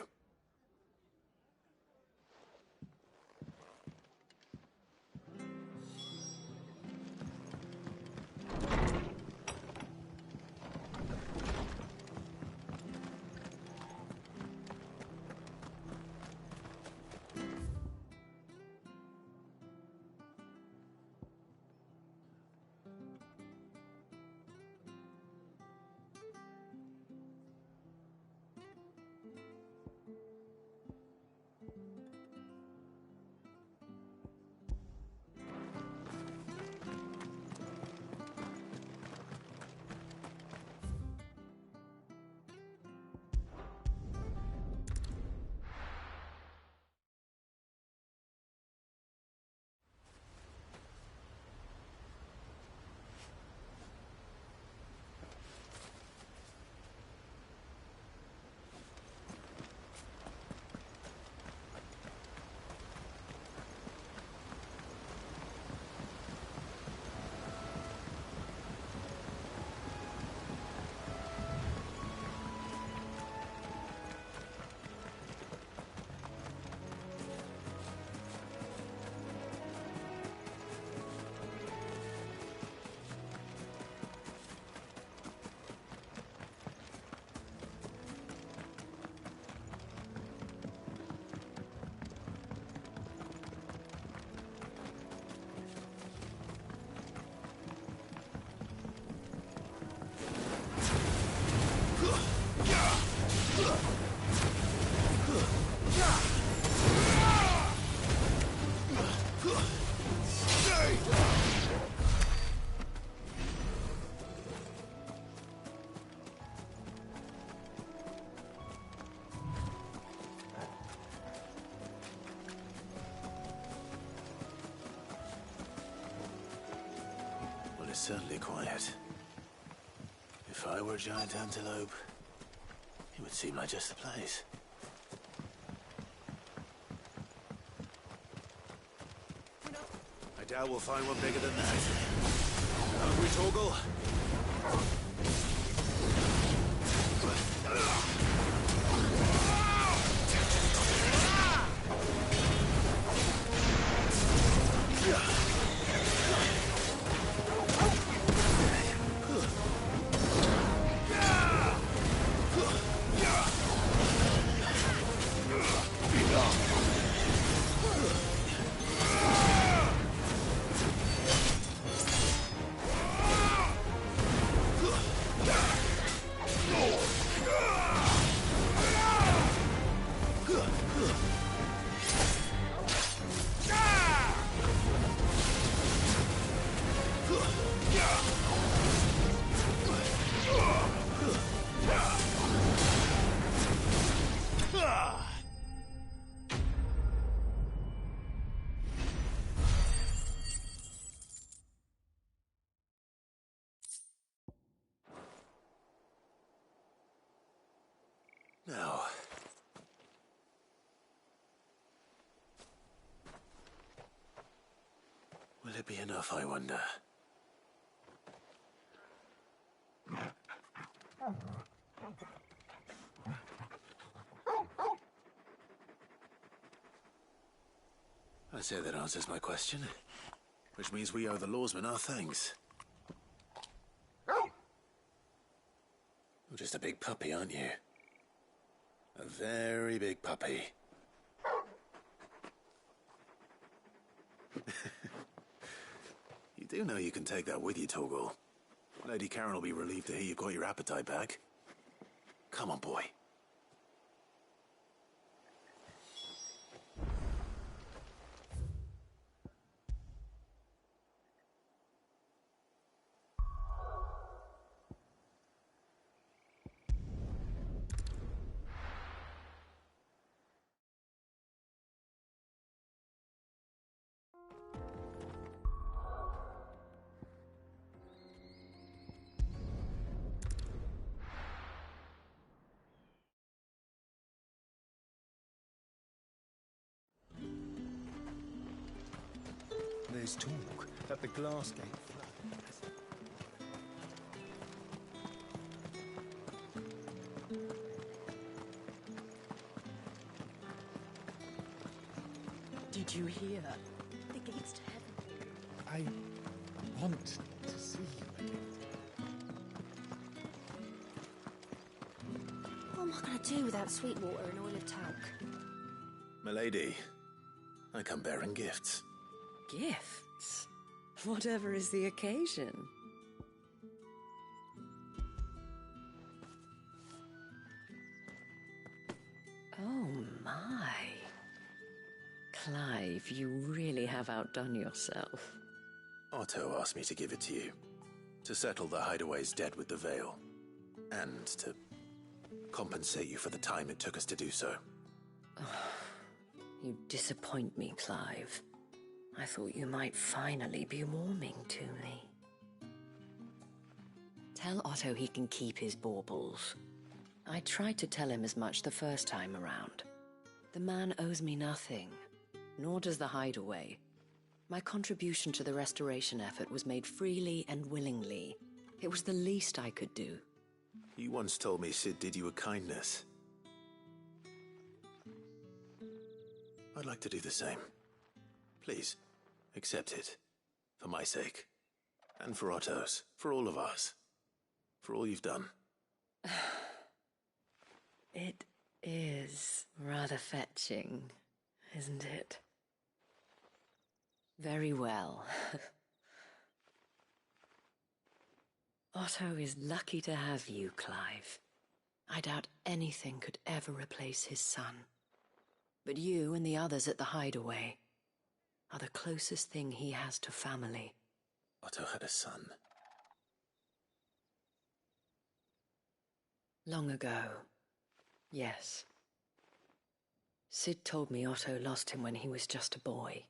It's certainly quiet. If I were a giant antelope, it would seem like just the place. I doubt we'll find one bigger than that. Hungry, Torgal? Will it be enough, I wonder? I say that answers my question. Which means we owe the lawsmen our thanks. You're just a big puppy, aren't you? A very big puppy. You do know you can take that with you, Torgal. Lady Karen will be relieved to hear you've got your appetite back. Come on, boy. There's talk that the glass gate Did you hear? The gates to heaven. I want to see you again. What am I going to do without sweet water and oil of talc? Milady, I come bearing gifts. Gifts? Whatever is the occasion. Oh my. Clive, you really have outdone yourself. Otto asked me to give it to you. To settle the Hideaway's debt with the Veil. And to compensate you for the time it took us to do so. You disappoint me, Clive. I thought you might finally be warming to me. Tell Otto he can keep his baubles. I tried to tell him as much the first time around. The man owes me nothing, nor does the Hideaway. My contribution to the restoration effort was made freely and willingly. It was the least I could do. You once told me Sid did you a kindness. I'd like to do the same. Please, accept it. For my sake. And for Otto's. For all of us. For all you've done. It is rather fetching, isn't it? Very well. Otto is lucky to have you, Clive. I doubt anything could ever replace his son. But you and the others at the Hideaway are the closest thing he has to family. Otto had a son. Long ago, yes. Sid told me Otto lost him when he was just a boy,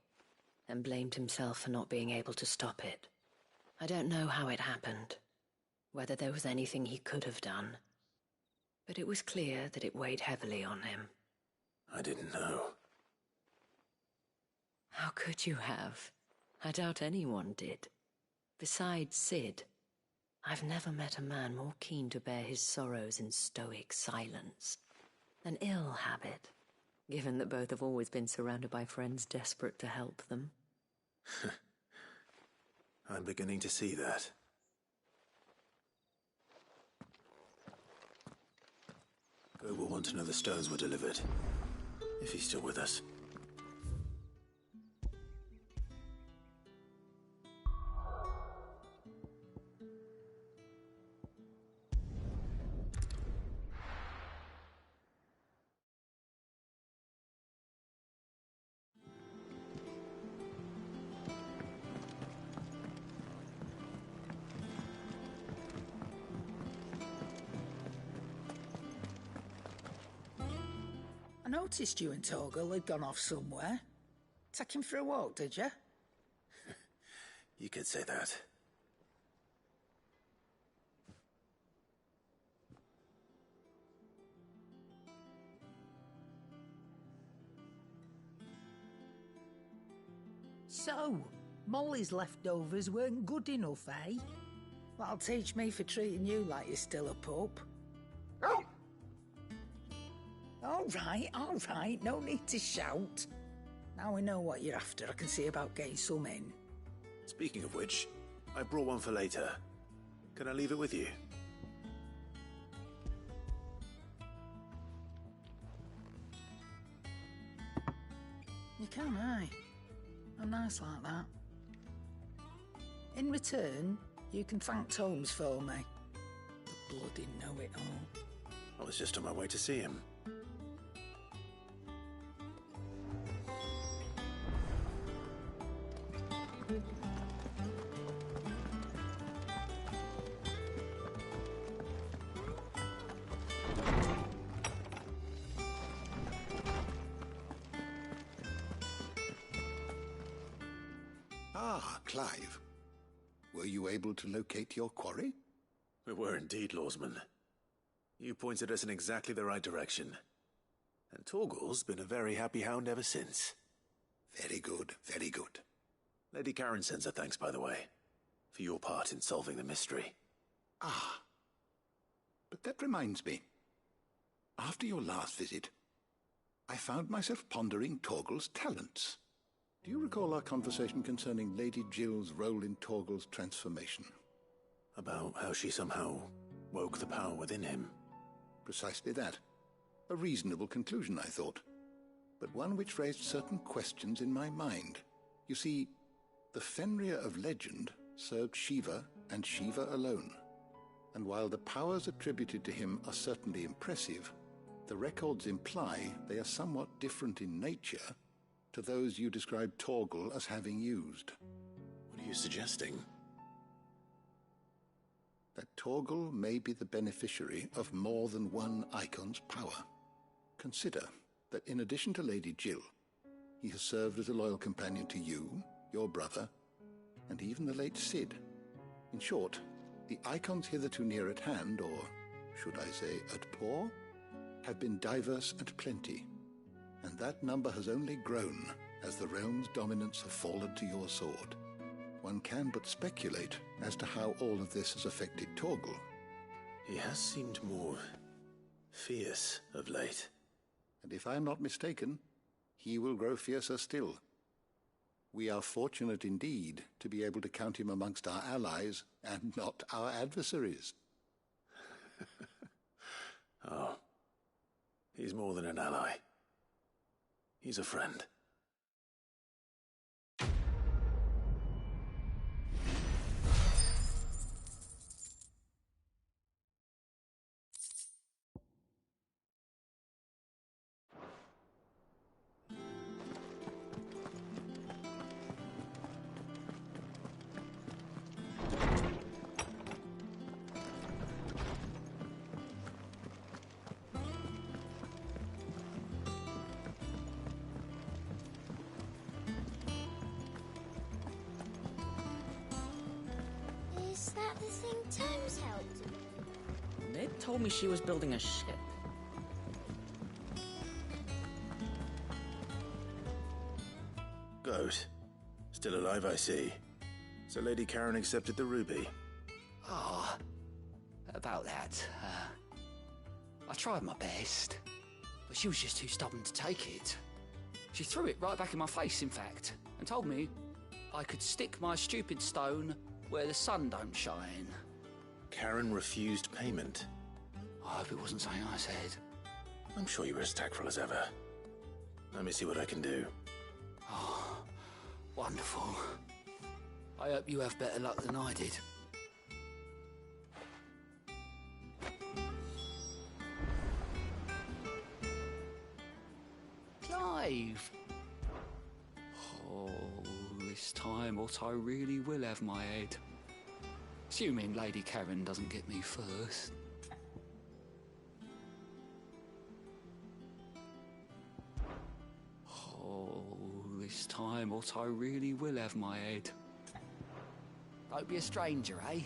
and blamed himself for not being able to stop it. I don't know how it happened, whether there was anything he could have done, but it was clear that it weighed heavily on him. I didn't know. How could you have? I doubt anyone did. Besides Sid, I've never met a man more keen to bear his sorrows in stoic silence. An ill habit, given that both have always been surrounded by friends desperate to help them. I'm beginning to see that. Go will want to know the stones were delivered. If he's still with us. I noticed you and Torgal had gone off somewhere. Take him for a walk, did you? You could say that. So, Molly's leftovers weren't good enough, eh? That'll teach me for treating you like you're still a pup. All right, no need to shout. Now we know what you're after, I can see about getting some in. Speaking of which, I brought one for later. Can I leave it with you? You can, eh? I'm nice like that. In return, you can thank Tomes for me. The bloody know-it-all. I was just on my way to see him. Ah, Clive. Were you able to locate your quarry? We were indeed, Lawsman. You pointed us in exactly the right direction. And Torgal's been a very happy hound ever since. Very good, very good. Lady Karen sends her thanks, by the way, for your part in solving the mystery. Ah. But that reminds me. After your last visit, I found myself pondering Torgal's talents. Do you recall our conversation concerning Lady Jill's role in Torgal's transformation? About how she somehow woke the power within him. Precisely that. A reasonable conclusion, I thought. But one which raised certain questions in my mind. You see, the Fenrir of legend served Shiva and Shiva alone. And while the powers attributed to him are certainly impressive, the records imply they are somewhat different in nature to those you described Torgal as having used. What are you suggesting? That Torgal may be the beneficiary of more than one icon's power. Consider that in addition to Lady Jill, he has served as a loyal companion to you, your brother, and even the late Cid. In short, the icons hitherto near at hand, or should I say at paw, have been diverse and plenty. And that number has only grown as the realm's dominance have fallen to your sword. One can but speculate as to how all of this has affected Torgal. He has seemed more fierce of late. And if I am not mistaken, he will grow fiercer still. We are fortunate indeed to be able to count him amongst our allies and not our adversaries. Oh, he's more than an ally. He's a friend. Is that the thing Tomes helped with? Ned told me she was building a ship. Goat. Still alive, I see. So Lady Karen accepted the ruby. Ah, about that. I tried my best, but she was just too stubborn to take it. She threw it right back in my face, in fact, and told me I could stick my stupid stone where the sun don't shine. Karen refused payment. I hope it wasn't something I said. I'm sure you were as tactful as ever. Let me see what I can do. Oh, wonderful. I hope you have better luck than I did. Clive! Oh, this time Otto really will have my head. Assuming Lady Karen doesn't get me first. Oh, this time Otto really will have my head. Don't be a stranger, eh?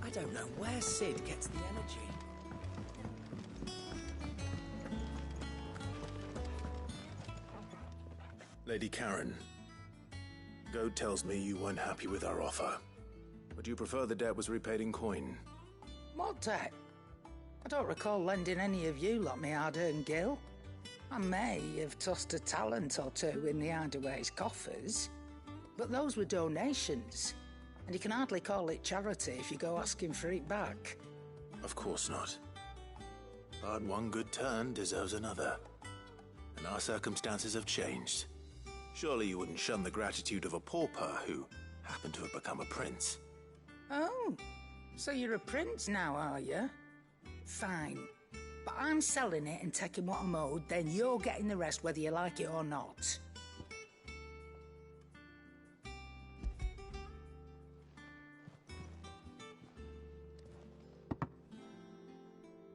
I don't know where Sid gets the energy. Lady Karen, Goad tells me you weren't happy with our offer. Would you prefer the debt was repaid in coin? What debt? I don't recall lending any of you lot me hard-earned gil. I may have tossed a talent or two in the Hideaway's coffers, but those were donations, and you can hardly call it charity if you go asking for it back. Of course not. But one good turn deserves another, and our circumstances have changed. Surely you wouldn't shun the gratitude of a pauper who happened to have become a prince. Oh, so you're a prince now, are you? Fine. But I'm selling it and taking what I'm owed, then you're getting the rest whether you like it or not.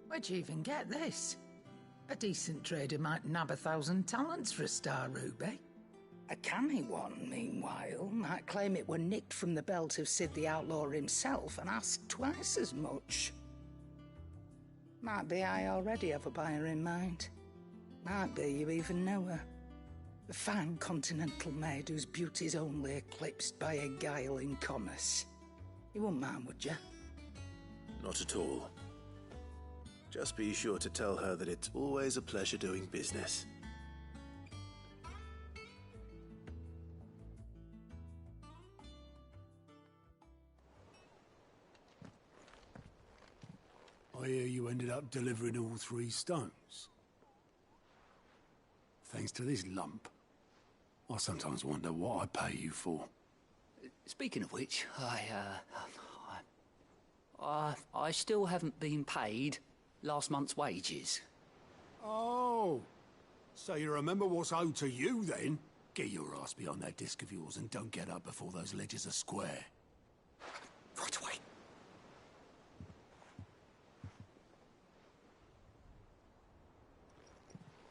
Where'd you even get this? A decent trader might nab 1,000 talents for a star ruby. A canny one, meanwhile, might claim it were nicked from the belt of Sid the Outlaw himself and ask twice as much. Might be I already have a buyer in mind. Might be you even know her. A fine continental maid whose beauty's only eclipsed by a guile in commerce. You wouldn't mind, would you? Not at all. Just be sure to tell her that it's always a pleasure doing business. I hear you ended up delivering all 3 stones. Thanks to this lump. I sometimes wonder what I pay you for. Speaking of which, I still haven't been paid last month's wages. Oh, so you remember what's owed to you then? Get your ass behind that disc of yours and don't get up before those ledgers are square. Right away.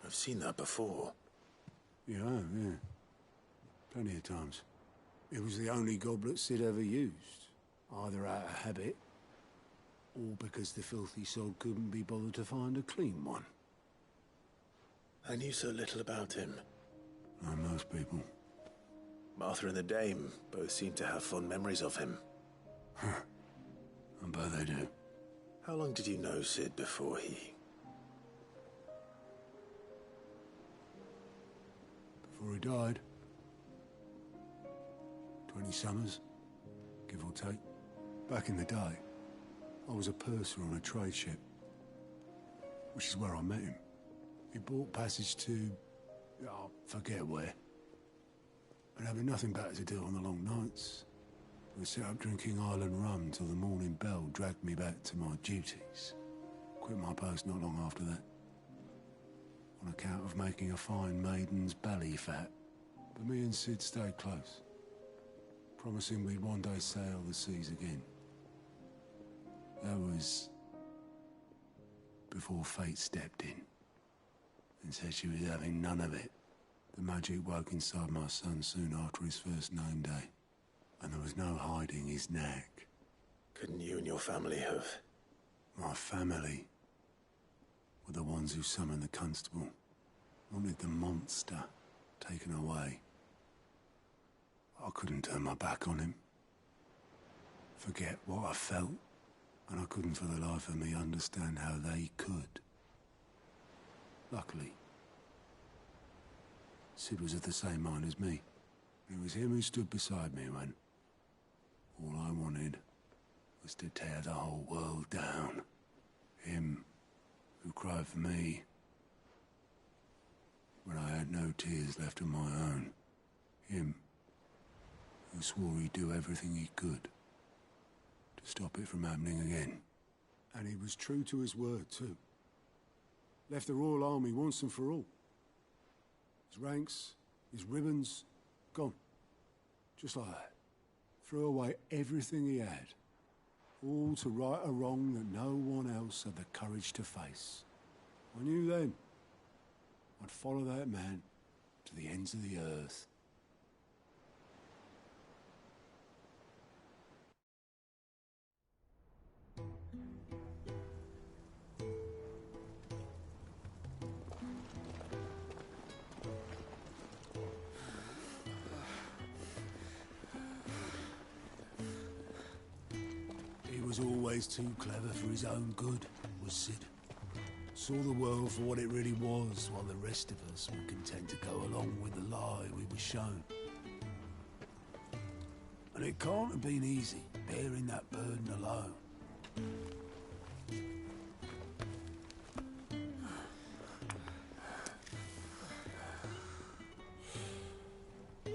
I've seen that before. You have, yeah. Plenty of times. It was the only goblet Sid ever used. Either out of habit, or because the filthy soul couldn't be bothered to find a clean one. I knew so little about him. Like most people. Martha and the Dame both seem to have fond memories of him. I bet they do. How long did you know Sid before he... Before he died. 20 summers, give or take. Back in the day, I was a purser on a trade ship, which is where I met him. He bought passage to... I forget where. But having nothing better to do on the long nights, we set up drinking island rum till the morning bell dragged me back to my duties. Quit my post not long after that. On account of making a fine maiden's belly fat. But me and Sid stayed close, promising we'd one day sail the seas again. That was before fate stepped in and said she was having none of it. The magic woke inside my son soon after his first name day, and there was no hiding his knack. Couldn't you and your family have... My family were the ones who summoned the constable, wanted the monster taken away. I couldn't turn my back on him, forget what I felt, and I couldn't for the life of me understand how they could. Luckily, Sid was of the same mind as me. It was him who stood beside me when all I wanted was to tear the whole world down. Him who cried for me when I had no tears left of my own. Him who swore he'd do everything he could to stop it from happening again. And he was true to his word, too. Left the Royal Army once and for all. His ranks, his ribbons, gone. Just like that. Threw away everything he had. All to right a wrong that no one else had the courage to face. I knew then I'd follow that man to the ends of the earth. was always too clever for his own good, was Sid. Saw the world for what it really was, while the rest of us were content to go along with the lie we were shown. And it can't have been easy, bearing that burden alone.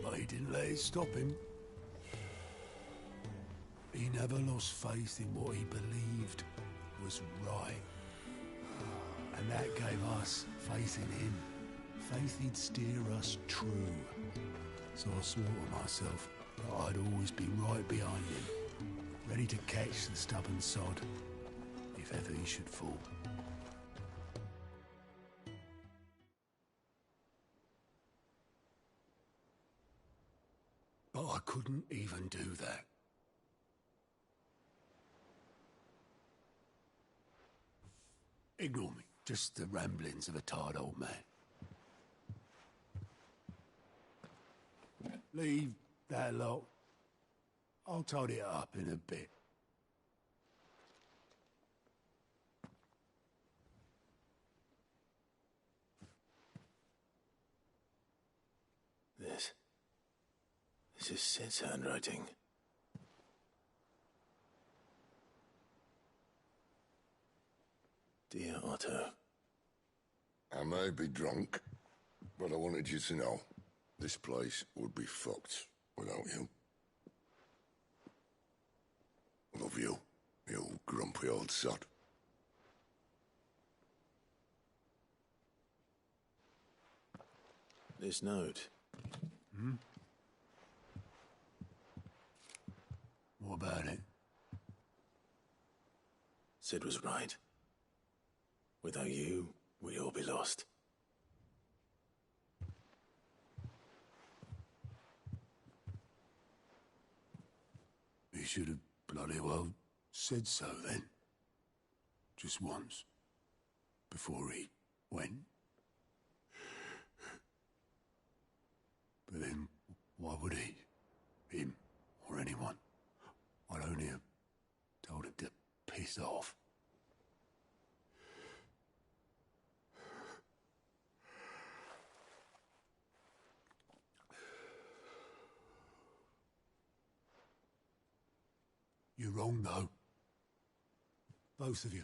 But he didn't let it stop him. He never lost faith in what he believed was right. And that gave us faith in him. Faith he'd steer us true. So I swore to myself that I'd always be right behind him, ready to catch the stubborn sod, if ever he should fall. But I couldn't even do that. Ignore me. Just the ramblings of a tired old man. Leave that lot. I'll tidy it up in a bit. This is Sid's handwriting. Dear Otto. I may be drunk, but I wanted you to know this place would be fucked without you. Love you, you grumpy old sod. This note. Hmm? What about it? Sid was right. Without you, we'd all be lost. He should have bloody well said so then. Just once. Before he went. But then, why would he? Him, or anyone? I'd only have told him to piss off. You're wrong, though. Both of you.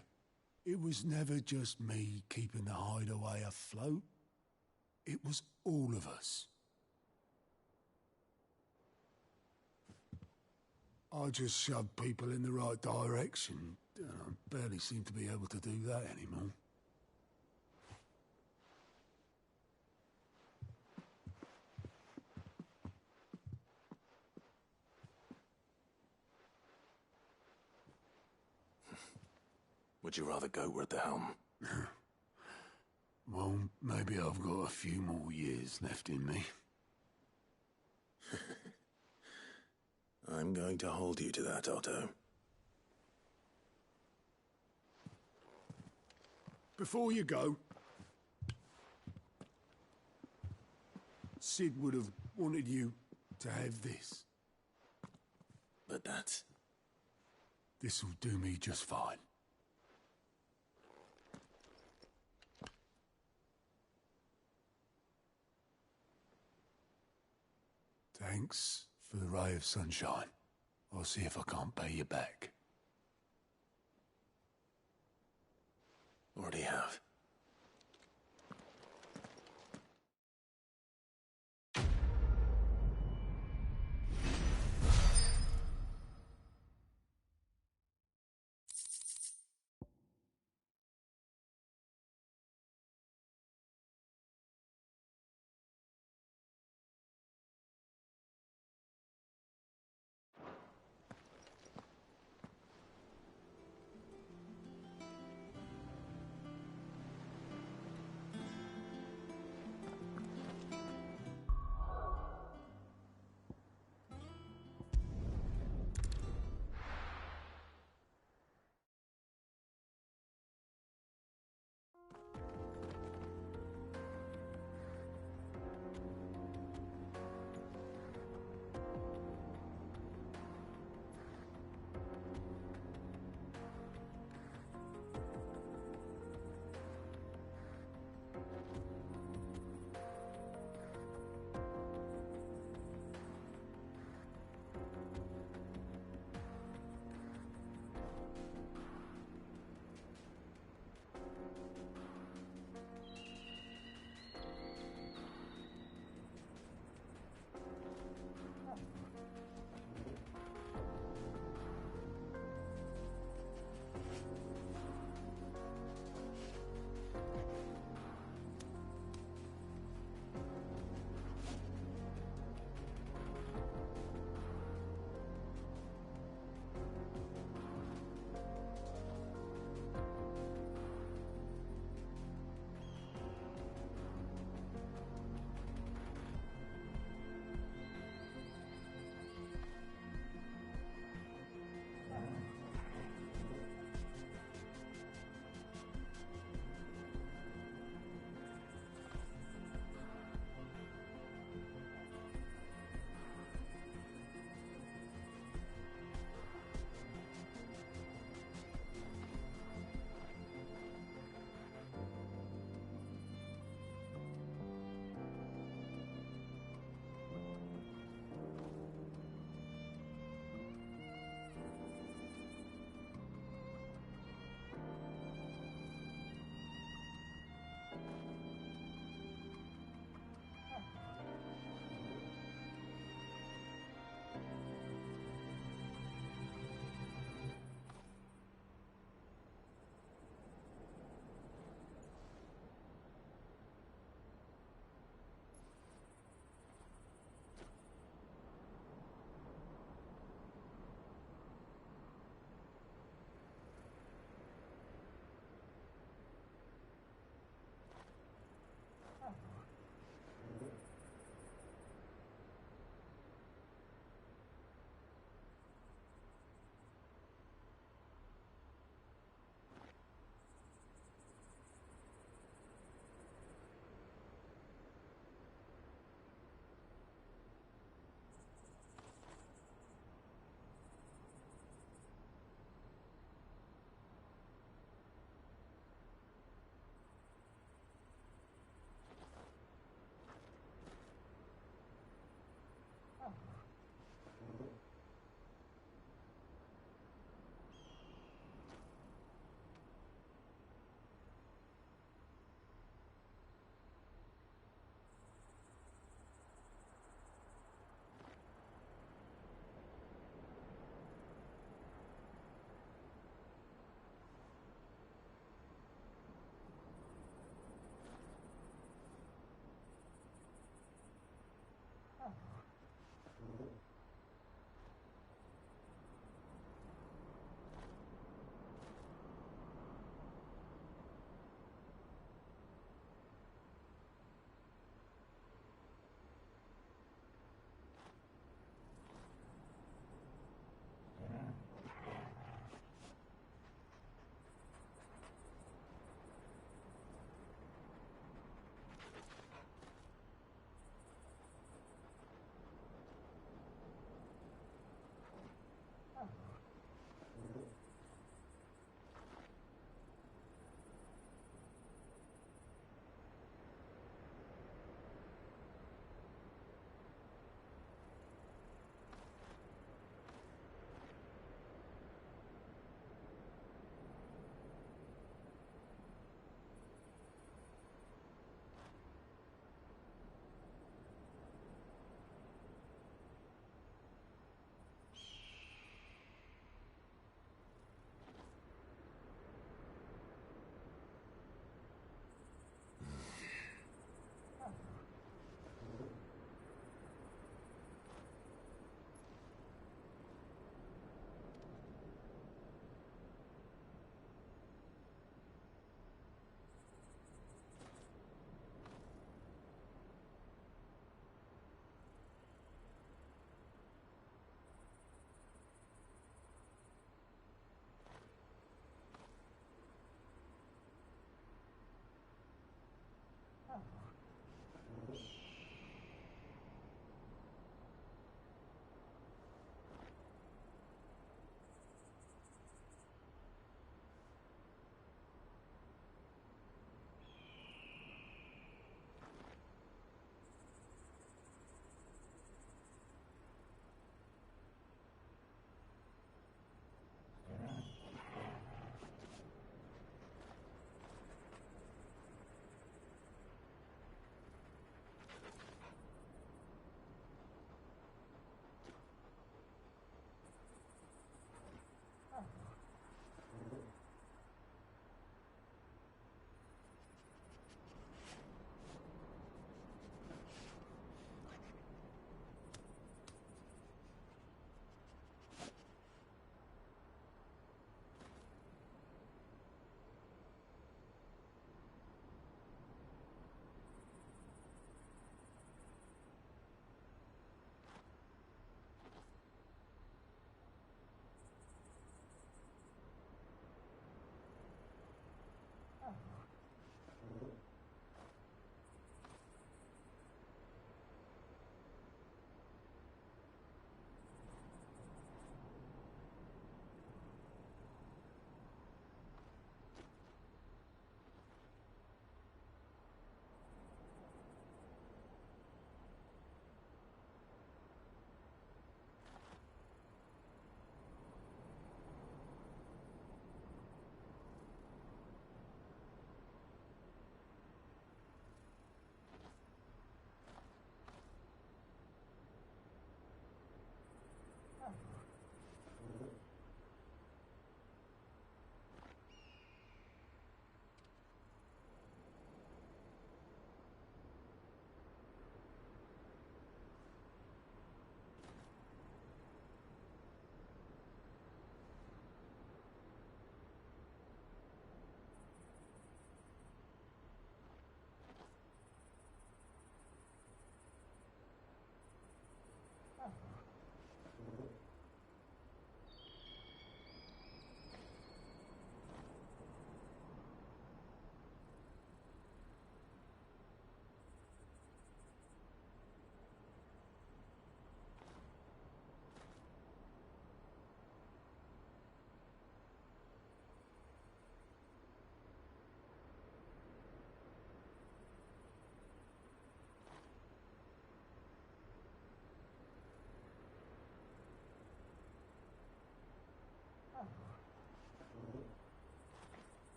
It was never just me keeping the hideaway afloat. It was all of us. I just shoved people in the right direction, and I barely seem to be able to do that anymore. Would you rather go at the helm? Well, maybe I've got a few more years left in me. I'm going to hold you to that, Otto. Before you go, Sid would have wanted you to have this. But that's... This'll do me just fine. Thanks for the ray of sunshine. I'll see if I can't pay you back. Already have.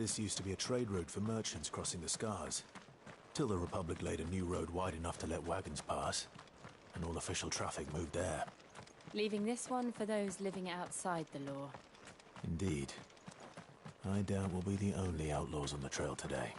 This used to be a trade route for merchants crossing the Scars, till the Republic laid a new road wide enough to let wagons pass, and all official traffic moved there. Leaving this one for those living outside the law. Indeed. I doubt we'll be the only outlaws on the trail today.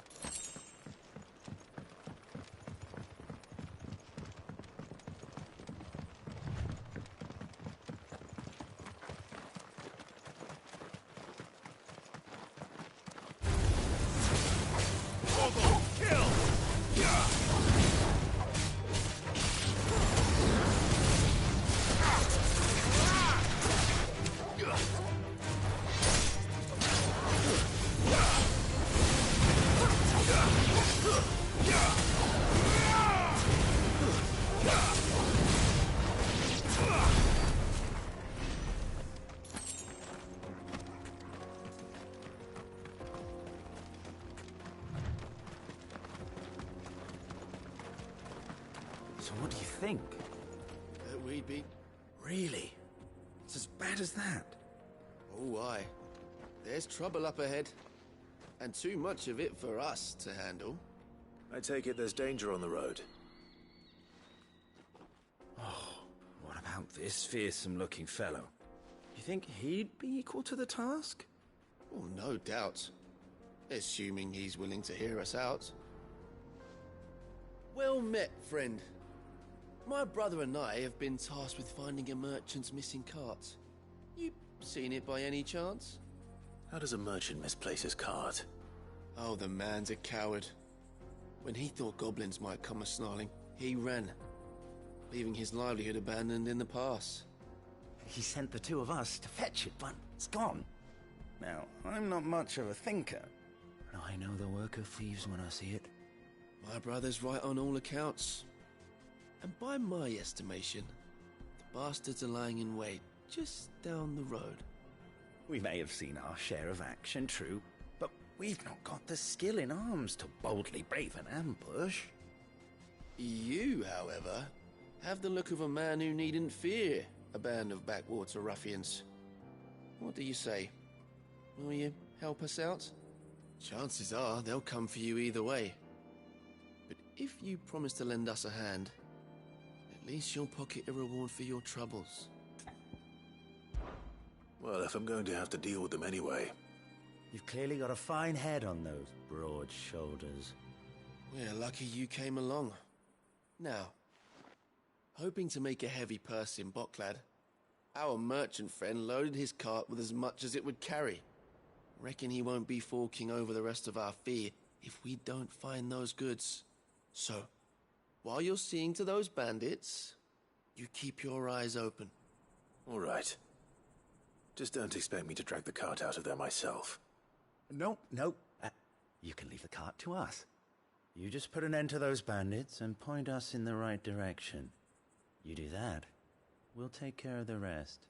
So what do you think? That we'd be... Really? It's as bad as that? Oh, aye. There's trouble up ahead. And too much of it for us to handle. I take it there's danger on the road. Oh, what about this fearsome-looking fellow? You think he'd be equal to the task? Oh, no doubt. Assuming he's willing to hear us out. Well met, friend. My brother and I have been tasked with finding a merchant's missing cart. You seen it by any chance? How does a merchant misplace his cart? Oh, the man's a coward. When he thought goblins might come a-snarling, he ran, leaving his livelihood abandoned in the pass. He sent the two of us to fetch it, but it's gone. Now, I'm not much of a thinker, but I know the work of thieves when I see it. My brother's right on all accounts. And by my estimation, the bastards are lying in wait just down the road. We may have seen our share of action, true, but we've not got the skill in arms to boldly brave an ambush. You, however, have the look of a man who needn't fear a band of backwater ruffians. What do you say? Will you help us out? Chances are they'll come for you either way. But if you promise to lend us a hand, at least you'll pocket a reward for your troubles. Well, if I'm going to have to deal with them anyway. You've clearly got a fine head on those broad shoulders. We're lucky you came along. Now, hoping to make a heavy purse in Bocklad, our merchant friend loaded his cart with as much as it would carry. Reckon he won't be forking over the rest of our fee if we don't find those goods. So, while you're seeing to those bandits, you keep your eyes open. All right. Just don't expect me to drag the cart out of there myself. No. You can leave the cart to us. You just put an end to those bandits and point us in the right direction. You do that, we'll take care of the rest.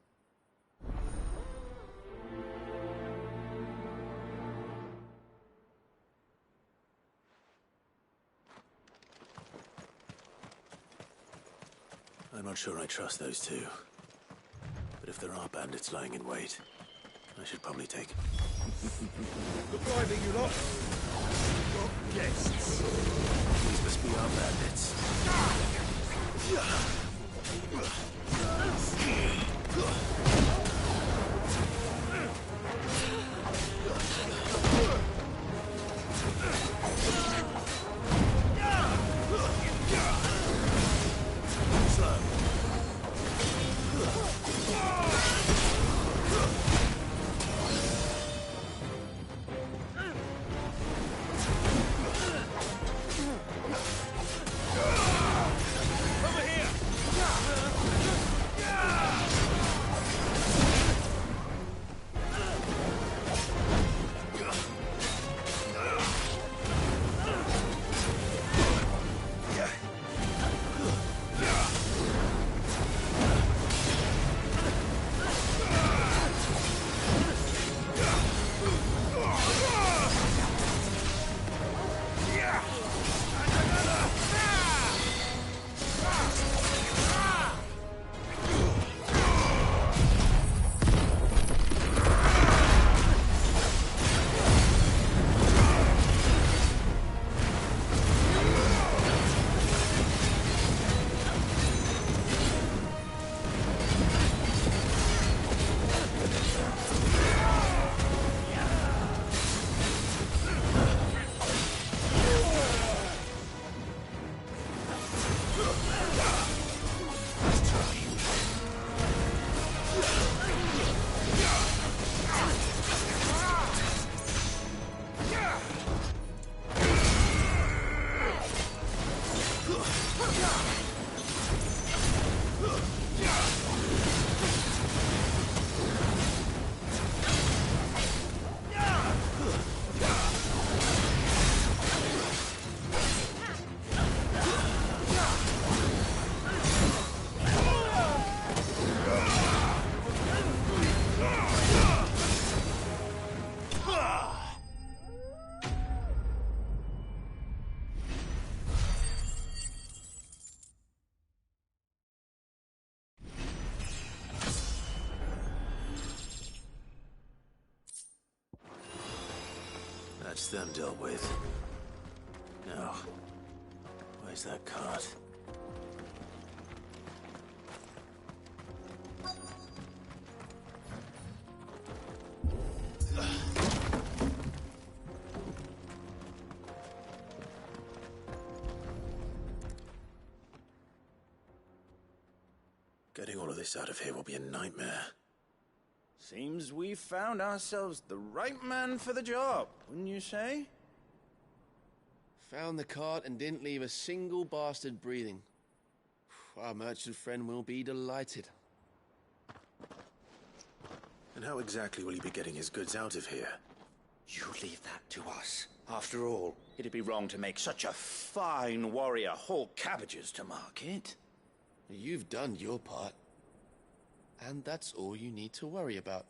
I'm not sure I trust those two. But if there are bandits lying in wait, I should probably take... Good driving, you lot. Your guests. These must be our bandits. Over here! That's them dealt with. Now, where's that cart? Getting all of this out of here will be a nightmare. Seems we found ourselves the right man for the job, wouldn't you say? Found the cart and didn't leave a single bastard breathing. Our merchant friend will be delighted. And how exactly will he be getting his goods out of here? You leave that to us. After all, it'd be wrong to make such a fine warrior haul cabbages to market. You've done your part. And that's all you need to worry about.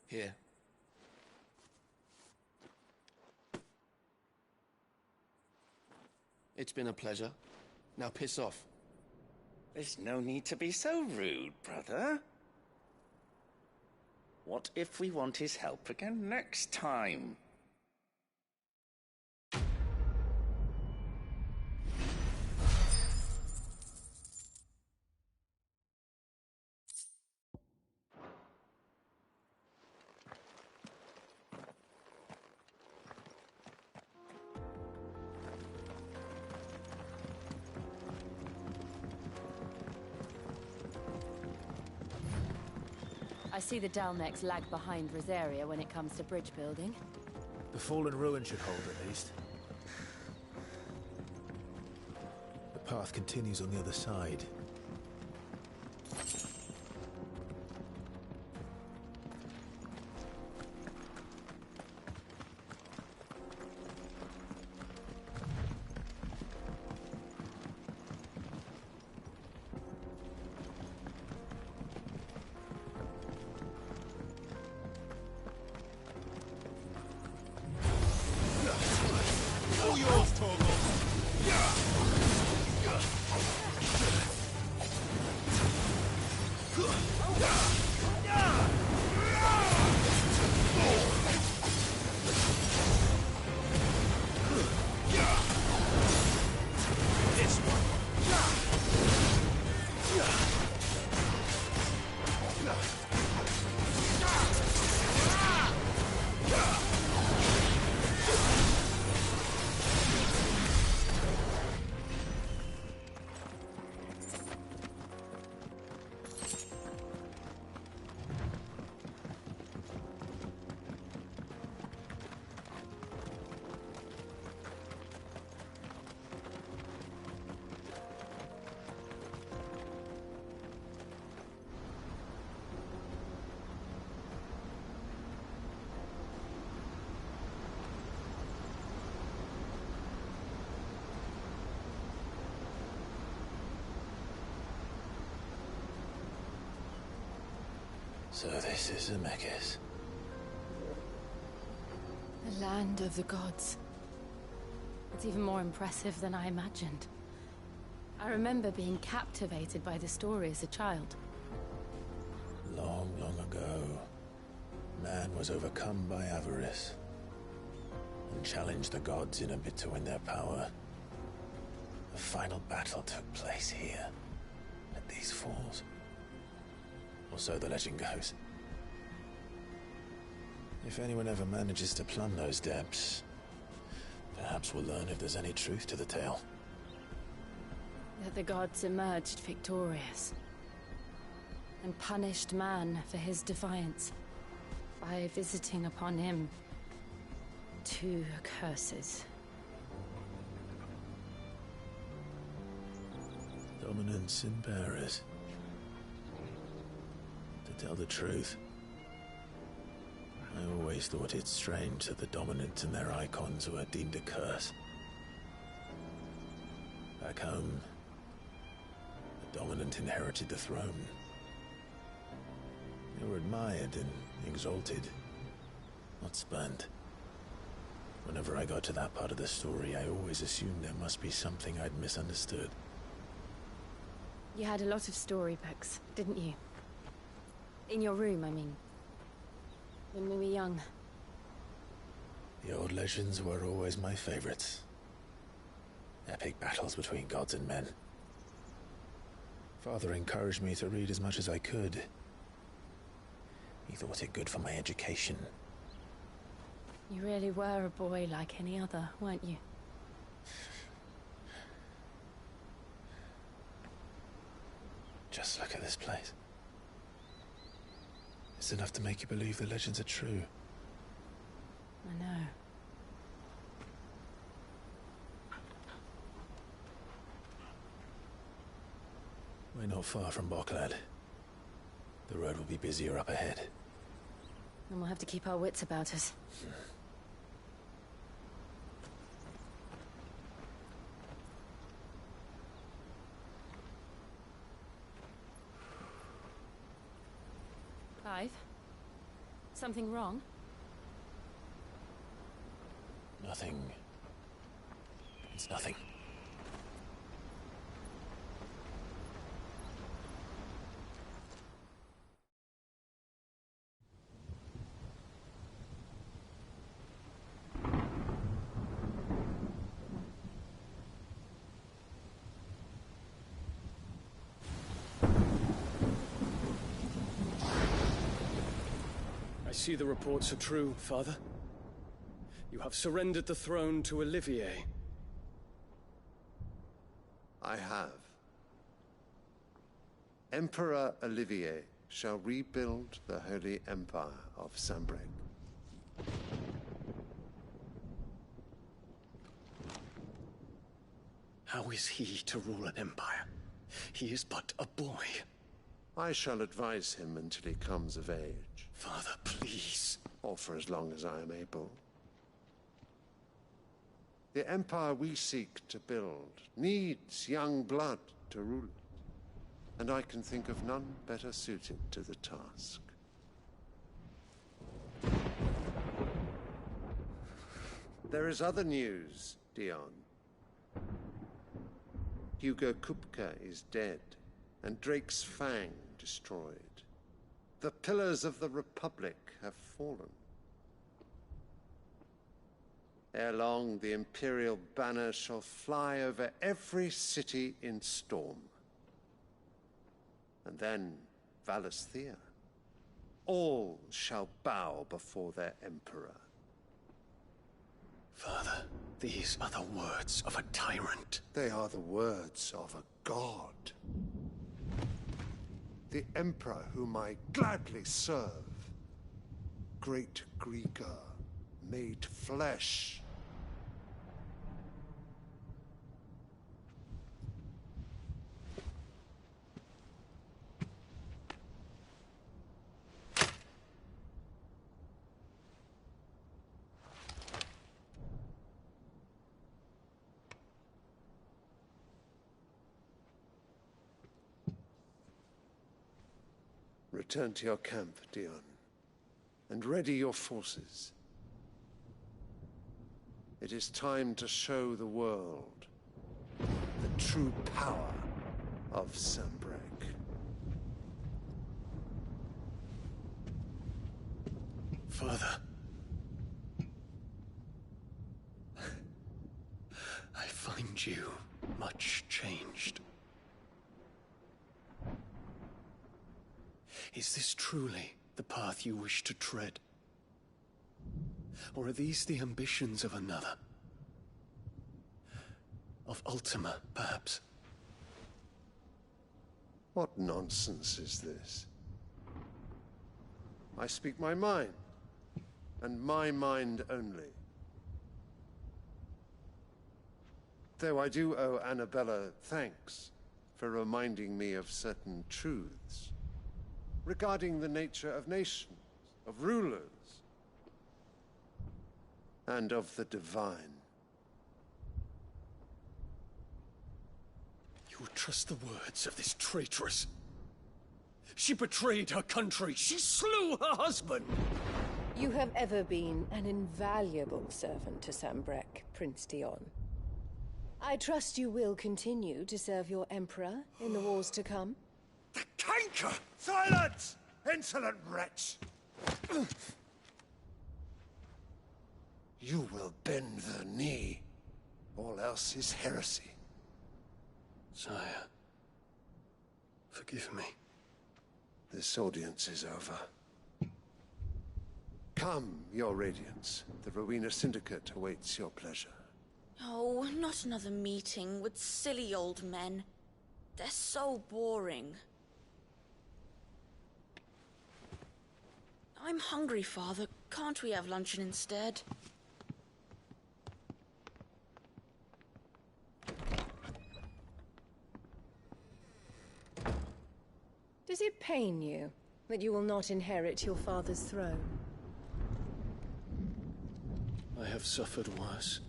Here. It's been a pleasure. Now piss off. There's no need to be so rude, brother. What if we want his help again next time? I see the Dalnecs lag behind Rosaria when it comes to bridge building. The fallen ruin should hold, at least. The path continues on the other side. So this is Zemeckis. The land of the gods. It's even more impressive than I imagined. I remember being captivated by the story as a child. Long, long ago, man was overcome by avarice and challenged the gods in a bid to win their power. The final battle took place here, at these falls. Or so the legend goes. If anyone ever manages to plumb those depths, perhaps we'll learn if there's any truth to the tale. That the gods emerged victorious and punished man for his defiance by visiting upon him 2 curses. Dominance and bearers. To tell the truth, I always thought it strange that the dominant and their icons were deemed a curse. Back home, the dominant inherited the throne. They were admired and exalted, not spurned. Whenever I got to that part of the story, I always assumed there must be something I'd misunderstood. You had a lot of storybooks, didn't you? In your room, I mean. When we were young. The old legends were always my favorites. Epic battles between gods and men. Father encouraged me to read as much as I could. He thought it good for my education. You really were a boy like any other, weren't you? Just look at this place. It's enough to make you believe the legends are true. I know. We're not far from Boklad. The road will be busier up ahead. Then we'll have to keep our wits about us. Clive? Something wrong? Nothing. It's nothing. I see the reports are true, Father. You have surrendered the throne to Olivier. I have. Emperor Olivier shall rebuild the Holy Empire of Sanbreque. How is he to rule an empire? He is but a boy. I shall advise him until he comes of age. Father, please. Or for as long as I am able. The empire we seek to build needs young blood to rule it, and I can think of none better suited to the task. There is other news, Dion. Hugo Kupka is dead, and Drake's Fang destroyed. The pillars of the Republic have fallen. Ere long, the Imperial banner shall fly over every city in Storm. And then Valisthea. All shall bow before their Emperor. Father, these are the words of a tyrant. They are the words of a god. The Emperor whom I gladly serve. Great Greeker, made flesh. Return to your camp, Dion, and ready your forces. It is time to show the world the true power of Sanbreque. Father. I find you much changed. Is this truly the path you wish to tread? Or are these the ambitions of another? Of Ultima, perhaps? What nonsense is this? I speak my mind, and my mind only. Though I do owe Annabella thanks for reminding me of certain truths regarding the nature of nations, of rulers, and of the divine. You would trust the words of this traitress? She betrayed her country. She slew her husband. You have ever been an invaluable servant to Sanbreque, Prince Dion. I trust you will continue to serve your Emperor in the wars to come. The canker! Silence! Insolent wretch! You will bend the knee. All else is heresy. Sire, forgive me. This audience is over. Come, Your Radiance. The Rowena Syndicate awaits your pleasure. Oh, not another meeting with silly old men. They're so boring. I'm hungry, Father. Can't we have luncheon instead? Does it pain you that you will not inherit your father's throne? I have suffered worse.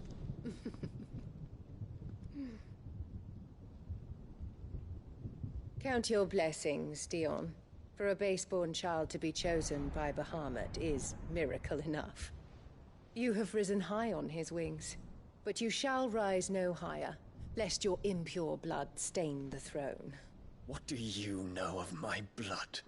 Count your blessings, Dion. For a base-born child to be chosen by Bahamut is miracle enough. You have risen high on his wings, but you shall rise no higher, lest your impure blood stain the throne. What do you know of my blood?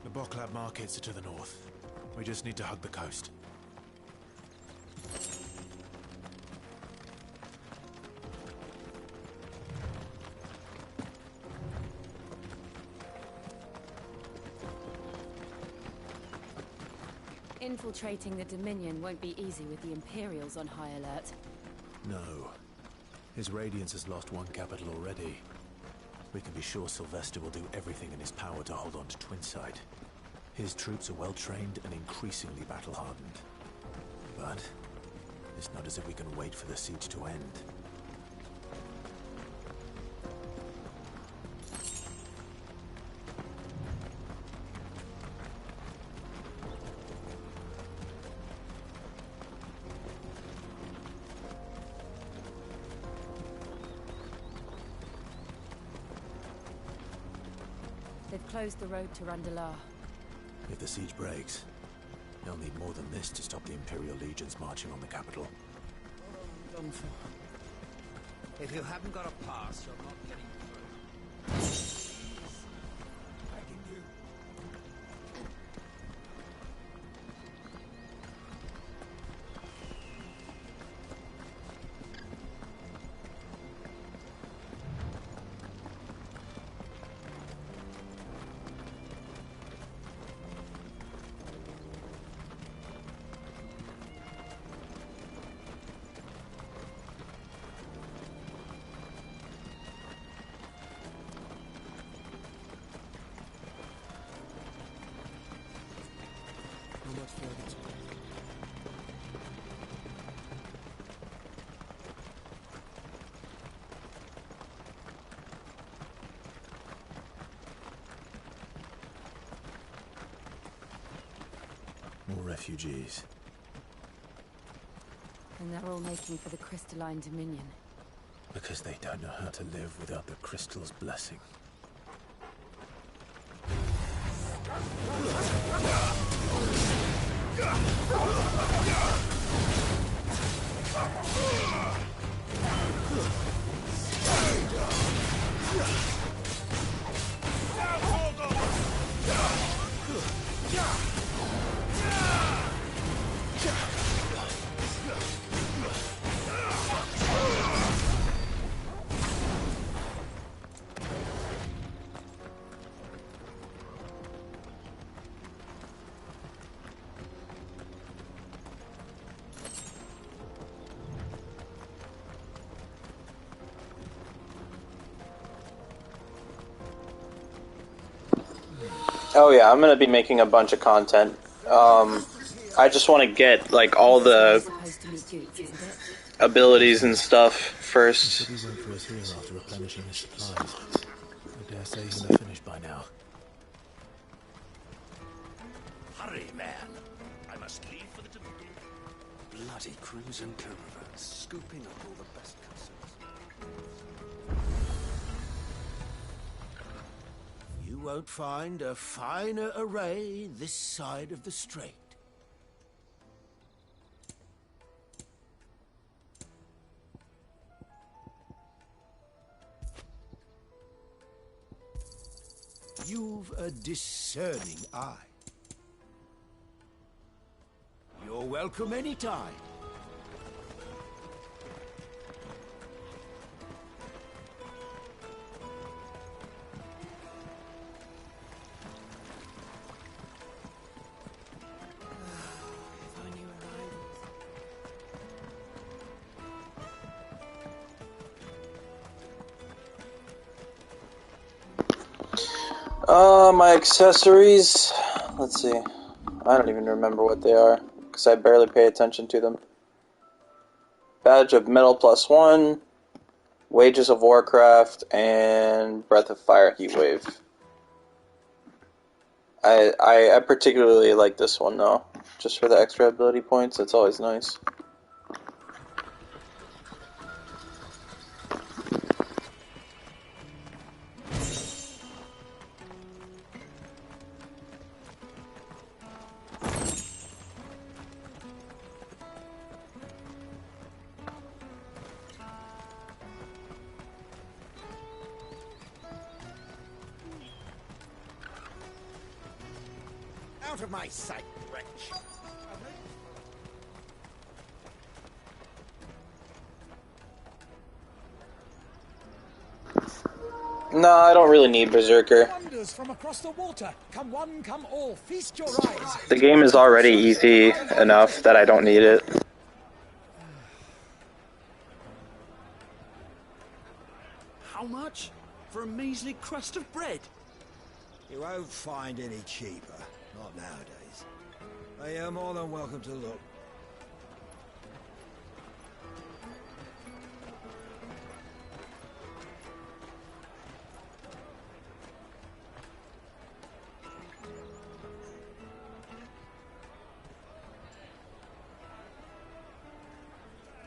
The Boklab markets are to the north. We just need to hug the coast. Infiltrating the Dominion won't be easy with the Imperials on high alert. No. His Radiance has lost one capital already. We can be sure Sylvester will do everything in his power to hold on to Twinside. His troops are well-trained and increasingly battle-hardened. But it's not as if we can wait for the siege to end. They've closed the road to Randalar. If the siege breaks, they'll need more than this to stop the Imperial legions marching on the capital. Done for. If you haven't got a pass, you're not getting through. Begging you. More refugees. And they're all making for the Crystalline Dominion. Because they don't know how to live without the crystal's blessing. Oh yeah, I'm gonna be making a bunch of content. I just want to get like all the abilities and stuff first. He went for us here after replenishing his supplies. I dare say he'll have finished by now. Hurry, man. I must leave for the Dominion. Bloody crews and caravans, scooping up all the best customs. You won't find a finer array this side of the strait. You've a discerning eye. You're welcome anytime. My accessories. Let's see. I don't even remember what they are, because I barely pay attention to them. Badge of Metal +1, Wages of Warcraft, and Breath of Fire Heatwave. I particularly like this one though, just for the extra ability points. It's always nice. Out of my sight, wretch! No, I don't really need Berserker. Wonders from across the water. Come one, come all. Feast your eyes. The game is already easy enough that I don't need it. How much? For a measly crust of bread? You won't find any cheaper. Not nowadays. But you're more than welcome to look.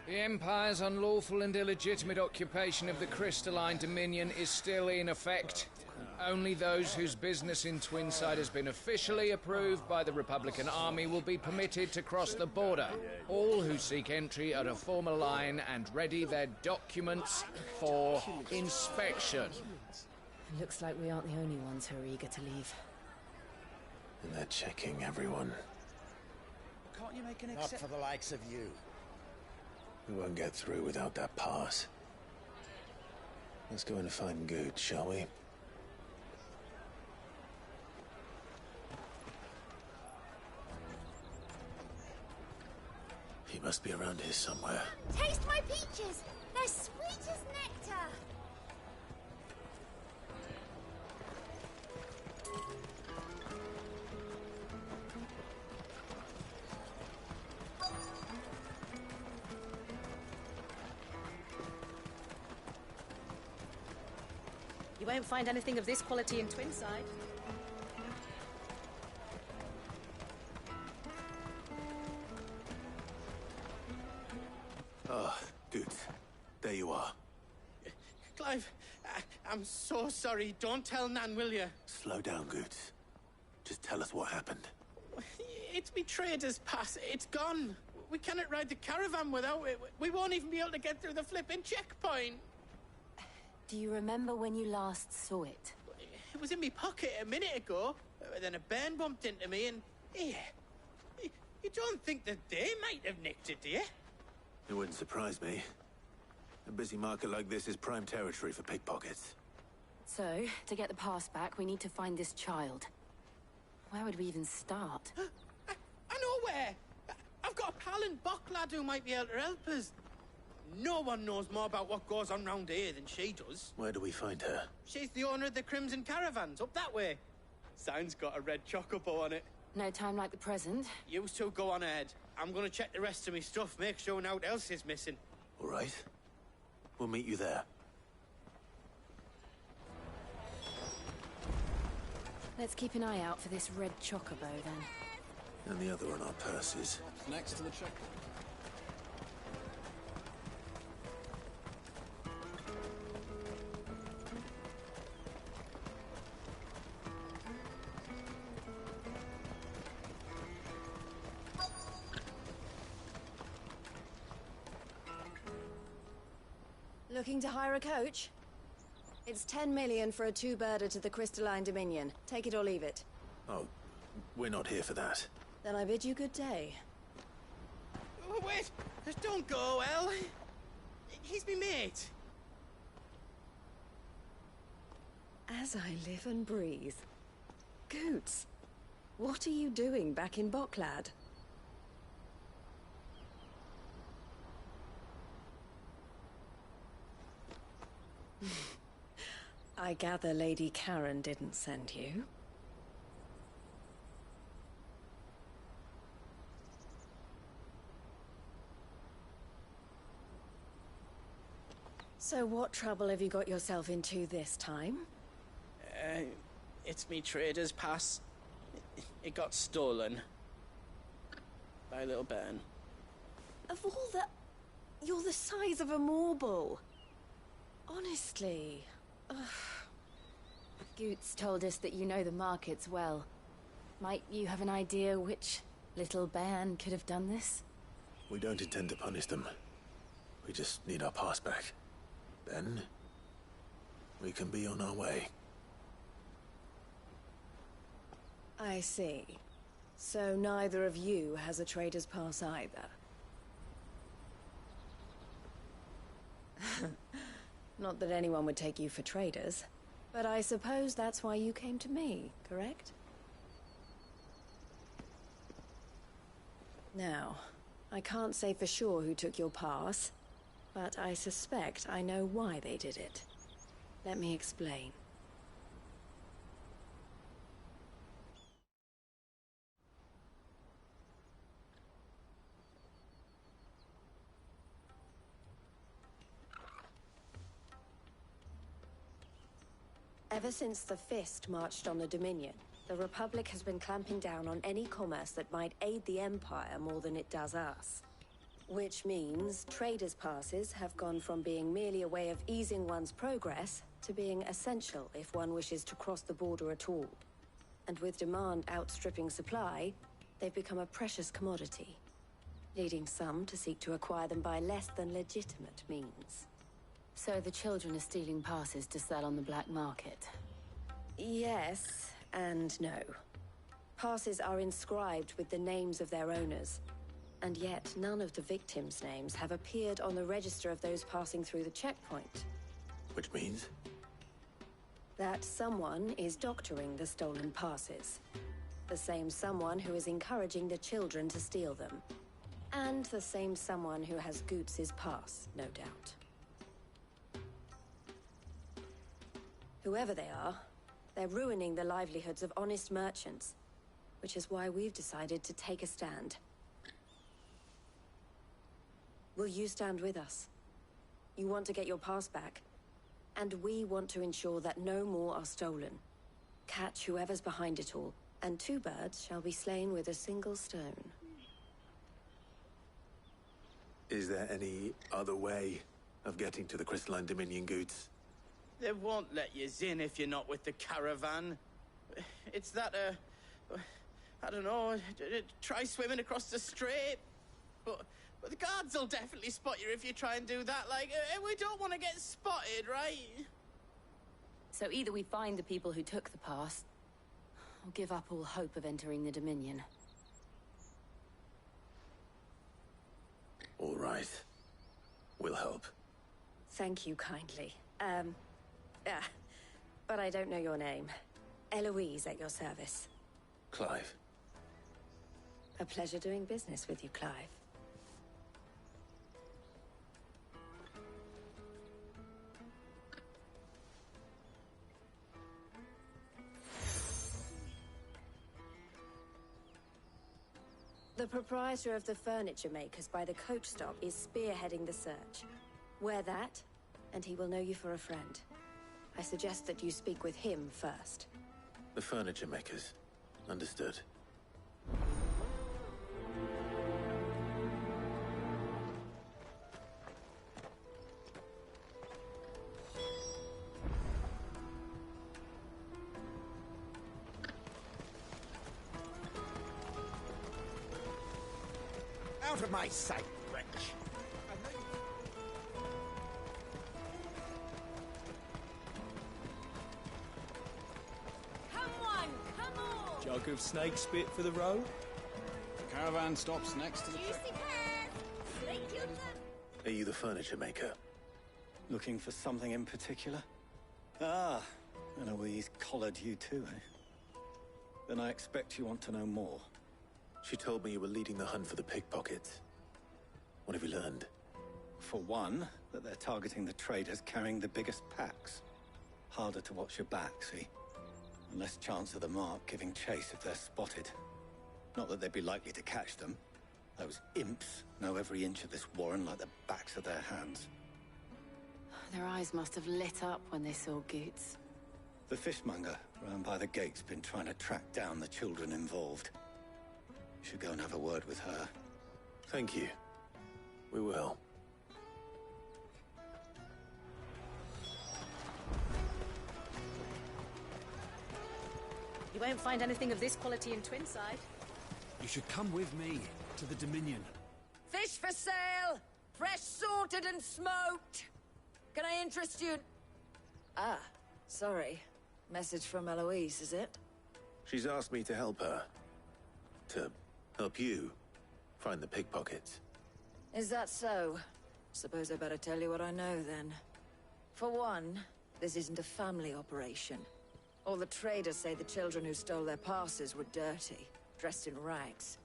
The Empire's unlawful and illegitimate occupation of the crystalline dominion is still in effect. Only those whose business in Twinside has been officially approved by the Republican Army will be permitted to cross the border. All who seek entry are to form a line and ready their documents for inspection. Looks like we aren't the only ones who are eager to leave. And they're checking everyone. Can't you make an Not for the likes of you. We won't get through without that pass. Let's go in and find Good, shall we? He must be around here somewhere. Taste my peaches! They're sweet as nectar! You won't find anything of this quality in Twinside. Oh, Good. There you are. Clive, I'm so sorry. Don't tell Nan, will you? Slow down, Good. Just tell us what happened. It's me trader's pass. It's gone. We cannot ride the caravan without it. We won't even be able to get through the flipping checkpoint. Do you remember when you last saw it? It was in my pocket a minute ago. Then a bairn bumped into me and... Here. You don't think that they might have nicked it, do you? It wouldn't surprise me. A busy market like this is prime territory for pickpockets. So, to get the pass back, we need to find this child. Where would we even start? I know where. I've got a pal in Bocklad who might be able to help us. No one knows more about what goes on round here than she does. Where do we find her? She's the owner of the Crimson Caravans, up that way. Sign's got a red chocobo on it. No time like the present. You two go on ahead. I'm gonna check the rest of me stuff, make sure nothing else is missing. All right. We'll meet you there. Let's keep an eye out for this red chocobo, then. And the other on our purses. Next to the check. Looking to hire a coach? It's 10 million for a two-birder to the Crystalline Dominion. Take it or leave it. Oh, we're not here for that. Then I bid you good day. Oh, wait! Don't go, El. He's me mate. As I live and breathe. Goots, what are you doing back in Bocklad? I gather Lady Karen didn't send you. So what trouble have you got yourself into this time? It's me trader's pass. It got stolen. By a little bairn. Of all the... You're the size of a marble. Honestly. Ugh. Goots told us that you know the markets well. Might you have an idea which little bairn could have done this? We don't intend to punish them. We just need our pass back. Then, we can be on our way. I see. So neither of you has a trader's pass either. Not that anyone would take you for traders, but I suppose that's why you came to me, correct? Now, I can't say for sure who took your pass, but I suspect I know why they did it. Let me explain. Ever since the Fist marched on the Dominion, the Republic has been clamping down on any commerce that might aid the Empire more than it does us. Which means traders' passes have gone from being merely a way of easing one's progress to being essential if one wishes to cross the border at all. And with demand outstripping supply, they've become a precious commodity, leading some to seek to acquire them by less than legitimate means. So the children are stealing passes to sell on the black market? Yes and no. Passes are inscribed with the names of their owners, and yet none of the victims' names have appeared on the register of those passing through the checkpoint. Which means? That someone is doctoring the stolen passes. The same someone who is encouraging the children to steal them. And the same someone who has Goots' pass, no doubt. Whoever they are, they're ruining the livelihoods of honest merchants, which is why we've decided to take a stand. Will you stand with us? You want to get your pass back, and we want to ensure that no more are stolen. Catch whoever's behind it all, and two birds shall be slain with a single stone. Is there any other way of getting to the Crystalline Dominion, Goots? They won't let you in if you're not with the caravan. It's that, I don't know, try swimming across the strait. But the guards will definitely spot you if you try and do that. Like, we don't want to get spotted, right? So either we find the people who took the pass, or give up all hope of entering the Dominion. All right. We'll help. Thank you kindly. But I don't know your name. Eloise at your service. Clive. A pleasure doing business with you, Clive. The proprietor of the furniture makers by the coach stop is spearheading the search. Wear that, and he will know you for a friend. I suggest that you speak with him first. The furniture makers. Understood. Out of my sight, wretch! Jug of snake spit for the road? The caravan stops next to the Are you the furniture maker? Looking for something in particular? Ah, Eloise collared you too, eh? Then I expect you want to know more. She told me you were leading the hunt for the pickpockets. What have you learned? For one, that they're targeting the traders carrying the biggest packs. Harder to watch your back, see? And less chance of the mark giving chase if they're spotted. Not that they'd be likely to catch them. Those imps know every inch of this warren like the backs of their hands. Their eyes must have lit up when they saw Goots. The fishmonger round by the gate's been trying to track down the children involved. You should go and have a word with her. Thank you. We will. You won't find anything of this quality in Twinside. You should come with me to the Dominion. Fish for sale! Fresh sorted and smoked! Can I interest you? Ah, sorry. Message from Eloise, is it? She's asked me to help her. To help you find the pickpockets. Is that so? Suppose I better tell you what I know, then. For one, this isn't a family operation. All the traders say the children who stole their passes were dirty, dressed in rags.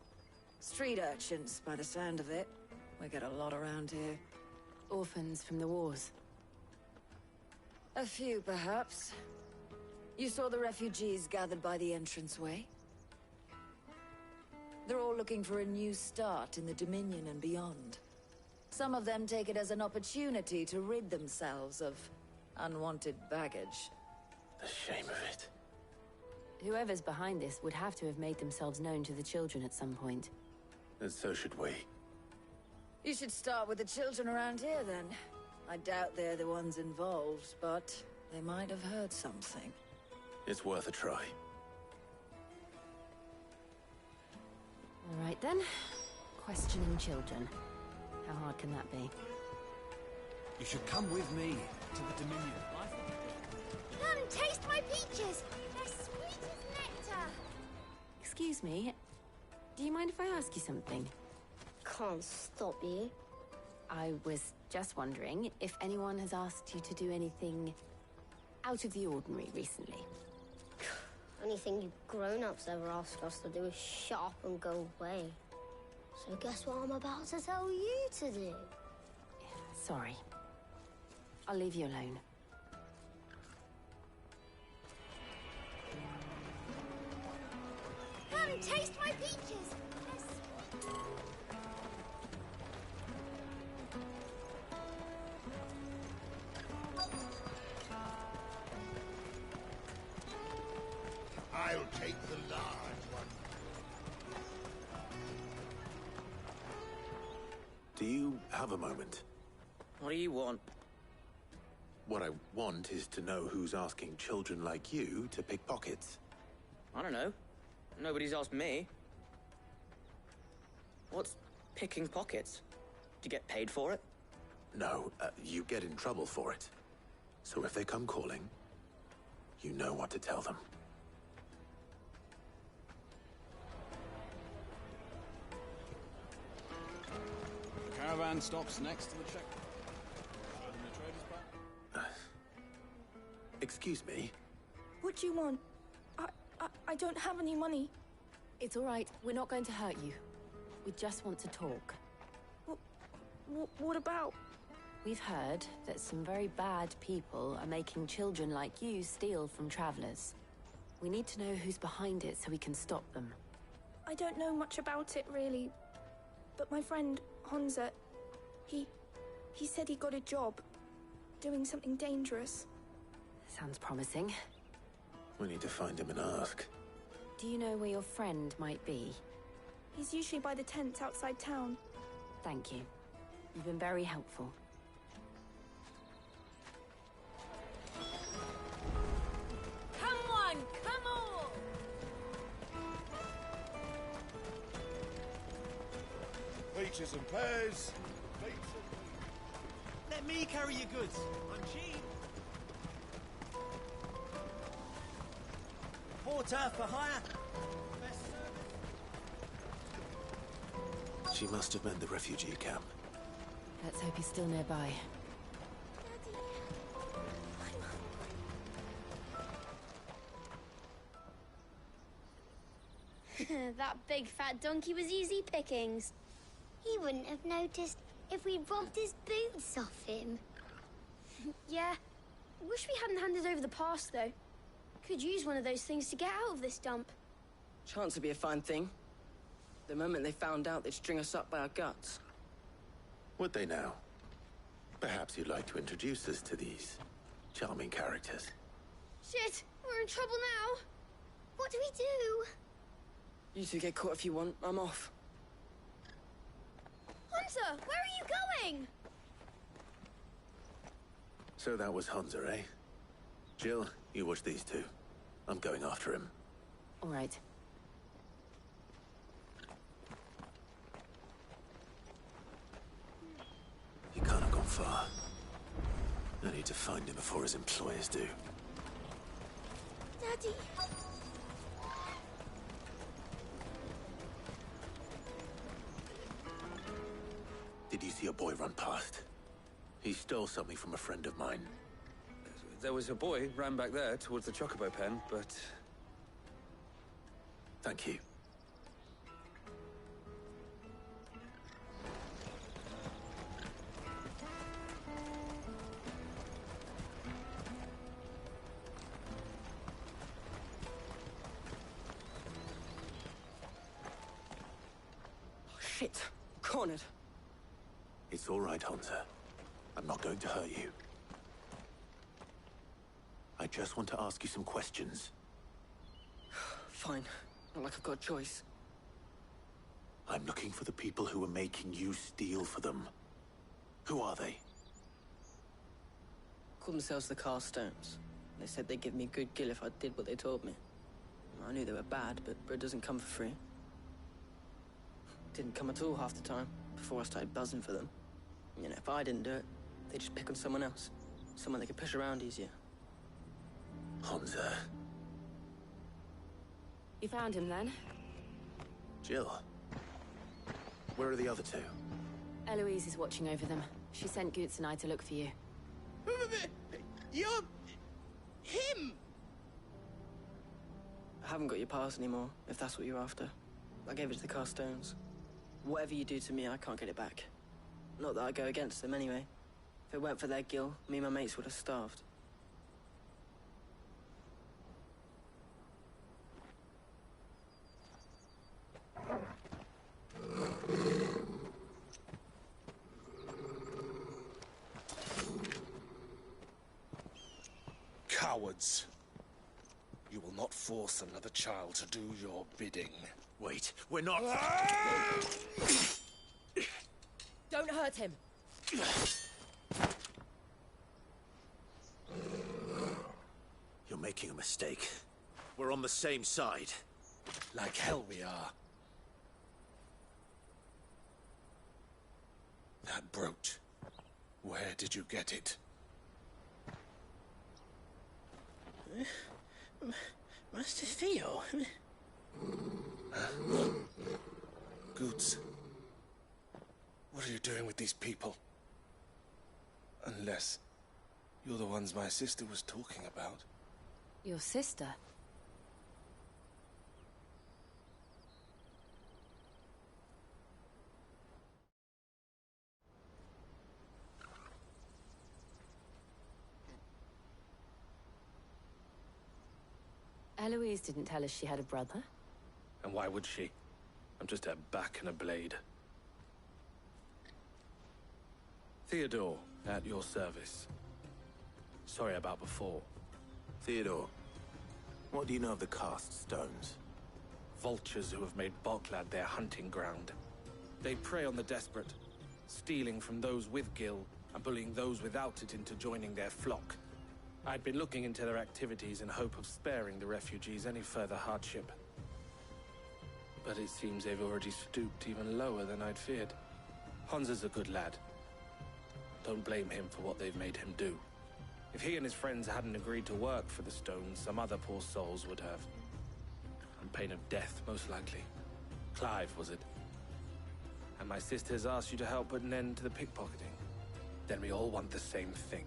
Street urchins, by the sound of it. We get a lot around here. Orphans from the wars. A few, perhaps. You saw the refugees gathered by the entranceway? They're all looking for a new start in the Dominion and beyond. Some of them take it as an opportunity to rid themselves of unwanted baggage. The shame of it. Whoever's behind this would have to have made themselves known to the children at some point. And so should we. You should start with the children around here, then. I doubt they're the ones involved, but they might have heard something. It's worth a try. All right, then. Questioning children. How hard can that be? You should come with me to the Dominion. Come, taste my peaches! They're sweet as nectar! Excuse me. Do you mind if I ask you something? Can't stop you. I was just wondering if anyone has asked you to do anything out of the ordinary recently. Anything you grown-ups ever ask us to do is shut up and go away. So guess what I'm about to tell you to do? Sorry. I'll leave you alone. Come, taste my peaches! They're sweet. I'll take the large one. Do you have a moment? What do you want? What I want is to know who's asking children like you to pick pockets. I don't know. Nobody's asked me. What's picking pockets? Do you get paid for it? No, you get in trouble for it. So if they come calling, you know what to tell them. The caravan stops next to the check. Excuse me? What do you want? I don't have any money. It's all right. We're not going to hurt you. We just want to talk. What about? We've heard that some very bad people are making children like you steal from travelers. We need to know who's behind it so we can stop them. I don't know much about it, really. But my friend, Honza, he said he got a job doing something dangerous. Sounds promising. We need to find him and ask. Do you know where your friend might be? He's usually by the tents outside town. Thank you. You've been very helpful. Come on, come on! Peaches and pears. Let me carry your goods. I'm cheap. Porter for hire. She must have meant the refugee camp. Let's hope he's still nearby. That big fat donkey was easy pickings. He wouldn't have noticed if we'd robbed his boots off him. Yeah. Wish we hadn't handed over the pass, though. Could use one of those things to get out of this dump. Chance would be a fine thing. The moment they found out, they'd string us up by our guts. Would they now? Perhaps you'd like to introduce us to these charming characters. Shit! We're in trouble now! What do we do? You two get caught if you want. I'm off. Hunter! Where are you going? So that was Hunter, eh? Jill, you watch these two. I'm going after him. All right. He can't have gone far. I need to find him before his employers do. Daddy. Did you see a boy run past? He stole something from a friend of mine. There was a boy ran back there towards the Chocobo pen, but... Thank you. Oh, shit. Cornered. It's all right, Hunter. I'm not going to hurt you. I just want to ask you some questions. Fine. Not like I've got a choice. I'm looking for the people who are making you steal for them. Who are they? Called themselves the Carstones. They said they'd give me a good gill if I did what they told me. I knew they were bad, but bread doesn't come for free. Didn't come at all half the time, before I started buzzing for them. You know, if I didn't do it, they'd just pick on someone else. Someone they could push around easier. Hunter. You found him, then? Jill. Where are the other two? Eloise is watching over them. She sent Goots and I to look for you. You're... him! I haven't got your pass anymore, if that's what you're after. I gave it to the Carstones. Whatever you do to me, I can't get it back. Not that I go against them, anyway. If it weren't for their gill, me and my mates would have starved. Cowards. You will not force another child to do your bidding. Wait, we're not... Don't hurt him! You're making a mistake. We're on the same side. Like hell we are. That brooch. Where did you get it? Master Theo? Goots. What are you doing with these people? Unless you're the ones my sister was talking about. Your sister? Eloise didn't tell us she had a brother. And why would she? I'm just her back and a blade. Theodore, at your service. Sorry about before. Theodore, what do you know of the Cast Stones? Vultures who have made Boklad their hunting ground. They prey on the desperate, stealing from those with gil and bullying those without it into joining their flock. I'd been looking into their activities in hope of sparing the refugees any further hardship. But it seems they've already stooped even lower than I'd feared. Hans is a good lad. Don't blame him for what they've made him do. If he and his friends hadn't agreed to work for the Stones, some other poor souls would have. On pain of death, most likely. Clive, was it? A And my sisters asked you to help put an end to the pickpocketing. Then we all want the same thing.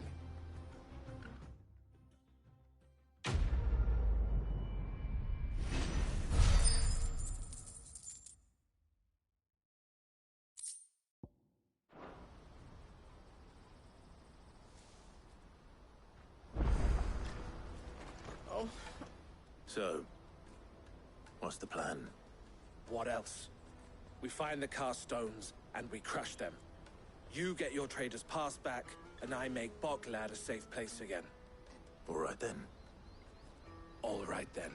Oh. So, what's the plan? What else? We find the cast stones, and we crush them. You get your trader's pass back, and I make Boklad a safe place again. All right then. All right then.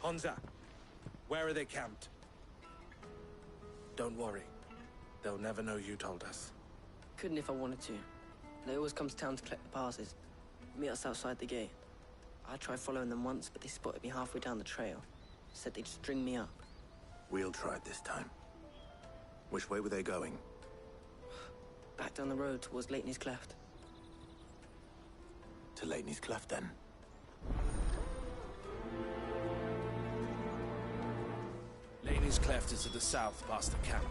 Honza, where are they camped? Don't worry. They'll never know you told us. Couldn't if I wanted to. They always come to town to collect the passes. Meet us outside the gate. I tried following them once, but they spotted me halfway down the trail. Said they'd string me up. We'll try it this time. Which way were they going? Back down the road towards Leighton's Cleft. To Leighton's Cleft, then. Leighton's Cleft is to the south, past the camp.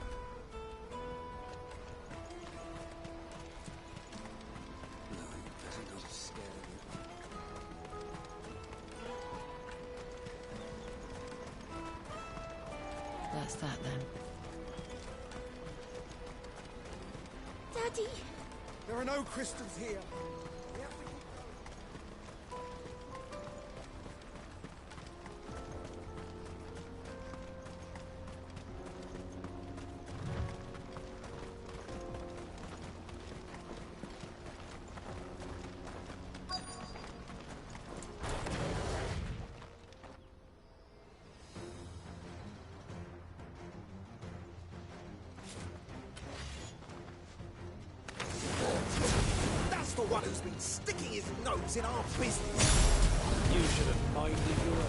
That's that, then. Daddy! There are no crystals here. The one who's been sticking his nose in our business. You should have minded your own.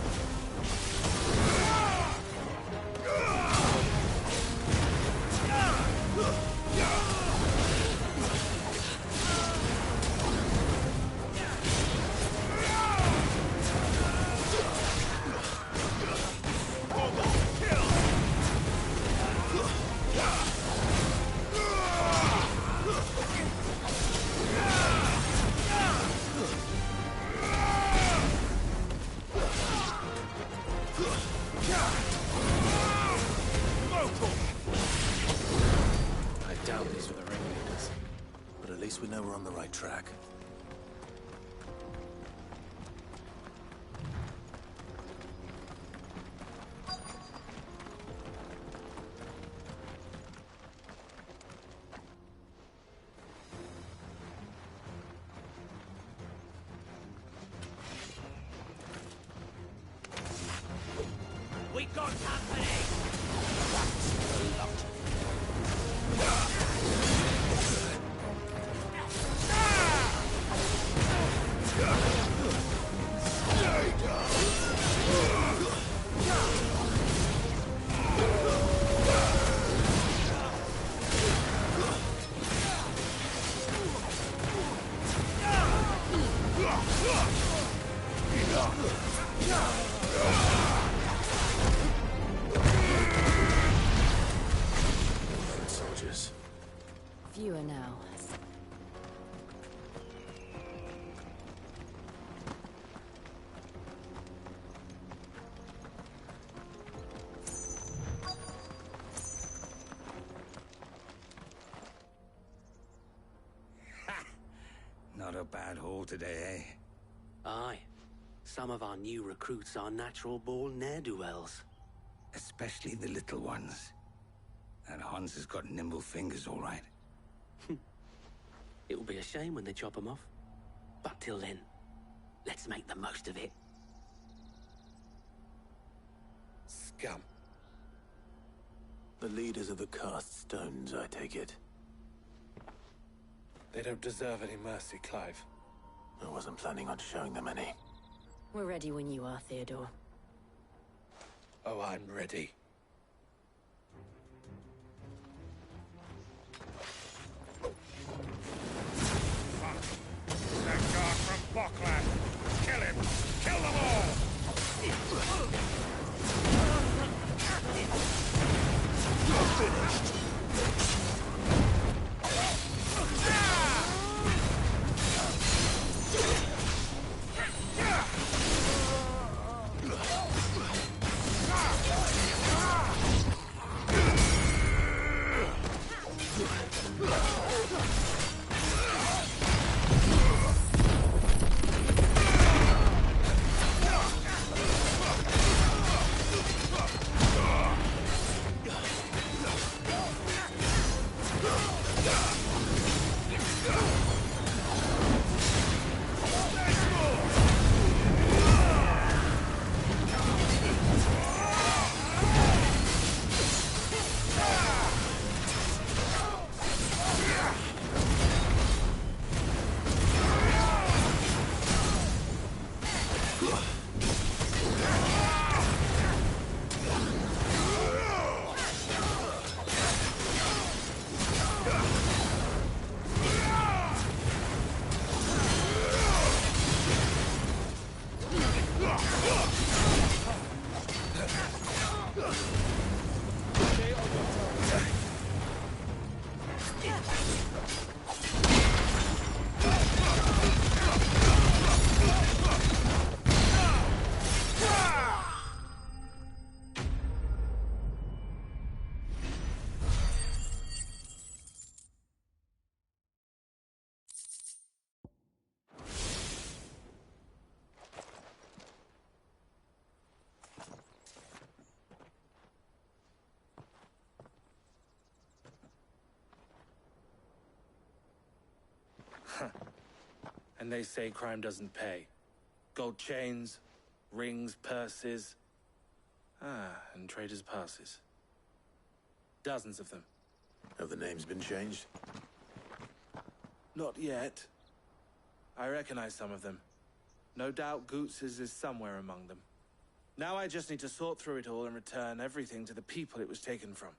We know we're on the right track. We got company! That's a lot. Soldiers. Fewer now. Not a bad haul today, eh? Aye. Some of our new recruits are natural-born ne'er-do-wells. Especially the little ones. And Hans has got nimble fingers, all right. It'll be a shame when they chop them off. But till then, let's make the most of it. Scum. The leaders of the cast stones, I take it. They don't deserve any mercy, Clive. I wasn't planning on showing them any. We're ready when you are, Theodore. Oh, I'm ready. That guard from Boklad! Kill him! Kill them all! And they say crime doesn't pay. Gold chains, rings, purses. And traders' passes. Dozens of them. Have the names been changed? Not yet. I recognize some of them. No doubt Goots's is somewhere among them. Now I just need to sort through it all and return everything to the people it was taken from.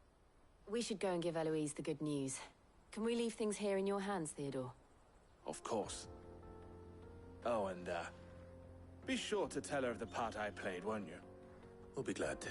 We should go and give Eloise the good news. Can we leave things here in your hands, Theodore? Of course. Oh, and, be sure to tell her of the part I played, won't you? We'll be glad to.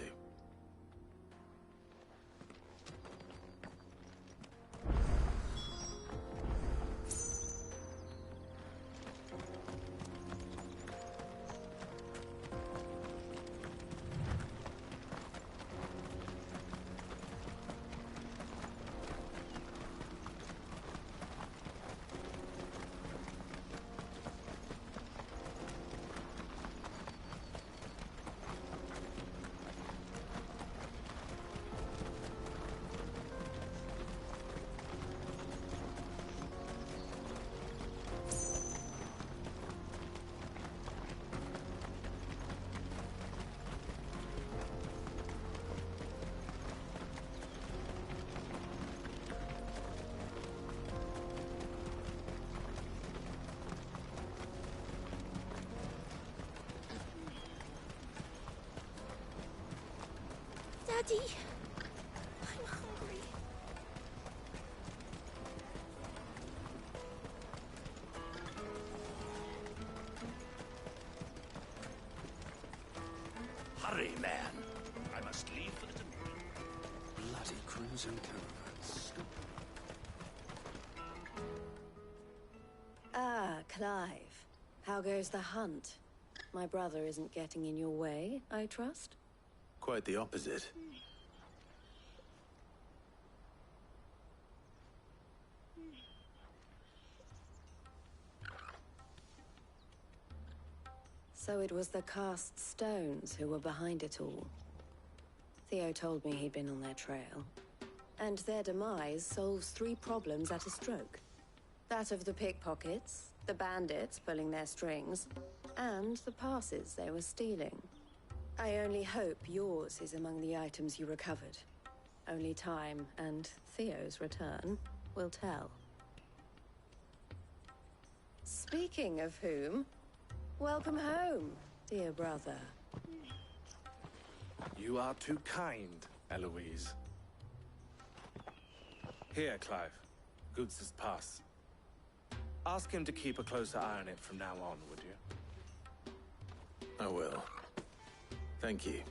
Daddy, I'm hungry. Hurry, man. I must leave for the Dominion. Bloody crimson caravans. Ah, Clive. How goes the hunt? My brother isn't getting in your way, I trust? Quite the opposite. So it was the cast stones who were behind it all. Theo told me he'd been on their trail. And their demise solves 3 problems at a stroke. That of the pickpockets, the bandits pulling their strings, and the passes they were stealing. I only hope yours is among the items you recovered. Only time and Theo's return will tell. Speaking of whom, welcome home, dear brother. You are too kind, Eloise. Here, Clive. Goots's pass. Ask him to keep a closer eye on it from now on, would you? I will. Thank you.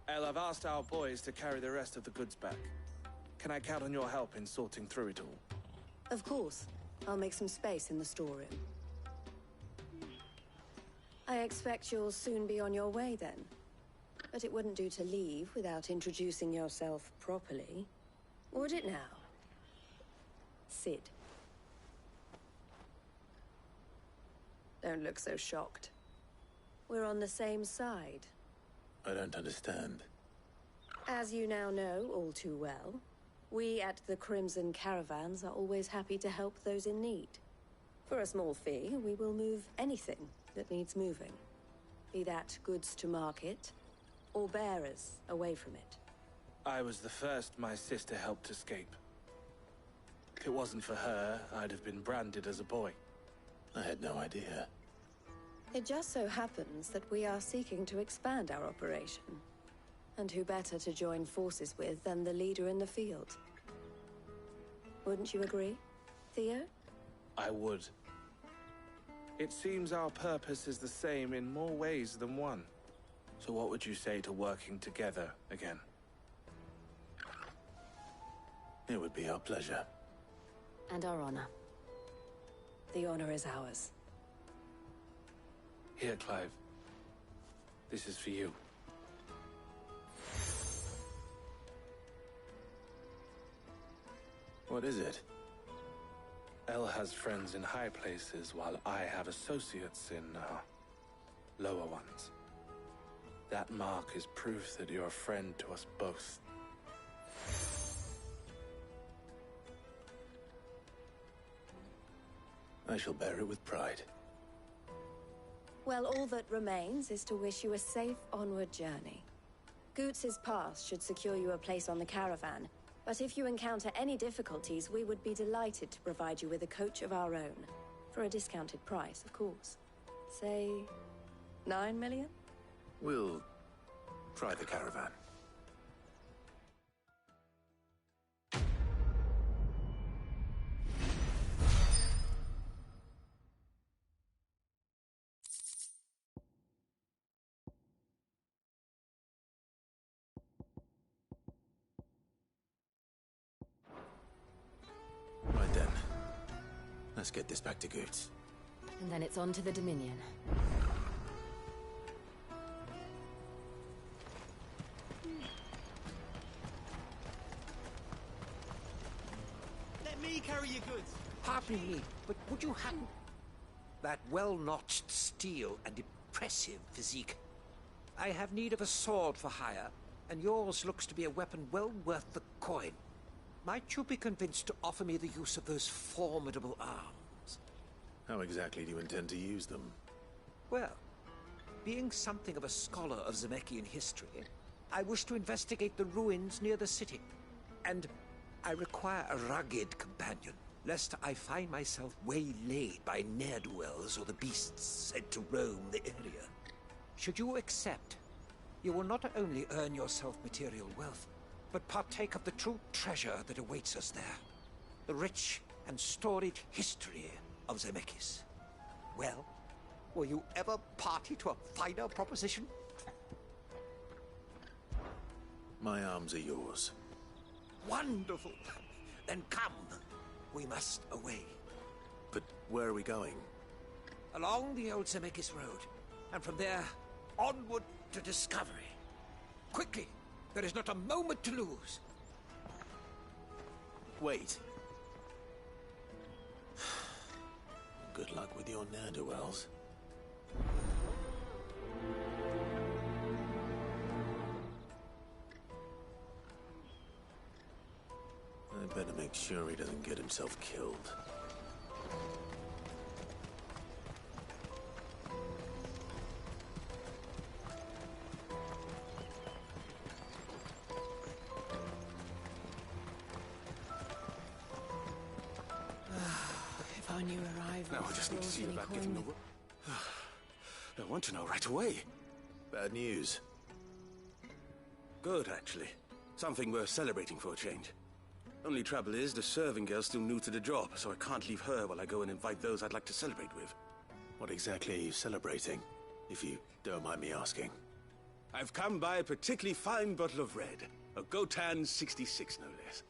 El, I've asked our boys to carry the rest of the goods back. Can I count on your help in sorting through it all? Of course. I'll make some space in the storeroom. I expect you'll soon be on your way then. But it wouldn't do to leave without introducing yourself properly. Would it now? Cid. Don't look so shocked. We're on the same side. I don't understand. As you now know all too well, we at the Crimson Caravans are always happy to help those in need. For a small fee, we will move anything that needs moving. Be that goods to market, or bearers away from it. I was the first my sister helped escape. If it wasn't for her, I'd have been branded as a boy. I had no idea. It just so happens that we are seeking to expand our operation. And who better to join forces with than the leader in the field? Wouldn't you agree, Theo? I would. It seems our purpose is the same in more ways than one. So what would you say to working together again? It would be our pleasure. And our honor. The honor is ours. Here, Clive. This is for you. What is it? Elle has friends in high places, while I have associates in, lower ones. That mark is proof that you're a friend to us both. I shall bear it with pride. Well, all that remains is to wish you a safe onward journey. Goots's pass should secure you a place on the caravan, but if you encounter any difficulties, we would be delighted to provide you with a coach of our own. For a discounted price, of course. Say, 9 million? We'll try the caravan. Right then. Let's get this back to Goots. And then it's on to the Dominion. Let me carry your goods. Pardon me, but would you happen... That well-notched steel and impressive physique. I have need of a sword for hire, and yours looks to be a weapon well worth the coin. Might you be convinced to offer me the use of those formidable arms? How exactly do you intend to use them? Well, being something of a scholar of Zemeckis history, I wish to investigate the ruins near the city. And I require a rugged companion, lest I find myself waylaid by ne'er-do-wells or the beasts said to roam the area. Should you accept, you will not only earn yourself material wealth, but partake of the true treasure that awaits us there. The rich and storied history of Zemeckis. Well, were you ever party to a finer proposition? My arms are yours. Wonderful! Then come. We must away. But where are we going? Along the old Zemeckis road, and from there, onward to discovery. Quickly! There is not a moment to lose. Wait. Good luck with your ne'er-do-wells. I better make sure he doesn't get himself killed. If only you arrived. Now I just need to see about getting the... I want to know right away. Bad news. Good, actually. Something worth celebrating for a change. Only trouble is, the serving girl's still new to the job, so I can't leave her while I go and invite those I'd like to celebrate with. What exactly are you celebrating, if you don't mind me asking? I've come by a particularly fine bottle of red. A Gotan 66, no less.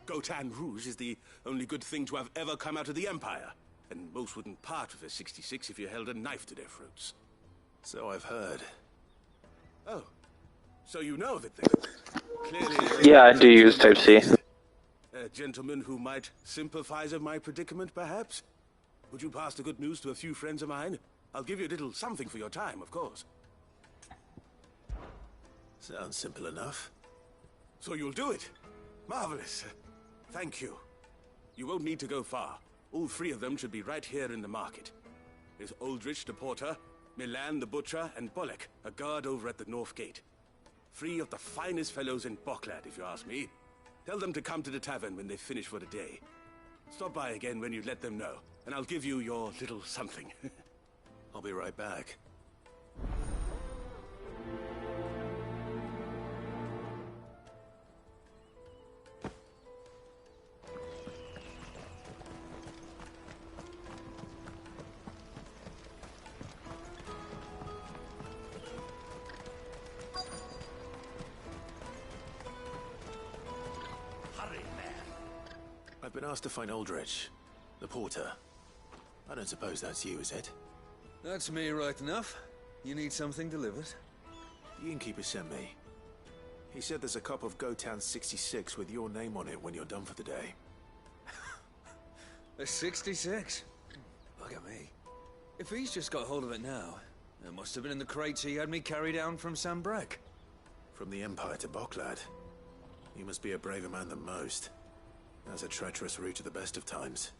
Gotan Rouge is the only good thing to have ever come out of the Empire. And most wouldn't part with a 66 if you held a knife to their throats. So I've heard. Oh. So you know that they... Clearly... Yeah, I do use Type-C. gentleman who might sympathize with my predicament, perhaps? Would you pass the good news to a few friends of mine? I'll give you a little something for your time, of course. Sounds simple enough. So you'll do it? Marvelous. Thank you. You won't need to go far. All three of them should be right here in the market. There's Aldrich the porter, Milan the butcher, and Bolek, a guard over at the north gate. Three of the finest fellows in Boklad, if you ask me. Tell them to come to the tavern when they finish for the day. Stop by again when you let them know, and I'll give you your little something. I'll be right back. I've been asked to find Aldrich, the porter. I don't suppose that's you, is it? That's me right enough. You need something delivered? The innkeeper sent me. He said there's a cup of Gotan 66 with your name on it when you're done for the day. A 66? Look at me. If he's just got hold of it now, it must have been in the crates he had me carry down from Sambrek. From the Empire to Boklad. You must be a braver man than most. That's a treacherous route at the best of times.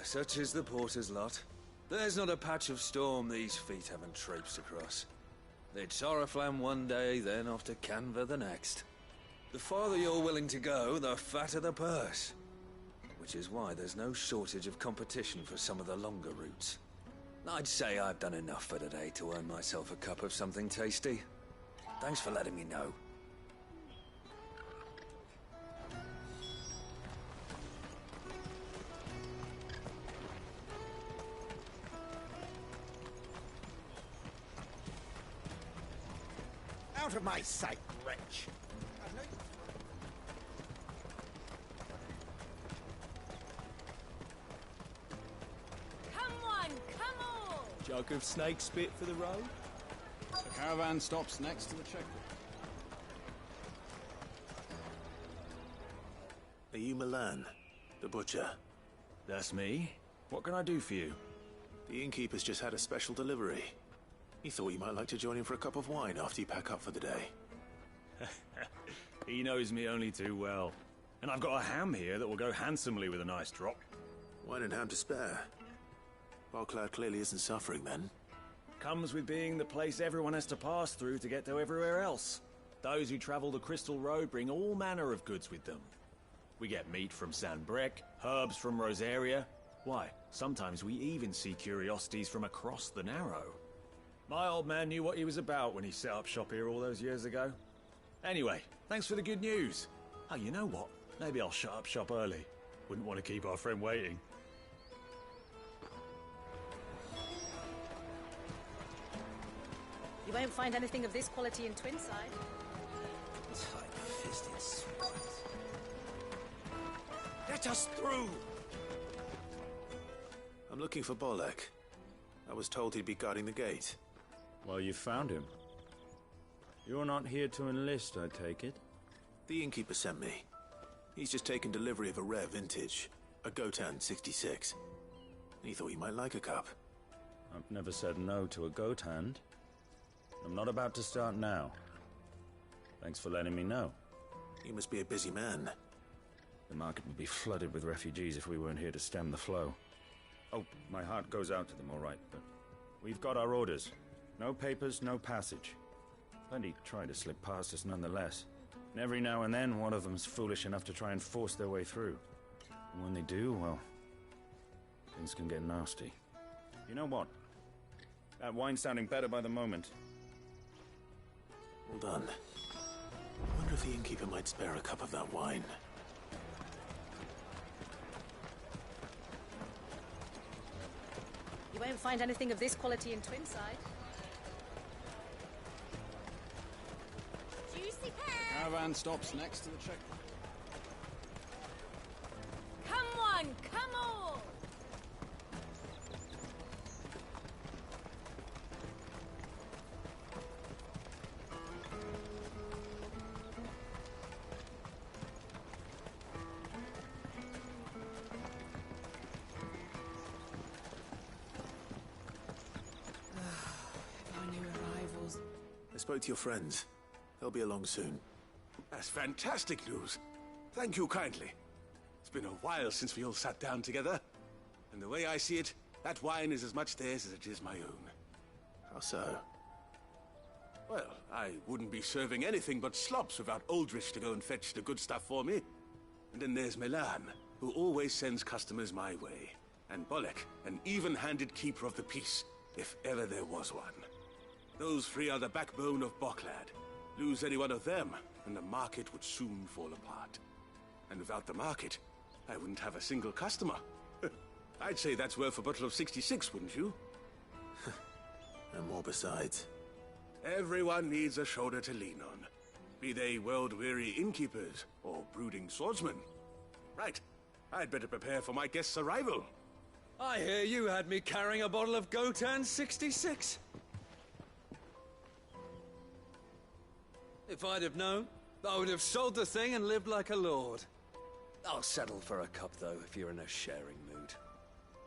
Such is the porter's lot. There's not a patch of storm these feet haven't traipsed across. It's Oriflamme one day, then off to Canva the next. The farther you're willing to go, the fatter the purse. Which is why there's no shortage of competition for some of the longer routes. I'd say I've done enough for today to earn myself a cup of something tasty. Thanks for letting me know. Out of my sight, wretch! Come on, come on! Jug of snake spit for the road? The caravan stops next to the checkpoint. Are you Milan, the butcher? That's me. What can I do for you? The innkeeper's just had a special delivery. He thought you might like to join him for a cup of wine after you pack up for the day. He knows me only too well. And I've got a ham here that will go handsomely with a nice drop. Wine and ham to spare. Boklad clearly isn't suffering then. Comes with being the place everyone has to pass through to get to everywhere else. Those who travel the Crystal Road bring all manner of goods with them. We get meat from Sanbrek, herbs from Rosaria. Why, sometimes we even see curiosities from across the Narrow. My old man knew what he was about when he set up shop here all those years ago. Anyway, thanks for the good news. Oh, you know what? Maybe I'll shut up shop early. Wouldn't want to keep our friend waiting. You won't find anything of this quality in Twinside. Tight-fisted swine. Let us through! I'm looking for Bolek. I was told he'd be guarding the gate. Well, you found him. You're not here to enlist, I take it? The innkeeper sent me. He's just taken delivery of a rare vintage, a Gotan 66. He thought you might like a cup. I've never said no to a goat hand. I'm not about to start now. Thanks for letting me know. You must be a busy man. The market would be flooded with refugees if we weren't here to stem the flow. Oh, my heart goes out to them, all right, but we've got our orders. No papers, no passage. Plenty try to slip past us nonetheless. And every now and then, one of them's foolish enough to try and force their way through. And when they do, well, things can get nasty. You know what? That wine's sounding better by the moment. Well done. I wonder if the innkeeper might spare a cup of that wine. You won't find anything of this quality in Twinside. Juicy pear! Caravan stops next to the checkpoint. Come on, come on! spoke to your friends. They'll be along soon. That's fantastic news. Thank you kindly. It's been a while since we all sat down together. And the way I see it, that wine is as much theirs as it is my own. How so? Well, I wouldn't be serving anything but slops without Aldrich to go and fetch the good stuff for me. And then there's Milan, who always sends customers my way. And Bolek, an even-handed keeper of the peace, if ever there was one. Those three are the backbone of Boklad. Lose any one of them, and the market would soon fall apart. And without the market, I wouldn't have a single customer. I'd say that's worth a bottle of 66, wouldn't you? And more besides. Everyone needs a shoulder to lean on. Be they world-weary innkeepers or brooding swordsmen. Right. I'd better prepare for my guest's arrival. I hear you had me carrying a bottle of Gotan 66. If I'd have known, I would have sold the thing and lived like a lord. I'll settle for a cup, though, if you're in a sharing mood.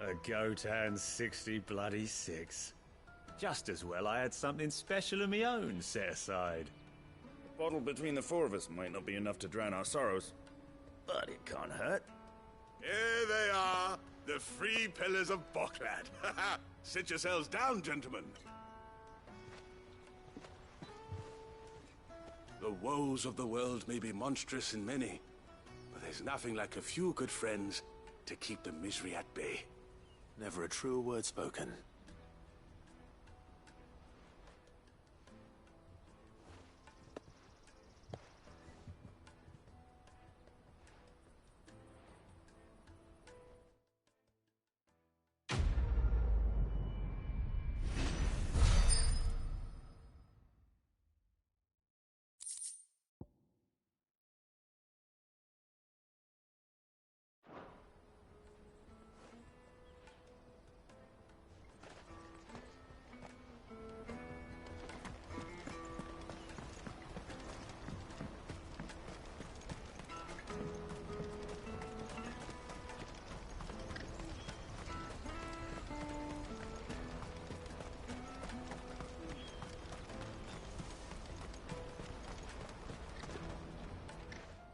A Gotan 66. Just as well I had something special of my own set aside. A bottle between the four of us might not be enough to drown our sorrows, but it can't hurt. Here they are, the three pillars of Boklad. Sit yourselves down, gentlemen. The woes of the world may be monstrous in many, but there's nothing like a few good friends to keep the misery at bay. Never a truer word spoken.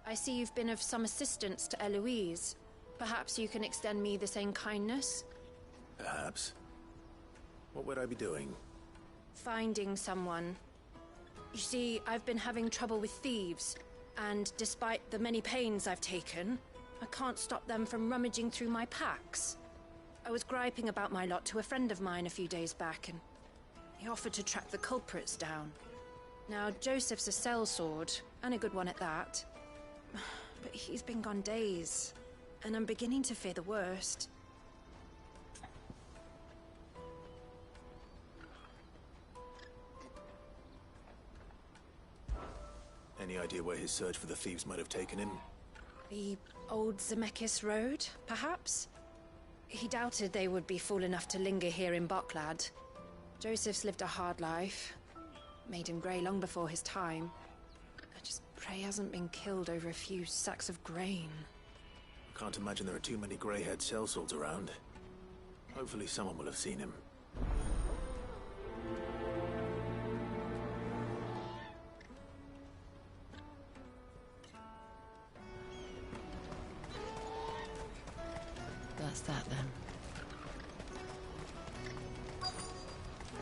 I see you've been of some assistance to Eloise. Perhaps you can extend me the same kindness? Perhaps. What would I be doing? Finding someone. You see, I've been having trouble with thieves, and despite the many pains I've taken, I can't stop them from rummaging through my packs. I was griping about my lot to a friend of mine a few days back, and he offered to track the culprits down. Now, Joseph's a sellsword, and a good one at that. But he's been gone days, and I'm beginning to fear the worst. Any idea where his search for the thieves might have taken him? The old Zemeckis Road, perhaps? He doubted they would be fool enough to linger here in Boklad. Joseph's lived a hard life. Made him grey long before his time. I just pray he hasn't been killed over a few sacks of grain. I can't imagine there are too many grey-haired sellswords around. Hopefully someone will have seen him. That's that then.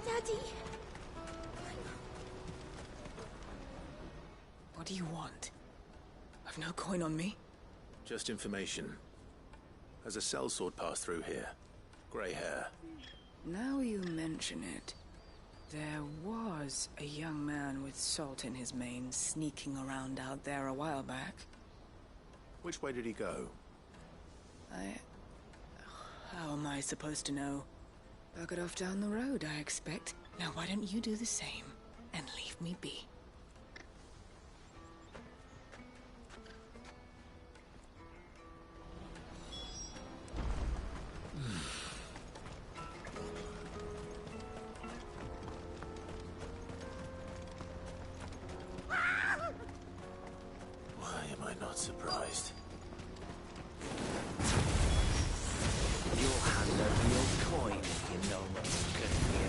Daddy! What do you want? I've no coin on me. Just information. Has a sellsword passed through here? Grey hair. Now you mention it, there was a young man with salt in his mane sneaking around out there a while back. Which way did he go? How am I supposed to know? Buggered off down the road, I expect. Now why don't you do the same and leave me be? Why am I not surprised? You'll hand over your coin if you know what's good for you.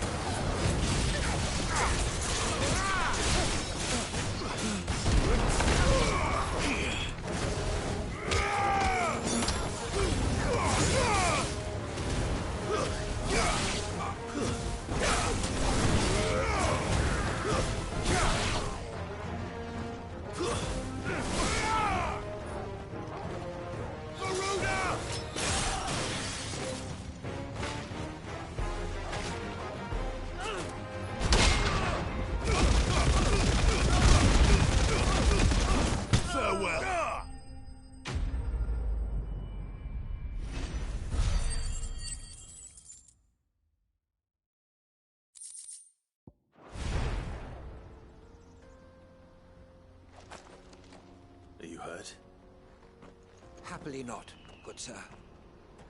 Happily not, good sir.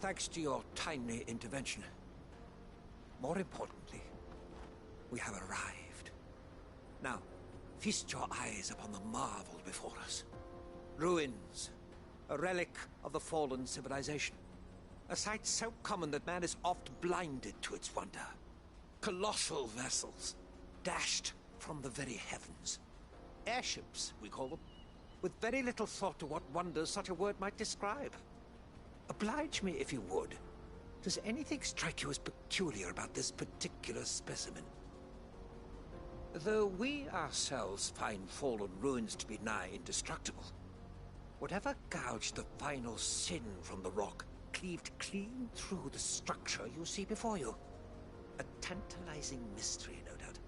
Thanks to your timely intervention. More importantly, we have arrived. Now, feast your eyes upon the marvel before us. Ruins, a relic of the fallen civilization. A sight so common that man is oft blinded to its wonder. Colossal vessels, dashed from the very heavens. Airships, we call them, with very little thought to what wonders such a word might describe. Oblige me if you would. Does anything strike you as peculiar about this particular specimen? Though we ourselves find fallen ruins to be nigh indestructible, whatever gouged the final sin from the rock cleaved clean through the structure you see before you. A tantalizing mystery, no doubt,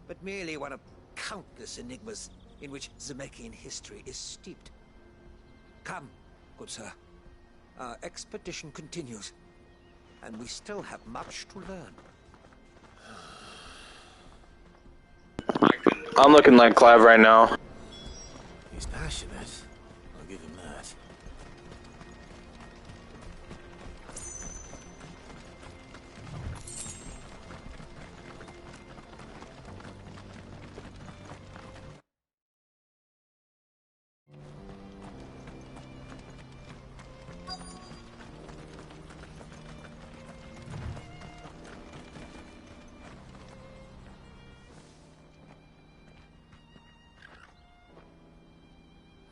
but merely one of countless enigmas in which Zemeckis history is steeped. Come, good sir. Our expedition continues, and we still have much to learn. I'm looking like Clive right now. He's passionate. I'll give him that.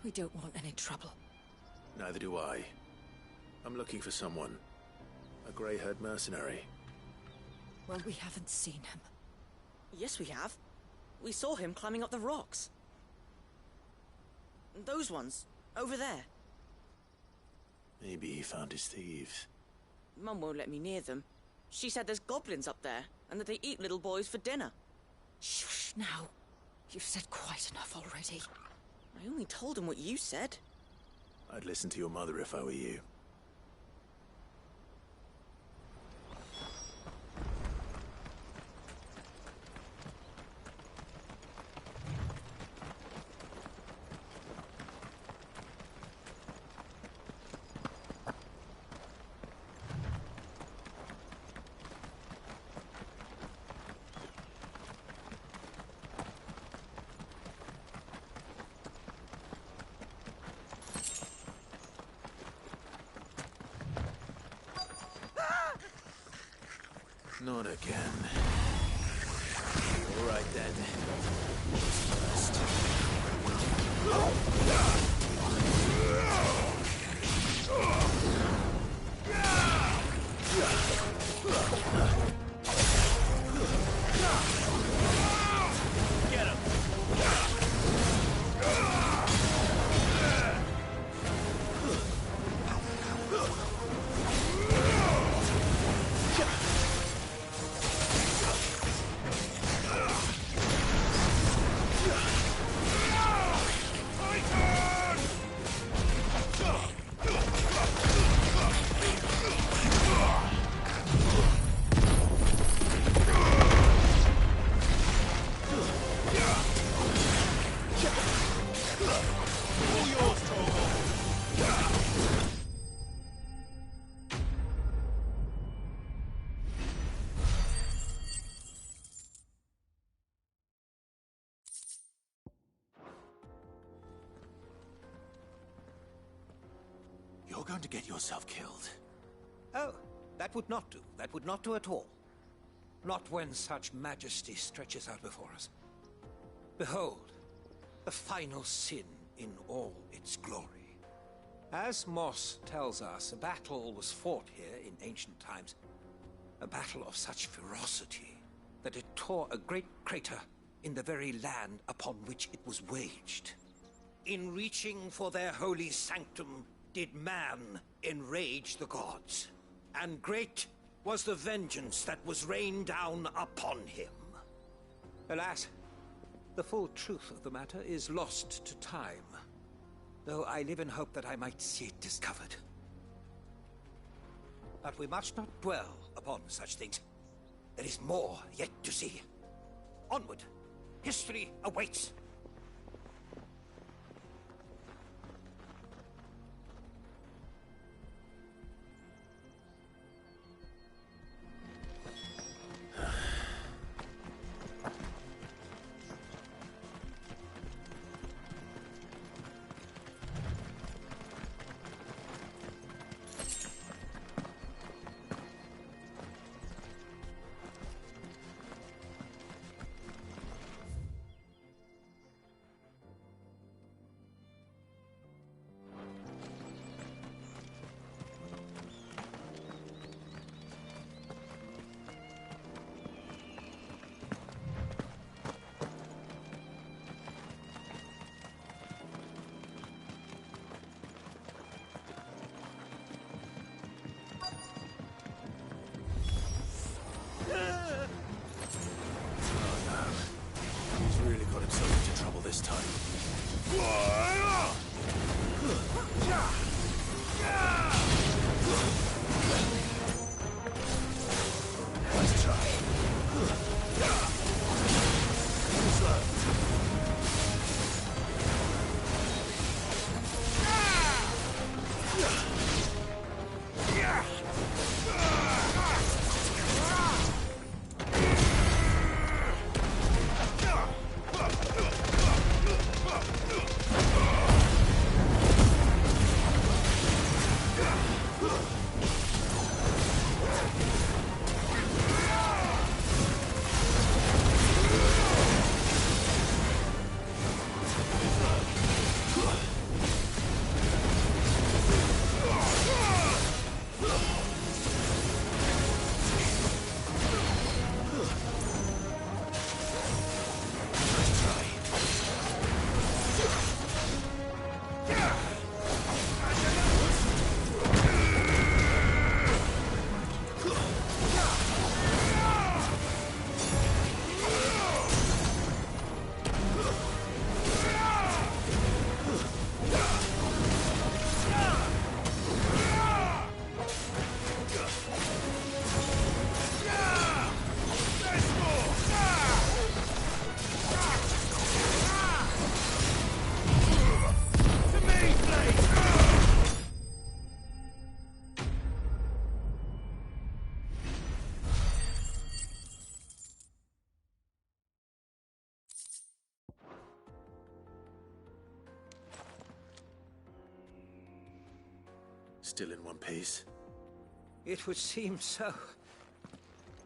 We don't want any trouble. Neither do I. I'm looking for someone. A grey-haired mercenary. Well, we haven't seen him. Yes, we have. We saw him climbing up the rocks. Those ones, over there. Maybe he found his thieves. Mum won't let me near them. She said there's goblins up there, and that they eat little boys for dinner. Shush now. You've said quite enough already. I only told him what you said. I'd listen to your mother if I were you. Not again. All right then. First. Get him. You're going to get yourself killed. Oh, that would not do. That would not do at all. Not when such majesty stretches out before us. Behold, the final sin in all its glory. As Moss tells us, a battle was fought here in ancient times. A battle of such ferocity that it tore a great crater in the very land upon which it was waged. In reaching for their holy sanctum, did man enrage the gods, and great was the vengeance that was rained down upon him. Alas, the full truth of the matter is lost to time, though I live in hope that I might see it discovered. But we must not dwell upon such things. There is more yet to see. Onward! History awaits! Still in one piece? It would seem so.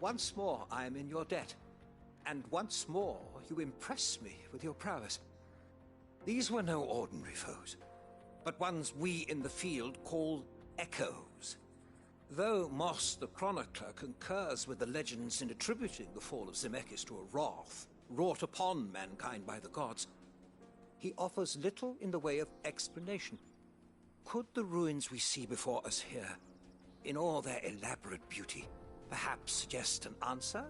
Once more I am in your debt. And once more you impress me with your prowess. These were no ordinary foes, but ones we in the field call echoes. Though Moss the Chronicler concurs with the legends in attributing the fall of Zemeckis to a wrath wrought upon mankind by the gods, he offers little in the way of explanation. Could the ruins we see before us here, in all their elaborate beauty, perhaps suggest an answer?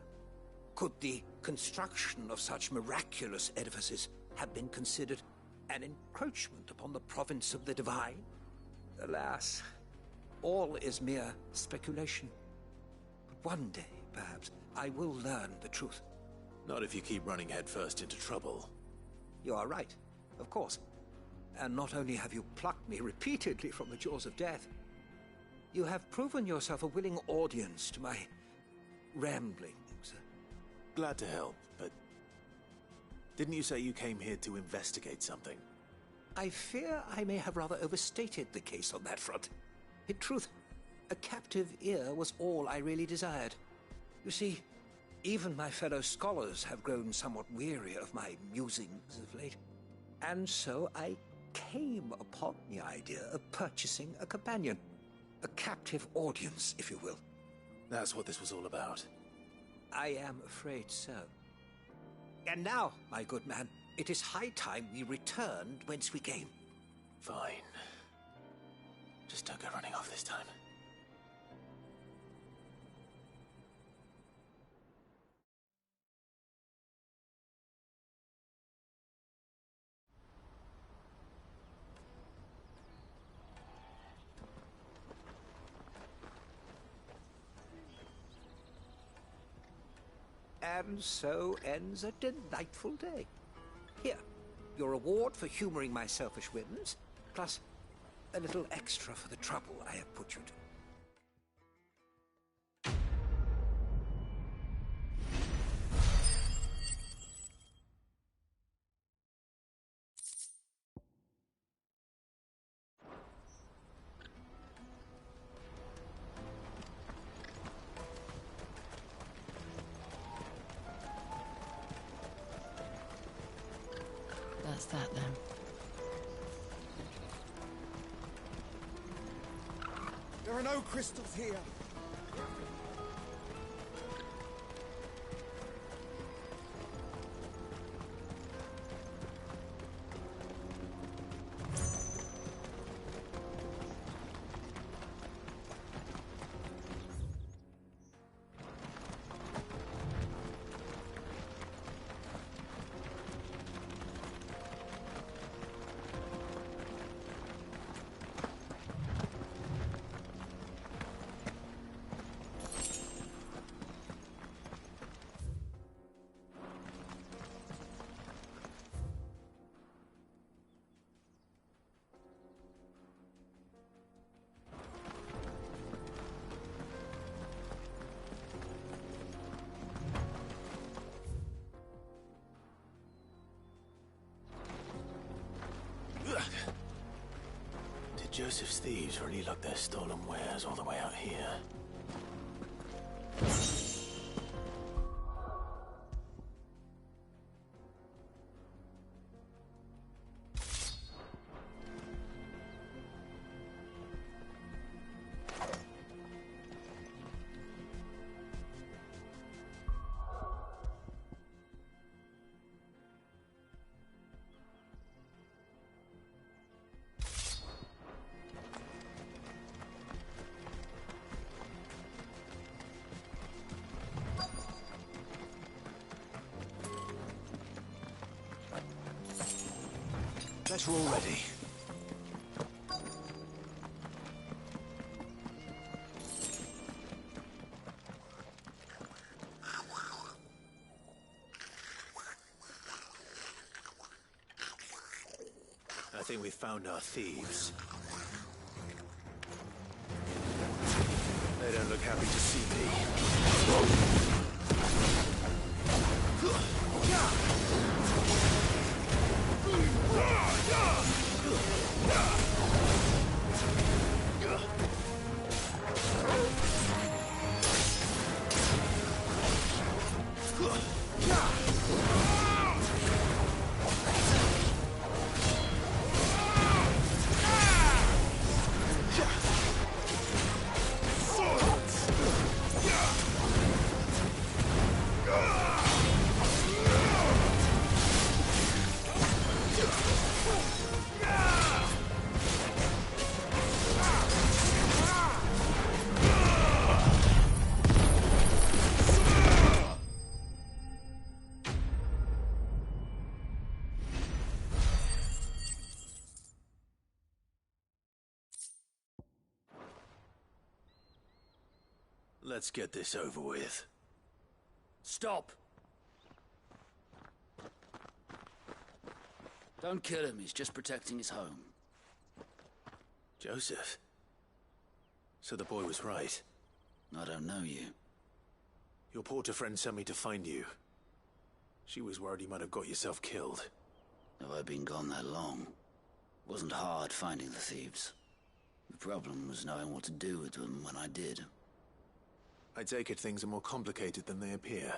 Could the construction of such miraculous edifices have been considered an encroachment upon the province of the divine? Alas, all is mere speculation. But one day, perhaps, I will learn the truth. Not if you keep running headfirst into trouble. You are right, of course. And not only have you plucked me repeatedly from the jaws of death, you have proven yourself a willing audience to my ramblings. Glad to help, but didn't you say you came here to investigate something? I fear I may have rather overstated the case on that front. In truth, a captive ear was all I really desired. You see, even my fellow scholars have grown somewhat weary of my musings of late. And so I came upon the idea of purchasing a companion. A captive audience, if you will. That's what this was all about. I am afraid so. And now, my good man, it is high time we returned whence we came. Fine. Just don't go running off this time. And so ends a delightful day. Here, your reward for humoring my selfish whims, plus a little extra for the trouble I have put you to. That's that then. There are no crystals here. Joseph's thieves really lug their stolen wares all the way out here? Guess we're all ready. I think we found our thieves. They don't look happy to see me. Let's get this over with. Stop! Don't kill him, he's just protecting his home. Joseph? So the boy was right. I don't know you. Your porter friend sent me to find you. She was worried you might have got yourself killed. Have I been gone that long? Wasn't hard finding the thieves. The problem was knowing what to do with them when I did. I take it things are more complicated than they appear.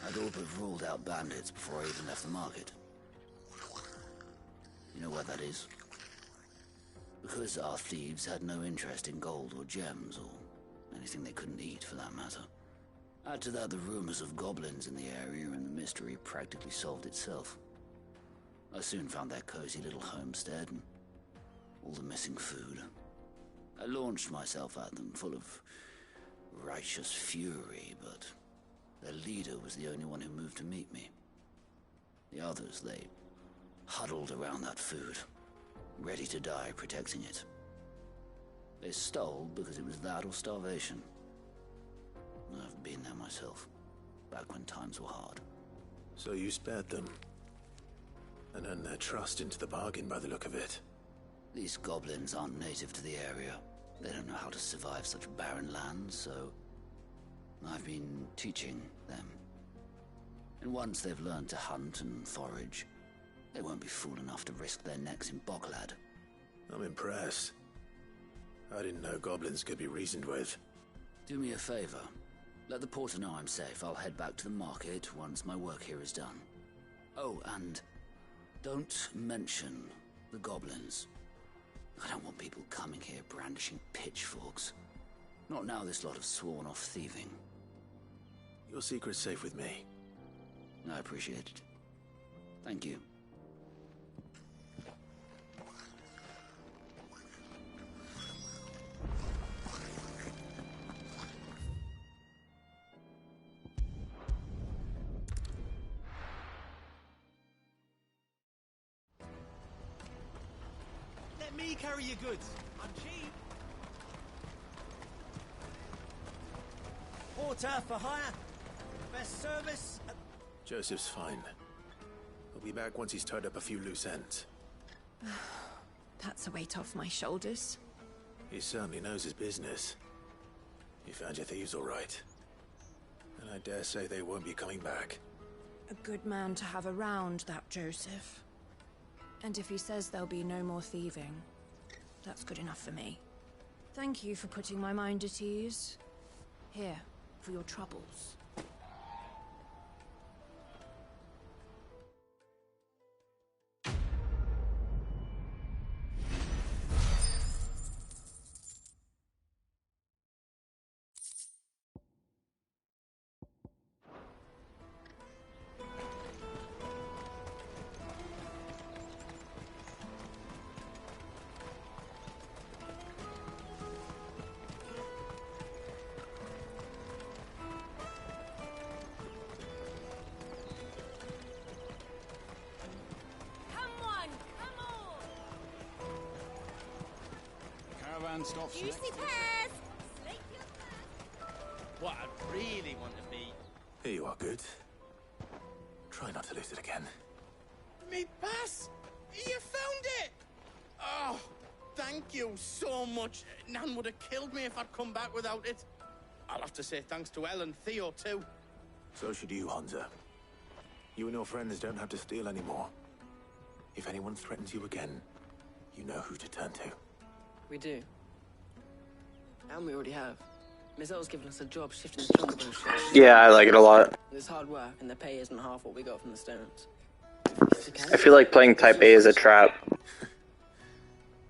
I'd all but ruled out bandits before I even left the market. You know why that is? Because our thieves had no interest in gold or gems, or anything they couldn't eat for that matter. Add to that the rumors of goblins in the area, and the mystery practically solved itself. I soon found their cozy little homestead and all the missing food. I launched myself at them, full of righteous fury, but their leader was the only one who moved to meet me. The others, they huddled around that food, ready to die protecting it. They stole because it was that or starvation. I've been there myself, back when times were hard. So you spared them? And earned their trust into the bargain by the look of it. These goblins aren't native to the area. They don't know how to survive such barren lands, so I've been teaching them. And once they've learned to hunt and forage, they won't be fool enough to risk their necks in Boklad. I'm impressed. I didn't know goblins could be reasoned with. Do me a favor. Let the porter know I'm safe. I'll head back to the market once my work here is done. Oh, and don't mention the goblins. I don't want people coming here brandishing pitchforks. Not now this lot have sworn off thieving. Your secret's safe with me. I appreciate it. Thank you. Let me carry your goods. I'm cheap. Porter for hire. Best service. Joseph's fine. He'll be back once he's tied up a few loose ends. That's a weight off my shoulders. He certainly knows his business. You found your thieves all right. And I dare say they won't be coming back. A good man to have around, that Joseph. And if he says there'll be no more thieving, that's good enough for me. Thank you for putting my mind at ease. Here, for your troubles. Stop. Juicy pears! What I really want to be. Here you are, good. Try not to lose it again. Me pass! You found it! Oh, thank you so much. Nan would have killed me if I'd come back without it. I'll have to say thanks to Elle and Theo, too. So should you, Hansa. You and your friends don't have to steal anymore. If anyone threatens you again, you know who to turn to. We do. And we already have. Miss L's given us a job shifting the chocobo shit. Yeah, I like it a lot. It's hard work, and the pay isn't half what we got from the stones. I feel like playing Type A is a trap.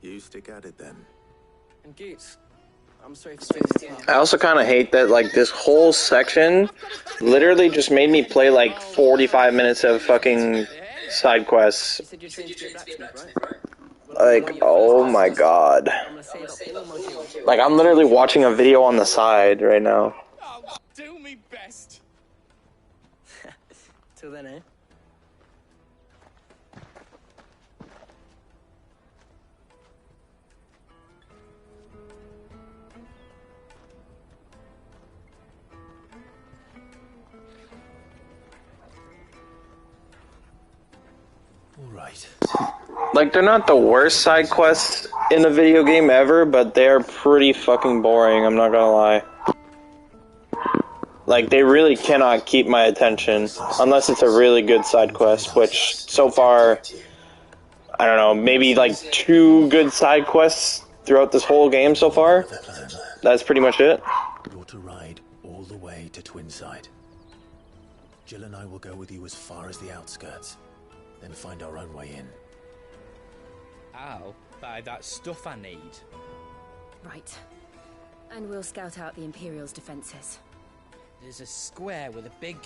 You stick at it then. And Goots, I'm sorry for spinning I also kind of hate that, like, this whole section literally just made me play like 45 minutes of fucking side quests. You said you're trained to be a blacksmith, right? Like, oh my god. Like, I'm literally watching a video on the side right now. I'll do me best. Till then, eh? Alright. Like, they're not the worst side quests in a video game ever, but they're pretty fucking boring, I'm not gonna lie. Like, they really cannot keep my attention, unless it's a really good side quest, which, so far, I don't know, maybe like 2 good side quests throughout this whole game so far. That's pretty much it. You're to ride all the way to Twinside. Jill and I will go with you as far as the outskirts, then find our own way in. I'll buy that stuff I need. Right. And we'll scout out the Imperial's defenses. There's a square with a big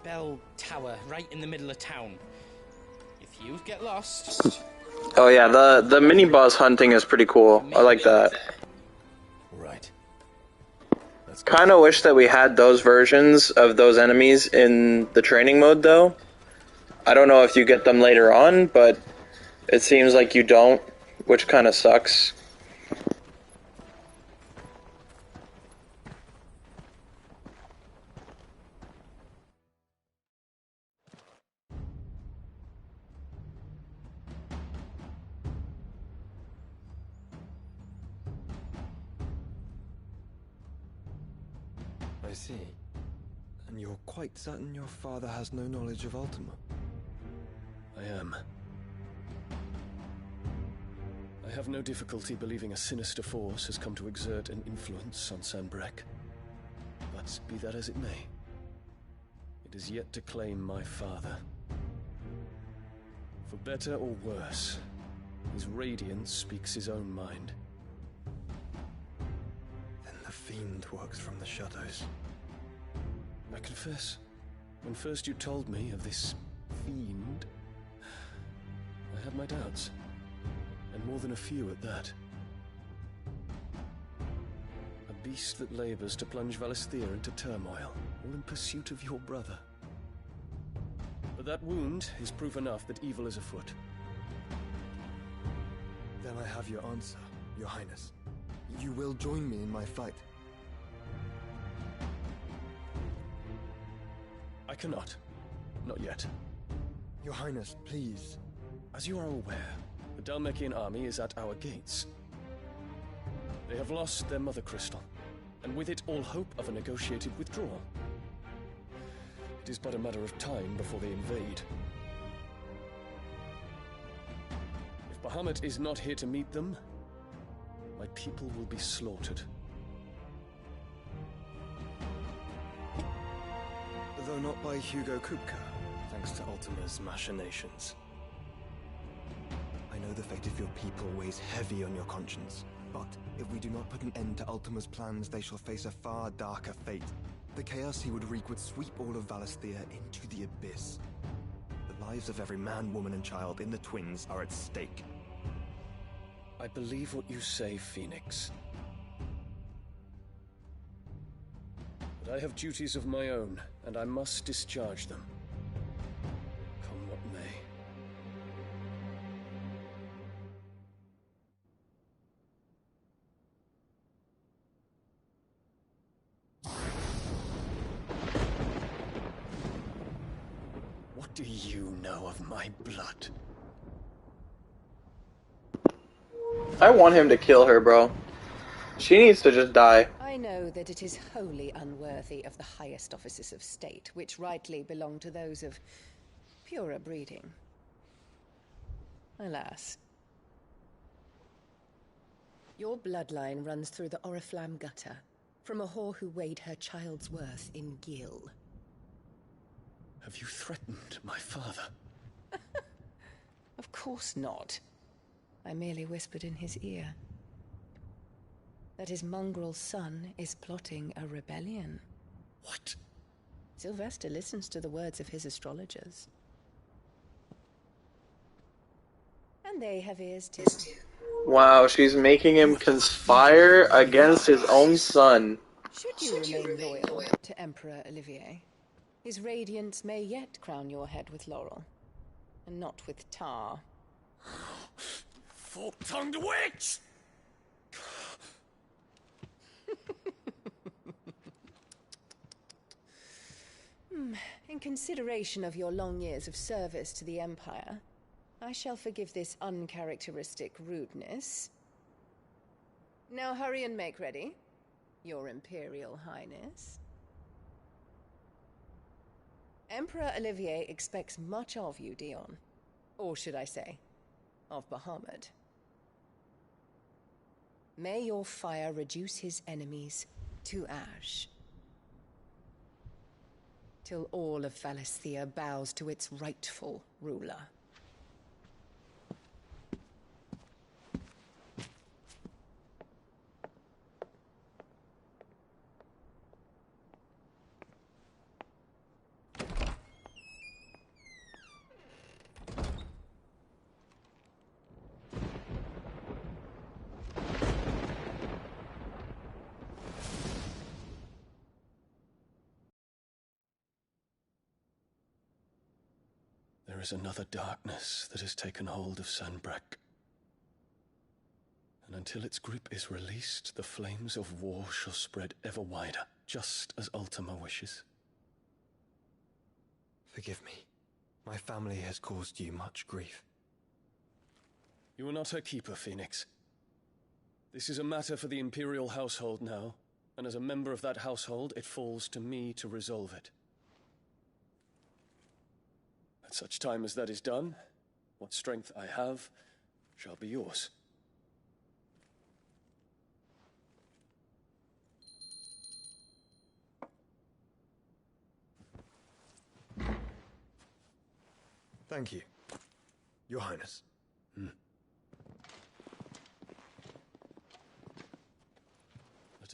bell tower right in the middle of town. If you get lost... Oh yeah, the mini-boss hunting is pretty cool. I like that. Right. Kinda wish that we had those versions of those enemies in the training mode, though. I don't know if you get them later on, but it seems like you don't, which kinda sucks. I see. And you're quite certain your father has no knowledge of Ultima? I am. I have no difficulty believing a sinister force has come to exert an influence on Sanbreque. But be that as it may, it is yet to claim my father. For better or worse, his radiance speaks his own mind. Then the fiend works from the shadows. I confess, when first you told me of this fiend, I had my doubts, and more than a few at that. A beast that labors to plunge Valisthea into turmoil, all in pursuit of your brother. But that wound is proof enough that evil is afoot. Then I have your answer, Your Highness. You will join me in my fight. I cannot. Not yet. Your Highness, please. As you are aware, the Dhalmekian army is at our gates. They have lost their mother crystal, and with it all hope of a negotiated withdrawal. It is but a matter of time before they invade. If Bahamut is not here to meet them, my people will be slaughtered. Though not by Hugo Kupka, thanks to Ultima's machinations. I know the fate of your people weighs heavy on your conscience, but if we do not put an end to Ultima's plans, they shall face a far darker fate. The chaos he would wreak would sweep all of Valisthea into the abyss. The lives of every man, woman, and child in the Twins are at stake. I believe what you say, Phoenix. But I have duties of my own, and I must discharge them. Come what may. What do you know of my blood? I want him to kill her, bro. She needs to just die. I know that it is wholly unworthy of the highest offices of state, which rightly belong to those of purer breeding. Alas. Your bloodline runs through the Oriflamme gutter, from a whore who weighed her child's worth in gil. Have you threatened my father? Of course not. I merely whispered in his ear that his mongrel son is plotting a rebellion. What? Sylvester listens to the words of his astrologers. And they have ears too. Wow, she's making him conspire against his own son. Should you remain loyal to Emperor Olivier, his radiance may yet crown your head with laurel, and not with tar. Fork-tongued witch! In consideration of your long years of service to the Empire, I shall forgive this uncharacteristic rudeness. Now hurry and make ready, Your Imperial Highness. Emperor Olivier expects much of you, Dion. Or should I say, of Bahamut. May your fire reduce his enemies to ash, till all of Valisthea bows to its rightful ruler. There is another darkness that has taken hold of Sanbreque. And until its grip is released, the flames of war shall spread ever wider, just as Ultima wishes. Forgive me. My family has caused you much grief. You are not her keeper, Phoenix. This is a matter for the Imperial household now, and as a member of that household, it falls to me to resolve it. At such time as that is done, what strength I have shall be yours. Thank you, Your Highness. Let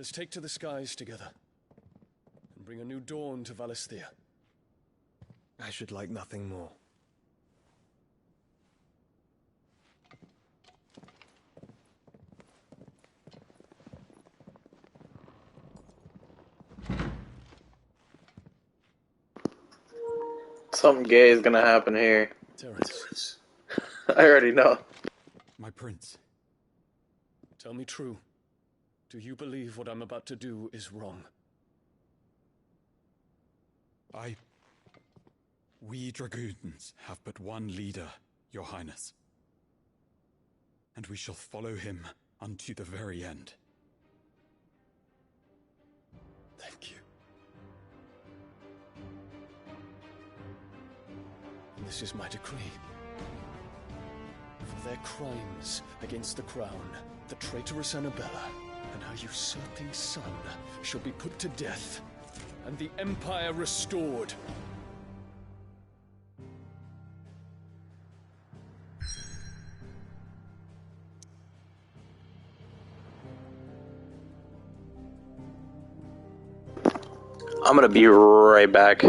us take to the skies together, and bring a new dawn to Valisthea. I should like nothing more. Something gay is gonna happen here. Terence. I already know. My prince. Tell me true. Do you believe what I'm about to do is wrong? We dragoons have but one leader, Your Highness. And we shall follow him unto the very end. Thank you. this is my decree. For their crimes against the crown, the traitorous Annabella and her usurping son shall be put to death, and the Empire restored. I'm gonna be right back.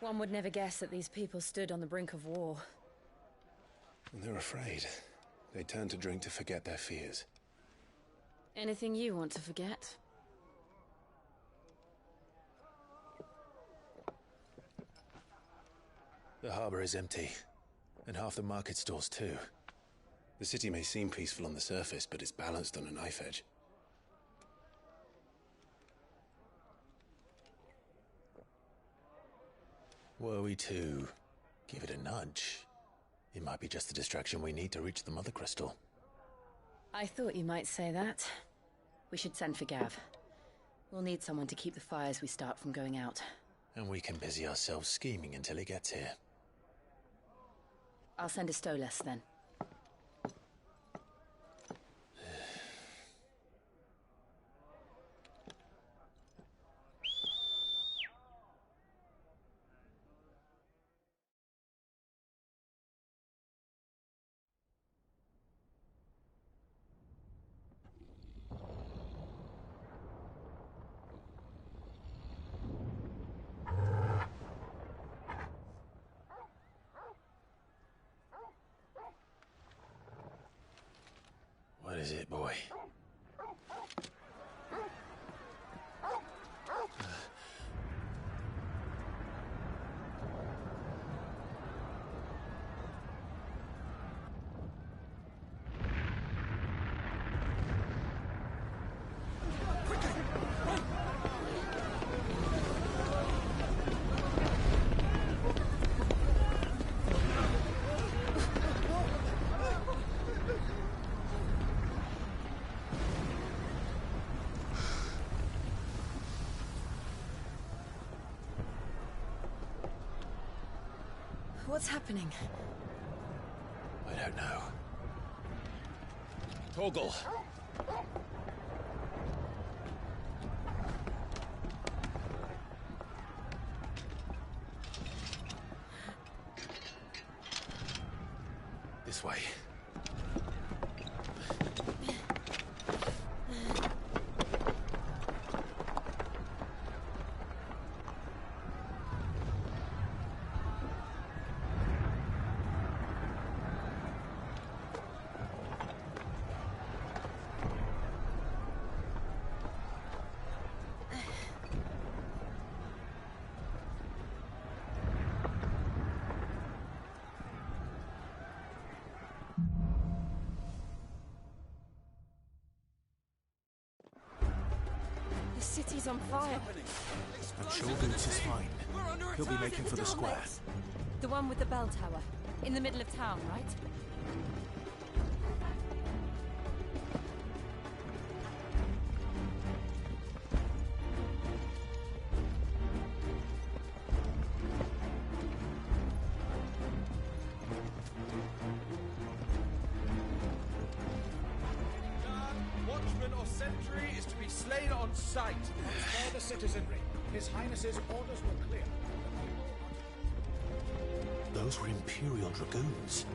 One would never guess that these people stood on the brink of war. They're afraid. They turn to drink to forget their fears. Anything you want to forget? The harbor is empty, and half the market stalls too. The city may seem peaceful on the surface, but it's balanced on a knife edge. Were we to give it a nudge, it might be just the distraction we need to reach the Mother Crystal. I thought you might say that. We should send for Gav. We'll need someone to keep the fires we start from going out. And we can busy ourselves scheming until he gets here. I'll send a Stolas then. What is it, boy? What's happening? I don't know. Torgal! This way. The city's on fire. I'm sure Boots is fine. He'll be making for the square. The one with the bell tower. In the middle of town, right? Watchman or sentry is to be slain on sight. Spare the citizenry. His Highness's orders were clear. Those were Imperial Dragoons.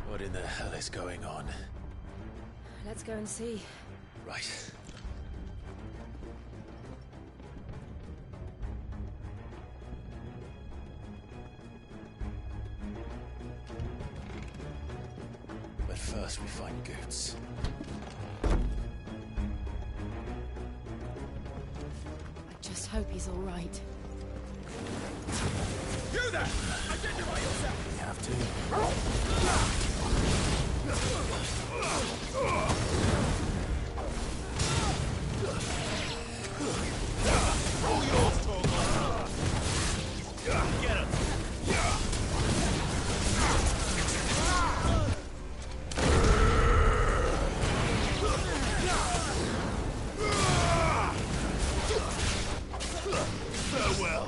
What in the hell is going on? Let's go and see. Right. But first we find Goots. I just hope he's all right. You there! Identify yourself! We have to. All yours, Torgal! Get him! Farewell.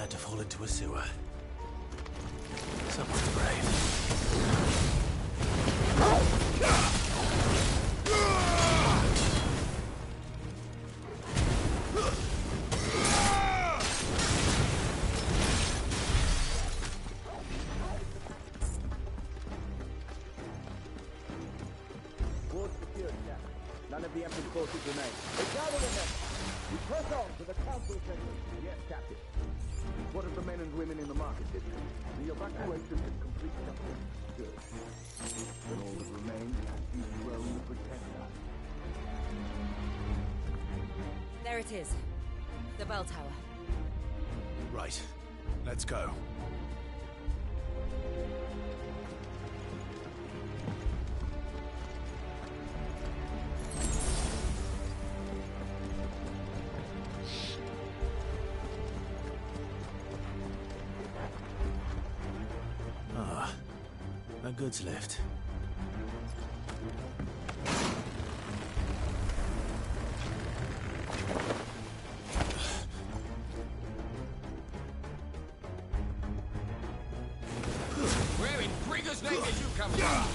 had to fall into a sewer. Someone's brave. None of the Emperor's forces remain. They gather the men. We press on to the council chamber. Yes, Captain. What of the men and women in the market district? The evacuation is complete. Good. Then all that remains is dethrone the Pretender. There it is. The bell tower. Right. Let's go. A goods lift. Where in Brigger's name did you come from?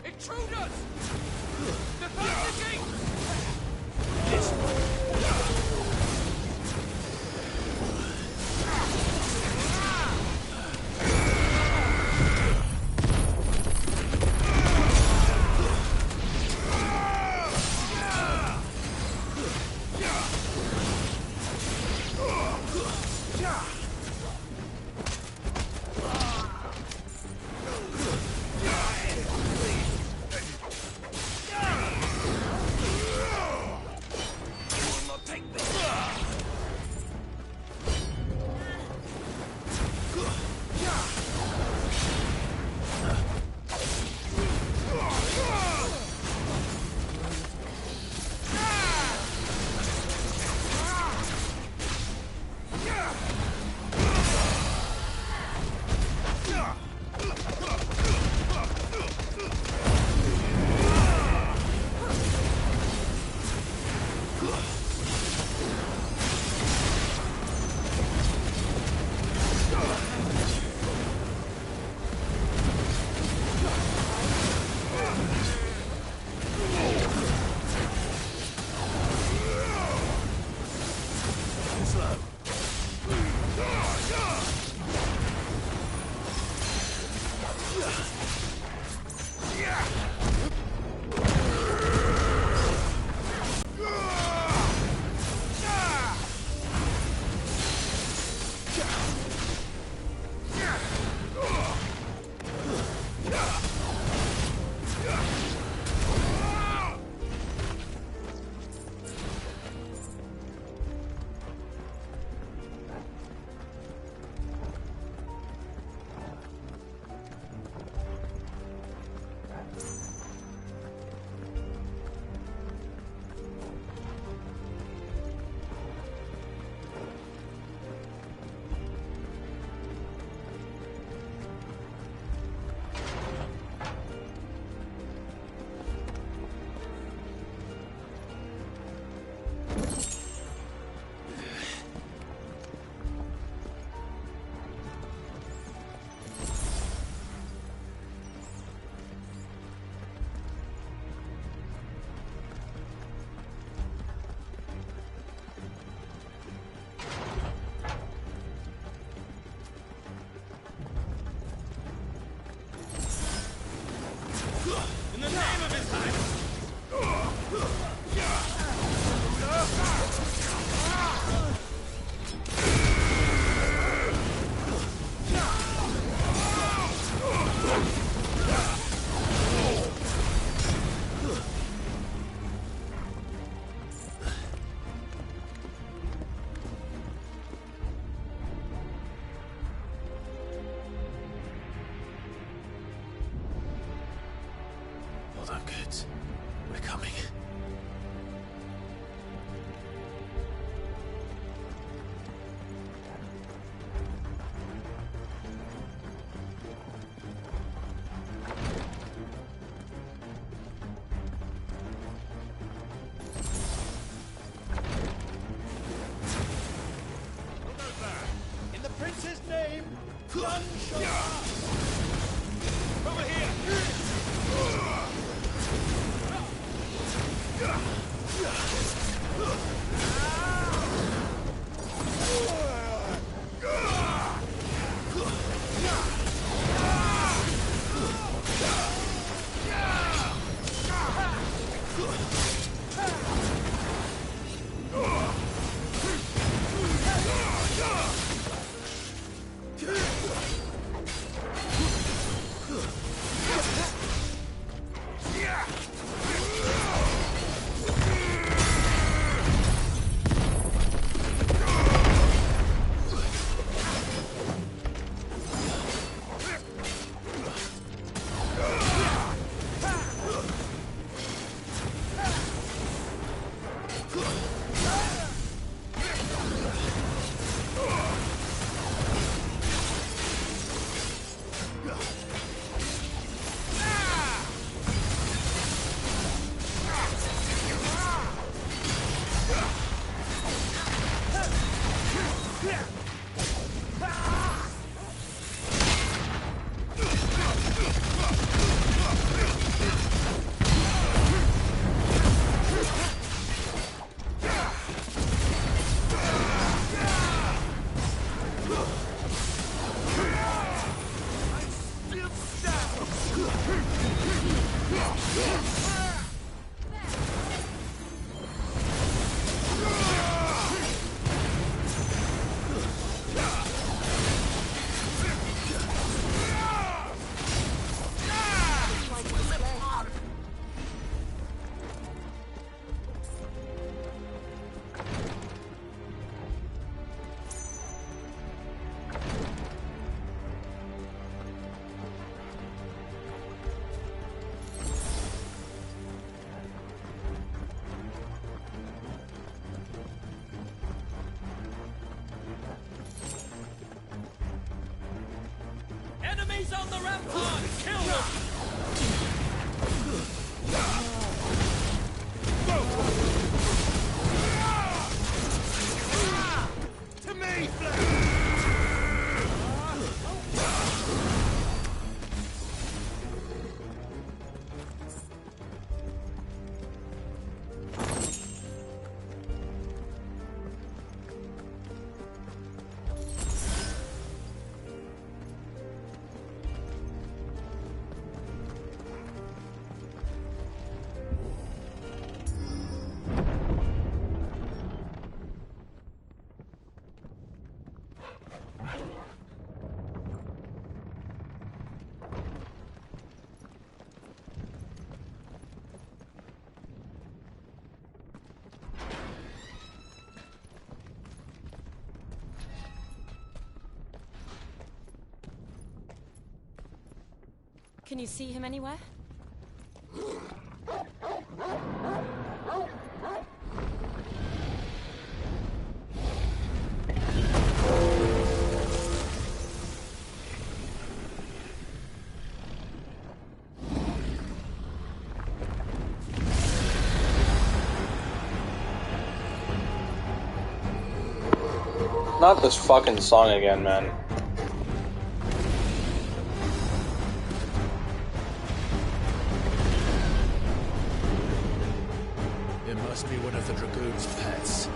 Intruders! Defend the gate! In the name of His Highness! Hold on, kids. We're coming. In the prince's name, none shall pass. Over here. Enemies on the rampart! Kill them! To me, Can you see him anywhere? Not this fucking song again, man. It must be one of the Dragoon's pets.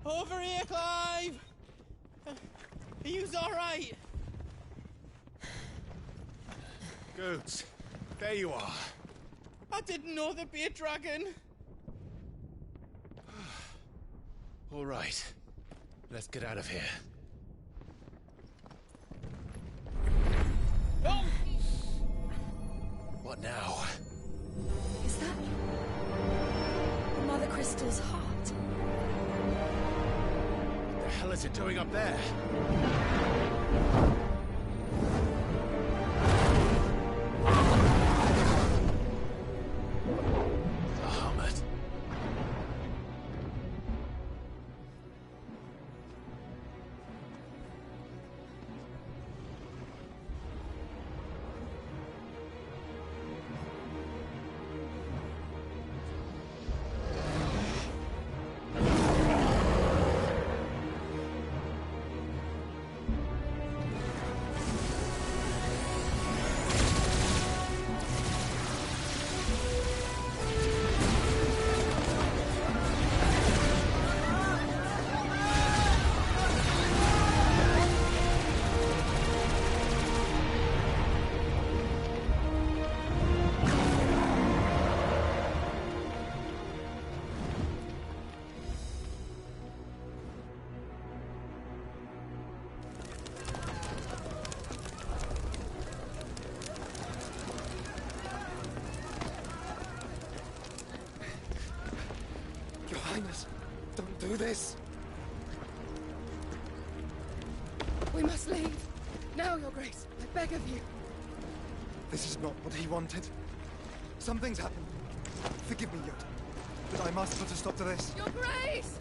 Over here, Clive! Are you alright? Goods, there you are. I didn't know there'd be a dragon. All right. Let's get out of here. Oh! What now? Is that Mother Crystal's heart? What the hell is it doing up there? The hermit. Your Highness, don't do this. We must leave. Now, Your Grace. I beg of you. This is not what he wanted. Something's happened. Forgive me, Yoda, but I must put a stop to this. Your Grace!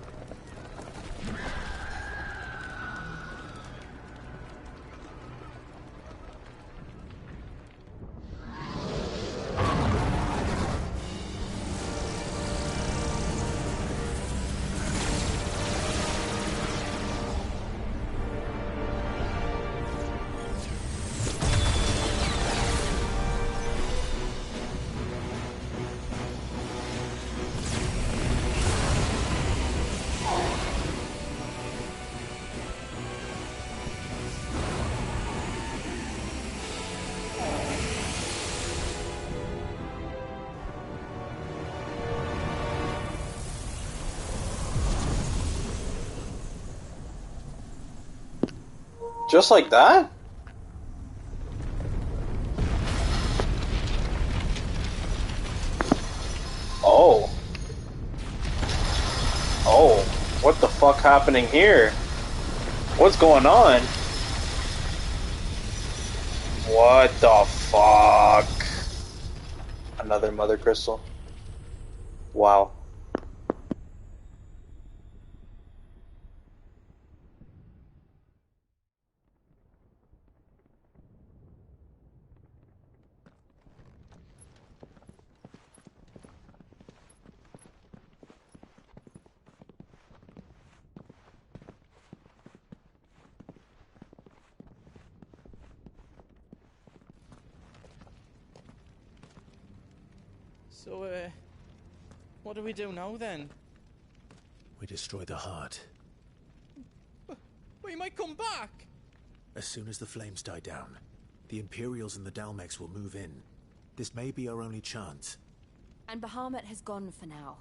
Just like that? Oh. Oh. What the fuck happening here? What's going on? What the fuck? Another mother crystal. Wow. So, what do we do now then? We destroy the heart. We might come back! As soon as the flames die down, the Imperials and the Dalmex will move in. This may be our only chance. And Bahamut has gone for now.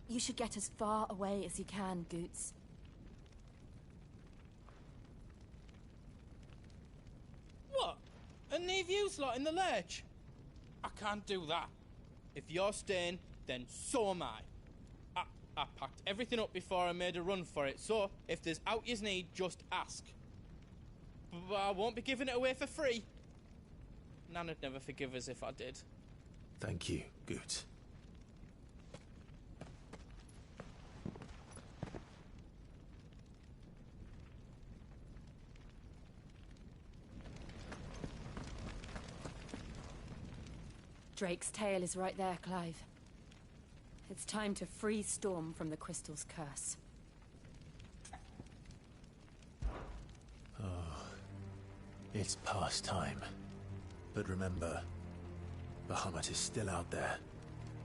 You should get as far away as you can, Goots. What? And leave you lot in the lurch? I can't do that. If you're staying, then so am I. I packed everything up before I made a run for it, so if there's out you need, just ask. But I won't be giving it away for free. Nana'd never forgive us if I did. Thank you, Goot. Drake's tail is right there, Clive. It's time to free Storm from the Crystal's curse. Oh, it's past time. But remember, Bahamut is still out there.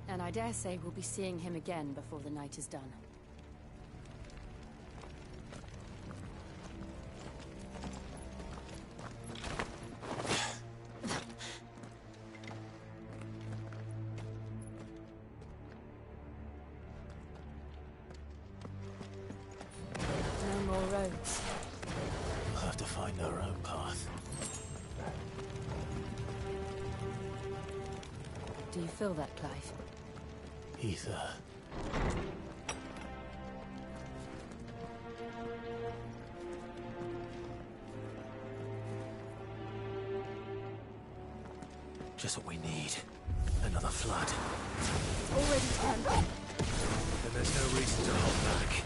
And I dare say we'll be seeing him again before the night is done. No more roads. We'll have to find our own path. Do you feel that, Clive? Ether. Just what we need. Another flood. Already turned. Then there's no reason to hold back.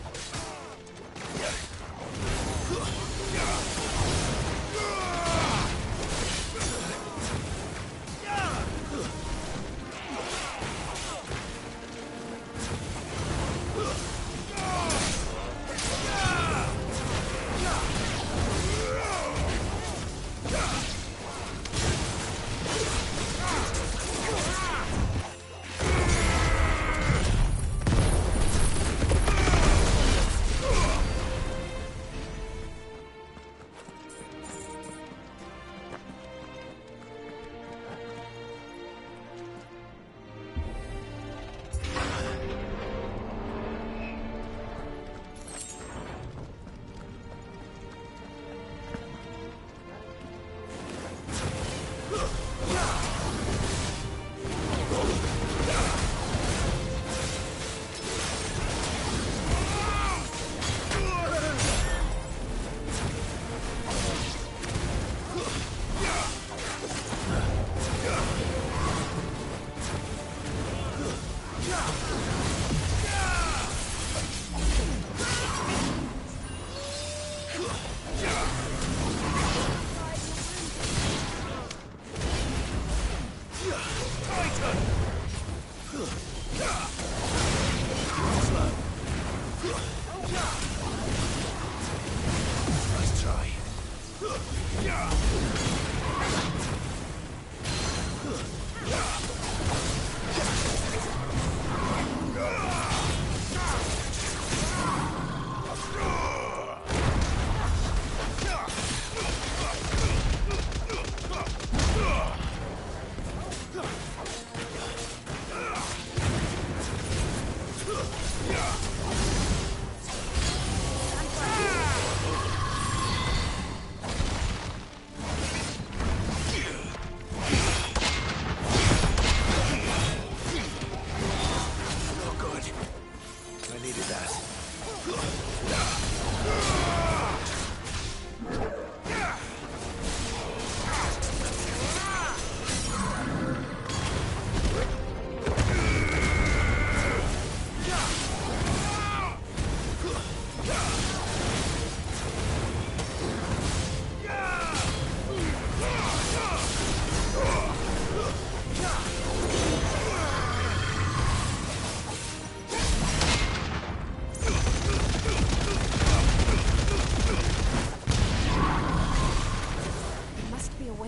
Nice try.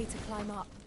way to climb up.